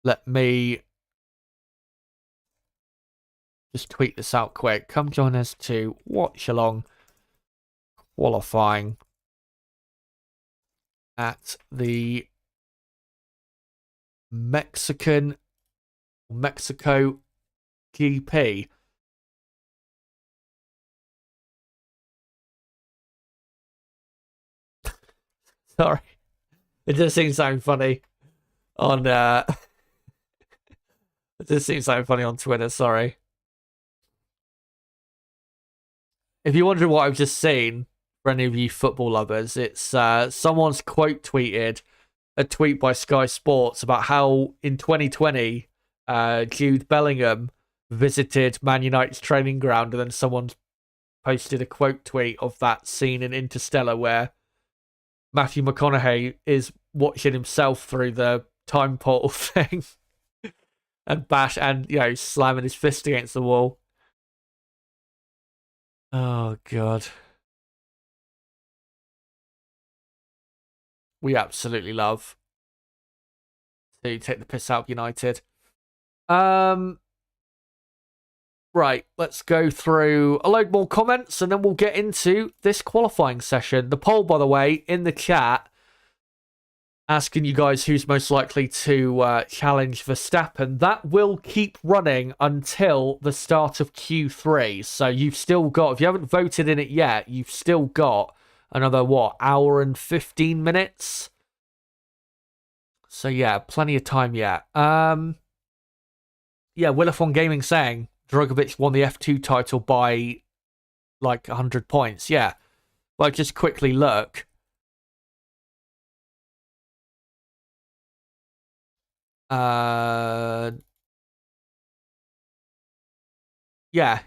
let me just tweet this out quick. Come join us to Watchalong qualifying at the Mexico GP. Sorry, it just seems so funny on it just seems so funny on Twitter. Sorry. If you wonder what I've just seen, for any of you football lovers, it's someone's quote tweeted a tweet by Sky Sports about how in 2020, Jude Bellingham visited Man United's training ground, and then someone posted a quote tweet of that scene in Interstellar where Matthew McConaughey is watching himself through the time portal thing and slamming his fist against the wall. Oh god. We absolutely love to take the piss out of United. Right, let's go through a load more comments and then we'll get into this qualifying session. The poll, by the way, in the chat, asking you guys who's most likely to challenge Verstappen. That will keep running until the start of Q3. So you've still got, if you haven't voted in it yet, you've still got another, hour and 15 minutes? So yeah, plenty of time yet. Yeah, Willifon Gaming saying Drogovic won the F2 title by like 100 points. Yeah. Well, just quickly look. Yeah,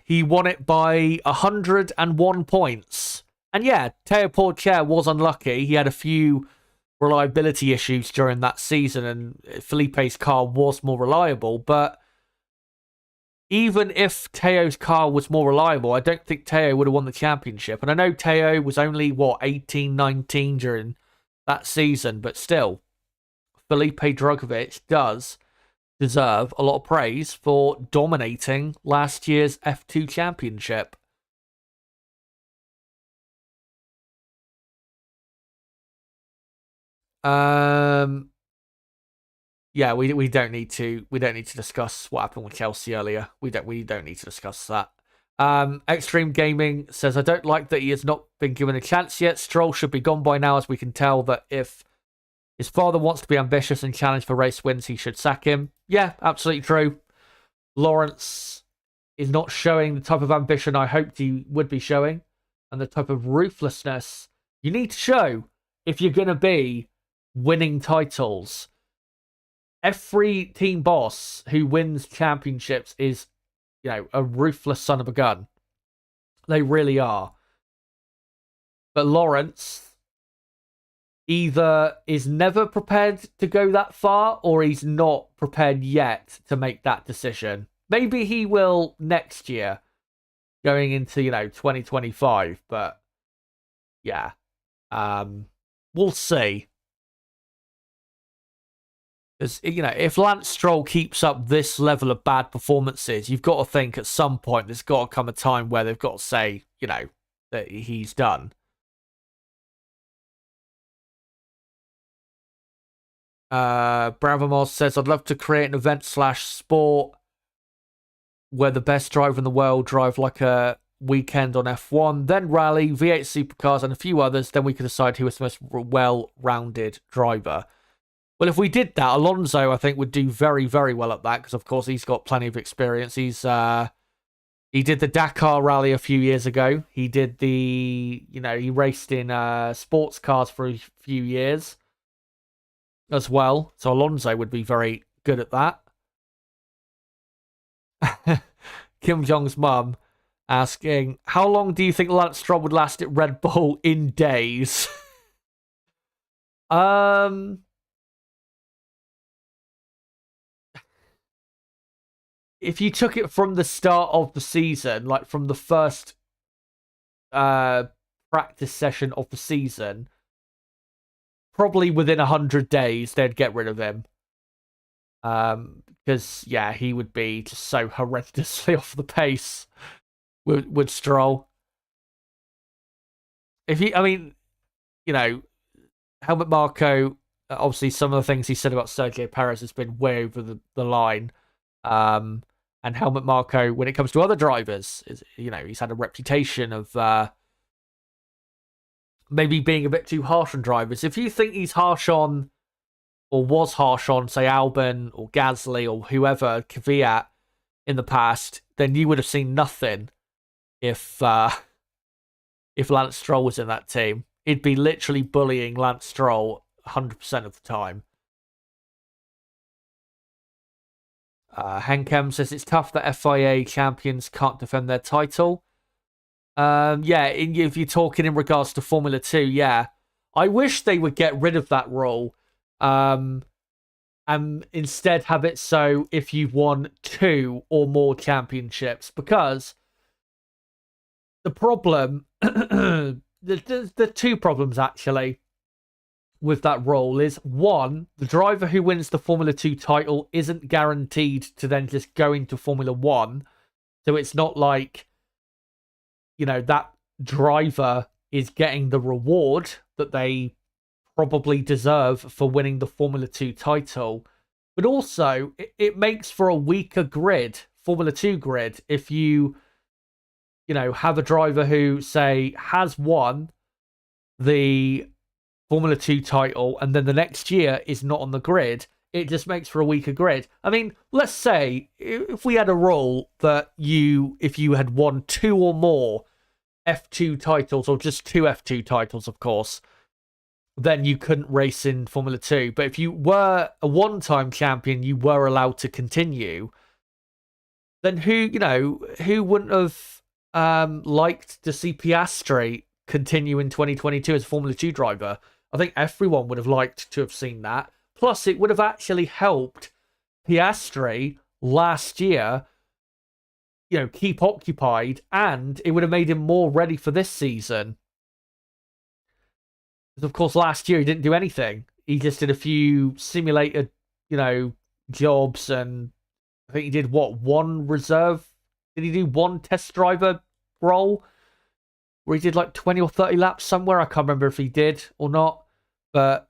he won it by 101 points. And yeah, Teo Porcher was unlucky. He had a few reliability issues during that season, and Felipe's car was more reliable. But even if Teo's car was more reliable, I don't think Teo would have won the championship. And I know Teo was only, 18, 19 during that season, but still, Felipe Drugovich does deserve a lot of praise for dominating last year's F2 championship. Yeah, we don't need to discuss what happened with Chelsea earlier. We don't need to discuss that. Extreme Gaming says, I don't like that he has not been given a chance yet. Stroll should be gone by now, as we can tell that if his father wants to be ambitious and challenge for race wins, he should sack him. Yeah, absolutely true. Lawrence is not showing the type of ambition I hoped he would be showing, and the type of ruthlessness you need to show if you're going to be winning titles. Every team boss who wins championships is, a ruthless son of a gun. They really are. But Lawrence either is never prepared to go that far, or he's not prepared yet to make that decision. Maybe he will next year, going into, 2025. But yeah, we'll see. Because, if Lance Stroll keeps up this level of bad performances, you've got to think at some point there's got to come a time where they've got to say, that he's done. Bravamos says, I'd love to create an event/sport where the best driver in the world drive like a weekend on F1, then rally, V8 supercars, and a few others. Then we could decide who was the most well-rounded driver. Well, if we did that, Alonso, I think, would do very, very well at that, because, of course, he's got plenty of experience. He did the Dakar rally a few years ago. He did he raced in sports cars for a few years as well. So Alonso would be very good at that. Kim Jong's mum asking, how long do you think Lance Stroll would last at Red Bull in days? If you took it from the start of the season, like from the first practice session of the season, probably within 100 days, they'd get rid of him. Because, yeah, he would be just so horrendously off the pace with Stroll. Helmut Marko obviously some of the things he said about Sergio Perez has been way over the line. And Helmut Marko, when it comes to other drivers, is, he's had a reputation of maybe being a bit too harsh on drivers. If you think he's harsh on, or was harsh on, say, Albon or Gasly or whoever, Kvyat, in the past, then you would have seen nothing if Lance Stroll was in that team. He'd be literally bullying Lance Stroll 100% of the time. Henkem says it's tough that FIA champions can't defend their title. Yeah, if you're talking in regards to Formula 2, yeah. I wish they would get rid of that rule. And instead have it so if you've won 2 or more championships, because the problem, the 2 problems actually with that rule is, 1, the driver who wins the Formula 2 title isn't guaranteed to then just go into Formula 1. So it's not like, that driver is getting the reward that they probably deserve for winning the Formula 2 title. But also, it makes for a weaker grid, Formula 2 grid, if you have a driver who, say, has won the Formula 2 title and then the next year is not on the grid. It just makes for a weaker grid. I mean, let's say if we had a rule that if you had won 2 or more F2 titles, or just 2 F2 titles, of course, then you couldn't race in Formula 2. But if you were a one-time champion, you were allowed to continue. Then who wouldn't have liked to see Piastri continue in 2022 as a Formula 2 driver? I think everyone would have liked to have seen that. Plus, it would have actually helped Piastri last year, keep occupied, and it would have made him more ready for this season. Because, of course, last year he didn't do anything. He just did a few simulated, jobs, and I think he did, one reserve? Did he do one test driver role? Where he did like 20 or 30 laps somewhere? I can't remember if he did or not. But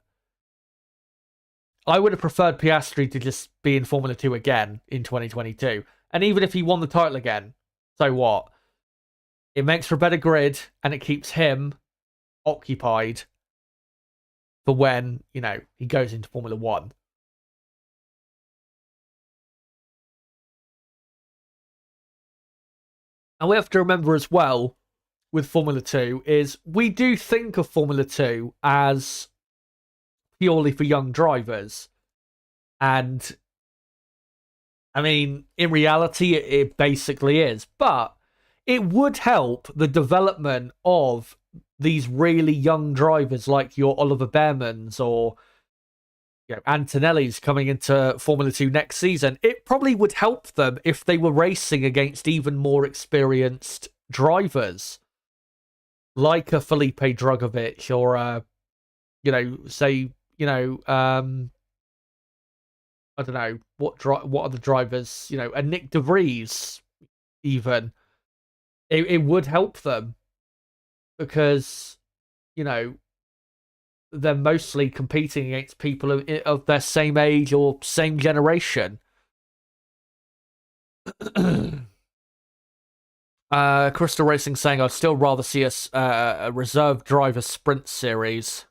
I would have preferred Piastri to just be in Formula 2 again in 2022. And even if he won the title again, so what? It makes for a better grid, and it keeps him occupied for when, he goes into Formula 1. And we have to remember as well, with Formula 2, is we do think of Formula 2 as purely for young drivers. And, I mean, in reality, it basically is. But it would help the development of these really young drivers like your Oliver Behrmans or Antonelli's coming into Formula 2 next season. It probably would help them if they were racing against even more experienced drivers like a Felipe Drugovich or I don't know what other drivers, a Nick De Vries even. It would help them because they're mostly competing against people of their same age or same generation. Crystal Racing saying I'd still rather see a reserve driver sprint series.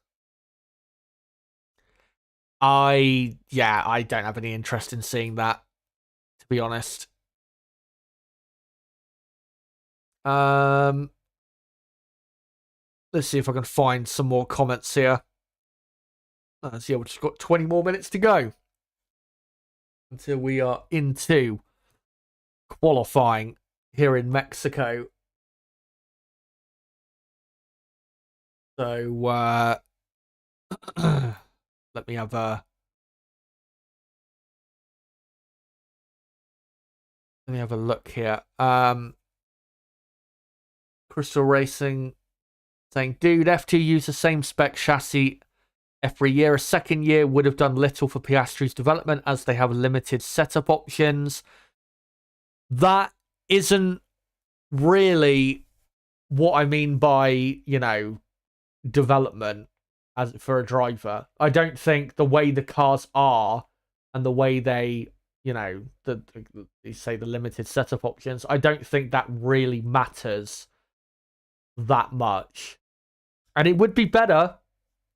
I don't have any interest in seeing that, to be honest. Let's see if I can find some more comments here. We've just got 20 more minutes to go until we are into qualifying here in Mexico. So let me have a look here. Crystal Racing saying, dude, F2 use the same spec chassis every year. A second year would have done little for Piastri's development as they have limited setup options. That isn't really what I mean by, development. as for a driver. I don't think the way the cars are and the way they, you say the limited setup options, I don't think that really matters that much. And it would be better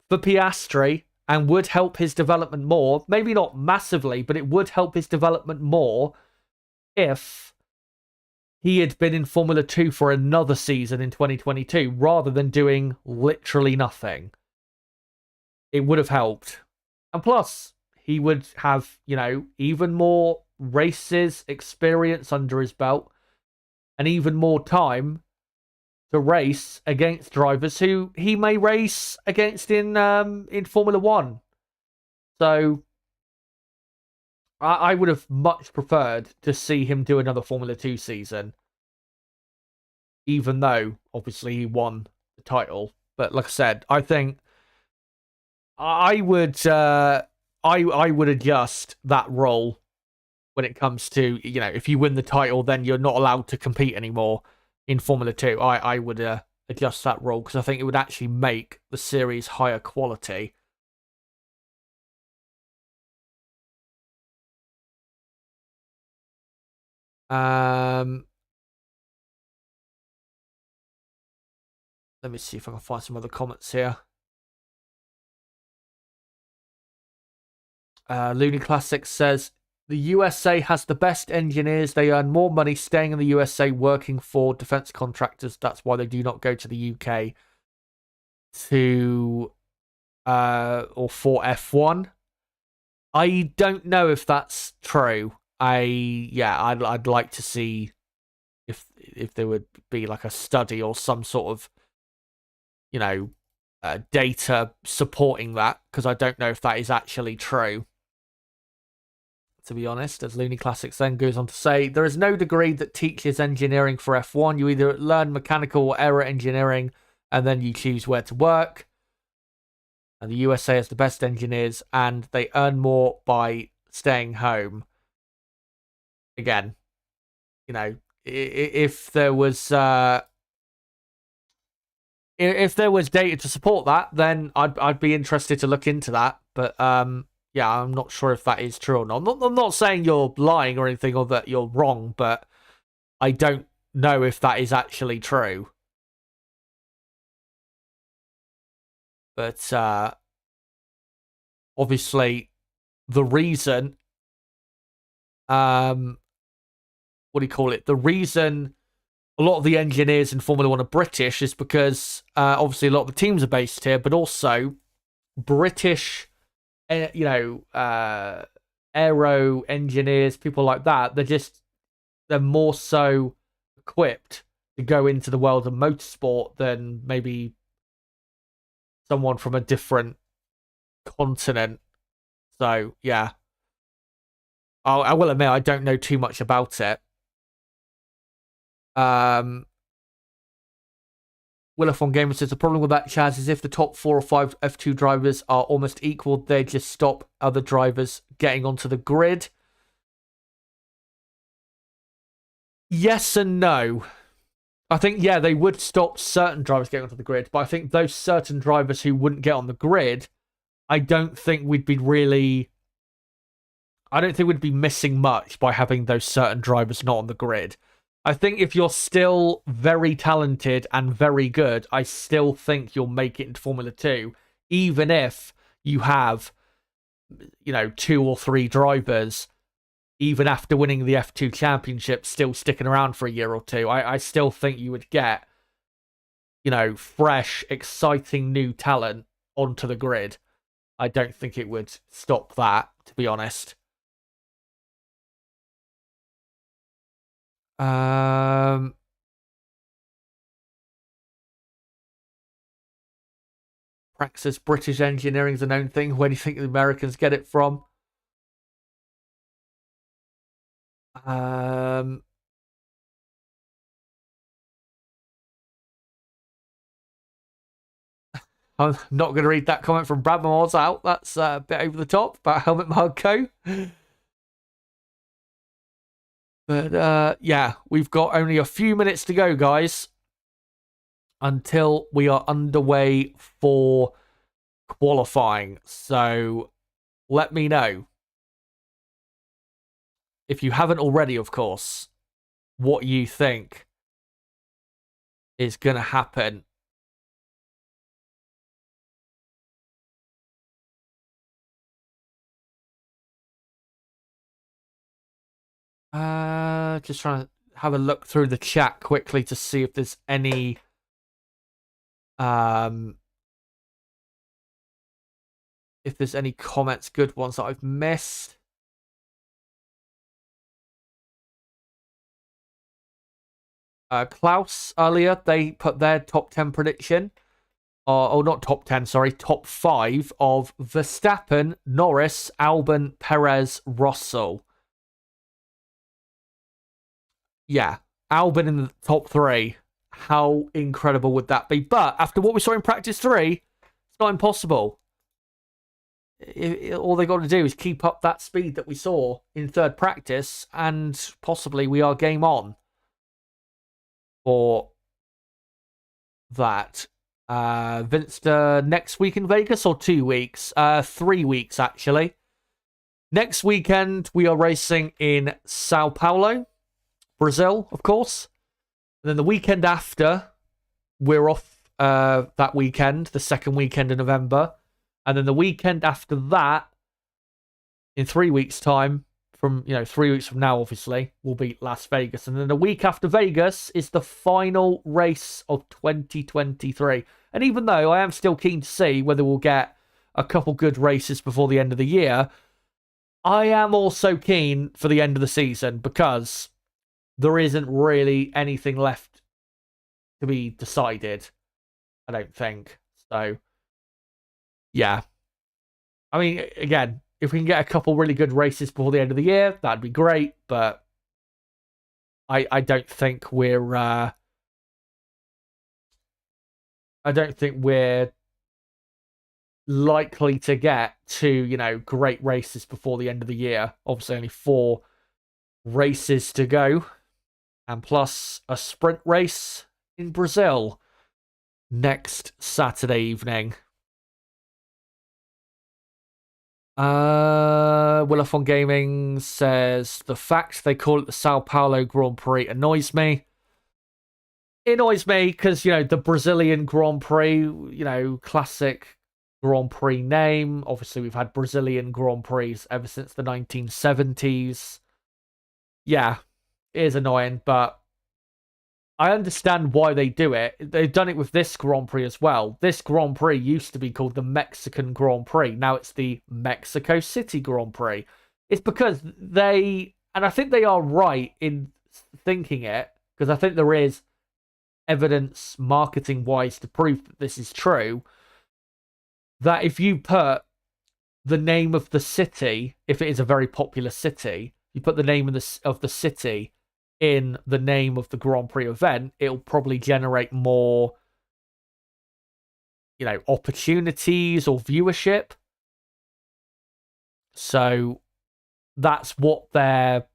for Piastri and would help his development more. Maybe not massively, but it would help his development more if he had been in Formula 2 for another season in 2022 rather than doing literally nothing. It would have helped. And plus, he would have, even more races experience under his belt and even more time to race against drivers who he may race against in Formula 1. So I would have much preferred to see him do another Formula 2 season, even though obviously he won the title. But like I said, I think I would I would adjust that role when it comes to, if you win the title, then you're not allowed to compete anymore in Formula 2. I would adjust that role because I think it would actually make the series higher quality. Let me see if I can find some other comments here. Looney Classic says, the USA has the best engineers. They earn more money staying in the USA working for defense contractors. That's why they do not go to the UK to or for F1. I don't know if that's true. I'd like to see if there would be like a study or some sort of data supporting that, because I don't know if that is actually true, to be honest. As Looney Classics then goes on to say, there is no degree that teaches engineering for F1. You either learn mechanical or aero engineering and then you choose where to work. And the USA has the best engineers and they earn more by staying home. Again, if there was data to support that, then I'd be interested to look into that. But yeah, I'm not sure if that is true or not. I'm not saying you're lying or anything or that you're wrong, but I don't know if that is actually true. But obviously, the reason, what do you call it? The reason a lot of the engineers in Formula 1 are British is because obviously a lot of the teams are based here, but also British, aero engineers, people like that, they're more so equipped to go into the world of motorsport than maybe someone from a different continent. So, yeah. I will admit, I don't know too much about it. Willifon Gamer says the problem with that, Chaz, is if the top 4 or 5 F2 drivers are almost equal, they just stop other drivers getting onto the grid. Yes and no. I think, yeah, they would stop certain drivers getting onto the grid, but I think those certain drivers who wouldn't get on the grid, I don't think we'd be missing much by having those certain drivers not on the grid. I think if you're still very talented and very good, I still think you'll make it into Formula 2, even if you have, 2 or 3 drivers, even after winning the F2 championship, still sticking around for a year or two. I still think you would get, fresh, exciting new talent onto the grid. I don't think it would stop that, to be honest. Praxis British engineering is a known thing. Where do you think the Americans get it from? I'm not going to read that comment from Brad Moores out. That's a bit over the top about Helmut Marko. But yeah, we've got only a few minutes to go, guys, until we are underway for qualifying. So let me know, if you haven't already, of course, what you think is going to happen. Just trying to have a look through the chat quickly to see if there's any comments, good ones that I've missed. Klaus earlier, they put their top 10 prediction. Not top 10, sorry, top 5 of Verstappen, Norris, Albon, Perez, Russell. Yeah, Albon in the top 3. How incredible would that be? But after what we saw in practice 3, it's not impossible. All they got to do is keep up that speed that we saw in third practice, and possibly we are game on for that. Vinster, next week in Vegas or 2 weeks? 3 weeks, actually. Next weekend, we are racing in Sao Paulo, Brazil, of course. And then the weekend after, we're off that weekend, the second weekend in November. And then the weekend after that, in 3 weeks' time, from 3 weeks from now, obviously, will be Las Vegas. And then the week after Vegas is the final race of 2023. And even though I am still keen to see whether we'll get a couple good races before the end of the year, I am also keen for the end of the season, because there isn't really anything left to be decided, I don't think. So, yeah. I mean, again, if we can get a couple really good races before the end of the year, that'd be great. But I don't think we're likely to get to great races before the end of the year. Obviously, only 4 races to go, and plus a sprint race in Brazil next Saturday evening. Willafon Gaming says, the fact they call it the Sao Paulo Grand Prix annoys me. It annoys me because, the Brazilian Grand Prix, classic Grand Prix name. Obviously, we've had Brazilian Grand Prix ever since the 1970s. Yeah, it is annoying, but I understand why they do it. They've done it with this Grand Prix as well. This Grand Prix used to be called the Mexican Grand Prix. Now it's the Mexico City Grand Prix. It's because and I think they are right in thinking it, because I think there is evidence marketing-wise to prove that this is true, that if you put the name of the city, if it is a very popular city, you put the name of the city in the name of the Grand Prix event, it'll probably generate more, opportunities or viewership. So that's what they're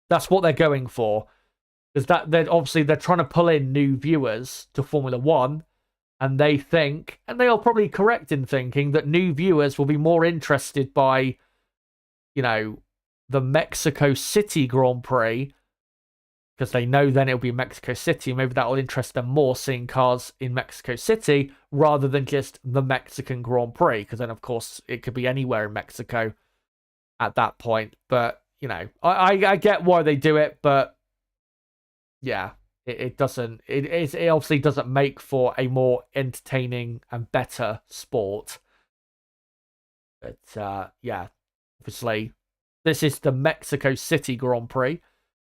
going for, because they're trying to pull in new viewers to Formula One, and they think, and they are probably correct in thinking, that new viewers will be more interested by, the Mexico City Grand Prix, because they know then it'll be Mexico City, and maybe that'll interest them more, seeing cars in Mexico City rather than just the Mexican Grand Prix, because then, of course, it could be anywhere in Mexico at that point. But, I get why they do it, but yeah, it obviously doesn't make for a more entertaining and better sport. But, yeah, obviously, this is the Mexico City Grand Prix.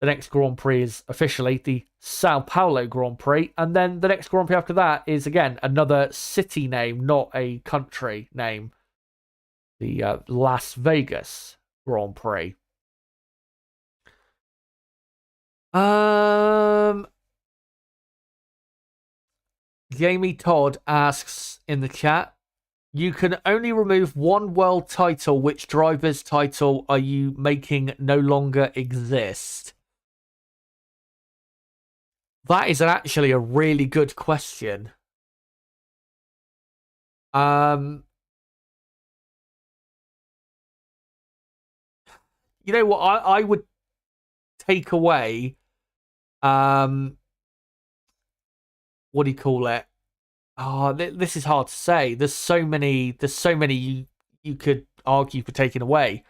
The next Grand Prix is officially the Sao Paulo Grand Prix. And then the next Grand Prix after that is, again, another city name, not a country name. The Las Vegas Grand Prix. Jamie Todd asks in the chat, you can only remove one world title. Which driver's title are you making no longer exist? That is actually a really good question. you know what? I would take away, what do you call it? Oh, this is hard to say. There's so many. You could argue for taking away.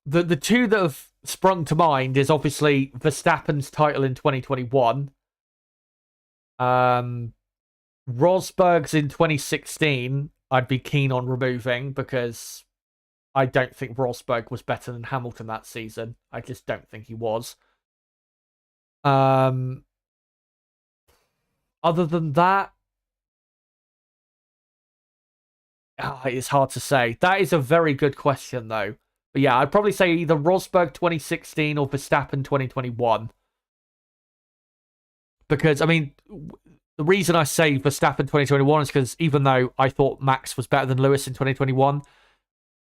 The two that have sprung to mind is obviously Verstappen's title in 2021. Rosberg's in 2016. I'd be keen on removing because I don't think Rosberg was better than Hamilton that season. I just don't think he was. Other than that, it's hard to say. That is a very good question, though. But yeah, I'd probably say either Rosberg 2016 or Verstappen 2021. Because, I mean, the reason I say Verstappen 2021 is because even though I thought Max was better than Lewis in 2021,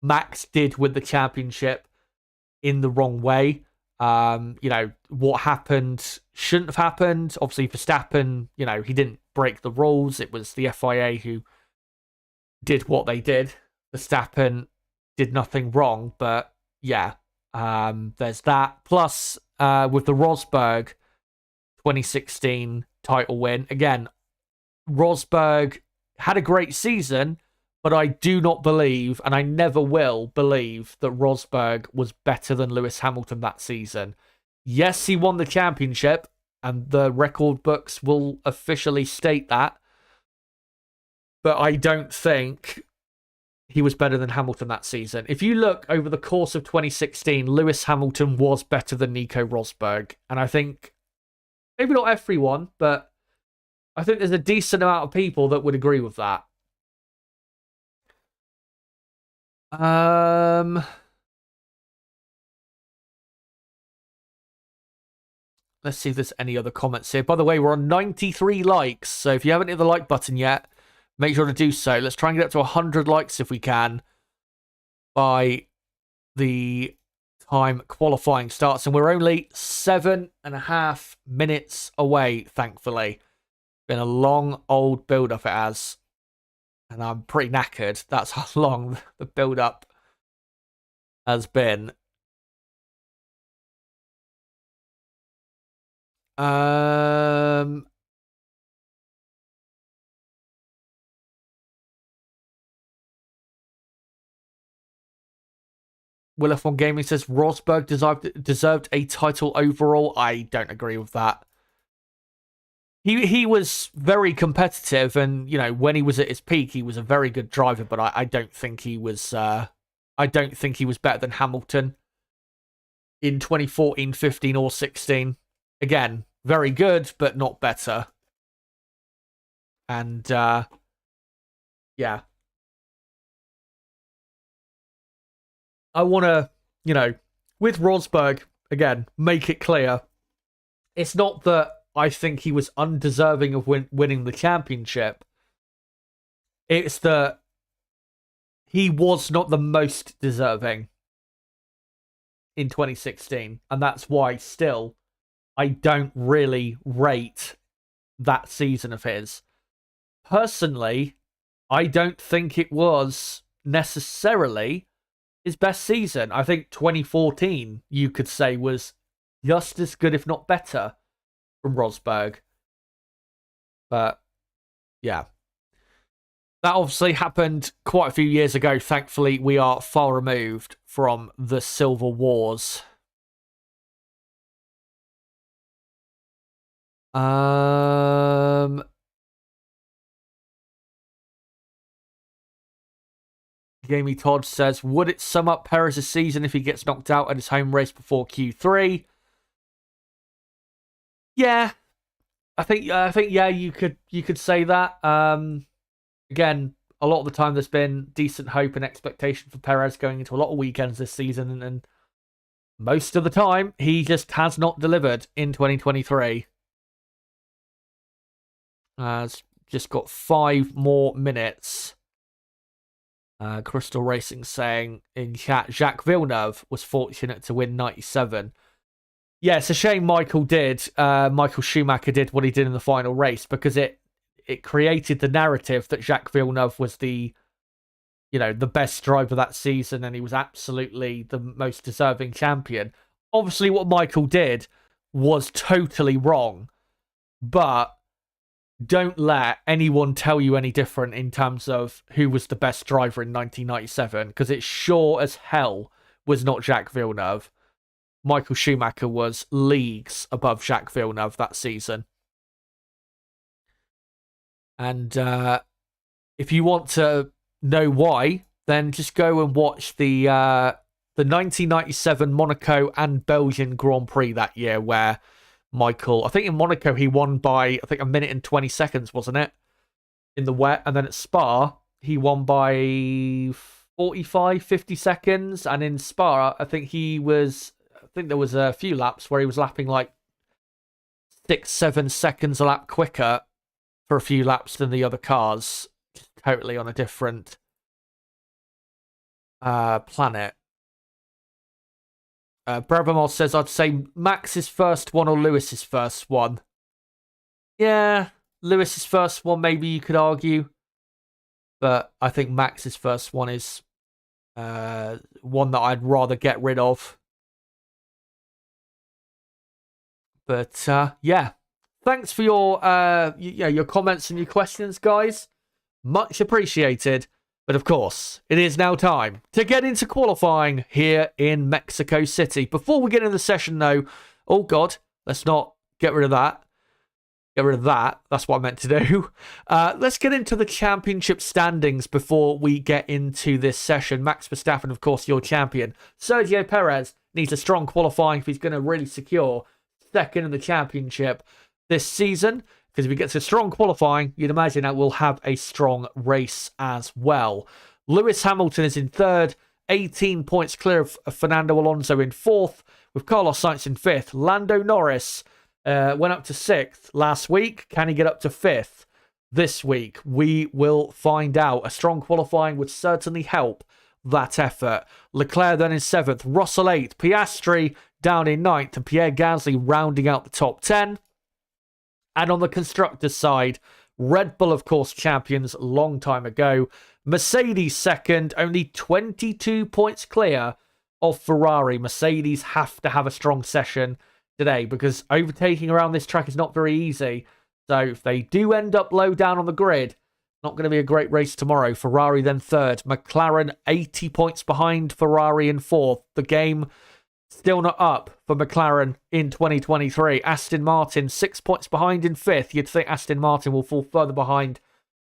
Max did win the championship in the wrong way. What happened shouldn't have happened. Obviously, Verstappen, he didn't break the rules. It was the FIA who did what they did. Verstappen did nothing wrong, but yeah, there's that. Plus, with the Rosberg 2016 title win, again, Rosberg had a great season, but I do not believe, and I never will believe, that Rosberg was better than Lewis Hamilton that season. Yes, he won the championship, and the record books will officially state that, but I don't think he was better than Hamilton that season. If you look over the course of 2016, Lewis Hamilton was better than Nico Rosberg, and I think, maybe not everyone, but I think there's a decent amount of people that would agree with that. Let's see if there's any other comments here. By the way, we're on 93 likes, so if you haven't hit the like button yet, make sure to do so. Let's try and get up to 100 likes if we can by the time qualifying starts. And we're only 7.5 minutes away, thankfully. Been a long, old build-up, it has. And I'm pretty knackered. That's how long the build-up has been. Will F1 Gaming says Rosberg deserved a title overall. I don't agree with that. He was very competitive, and when he was at his peak, he was a very good driver. But I don't think he was. I don't think he was better than Hamilton in 2014, 15, or 16. Again, very good, but not better. And yeah, I want to, with Rosberg again, make it clear. It's not that I think he was undeserving of winning the championship. It's that he was not the most deserving in 2016. And that's why still I don't really rate that season of his. Personally, I don't think it was necessarily his best season. I think 2014, you could say, was just as good, if not better, from Rosberg. But yeah, that obviously happened quite a few years ago. Thankfully, we are far removed from the Silver Wars. Jamie Todd says, would it sum up Perez's season if he gets knocked out at his home race before Q3? Yeah, I think yeah, you could say that. Again, a lot of the time there's been decent hope and expectation for Perez going into a lot of weekends this season, and most of the time he just has not delivered in 2023. Has just got 5 more minutes. Crystal Racing saying in chat, Jacques Villeneuve was fortunate to win 97. Yeah, it's a shame Michael Schumacher did what he did in the final race, because it created the narrative that Jacques Villeneuve was the the best driver that season and he was absolutely the most deserving champion. Obviously, what Michael did was totally wrong, but don't let anyone tell you any different in terms of who was the best driver in 1997, because it sure as hell was not Jacques Villeneuve. Michael Schumacher was leagues above Jacques Villeneuve that season. And if you want to know why, then just go and watch the 1997 Monaco and Belgian Grand Prix that year, where Michael, I think in Monaco he won by, I think, 1 minute and 20 seconds, wasn't it? In the wet. And then at Spa, he won by 45, 50 seconds. And in Spa, I think there was a few laps where he was lapping like 6, 7 seconds a lap quicker for a few laps than the other cars. Totally on a different planet. Bravamol says, I'd say Max's first one or Lewis's first one. Yeah, Lewis's first one, maybe you could argue. But I think Max's first one is one that I'd rather get rid of. But yeah, thanks for your comments and your questions, guys. Much appreciated. But of course, it is now time to get into qualifying here in Mexico City. Before we get into the session, though, oh God, let's not get rid of that. Get rid of that. That's what I meant to do. Let's get into the championship standings before we get into this session. Max Verstappen, of course, your champion. Sergio Perez needs a strong qualifying if he's going to really secure second in the championship this season. Because if he gets a strong qualifying, you'd imagine that we'll have a strong race as well. Lewis Hamilton is in third, 18 points clear of Fernando Alonso in fourth, with Carlos Sainz in fifth. Lando Norris went up to sixth last week. Can he get up to fifth this week? We will find out. A strong qualifying would certainly help that effort. Leclerc then in seventh, Russell 8th, Piastri down in ninth, and Pierre Gasly rounding out the top 10. And on the constructors' side, Red Bull, of course, champions long time ago. Mercedes second, only 22 points clear of Ferrari. Mercedes have to have a strong session today because overtaking around this track is not very easy. So if they do end up low down on the grid, not going to be a great race tomorrow. Ferrari then third. McLaren 80 points behind Ferrari in fourth. The game still not up for McLaren in 2023. Aston Martin 6 points behind in fifth. You'd think Aston Martin will fall further behind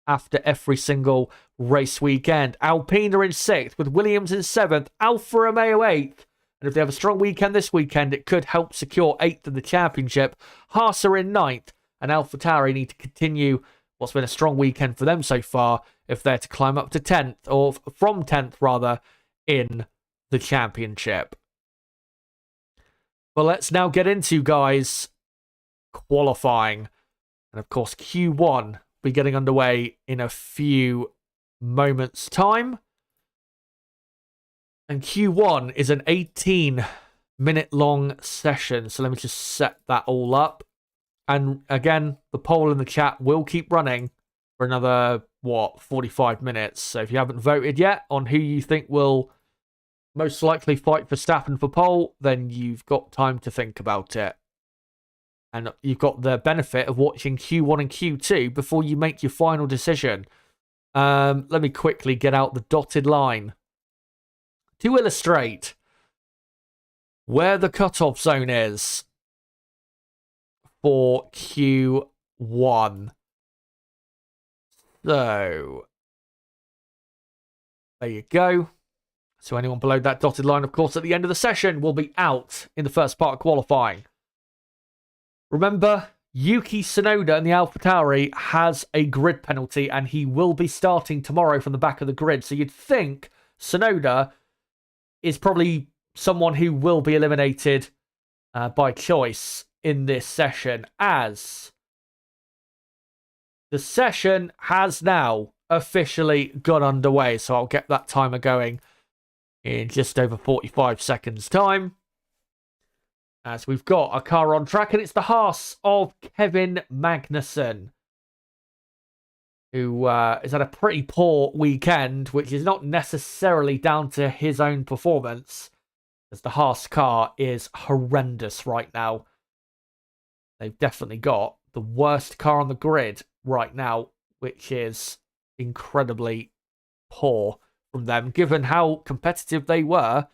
after every single race weekend. Alpine are in sixth with Williams in seventh. Alfa Romeo 8th. And if they have a strong weekend this weekend, it could help secure 8th in the championship. Haas are in ninth. And AlphaTauri need to continue what's been a strong weekend for them so far if they're to climb up to 10th, or from 10th rather, in the championship. Well, let's now get into, guys, qualifying. And of course, Q1 will be getting underway in a few moments' time. And Q1 is an 18-minute long session. So let me just set that all up. And again, the poll in the chat will keep running for another, 45 minutes. So if you haven't voted yet on who you think will most likely fight Verstappen for pole, then you've got time to think about it. And you've got the benefit of watching Q1 and Q2 before you make your final decision. Let me quickly get out the dotted line to illustrate where the cutoff zone is for Q1. So, there you go. So anyone below that dotted line, of course, at the end of the session will be out in the first part of qualifying. Remember, Yuki Tsunoda in the AlphaTauri has a grid penalty, and he will be starting tomorrow from the back of the grid. So you'd think Tsunoda is probably someone who will be eliminated by choice in this session, as the session has now officially got underway. So I'll get that timer going in just over 45 seconds time, as we've got a car on track, and it's the Haas of Kevin Magnussen, who has had a pretty poor weekend, which is not necessarily down to his own performance, as the Haas car is horrendous right now. They've definitely got the worst car on the grid right now, which is incredibly poor from them, given how competitive they were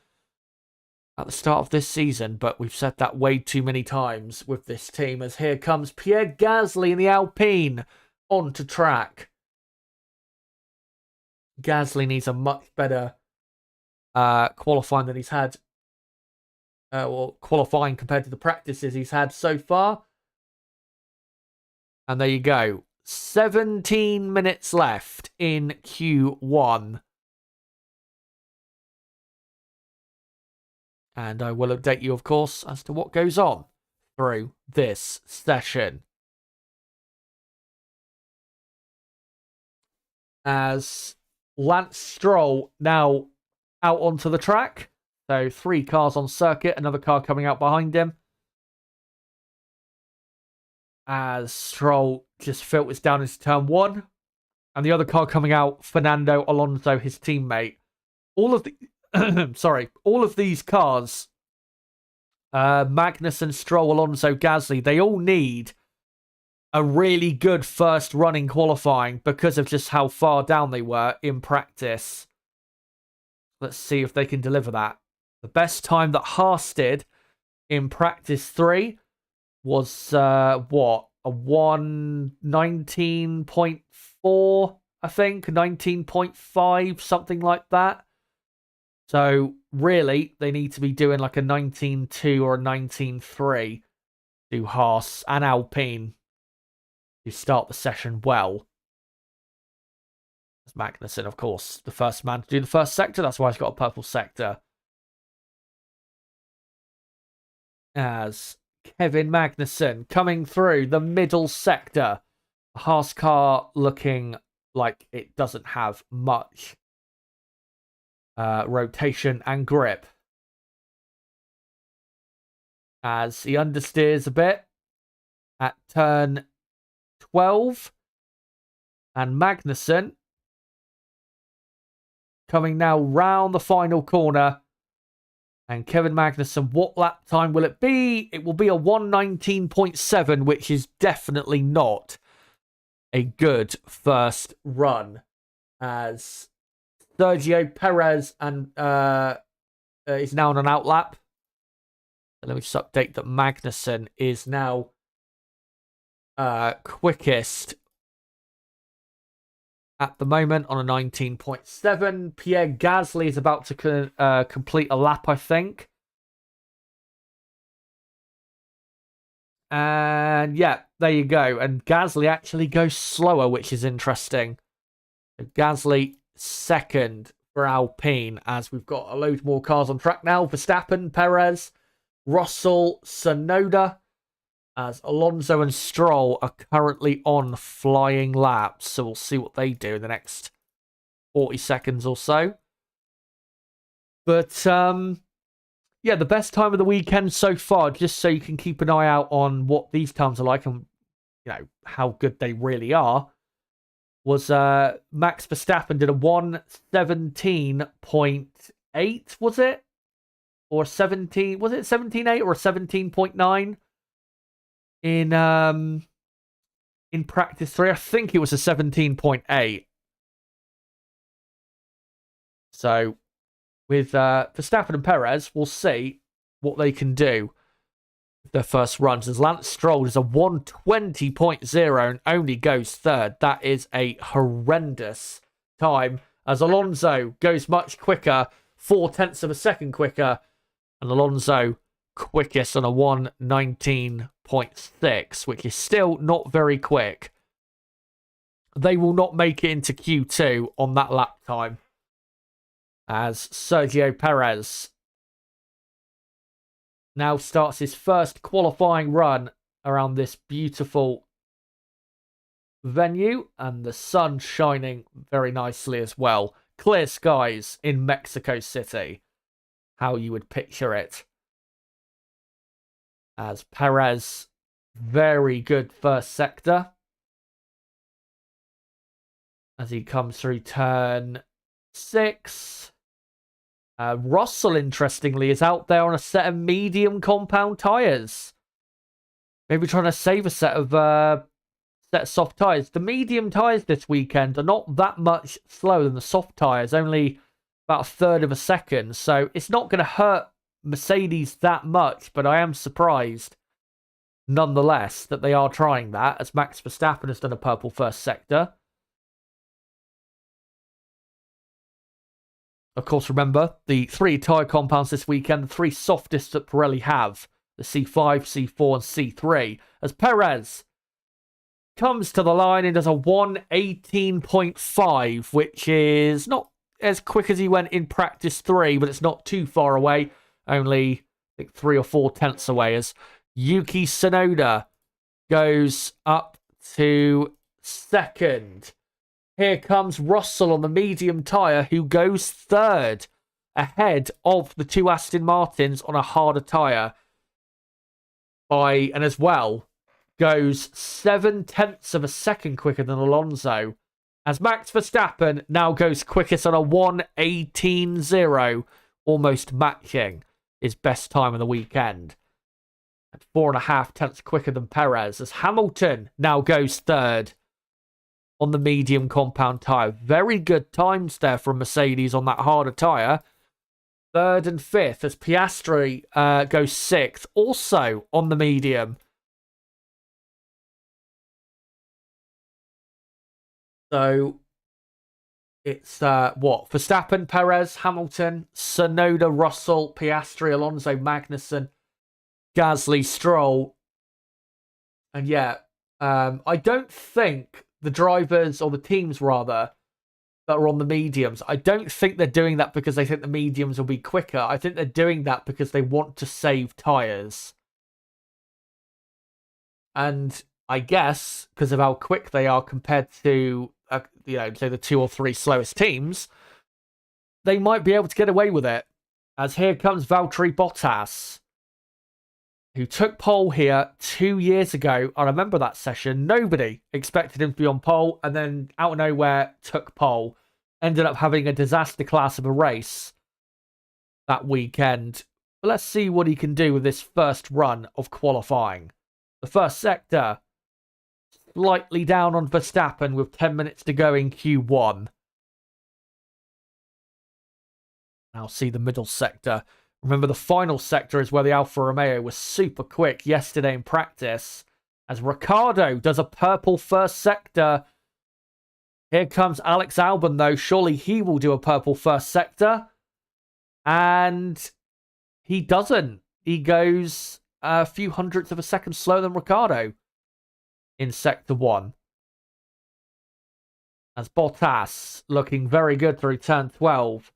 at the start of this season. But we've said that way too many times with this team, as here comes Pierre Gasly in the Alpine onto track. Gasly needs a much better qualifying than he's had, or qualifying compared to the practices he's had so far. And there you go. 17 minutes left in Q1. And I will update you, of course, as to what goes on through this session. As Lance Stroll now out onto the track. So 3 cars on circuit, another car coming out behind him. As Stroll just filters down into turn 1. And the other car coming out, Fernando Alonso, his teammate. All of the all of these cars, Magnussen, Stroll, Alonso, Gasly, they all need a really good first run in qualifying because of just how far down they were in practice. Let's see if they can deliver that. The best time that Haas did in practice 3 was, what? A 1:19.4, I think. 19.5, something like that. So, really, they need to be doing like a 19.2 or a 19.3 to Haas and Alpine to start the session well. As Magnussen, of course, the first man to do the first sector. That's why he's got a purple sector. As Kevin Magnussen coming through the middle sector. The Haas car looking like it doesn't have much rotation and grip. As he understeers a bit at turn 12. And Magnussen coming now round the final corner. And Kevin Magnussen, what lap time will it be? It will be a 1:19.7, which is definitely not a good first run. As Sergio Perez and is now on an outlap. And let me just update that Magnussen is now quickest at the moment on a 19.7. Pierre Gasly is about to complete a lap, I think. And yeah, there you go. And Gasly actually goes slower, which is interesting. Gasly second for Alpine, as we've got a load more cars on track now. Verstappen, Perez, Russell, Tsunoda, as Alonso and Stroll are currently on flying laps. So we'll see what they do in the next 40 seconds or so. But, yeah, the best time of the weekend so far, just so you can keep an eye out on what these times are like and, you know, how good they really are, was Max Verstappen did a 1:17.8, was it? Or 17, was it 17.8 or 17.9? In practice 3, I think it was a 17.8. So with Verstappen and Perez, we'll see what they can do with their first runs. As Lance Stroll is a 1:20.0 and only goes third. That is a horrendous time. As Alonso goes much quicker, 0.4 of a second quicker, and Alonso quickest on a 1:19.6, which is still not very quick. They will not make it into Q2 on that lap time, as Sergio Perez now starts his first qualifying run around this beautiful venue, and the sun shining very nicely as well. Clear skies in Mexico City, how you would picture it. As Perez, very good first sector. as he comes through turn 6. Russell, interestingly, is out there on a set of medium compound tyres. Maybe trying to save a set of soft tyres. The medium tyres this weekend are not that much slower than the soft tyres, only about a third of a second. So it's not going to hurt Mercedes that much, but I am surprised nonetheless that they are trying that, as Max Verstappen has done a purple first sector. Of course, remember, the 3 tyre compounds this weekend, the 3 softest that Pirelli have, the C5, C4 and C3, as Perez comes to the line and does a 1:18.5, which is not as quick as he went in practice 3, but it's not too far away, only I think 3 or 4 tenths away, as Yuki Tsunoda goes up to second. Here comes Russell on the medium tyre, who goes third, ahead of the 2 Aston Martins on a harder tyre. And as well, goes 7 tenths of a second quicker than Alonso, as Max Verstappen now goes quickest on a 1:18.0, almost matching his best time of the weekend. At 4.5 tenths quicker than Perez, as Hamilton now goes third on the medium compound tyre. Very good times there from Mercedes on that harder tyre. 3rd and 5th, as Piastri goes 6th, also on the medium. So it's Verstappen, Perez, Hamilton, Tsunoda, Russell, Piastri, Alonso, Magnussen, Gasly, Stroll. And yeah, I don't think the drivers, or the teams rather, that are on the mediums, I don't think they're doing that because they think the mediums will be quicker. I think they're doing that because they want to save tyres. And I guess because of how quick they are compared to, say the 2 or 3 slowest teams, they might be able to get away with it. As here comes Valtteri Bottas, who took pole here 2 years ago. I remember that session. Nobody expected him to be on pole, and then out of nowhere took pole. Ended up having a disaster class of a race that weekend. But let's see what he can do with this first run of qualifying. The first sector, slightly down on Verstappen with 10 minutes to go in Q1. Now see the middle sector. Remember, the final sector is where the Alfa Romeo was super quick yesterday in practice, as Ricciardo does a purple first sector. Here comes Alex Albon, though. Surely he will do a purple first sector. And he doesn't. He goes a few hundredths of a second slower than Ricciardo in sector 1. As Bottas looking very good through turn 12.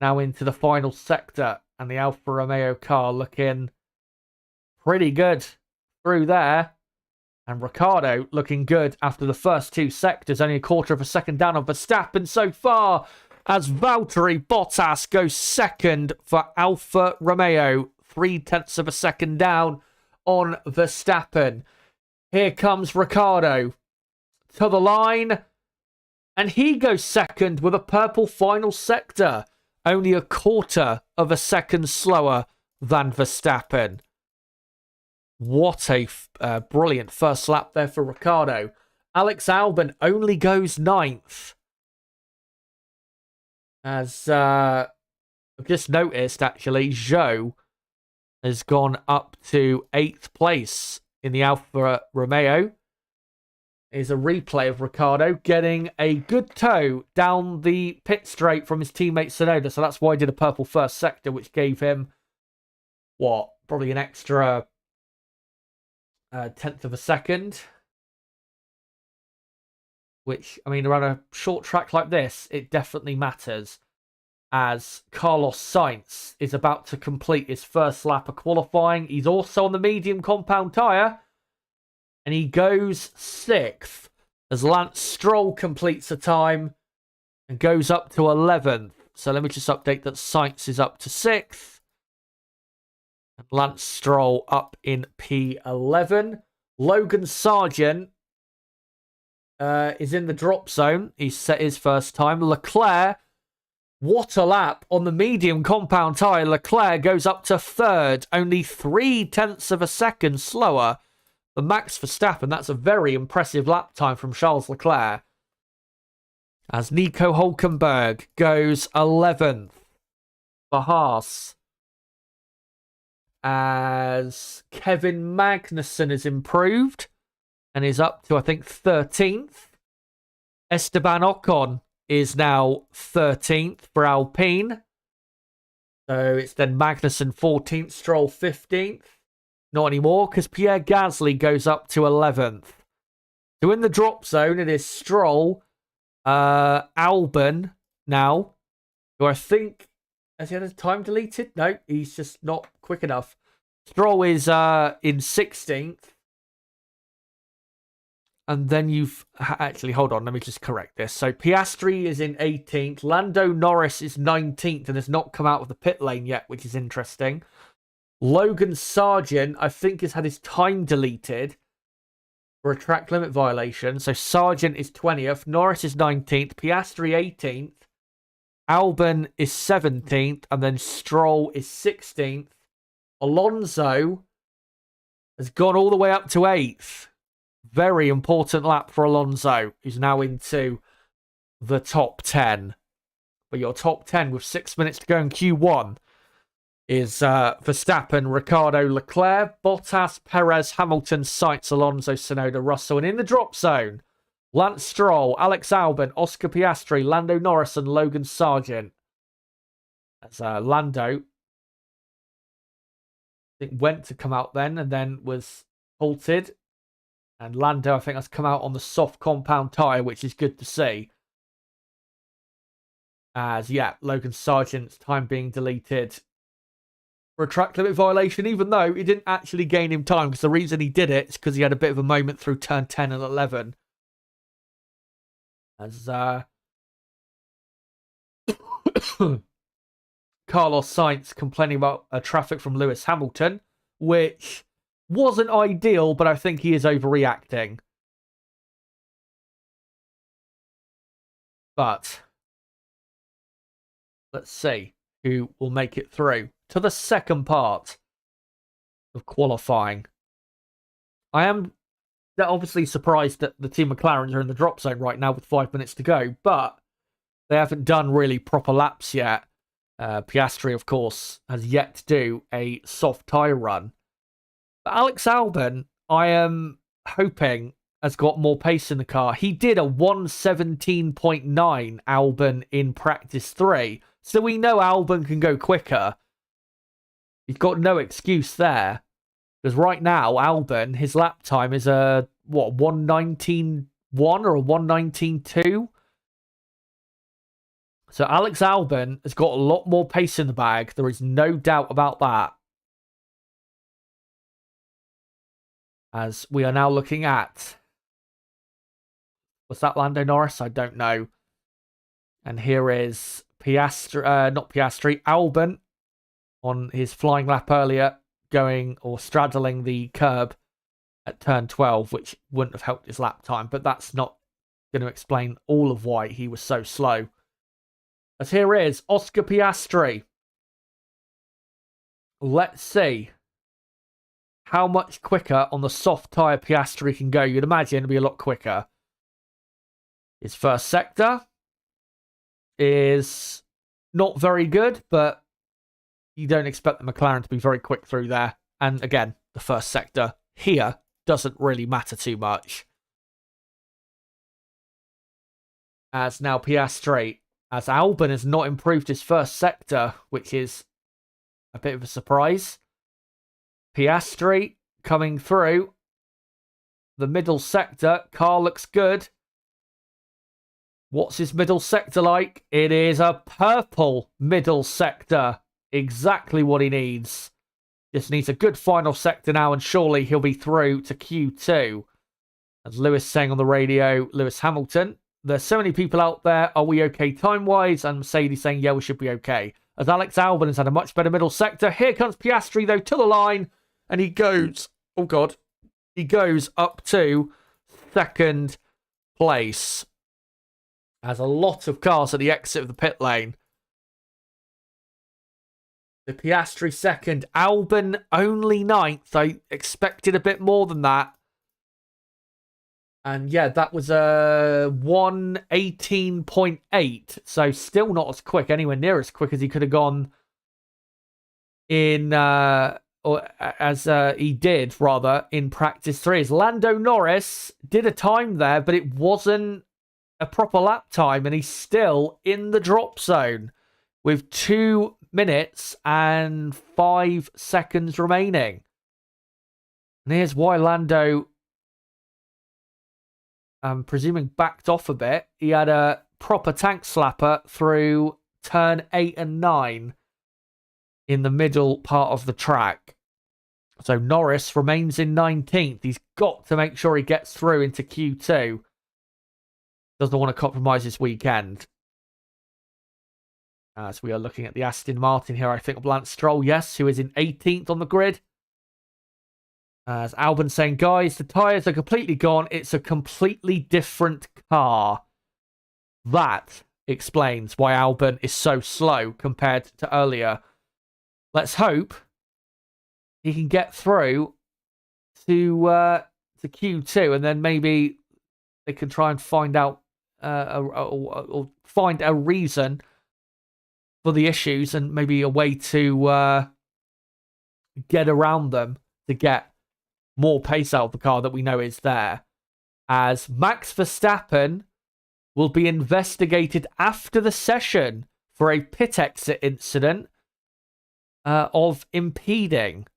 Now into the final sector, and the Alfa Romeo car looking pretty good through there. And Ricciardo looking good after the first 2 sectors, only a quarter of a second down on Verstappen so far, as Valtteri Bottas goes second for Alfa Romeo, 3 tenths of a second down on Verstappen. Here comes Ricciardo to the line, and he goes second with a purple final sector, only a quarter of a second slower than Verstappen. What a brilliant first lap there for Ricciardo. Alex Albon only goes 9th. As I've just noticed, actually, Zhou has gone up to 8th place in the Alfa Romeo. Is a replay of Ricciardo getting a good tow down the pit straight from his teammate Tsunoda. So that's why he did a purple first sector, which gave him, probably an extra tenth of a second. Which, I mean, around a short track like this, it definitely matters. As Carlos Sainz is about to complete his first lap of qualifying. He's also on the medium compound tyre. And he goes 6th as Lance Stroll completes the time and goes up to 11th. So let me just update that Sainz is up to 6th. And Lance Stroll up in P11. Logan Sargent is in the drop zone. He's set his first time. Leclerc, what a lap on the medium compound tyre. Leclerc goes up to third, only 0.3 of a second slower than Max Verstappen. That's a very impressive lap time from Charles Leclerc. As Nico Hülkenberg goes 11th for Haas. As Kevin Magnussen is improved and is up to, I think, 13th. Esteban Ocon is now 13th for Alpine. So it's then Magnussen 14th, Stroll 15th. Not anymore, because Pierre Gasly goes up to 11th. So in the drop zone, it is Stroll, Albon now, who I think, has he had his time deleted? No, he's just not quick enough. Stroll is in 16th. And then you've... Actually, hold on. Let me just correct this. So Piastri is in 18th. Lando Norris is 19th and has not come out of the pit lane yet, which is interesting. Logan Sargent, I think, has had his time deleted for a track limit violation. So Sargent is 20th. Norris is 19th. Piastri 18th. Albon is 17th. And then Stroll is 16th. Alonso has gone all the way up to 8th. Very important lap for Alonso, who's now into the top 10. But your top 10 with 6 minutes to go in Q1 is Verstappen, Ricciardo, Leclerc, Bottas, Perez, Hamilton, Sainz, Alonso, Tsunoda, Russell. And in the drop zone, Lance Stroll, Alex Albon, Oscar Piastri, Lando Norris, and Logan Sargent. As Lando, I think, went to come out then and then was halted. And Lando, I think, has come out on the soft compound tyre, which is good to see. As, yeah, Logan Sargent's time being deleted for a track limit violation, even though it didn't actually gain him time, because the reason he did it is because he had a bit of a moment through turn 10 and 11. As Carlos Sainz complaining about traffic from Lewis Hamilton, which wasn't ideal, but I think he is overreacting. But let's see who will make it through to the second part of qualifying. I am obviously surprised that the team McLarens are in the drop zone right now with 5 minutes to go, but they haven't done really proper laps yet. Piastri, of course, has yet to do a soft tyre run. But Alex Albon, I am hoping, has got more pace in the car. He did a 1:17.9 Albon in practice 3. So we know Albon can go quicker. He's got no excuse there. Because right now, Albon, his lap time is a, 1:19.1 or a 1:19.2? So Alex Albon has got a lot more pace in the bag. There is no doubt about that. As we are now looking at... Was that Lando Norris? I don't know. And here is Albon on his flying lap earlier, going or straddling the curb at turn 12, which wouldn't have helped his lap time, but that's not going to explain all of why he was so slow. As here is Oscar Piastri. Let's see how much quicker on the soft tyre Piastri can go. You'd imagine it'd be a lot quicker. His first sector is not very good, but you don't expect the McLaren to be very quick through there. And again, the first sector here doesn't really matter too much. As now Piastri, as Albon has not improved his first sector, which is a bit of a surprise. Piastri coming through the middle sector. Car looks good. What's his middle sector like? It is a purple middle sector. Exactly what he needs. Just needs a good final sector now, and surely he'll be through to Q2. As Lewis saying on the radio, Lewis Hamilton, there's so many people out there. Are we okay time-wise? And Mercedes saying, yeah, we should be okay. As Alex Albon has had a much better middle sector. Here comes Piastri, though, to the line. And he goes, oh God, he goes up to second place. Has a lot of cars at the exit of the pit lane. The Piastri second, Albon only 9th. I expected a bit more than that. And yeah, that was a 1:18.8. So still not as quick, anywhere near as quick as he could have gone in, or as he did, rather, in practice 3. As Lando Norris did a time there, but it wasn't a proper lap time. And he's still in the drop zone with 2 minutes and 5 seconds remaining. And here's why Lando, I'm presuming, backed off a bit. He had a proper tank slapper through turn 8 and 9 in the middle part of the track. So Norris remains in 19th. He's got to make sure he gets through into Q2. Doesn't want to compromise this weekend. As we are looking at the Aston Martin here, I think Lance Stroll, yes, who is in 18th on the grid. As Albon saying, guys, the tyres are completely gone. It's a completely different car. That explains why Albon is so slow compared to earlier. Let's hope he can get through to Q2, and then maybe they can try and find out or find a reason for the issues and maybe a way to get around them to get more pace out of the car that we know is there. As Max Verstappen will be investigated after the session for a pit exit incident of impeding.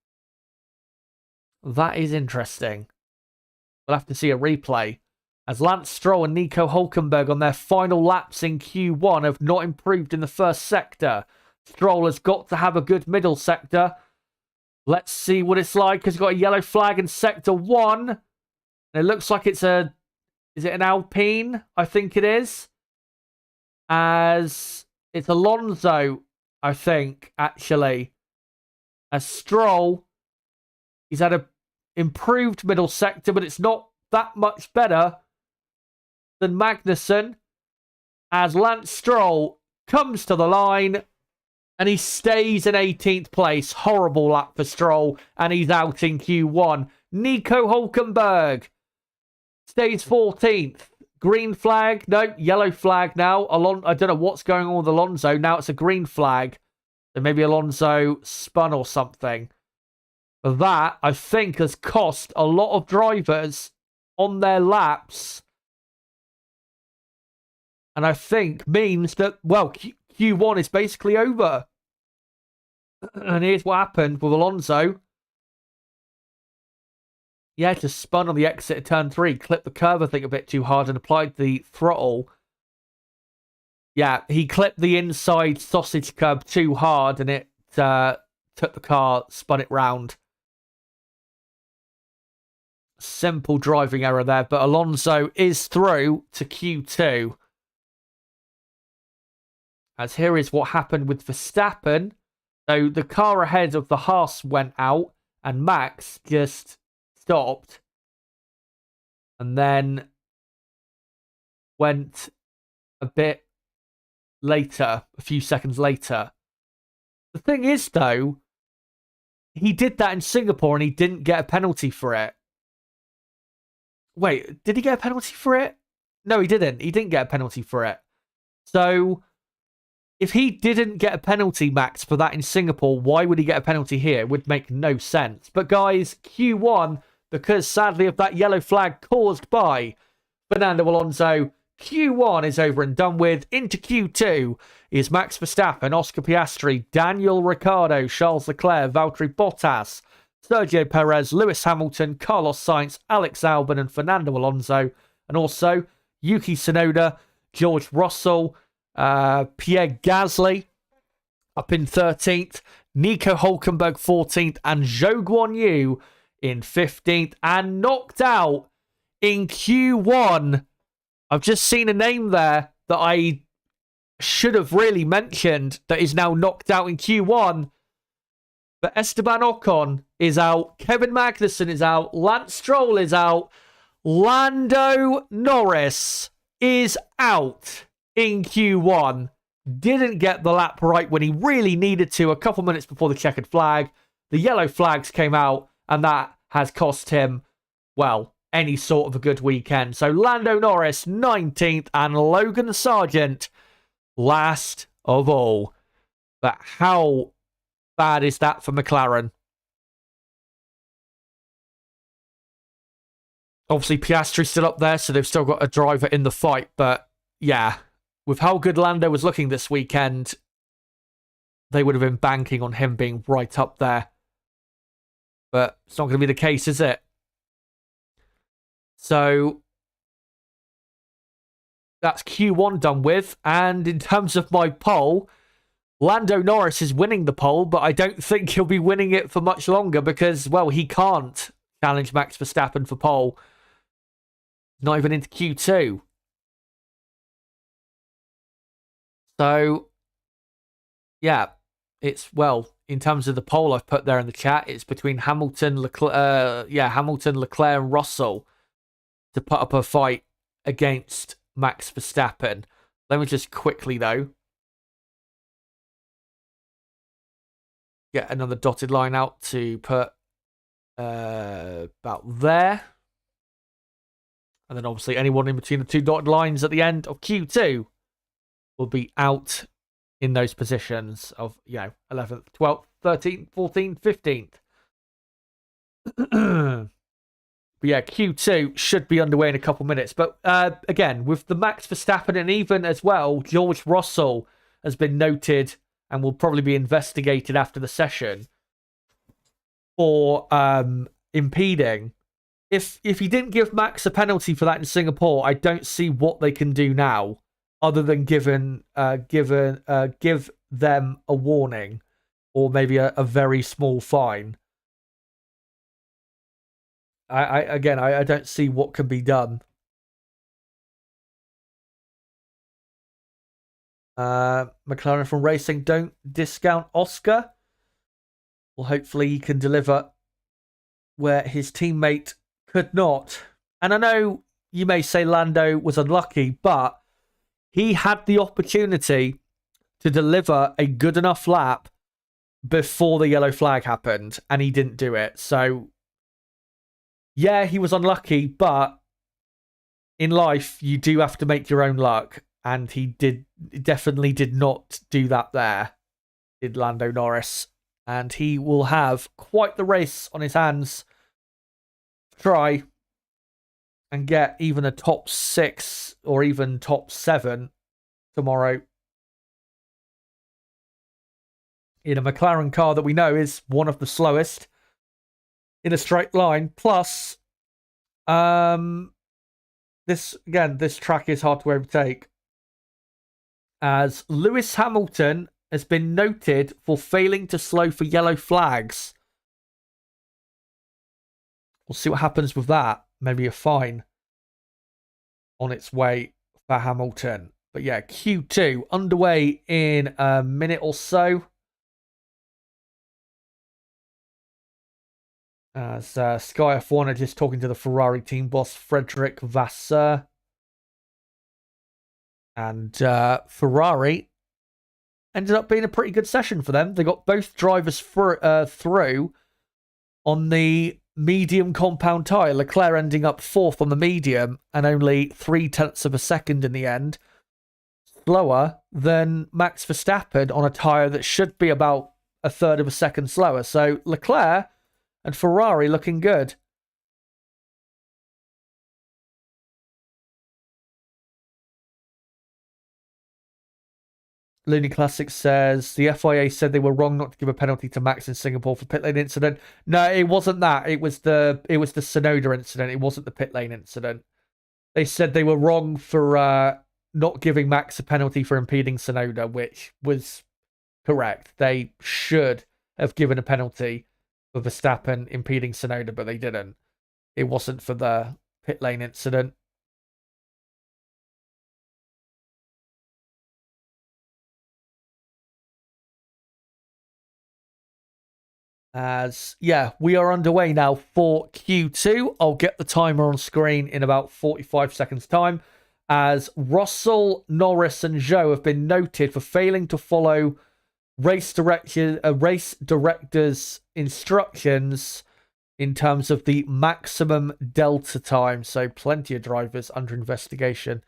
That is interesting. We'll have to see a replay. As Lance Stroll and Nico Hülkenberg on their final laps in Q1 have not improved in the first sector. Stroll has got to have a good middle sector. Let's see what it's like, because he's got a yellow flag in Sector 1. And it looks like it's a... Is it an Alpine? I think it is. As it's Alonso, I think, actually. As Stroll, he's had a improved middle sector, but it's not that much better than Magnussen. As Lance Stroll comes to the line, and he stays in 18th place. Horrible lap for Stroll. And he's out in Q1. Nico Hülkenberg stays 14th. Green flag. No, yellow flag now. I don't know what's going on with Alonso. Now it's a green flag. So maybe Alonso spun or something. But that, I think, has cost a lot of drivers on their laps. And I think means that, well, Q1 is basically over. And here's what happened with Alonso. Yeah, just spun on the exit at turn 3. Clipped the curve, I think, a bit too hard and applied the throttle. Yeah, he clipped the inside sausage curb too hard and it took the car, spun it round. Simple driving error there, but Alonso is through to Q2. As here is what happened with Verstappen. So the car ahead of the Haas went out and Max just stopped and then went a bit later, a few seconds later. The thing is, though, he did that in Singapore and he didn't get a penalty for it. Wait, did he get a penalty for it? No, he didn't. He didn't get a penalty for it. So if he didn't get a penalty, Max, for that in Singapore, why would he get a penalty here? It would make no sense. But guys, Q1, because sadly of that yellow flag caused by Fernando Alonso, Q1 is over and done with. Into Q2 is Max Verstappen, Oscar Piastri, Daniel Ricciardo, Charles Leclerc, Valtteri Bottas, Sergio Perez, Lewis Hamilton, Carlos Sainz, Alex Albon and Fernando Alonso. And also Yuki Tsunoda, George Russell, Pierre Gasly up in 13th, Nico Hülkenberg 14th, and Zhou Guanyu in 15th. And knocked out in Q1, I've just seen a name there that I should have really mentioned that is now knocked out in Q1. But Esteban Ocon is out, Kevin Magnussen is out, Lance Stroll is out, Lando Norris is out in Q1. Didn't get the lap right when he really needed to a couple minutes before the checkered flag. The yellow flags came out, and that has cost him, well, any sort of a good weekend. So Lando Norris, 19th, and Logan Sargent, last of all. But how bad is that for McLaren? Obviously, Piastri's still up there, so they've still got a driver in the fight. But yeah, with how good Lando was looking this weekend, they would have been banking on him being right up there. But it's not going to be the case, is it? So that's Q1 done with. And in terms of my poll, Lando Norris is winning the poll, but I don't think he'll be winning it for much longer because, well, he can't challenge Max Verstappen for pole. Not even into Q2. So, yeah, it's, well, in terms of the poll I've put there in the chat, it's between Hamilton, Leclerc, and Russell to put up a fight against Max Verstappen. Let me just quickly, though, get another dotted line out to put about there. And then obviously anyone in between the two dotted lines at the end of Q2 will be out in those positions of, 11th, 12th, 13th, 14th, 15th. But yeah, Q2 should be underway in a couple minutes. But again, with the Max Verstappen and even as well, George Russell has been noted and will probably be investigated after the session for impeding. If he didn't give Max a penalty for that in Singapore, I don't see what they can do now other than give them a warning or maybe a very small fine. I don't see what can be done. McLaren from Racing, don't discount Oscar. Well, hopefully he can deliver where his teammate could not. And I know you may say Lando was unlucky, but he had the opportunity to deliver a good enough lap before the yellow flag happened, and he didn't do it. So, yeah, he was unlucky, but in life, you do have to make your own luck, and he definitely did not do that there, did Lando Norris. And he will have quite the race on his hands to try and get even a top 6 or even top 7 tomorrow in a McLaren car that we know is one of the slowest in a straight line. Plus, this track is hard to overtake, as Lewis Hamilton has been noted for failing to slow for yellow flags. We'll see what happens with that. Maybe a fine on its way for Hamilton. But yeah, Q2 underway in a minute or so. As Sky F1 are just talking to the Ferrari team boss, Frederick Vasseur. And Ferrari ended up being a pretty good session for them. They got both drivers through on the medium compound tyre. Leclerc ending up 4th on the medium and only 0.3 of a second in the end. Slower than Max Verstappen on a tyre that should be about 1/3 of a second slower. So Leclerc and Ferrari looking good. Looney Classic says the FIA said they were wrong not to give a penalty to Max in Singapore for pit lane incident. No, it wasn't that. It was the Tsunoda incident. It wasn't the pit lane incident. They said they were wrong for not giving Max a penalty for impeding Tsunoda, which was correct. They should have given a penalty for Verstappen impeding Tsunoda, but they didn't. It wasn't for the pit lane incident. As, yeah, we are underway now for Q2. I'll get the timer on screen in about 45 seconds' time. As Russell, Norris, and Zhou have been noted for failing to follow race director's instructions in terms of the maximum delta time. So plenty of drivers under investigation.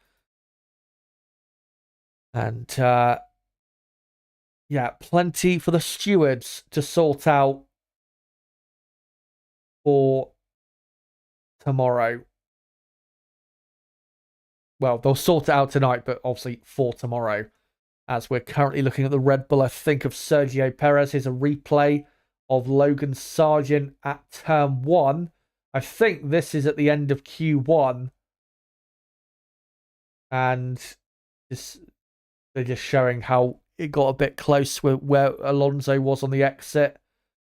And yeah, plenty for the stewards to sort out for tomorrow. Well, they'll sort it out tonight, but obviously for tomorrow. As we're currently looking at the Red Bull, I think, of Sergio Perez. Here's a replay of Logan Sargent at turn 1. I think this is at the end of Q1. And they're just showing how it got a bit close with where Alonso was on the exit.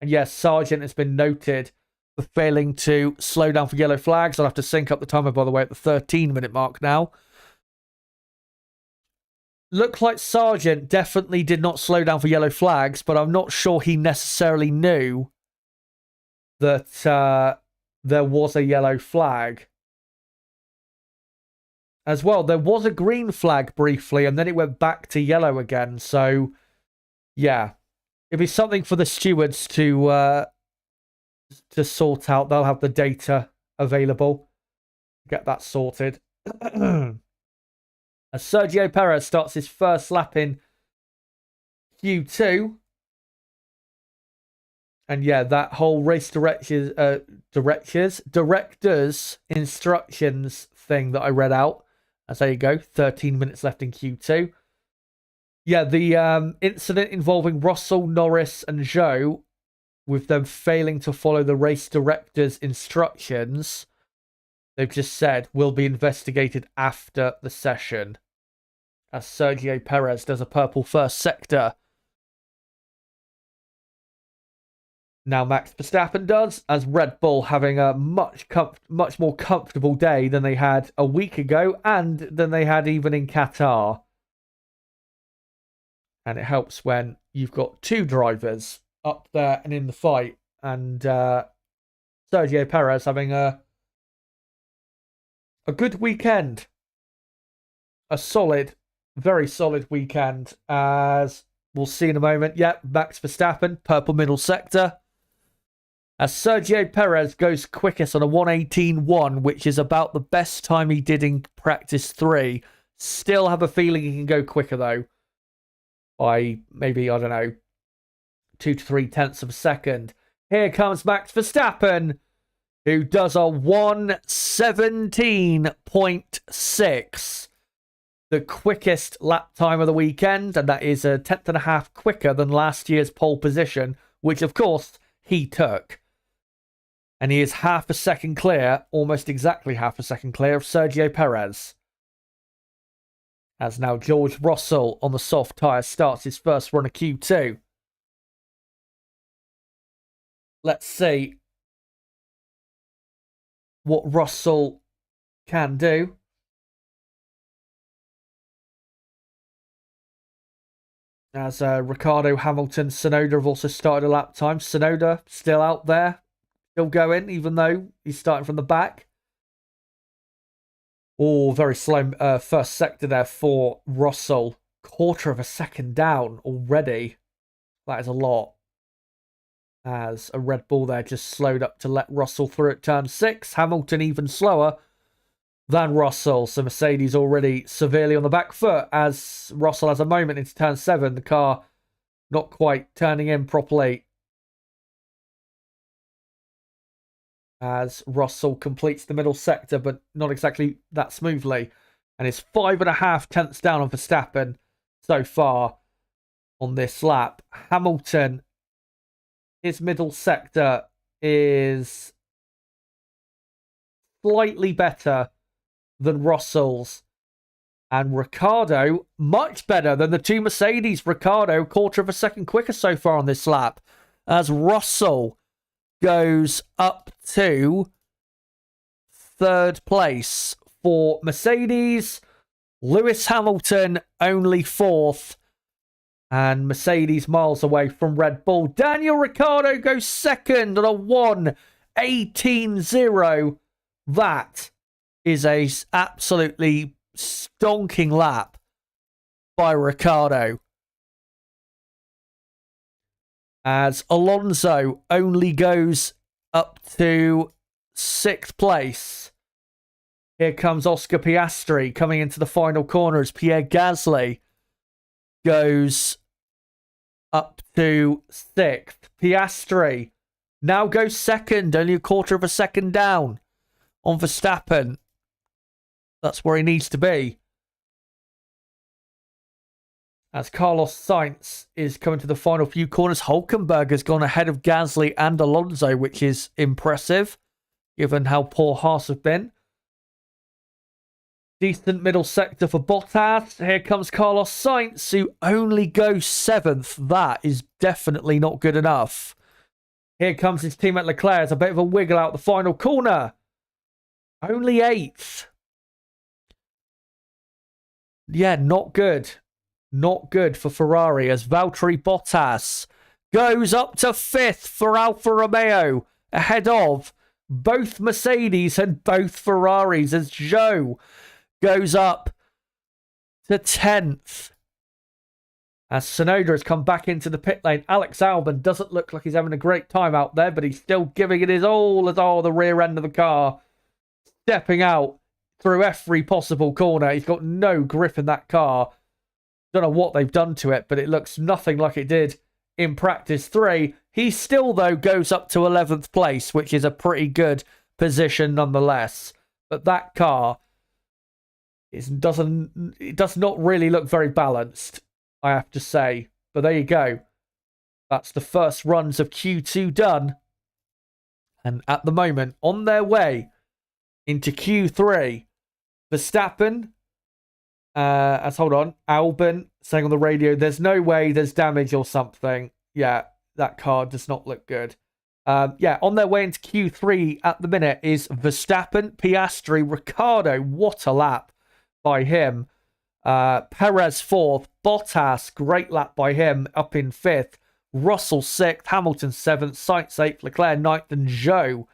And yes, Sargent has been noted for failing to slow down for yellow flags. I'll have to sync up the timer, by the way, at the 13-minute mark now. Looked like Sargent definitely did not slow down for yellow flags, but I'm not sure he necessarily knew that there was a yellow flag. As well, there was a green flag briefly, and then it went back to yellow again. So, yeah, it'd be something for the stewards to sort out. They'll have the data available. Get that sorted. As Sergio Perez starts his first lap in Q2. And yeah, that whole race directors instructions thing that I read out. As there you go, 13 minutes left in Q2. Yeah, the incident involving Russell, Norris, and Zhou, with them failing to follow the race director's instructions, they've just said will be investigated after the session. As Sergio Perez does a purple first sector. Now Max Verstappen does, as Red Bull having a much more comfortable day than they had a week ago and than they had even in Qatar. And it helps when you've got two drivers up there and in the fight. And Sergio Perez having a good weekend. A solid, very solid weekend. As we'll see in a moment. Yep, Max Verstappen, purple middle sector. As Sergio Perez goes quickest on a 1:18.1, which is about the best time he did in practice 3. Still have a feeling he can go quicker, though. By maybe, I don't know, 2 to 3 tenths of a second. Here comes Max Verstappen, who does a 1:17.6. The quickest lap time of the weekend, and that is a tenth and a half quicker than last year's pole position, which, of course, he took. And he is half a second clear, almost exactly half a second clear of Sergio Perez. As now George Russell on the soft tyre starts his first run of Q2. Let's see what Russell can do. As Ricardo, Hamilton, Tsunoda have also started a lap time. Tsunoda still out there. Still going, even though he's starting from the back. Oh, very slow first sector there for Russell. Quarter of a second down already. That is a lot. As a Red Bull there just slowed up to let Russell through at turn 6. Hamilton even slower than Russell. So Mercedes already severely on the back foot as Russell has a moment into turn 7. The car not quite turning in properly. As Russell completes the middle sector, but not exactly that smoothly. And is 5.5 tenths down on Verstappen so far on this lap. Hamilton, his middle sector is slightly better than Russell's. And Ricardo, much better than the two Mercedes. Ricardo, quarter of a second quicker so far on this lap. As Russell goes up to 3rd place for Mercedes. Lewis Hamilton only 4th. And Mercedes miles away from Red Bull. Daniel Ricciardo goes second on a 1:18.0. That is a absolutely stonking lap by Ricciardo. As Alonso only goes up to 6th place. Here comes Oscar Piastri coming into the final corner as Pierre Gasly goes up to 6th. Piastri now goes 2nd, only a quarter of a second down on Verstappen. That's where he needs to be. As Carlos Sainz is coming to the final few corners, Hülkenberg has gone ahead of Gasly and Alonso, which is impressive, given how poor Haas have been. Decent middle sector for Bottas. Here comes Carlos Sainz, who only goes 7th. That is definitely not good enough. Here comes his teammate Leclerc. It's a bit of a wiggle out the final corner. Only 8th. Yeah, not good. Not good for Ferrari as Valtteri Bottas goes up to 5th for Alfa Romeo, ahead of both Mercedes and both Ferraris as Zhou goes up to 10th. As Tsunoda has come back into the pit lane, Alex Albon doesn't look like he's having a great time out there, but he's still giving it his all as the rear end of the car, stepping out through every possible corner. He's got no grip in that car. Don't know what they've done to it, but it looks nothing like it did in practice 3. He still, though, goes up to 11th place, which is a pretty good position nonetheless. But that car does not really look very balanced, I have to say. But there you go. That's the first runs of Q2 done. And at the moment, on their way into Q3, Verstappen, hold on, Albon saying on the radio, there's no way there's damage or something. Yeah, that car does not look good. On their way into Q3 at the minute is Verstappen, Piastri, Ricciardo. What a lap by him. Perez 4th, Bottas, great lap by him, up in 5th. Russell 6th, Hamilton 7th, Sainz 8th, Leclerc 9th, and Zhou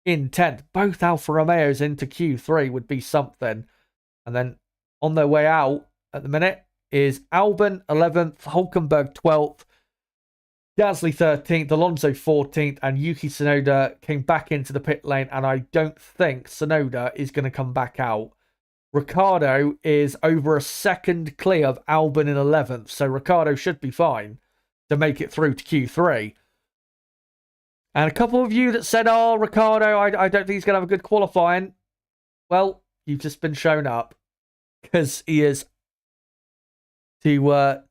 in 10th. Both Alfa Romeos into Q3 would be something. And then on their way out at the minute is Albon 11th, Hülkenberg 12th, Gasly 13th, Alonso 14th, and Yuki Tsunoda came back into the pit lane, and I don't think Tsunoda is going to come back out. Ricciardo is over a second clear of Albon in 11th, so Ricciardo should be fine to make it through to Q3. And a couple of you that said, oh, Ricciardo, I don't think he's going to have a good qualifying. Well, you've just been shown up. Because he is to, what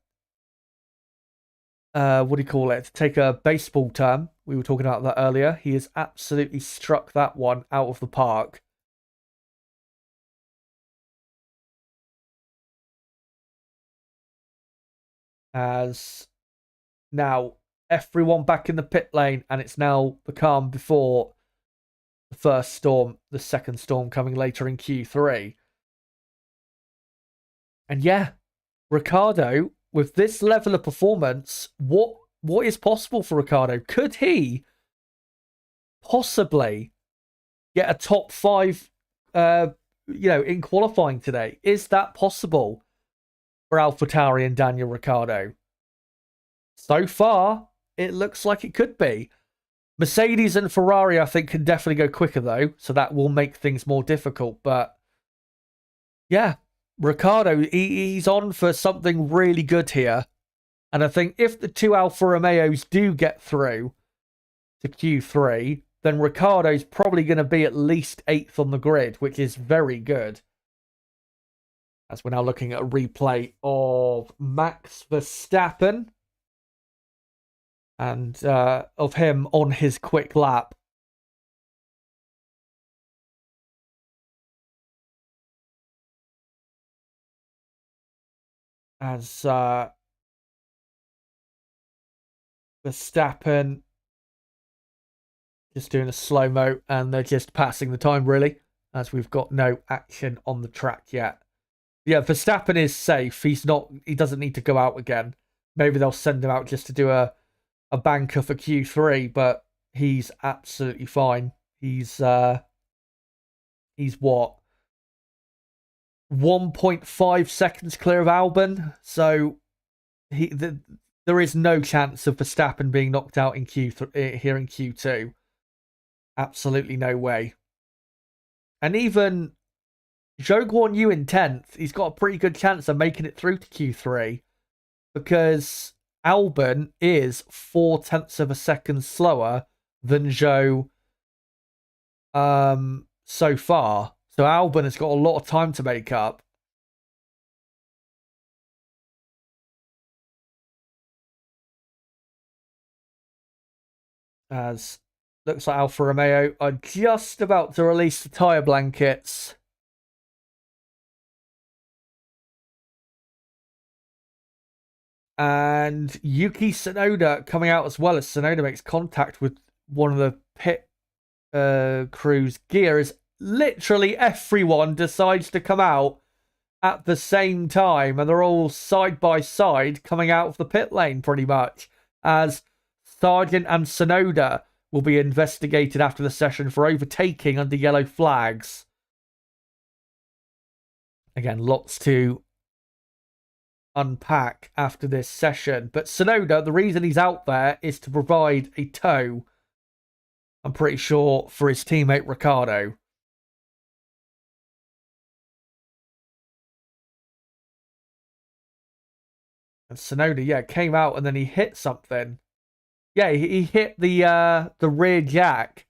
do you call it? To take a baseball term. We were talking about that earlier. He has absolutely struck that one out of the park. As now everyone back in the pit lane, and it's now the calm before the first storm, the second storm coming later in Q3. And yeah, Ricciardo, with this level of performance, what is possible for Ricciardo? Could he possibly get a top 5, in qualifying today? Is that possible for AlphaTauri and Daniel Ricciardo? So far, it looks like it could be. Mercedes and Ferrari, I think, can definitely go quicker, though, so that will make things more difficult. But yeah, Ricciardo, he's on for something really good here. And I think if the two Alfa Romeos do get through to Q3, then Ricciardo's probably going to be at least 8th on the grid, which is very good. As we're now looking at a replay of Max Verstappen and of him on his quick lap. As Verstappen just doing a slow-mo, and they're just passing the time, really, as we've got no action on the track yet. Yeah, Verstappen is safe. He doesn't need to go out again. maybe they'll send him out just to do a banker for Q3, but he's absolutely fine. He's what, 1.5 seconds clear of Albon, so there is no chance of Verstappen being knocked out in Q3 here in Q2. Absolutely no way. And even Zhou Guan Yu in 10th, he's got a pretty good chance of making it through to Q3 because Albon is 0.4 of a second slower than Zhou so far. So Albon has got a lot of time to make up. As looks like Alfa Romeo are just about to release the tyre blankets. And Yuki Tsunoda coming out as well, as Tsunoda makes contact with one of the pit crew's gears. Literally everyone decides to come out at the same time, and they're all side by side coming out of the pit lane pretty much, as Sargent and Tsunoda will be investigated after the session for overtaking under yellow flags. Again, lots to unpack after this session, but Tsunoda, the reason he's out there is to provide a tow, I'm pretty sure, for his teammate Ricciardo. And Tsunoda, yeah, came out and then he hit something. Yeah, he hit the rear jack.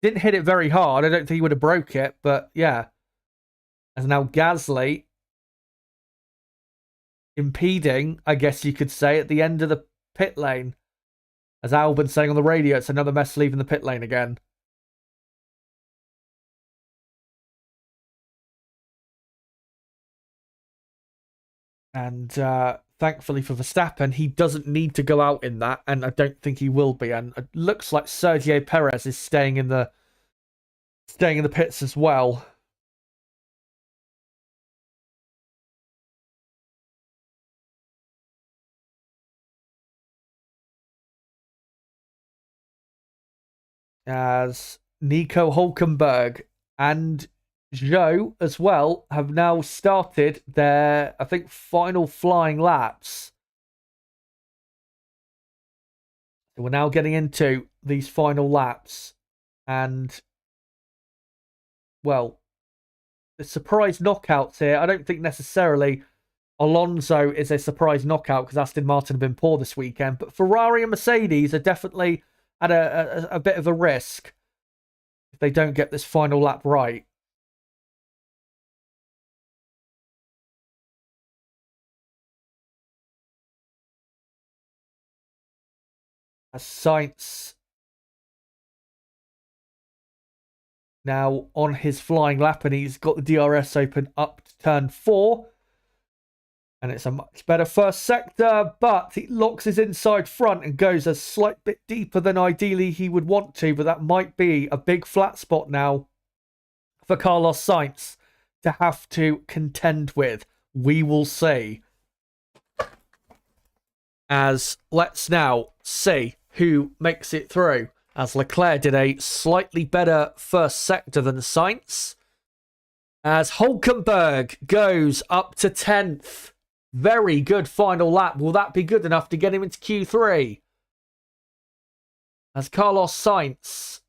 Didn't hit it very hard. I don't think he would have broke it, but yeah. As now Gasly impeding, I guess you could say, at the end of the pit lane. As Albon saying on the radio, it's another mess leaving the pit lane again. And thankfully for Verstappen, he doesn't need to go out in that, and I don't think he will be. And it looks like Sergio Perez is staying in the pits as well. As Nico Hulkenberg and Zhou as well have now started their, I think, final flying laps. So we're now getting into these final laps. And, well, the surprise knockouts here, I don't think necessarily Alonso is a surprise knockout because Aston Martin have been poor this weekend. But Ferrari and Mercedes are definitely at a bit of a risk if they don't get this final lap right. As Sainz now on his flying lap, and he's got the DRS open up to turn 4. And it's a much better first sector, but he locks his inside front and goes a slight bit deeper than ideally he would want to, but that might be a big flat spot now for Carlos Sainz to have to contend with. We will see. As let's now see who makes it through, as Leclerc did a slightly better first sector than Sainz, as Hulkenberg goes up to 10th. Very good final lap. Will that be good enough to get him into Q3? As Carlos Sainz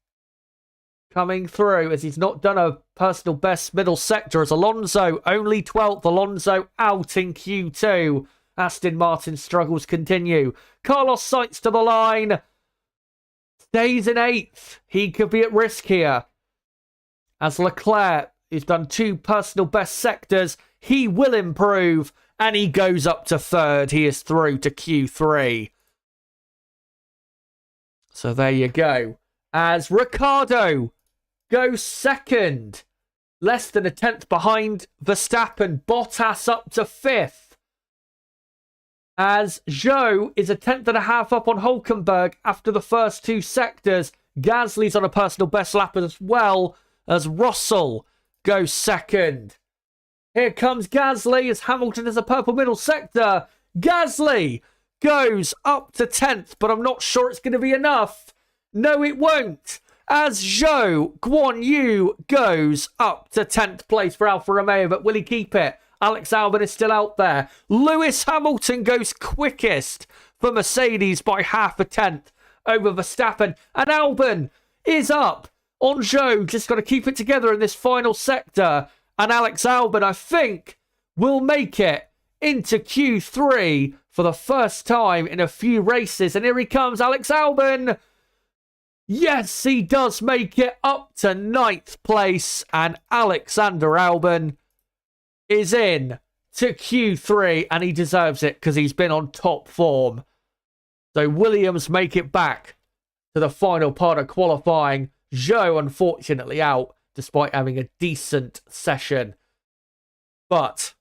coming through, as he's not done a personal best middle sector, as Alonso only 12th. Alonso out in Q2. Aston Martin struggles continue. Carlos Sainz to the line. Stays in 8th. He could be at risk here. As Leclerc, who's done 2 personal best sectors, he will improve. And he goes up to 3rd. He is through to Q3. So there you go. As Ricciardo goes 2nd. Less than a 10th behind Verstappen. Bottas up to 5th. As Zhou is a 10th and a half up on Hulkenberg after the first 2 sectors. Gasly's on a personal best lap as well, as Russell goes 2nd. Here comes Gasly as Hamilton has a purple middle sector. Gasly goes up to 10th, but I'm not sure it's going to be enough. No, it won't. As Zhou Guan Yu goes up to 10th place for Alfa Romeo, but will he keep it? Alex Albon is still out there. Lewis Hamilton goes quickest for Mercedes by half a tenth over Verstappen. And Albon is up on Zhou. Just got to keep it together in this final sector. And Alex Albon, I think, will make it into Q3 for the first time in a few races. And here he comes, Alex Albon. Yes, he does make it up to 9th place. And Alexander Albon is in to Q3. And he deserves it because he's been on top form. So Williams make it back to the final part of qualifying. Zhou, unfortunately, out despite having a decent session. But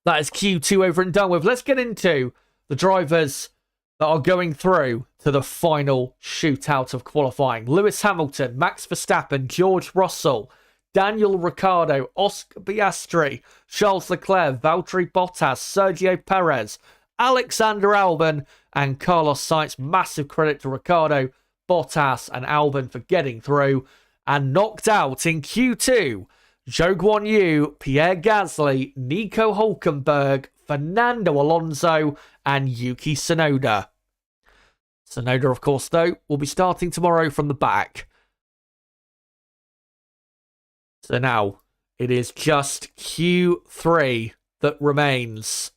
that is Q2 over and done with. Let's get into the drivers that are going through to the final shootout of qualifying. Lewis Hamilton, Max Verstappen, George Russell, Daniel Ricciardo, Oscar Piastri, Charles Leclerc, Valtteri Bottas, Sergio Perez, Alexander Albon, and Carlos Sainz. Massive credit to Ricciardo, Bottas, and Albon for getting through. And knocked out in Q2, Zhou Guan Yu, Pierre Gasly, Nico Hülkenberg, Fernando Alonso, and Yuki Tsunoda. Tsunoda, of course, though, will be starting tomorrow from the back. So now it is just Q3 that remains.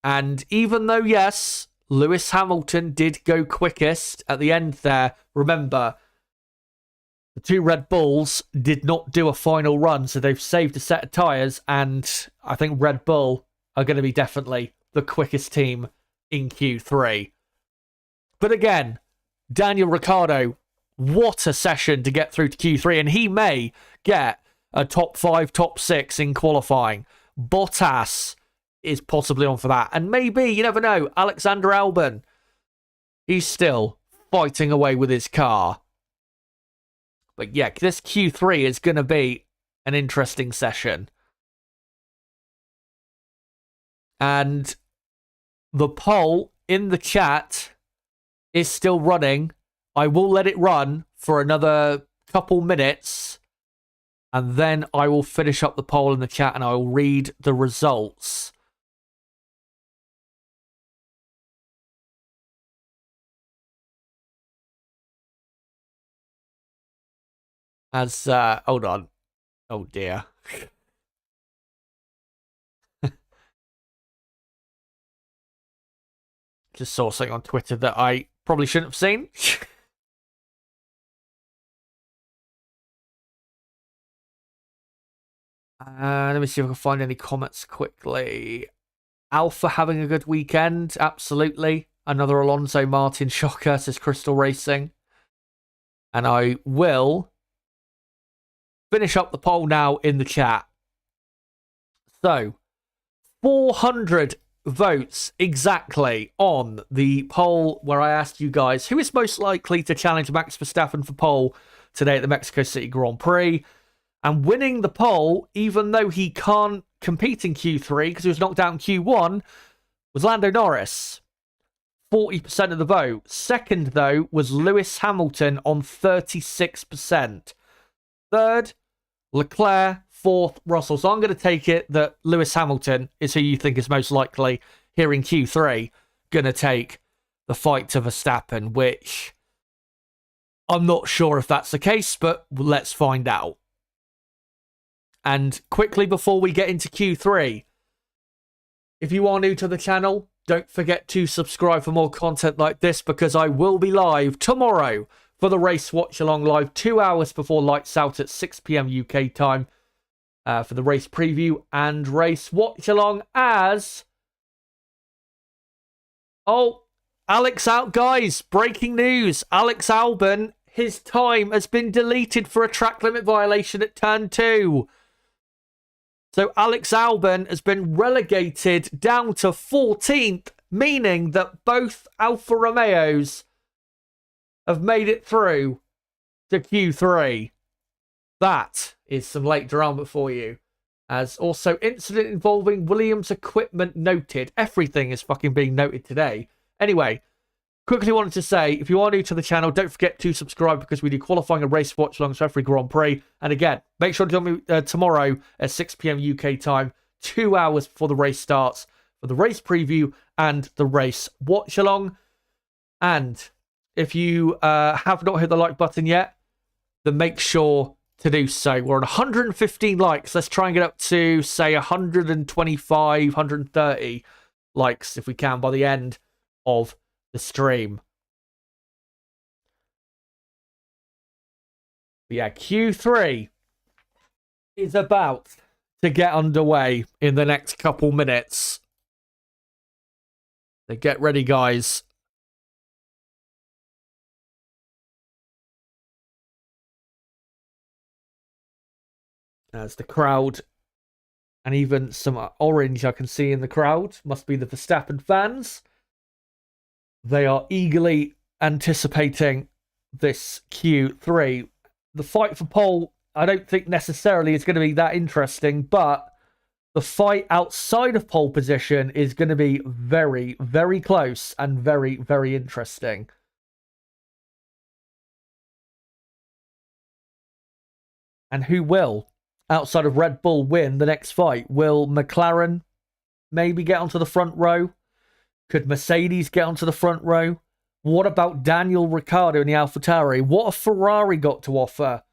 And even though, yes, Lewis Hamilton did go quickest at the end there, remember, the two Red Bulls did not do a final run, so they've saved a set of tyres, and I think Red Bull are going to be definitely the quickest team in Q3. But again, Daniel Ricciardo, what a session to get through to Q3, and he may get a top 5, top 6 in qualifying. Bottas is possibly on for that, and maybe, you never know, Alexander Albon, he's still fighting away with his car. But yeah, this Q3 is going to be an interesting session. And the poll in the chat is still running. I will let it run for another couple minutes. And then I will finish up the poll in the chat and I will read the results. As, hold on. Oh dear. Just saw something on Twitter that I probably shouldn't have seen. Let me see if I can find any comments quickly. Alpha having a good weekend. Absolutely. Another Alonso Martin shocker, says Crystal Racing. And I will finish up the poll now in the chat. So, 400 votes exactly on the poll where I asked you guys who is most likely to challenge Max Verstappen for pole today at the Mexico City Grand Prix. And winning the poll, even though he can't compete in Q3 because he was knocked out in Q1, was Lando Norris. 40% of the vote. Second, though, was Lewis Hamilton on 36%. Third, Leclerc. Fourth, Russell. So I'm going to take it that Lewis Hamilton is who you think is most likely here in Q3 going to take the fight to Verstappen, which I'm not sure if that's the case, but let's find out. And quickly before we get into Q3, if you are new to the channel, don't forget to subscribe for more content like this because I will be live tomorrow for the race watch along live 2 hours before lights out at 6 PM UK time for the race preview and race watch along as... Oh, Alex out, guys. Breaking news. Alex Albon, his time has been deleted for a track limit violation at turn 2. So Alex Albon has been relegated down to 14th, meaning that both Alfa Romeos have made it through to Q3. That is some late drama for you. As also incident involving Williams equipment noted. Everything is fucking being noted today. Anyway, quickly wanted to say, if you are new to the channel, don't forget to subscribe because we do qualifying and race watch-alongs for every Grand Prix. And again, make sure to join me tomorrow at 6 p.m. UK time, 2 hours before the race starts, for the race preview and the race watch-along. And if you have not hit the like button yet, then make sure to do so. We're at 115 likes. Let's try and get up to, say, 125, 130 likes if we can by the end of the stream. But yeah, Q3 is about to get underway in the next couple minutes. So get ready, guys. As the crowd, and even some orange I can see in the crowd, must be the Verstappen fans. They are eagerly anticipating this Q3. The fight for pole, I don't think necessarily is going to be that interesting, but the fight outside of pole position is going to be very, very close and very, very interesting. And who will, outside of Red Bull, win the next fight? Will McLaren maybe get onto the front row? Could Mercedes get onto the front row? What about Daniel Ricciardo in the AlphaTauri? What have Ferrari got to offer?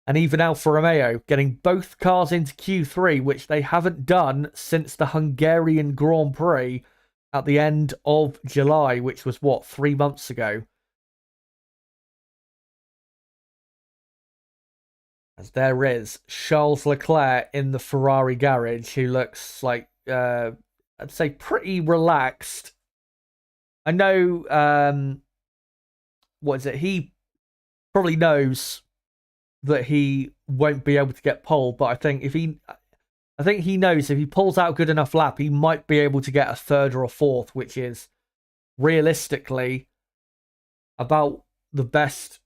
And even Alfa Romeo getting both cars into Q3, which they haven't done since the Hungarian Grand Prix at the end of July, which was, what, 3 months ago? As there is Charles Leclerc in the Ferrari garage, who looks like, I'd say, pretty relaxed. I know, what is it? He probably knows that he won't be able to get pole, but I think he knows if he pulls out a good enough lap, he might be able to get a third or a fourth, which is realistically about the best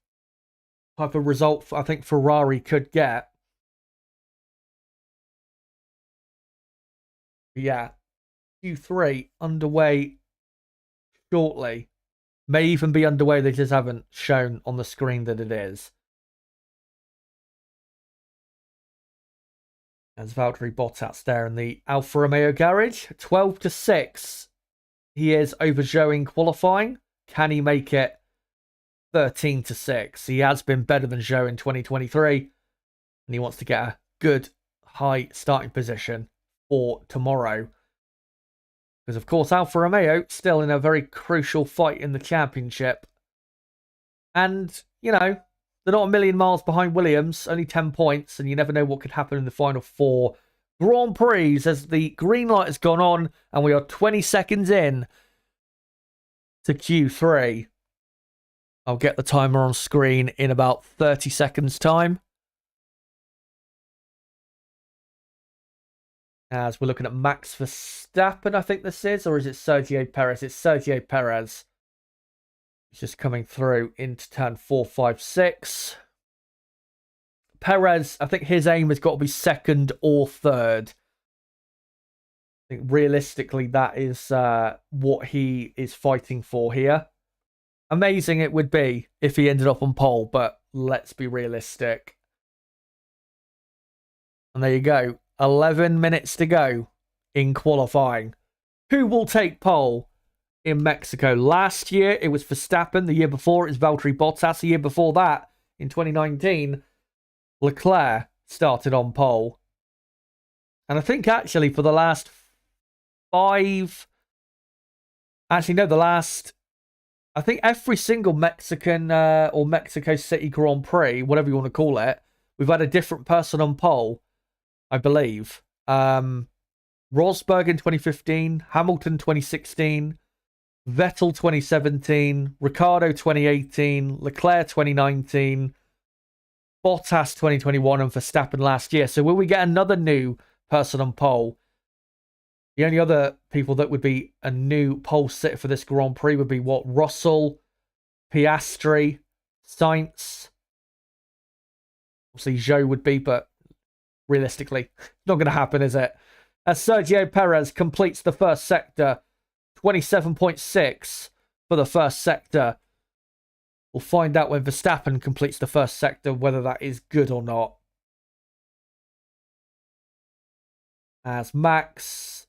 type of result I think Ferrari could get. Yeah, Q3 underway shortly. May even be underway, they just haven't shown on the screen that it is. As Valtteri Bottas there in the Alfa Romeo garage. 12-6. He is over Zhou in qualifying. Can he make it 13-6? He has been better than Zhou in 2023. And he wants to get a good high starting position for tomorrow. Because, of course, Alfa Romeo still in a very crucial fight in the championship. And, you know, they're not a million miles behind Williams, only 10 points, and you never know what could happen in the final 4 Grand Prix as the green light has gone on, and we are 20 seconds in to Q3. I'll get the timer on screen in about 30 seconds' time. As we're looking at Max Verstappen, I think this is, or is it Sergio Perez? It's Sergio Perez. He's just coming through into turn 4, 5, 6. Perez, I think his aim has got to be second or third. I think realistically that is what he is fighting for here. Amazing it would be if he ended up on pole, but let's be realistic. And there you go. 11 minutes to go in qualifying. Who will take pole in Mexico? Last year, it was Verstappen. The year before, it was Valtteri Bottas. The year before that, in 2019, Leclerc started on pole. And I think, actually, for the last 5... Actually, no, the last... I think every single Mexican or Mexico City Grand Prix, whatever you want to call it, we've had a different person on pole, I believe. Rosberg in 2015, Hamilton 2016, Vettel 2017, Ricciardo 2018, Leclerc 2019, Bottas 2021, and Verstappen last year. So will we get another new person on pole? The only other people that would be a new pole sitter for this Grand Prix would be what? Russell, Piastri, Sainz. Obviously, Zhou would be, but realistically. Not going to happen, is it? As Sergio Perez completes the first sector, 27.6 for the first sector. We'll find out when Verstappen completes the first sector whether that is good or not. As Max,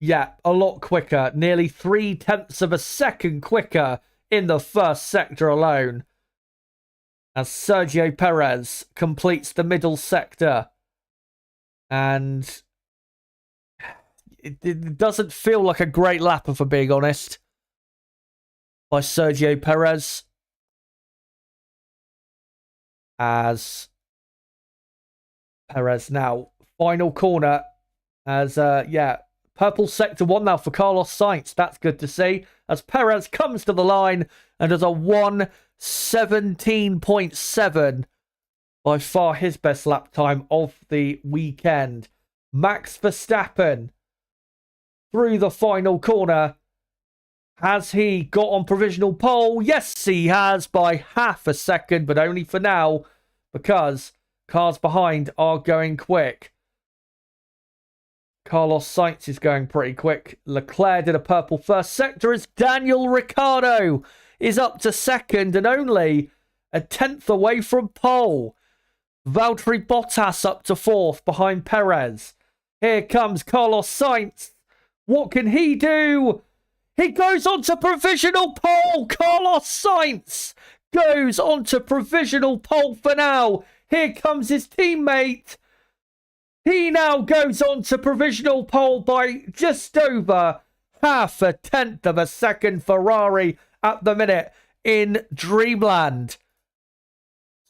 yeah, a lot quicker. Nearly 0.3 of a second quicker in the first sector alone. As Sergio Perez completes the middle sector. And it doesn't feel like a great lap, if I'm being honest, by Sergio Perez. As Perez now, final corner. As, purple sector 1 now for Carlos Sainz. That's good to see. As Perez comes to the line and does a 1:17.7. By far his best lap time of the weekend. Max Verstappen through the final corner. Has he got on provisional pole? Yes, he has, by half a second, but only for now because cars behind are going quick. Carlos Sainz is going pretty quick. Leclerc did a purple first sector as Daniel Ricciardo is up to second and only a 10th away from pole. Valtteri Bottas up to 4th behind Perez. Here comes Carlos Sainz. What can he do? He goes on to provisional pole. Carlos Sainz goes on to provisional pole for now. Here comes his teammate. He now goes on to provisional pole by just over 0.5 of a second. Ferrari at the minute in Dreamland.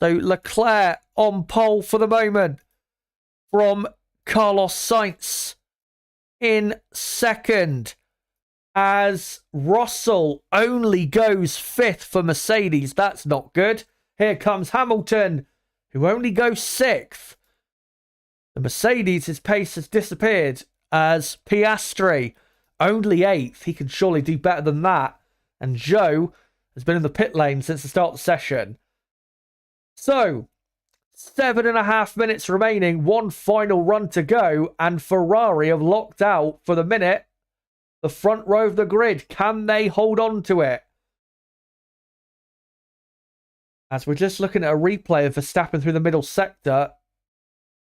So Leclerc on pole for the moment from Carlos Sainz in second. As Russell only goes 5th for Mercedes. That's not good. Here comes Hamilton, who only goes 6th. The Mercedes, his pace has disappeared. As Piastri, only 8th. He can surely do better than that. And Joe has been in the pit lane since the start of the session. So, 7.5 minutes remaining. One final run to go. And Ferrari have locked out, for the minute, the front row of the grid. Can they hold on to it? As we're just looking at a replay of Verstappen through the middle sector.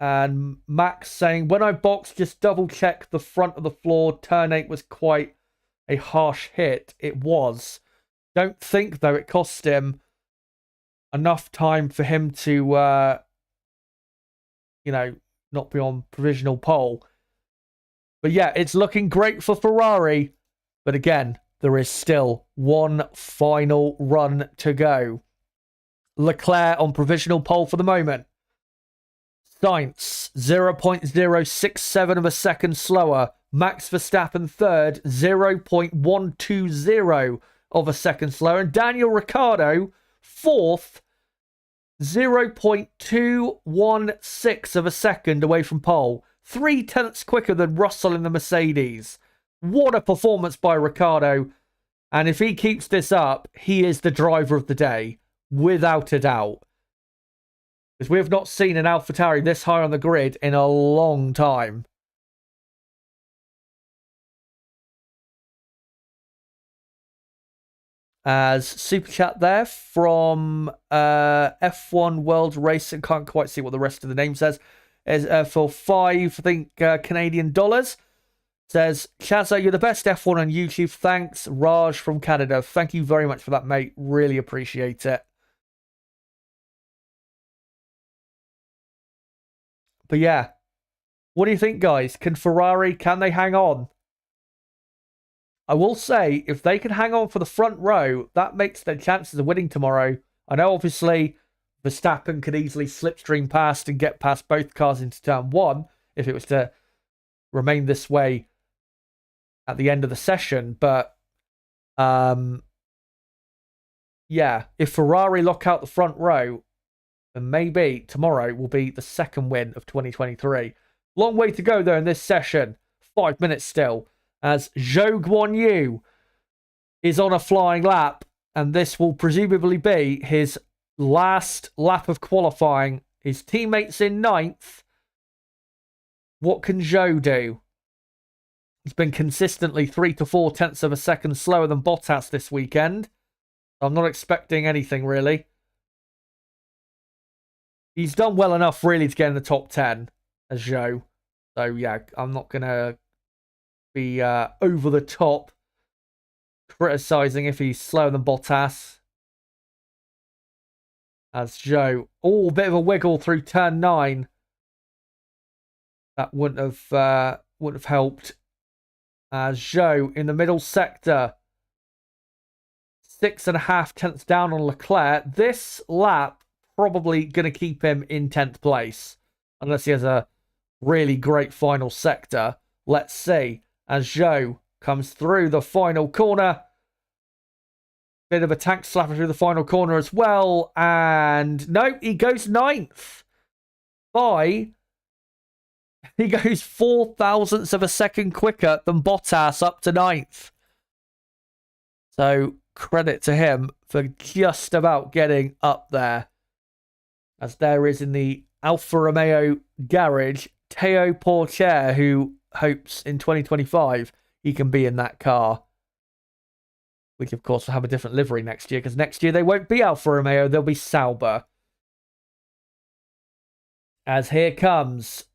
And Max saying, when I boxed, just double check the front of the floor. Turn 8 was quite a harsh hit. It was. Don't think, though, it cost him enough time for him to, not be on provisional pole. But yeah, it's looking great for Ferrari. But again, there is still one final run to go. Leclerc on provisional pole for the moment. Sainz, 0.067 of a second slower. Max Verstappen third, 0.120 of a second slower. And Daniel Ricciardo, fourth, 0.216 of a second away from pole. 0.3 quicker than Russell in the Mercedes. What a performance by Ricciardo. And if he keeps this up, he is the driver of the day, without a doubt. Because we have not seen an AlphaTauri this high on the grid in a long time. As super chat there from F1 World Racing, can't quite see what the rest of the name says, is for 5, I think, Canadian dollars. Says, Chazza, you're the best F1 on YouTube. Thanks, Raj from Canada. Thank you very much for that, mate. Really appreciate it. But yeah, what do you think, guys? Can they hang on? I will say, if they can hang on for the front row, that makes their chances of winning tomorrow. I know, obviously, Verstappen could easily slipstream past and get past both cars into turn 1 if it was to remain this way at the end of the session. But, yeah, if Ferrari lock out the front row, then maybe tomorrow will be the second win of 2023. Long way to go, though, in this session. 5 minutes still. As Zhou Guanyu is on a flying lap. And this will presumably be his last lap of qualifying. His teammates in 9th. What can Zhou do? He's been consistently 3 to 4 tenths of a second slower than Bottas this weekend. I'm not expecting anything, really. He's done well enough, really, to get in the top 10 as Zhou. So, yeah, I'm not going to be over the top criticising if he's slower than Bottas. As Zhou. Oh, a bit of a wiggle through turn 9. That wouldn't have helped. As Zhou in the middle sector. 6.5 tenths down on Leclerc. This lap probably going to keep him in 10th place. Unless he has a really great final sector. Let's see. As Zhou comes through the final corner. Bit of a tank slapper through the final corner as well. And no, he goes 9th. He goes 4 thousandths of a second quicker than Bottas up to 9th. So credit to him for just about getting up there. As there is in the Alfa Romeo garage, Teo Porcher, who hopes in 2025 he can be in that car. Which, of course, will have a different livery next year, because next year they won't be Alfa Romeo, they'll be Sauber. As here comes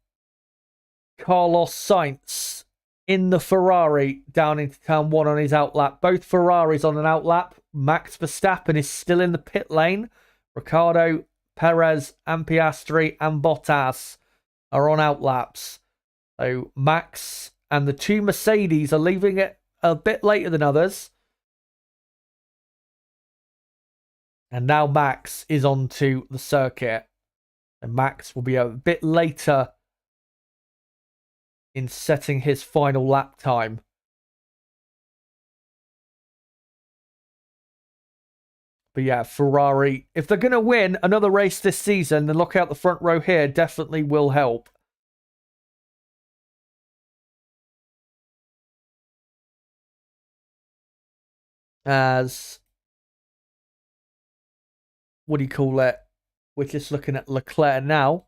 Carlos Sainz in the Ferrari down into turn 1 on his outlap. Both Ferraris on an outlap. Max Verstappen is still in the pit lane. Ricciardo, Perez, and Piastri and Bottas are on outlaps. So Max and the 2 Mercedes are leaving it a bit later than others. And now Max is onto the circuit. And Max will be a bit later in setting his final lap time. But yeah, Ferrari, if they're going to win another race this season, then look out the front row here definitely will help. As, what do you call it? We're just looking at Leclerc now,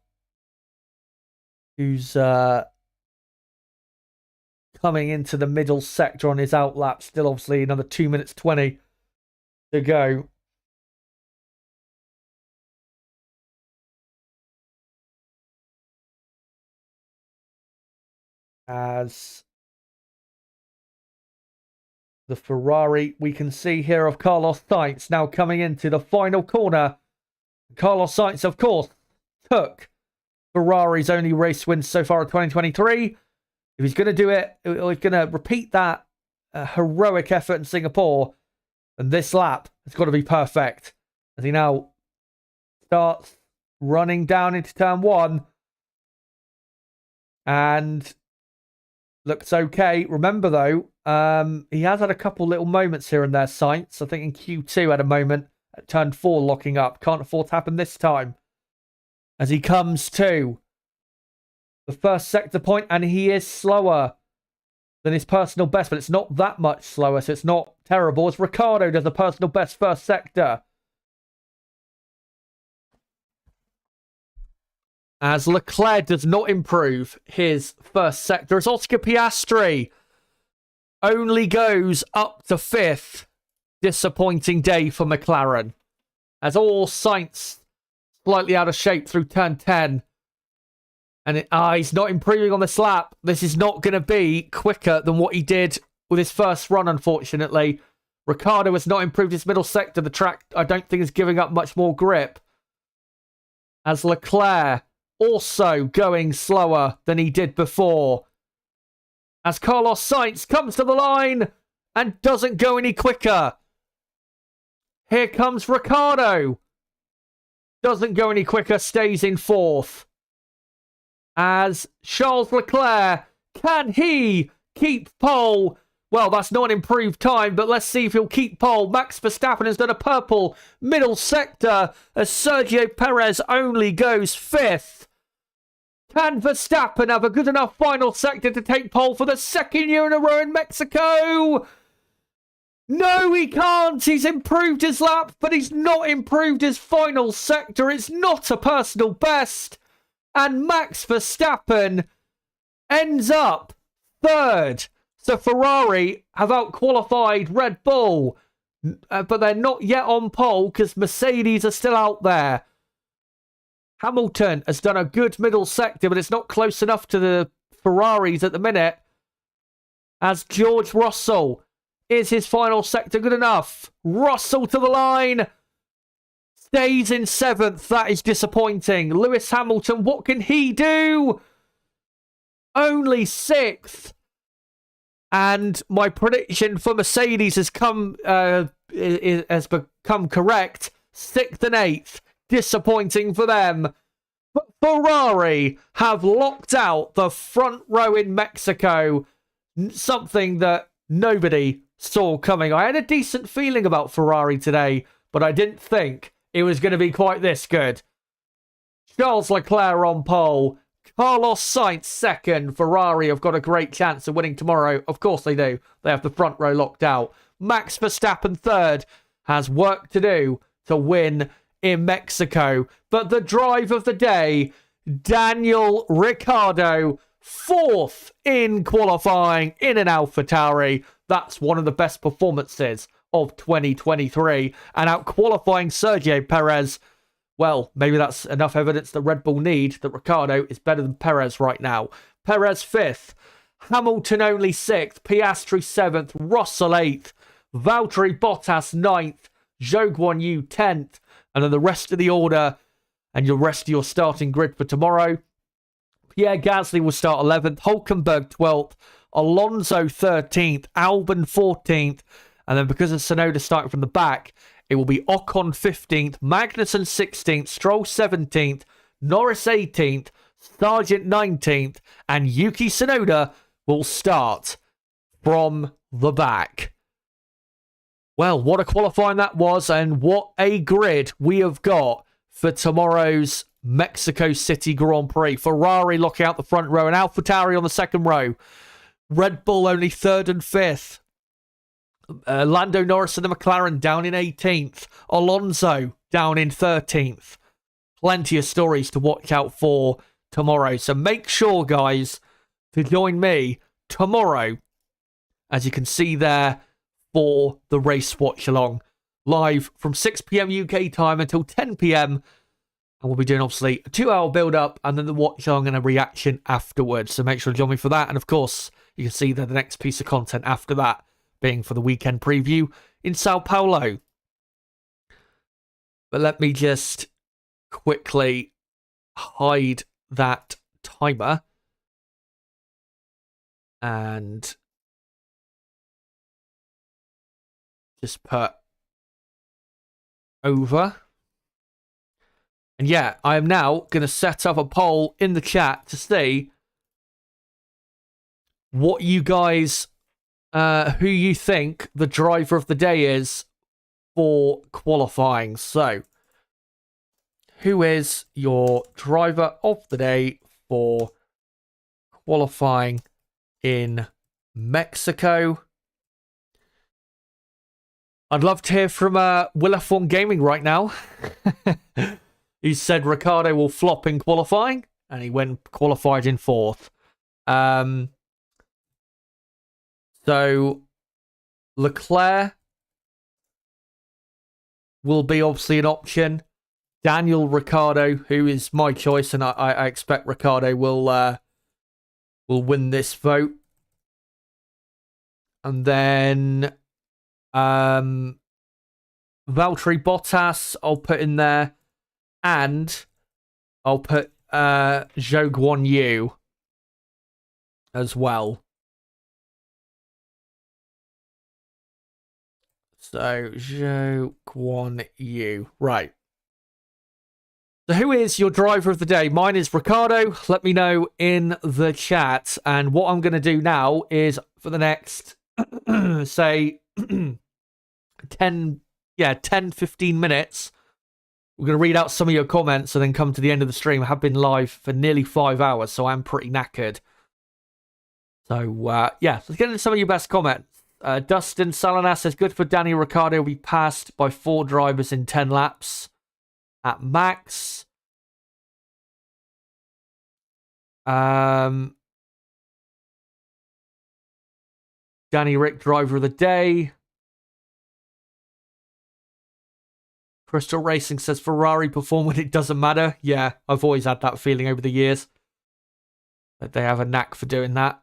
who's coming into the middle sector on his outlap. Still, obviously, another 2 minutes 20 to go. As the Ferrari we can see here of Carlos Sainz now coming into the final corner. Carlos Sainz, of course, took Ferrari's only race win so far in 2023. If he's going to do it, or he's going to repeat that heroic effort in Singapore, then this lap has got to be perfect. As he now starts running down into turn 1. And looks okay. Remember, though, he has had a couple little moments here and there, Sainz. I think in Q2 had a moment at turn 4 locking up. Can't afford to happen this time. As he comes to the first sector point, and he is slower than his personal best, but it's not that much slower, so it's not terrible. As Ricciardo does the personal best first sector. As Leclerc does not improve his first sector, as Oscar Piastri only goes up to 5th. Disappointing day for McLaren. As all Sainz slightly out of shape through turn 10. And he's not improving on this lap. This is not going to be quicker than what he did with his first run, unfortunately. Ricciardo has not improved his middle sector. The track, I don't think, is giving up much more grip. As Leclerc also going slower than he did before. As Carlos Sainz comes to the line and doesn't go any quicker. Here comes Ricciardo. Doesn't go any quicker, stays in 4th. As Charles Leclerc, can he keep pole? Well, that's not an improved time, but let's see if he'll keep pole. Max Verstappen has done a purple middle sector as Sergio Perez only goes 5th. Can Verstappen have a good enough final sector to take pole for the 2nd year in a row in Mexico? No, he can't. He's improved his lap, but he's not improved his final sector. It's not a personal best. And Max Verstappen ends up third. So Ferrari have outqualified Red Bull, but they're not yet on pole because Mercedes are still out there. Hamilton has done a good middle sector, but it's not close enough to the Ferraris at the minute. As George Russell, is his final sector good enough? Russell to the line. Stays in 7th. That is disappointing. Lewis Hamilton, what can he do? Only 6th. And my prediction for Mercedes has become correct. 6th and 8th. Disappointing for them. But Ferrari have locked out the front row in Mexico. Something that nobody saw coming. I had a decent feeling about Ferrari today, but I didn't think it was going to be quite this good. Charles Leclerc on pole. Carlos Sainz second. Ferrari have got a great chance of winning tomorrow. Of course they do. They have the front row locked out. Max Verstappen third. Has work to do to win in Mexico. But the drive of the day, Daniel Ricciardo, 4th in qualifying in an AlphaTauri. That's one of the best performances of 2023. And out-qualifying Sergio Perez. Well, maybe that's enough evidence that Red Bull need that Ricciardo is better than Perez right now. Perez 5th. Hamilton only 6th. Piastri 7th. Russell 8th. Valtteri Bottas 9th. Zhou Guanyu 10th. And then the rest of the order and the rest of your starting grid for tomorrow. Pierre Gasly will start 11th. Hülkenberg 12th. Alonso 13th. Albon 14th. And then because of Tsunoda starting from the back, it will be Ocon 15th. Magnussen 16th. Stroll 17th. Norris 18th. Sargent 19th. And Yuki Tsunoda will start from the back. Well, what a qualifying that was, and what a grid we have got for tomorrow's Mexico City Grand Prix. Ferrari locking out the front row and AlphaTauri on the second row. Red Bull only 3rd and 5th. Lando Norris and the McLaren down in 18th. Alonso down in 13th. Plenty of stories to watch out for tomorrow. So make sure, guys, to join me tomorrow, as you can see there, for the race watch-along. Live from 6 p.m. UK time until 10 p.m. And we'll be doing, obviously, a 2-hour build-up and then the watch-along and a reaction afterwards. So make sure to join me for that. And, of course, you can see that the next piece of content after that being for the weekend preview in Sao Paulo. But let me just quickly hide that timer. And just put over. And yeah, I am now going to set up a poll in the chat to see what you guys, who you think the driver of the day is for qualifying. So, who is your driver of the day for qualifying in Mexico? I'd love to hear from Will F1 Gaming right now. He said Ricciardo will flop in qualifying, and he went qualified in 4th. So Leclerc will be obviously an option. Daniel Ricciardo, who is my choice, and I expect Ricciardo will win this vote. And then Valtteri Bottas, I'll put in there. And I'll put Zhou Guanyu as well. So, Zhou Guanyu. Right. So who is your driver of the day? Mine is Ricciardo. Let me know in the chat. And what I'm going to do now is for the next, say, 10, 15 minutes, we're going to read out some of your comments and then come to the end of the stream. I have been live for nearly 5 hours, so I'm pretty knackered. So, yeah, let's get into some of your best comments. Dustin Salinas says, good for Danny Ricciardo, will be passed by 4 drivers in 10 laps at max. Danny Rick, driver of the day. Crystal Racing says, Ferrari perform when it doesn't matter. Yeah, I've always had that feeling over the years. But they have a knack for doing that.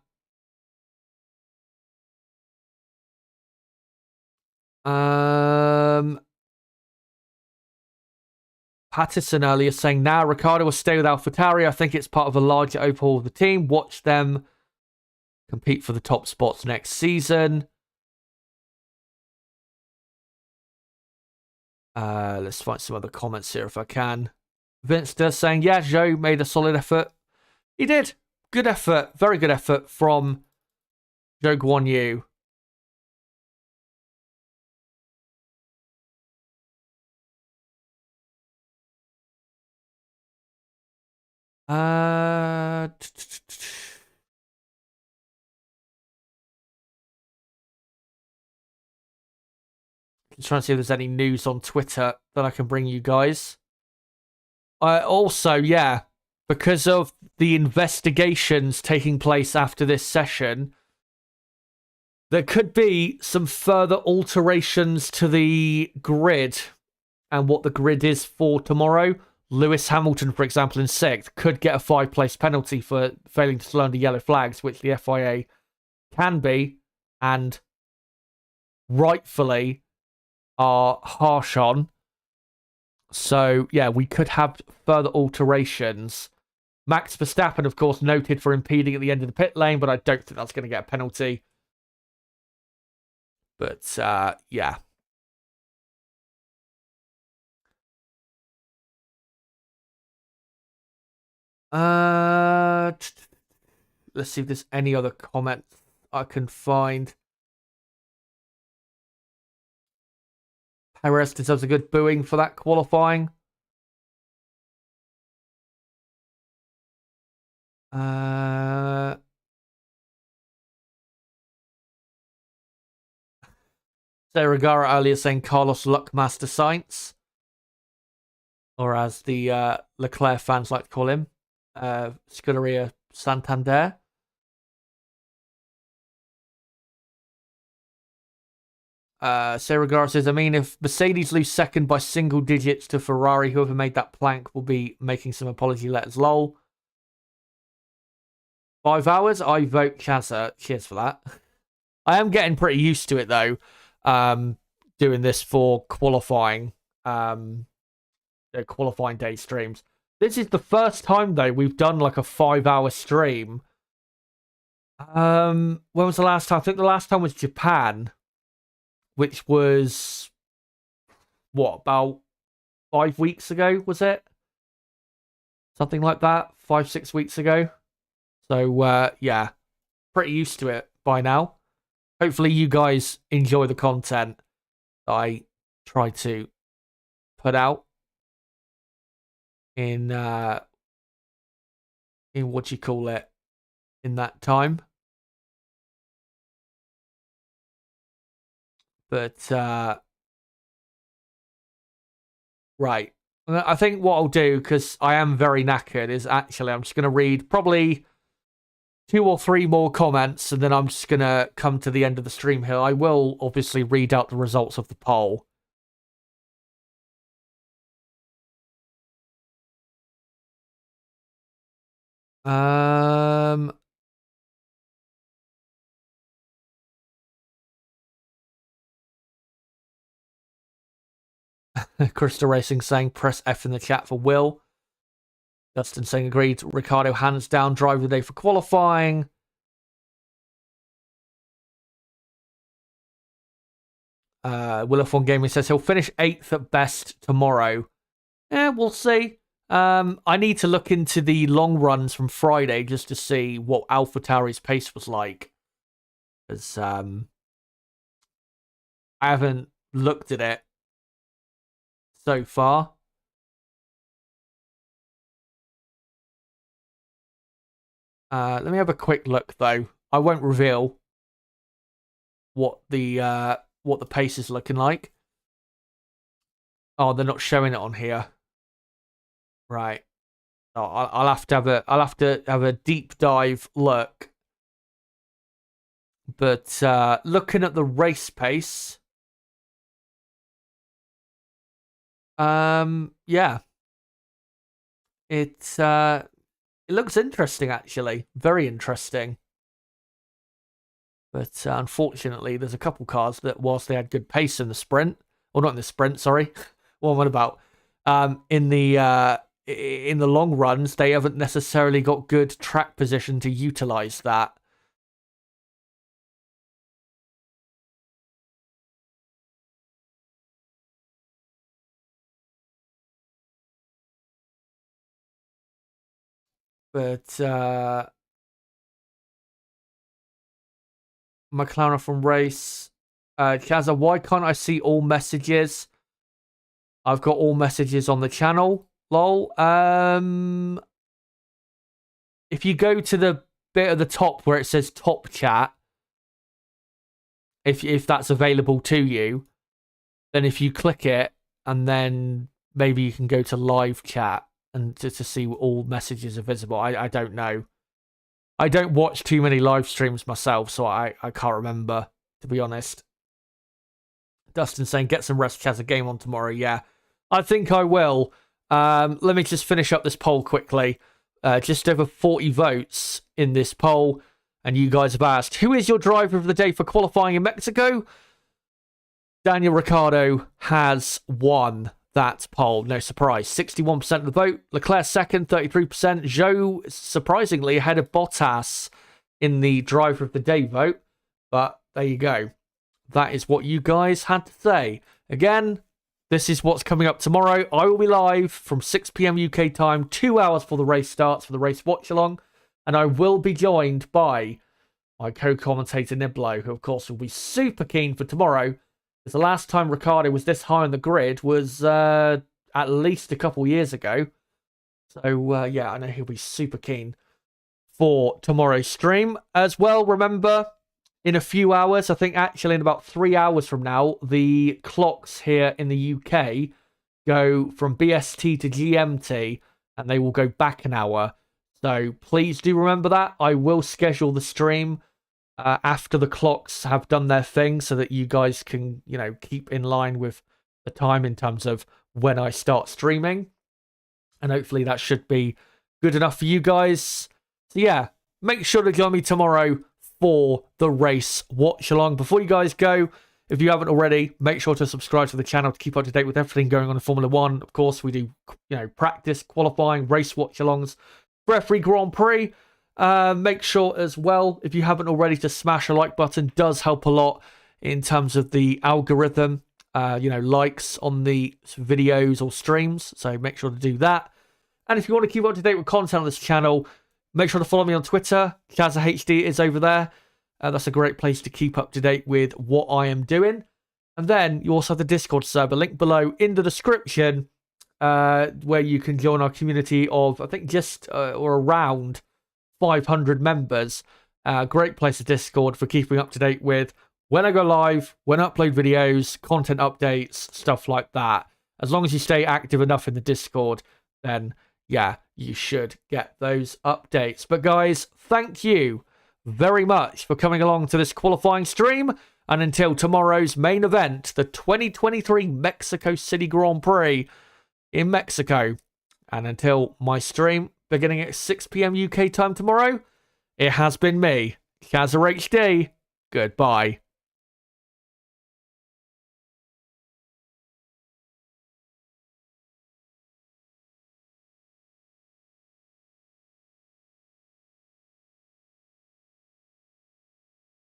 Patterson earlier saying, now Ricciardo will stay with AlphaTauri. I think it's part of a larger overhaul of the team. Watch them compete for the top spots next season. Let's find some other comments here if I can. Vince does saying, yeah, Zhou made a solid effort. He did. Good effort. Very good effort from Zhou Guan Yu. Trying to see if there's any news on Twitter that I can bring you guys. Also, yeah, because of the investigations taking place after this session, there could be some further alterations to the grid and what the grid is for tomorrow. Lewis Hamilton, for example, in 6th, could get a 5-place penalty for failing to slow under yellow flags, which the FIA can be, and rightfully are harsh on. So, yeah, we could have further alterations. Max Verstappen, of course, noted for impeding at the end of the pit lane, but I don't think that's going to get a penalty. But, yeah. Let's see if there's any other comments I can find. Perez deserves a good booing for that qualifying. Serragara earlier saying Carlos Luckmaster Sainz, or as the Leclerc fans like to call him, Scuderia Santander. Serragara says, I mean, if Mercedes lose second by single digits to Ferrari, whoever made that plank will be making some apology letters. Lol. 5 hours? I vote Chazza. Cheers for that. I am getting pretty used to it, though, doing this for qualifying, qualifying day streams. This is the first time, though, we've done like a 5-hour stream. When was the last time? I think the last time was Japan, which was, what, about 5 weeks ago, was it? Something like that, 5-6 weeks ago. So, yeah, pretty used to it by now. Hopefully you guys enjoy the content that I try to put out in what you call it, in that time. But, right. I think what I'll do, because I am very knackered, is actually I'm just going to read probably 2 or 3 more comments, and then I'm just going to come to the end of the stream here. I will obviously read out the results of the poll. Crystal Racing saying press F in the chat for Will. Dustin saying agreed. Ricardo hands down driver of the day for qualifying. Willifon Gaming says he'll finish 8th at best tomorrow. Yeah, we'll see. I need to look into the long runs from Friday just to see what AlphaTauri's pace was like. Because I haven't looked at it so far. Let me have a quick look, though. I won't reveal what the pace is looking like. Oh, they're not showing it on here. Right. Oh, I'll have to have a deep dive look. But looking at the race pace, yeah, it looks interesting actually, very interesting. But unfortunately, there's a couple cars that, whilst they had good pace in the sprint, or not in the sprint, sorry, what am I about? In the long runs, they haven't necessarily got good track position to utilize that. But McLaren from race. Kaza, why can't I see all messages? I've got all messages on the channel. Lol. If you go to the bit at the top where it says top chat, if that's available to you, then if you click it, and then maybe you can go to live chat and to see all messages are visible. I don't know. I don't watch too many live streams myself, so I can't remember, to be honest. Dustin saying, get some rest, Chaz, a game on tomorrow. Yeah, I think I will. Let me just finish up this poll quickly. Just over 40 votes in this poll. And you guys have asked, who is your driver of the day for qualifying in Mexico? Daniel Ricciardo has won that poll. No surprise. 61% of the vote. Leclerc second, 33%. Zhou, surprisingly, ahead of Bottas in the driver of the day vote. But there you go. That is what you guys had to say. Again, this is what's coming up tomorrow. I will be live from 6 p.m. UK time, 2 hours before the race starts for the race watch-along. And I will be joined by my co-commentator Niblo, who, of course, will be super keen for tomorrow. Because the last time Ricciardo was this high on the grid was at least a couple years ago. So, yeah, I know he'll be super keen for tomorrow's stream. As well, remember, in a few hours, I think actually in about 3 hours from now, the clocks here in the UK go from BST to GMT, and they will go back an hour. So please do remember that. I will schedule the stream after the clocks have done their thing so that you guys can, keep in line with the time in terms of when I start streaming. And hopefully that should be good enough for you guys. So yeah, make sure to join me tomorrow for the race watch along. Before you guys go, if you haven't already, make sure to subscribe to the channel to keep up to date with everything going on in Formula One. Of course, we do, practice, qualifying, race watch alongs for every Grand Prix. Make sure as well, if you haven't already, to smash a like button. Does help a lot in terms of the algorithm, likes on the videos or streams. So make sure to do that. And if you want to keep up to date with content on this channel, make sure to follow me on Twitter. KazzaHD is over there. That's a great place to keep up to date with what I am doing. And then you also have the Discord server, link below in the description, where you can join our community of, I think, just or around 500 members. Great place to Discord for keeping up to date with when I go live, when I upload videos, content updates, stuff like that. As long as you stay active enough in the Discord, then yeah, you should get those updates. But guys, thank you very much for coming along to this qualifying stream. And until tomorrow's main event, the 2023 Mexico City Grand Prix in Mexico. And until my stream beginning at 6 p.m. UK time tomorrow, it has been me, KazzaHD. Goodbye.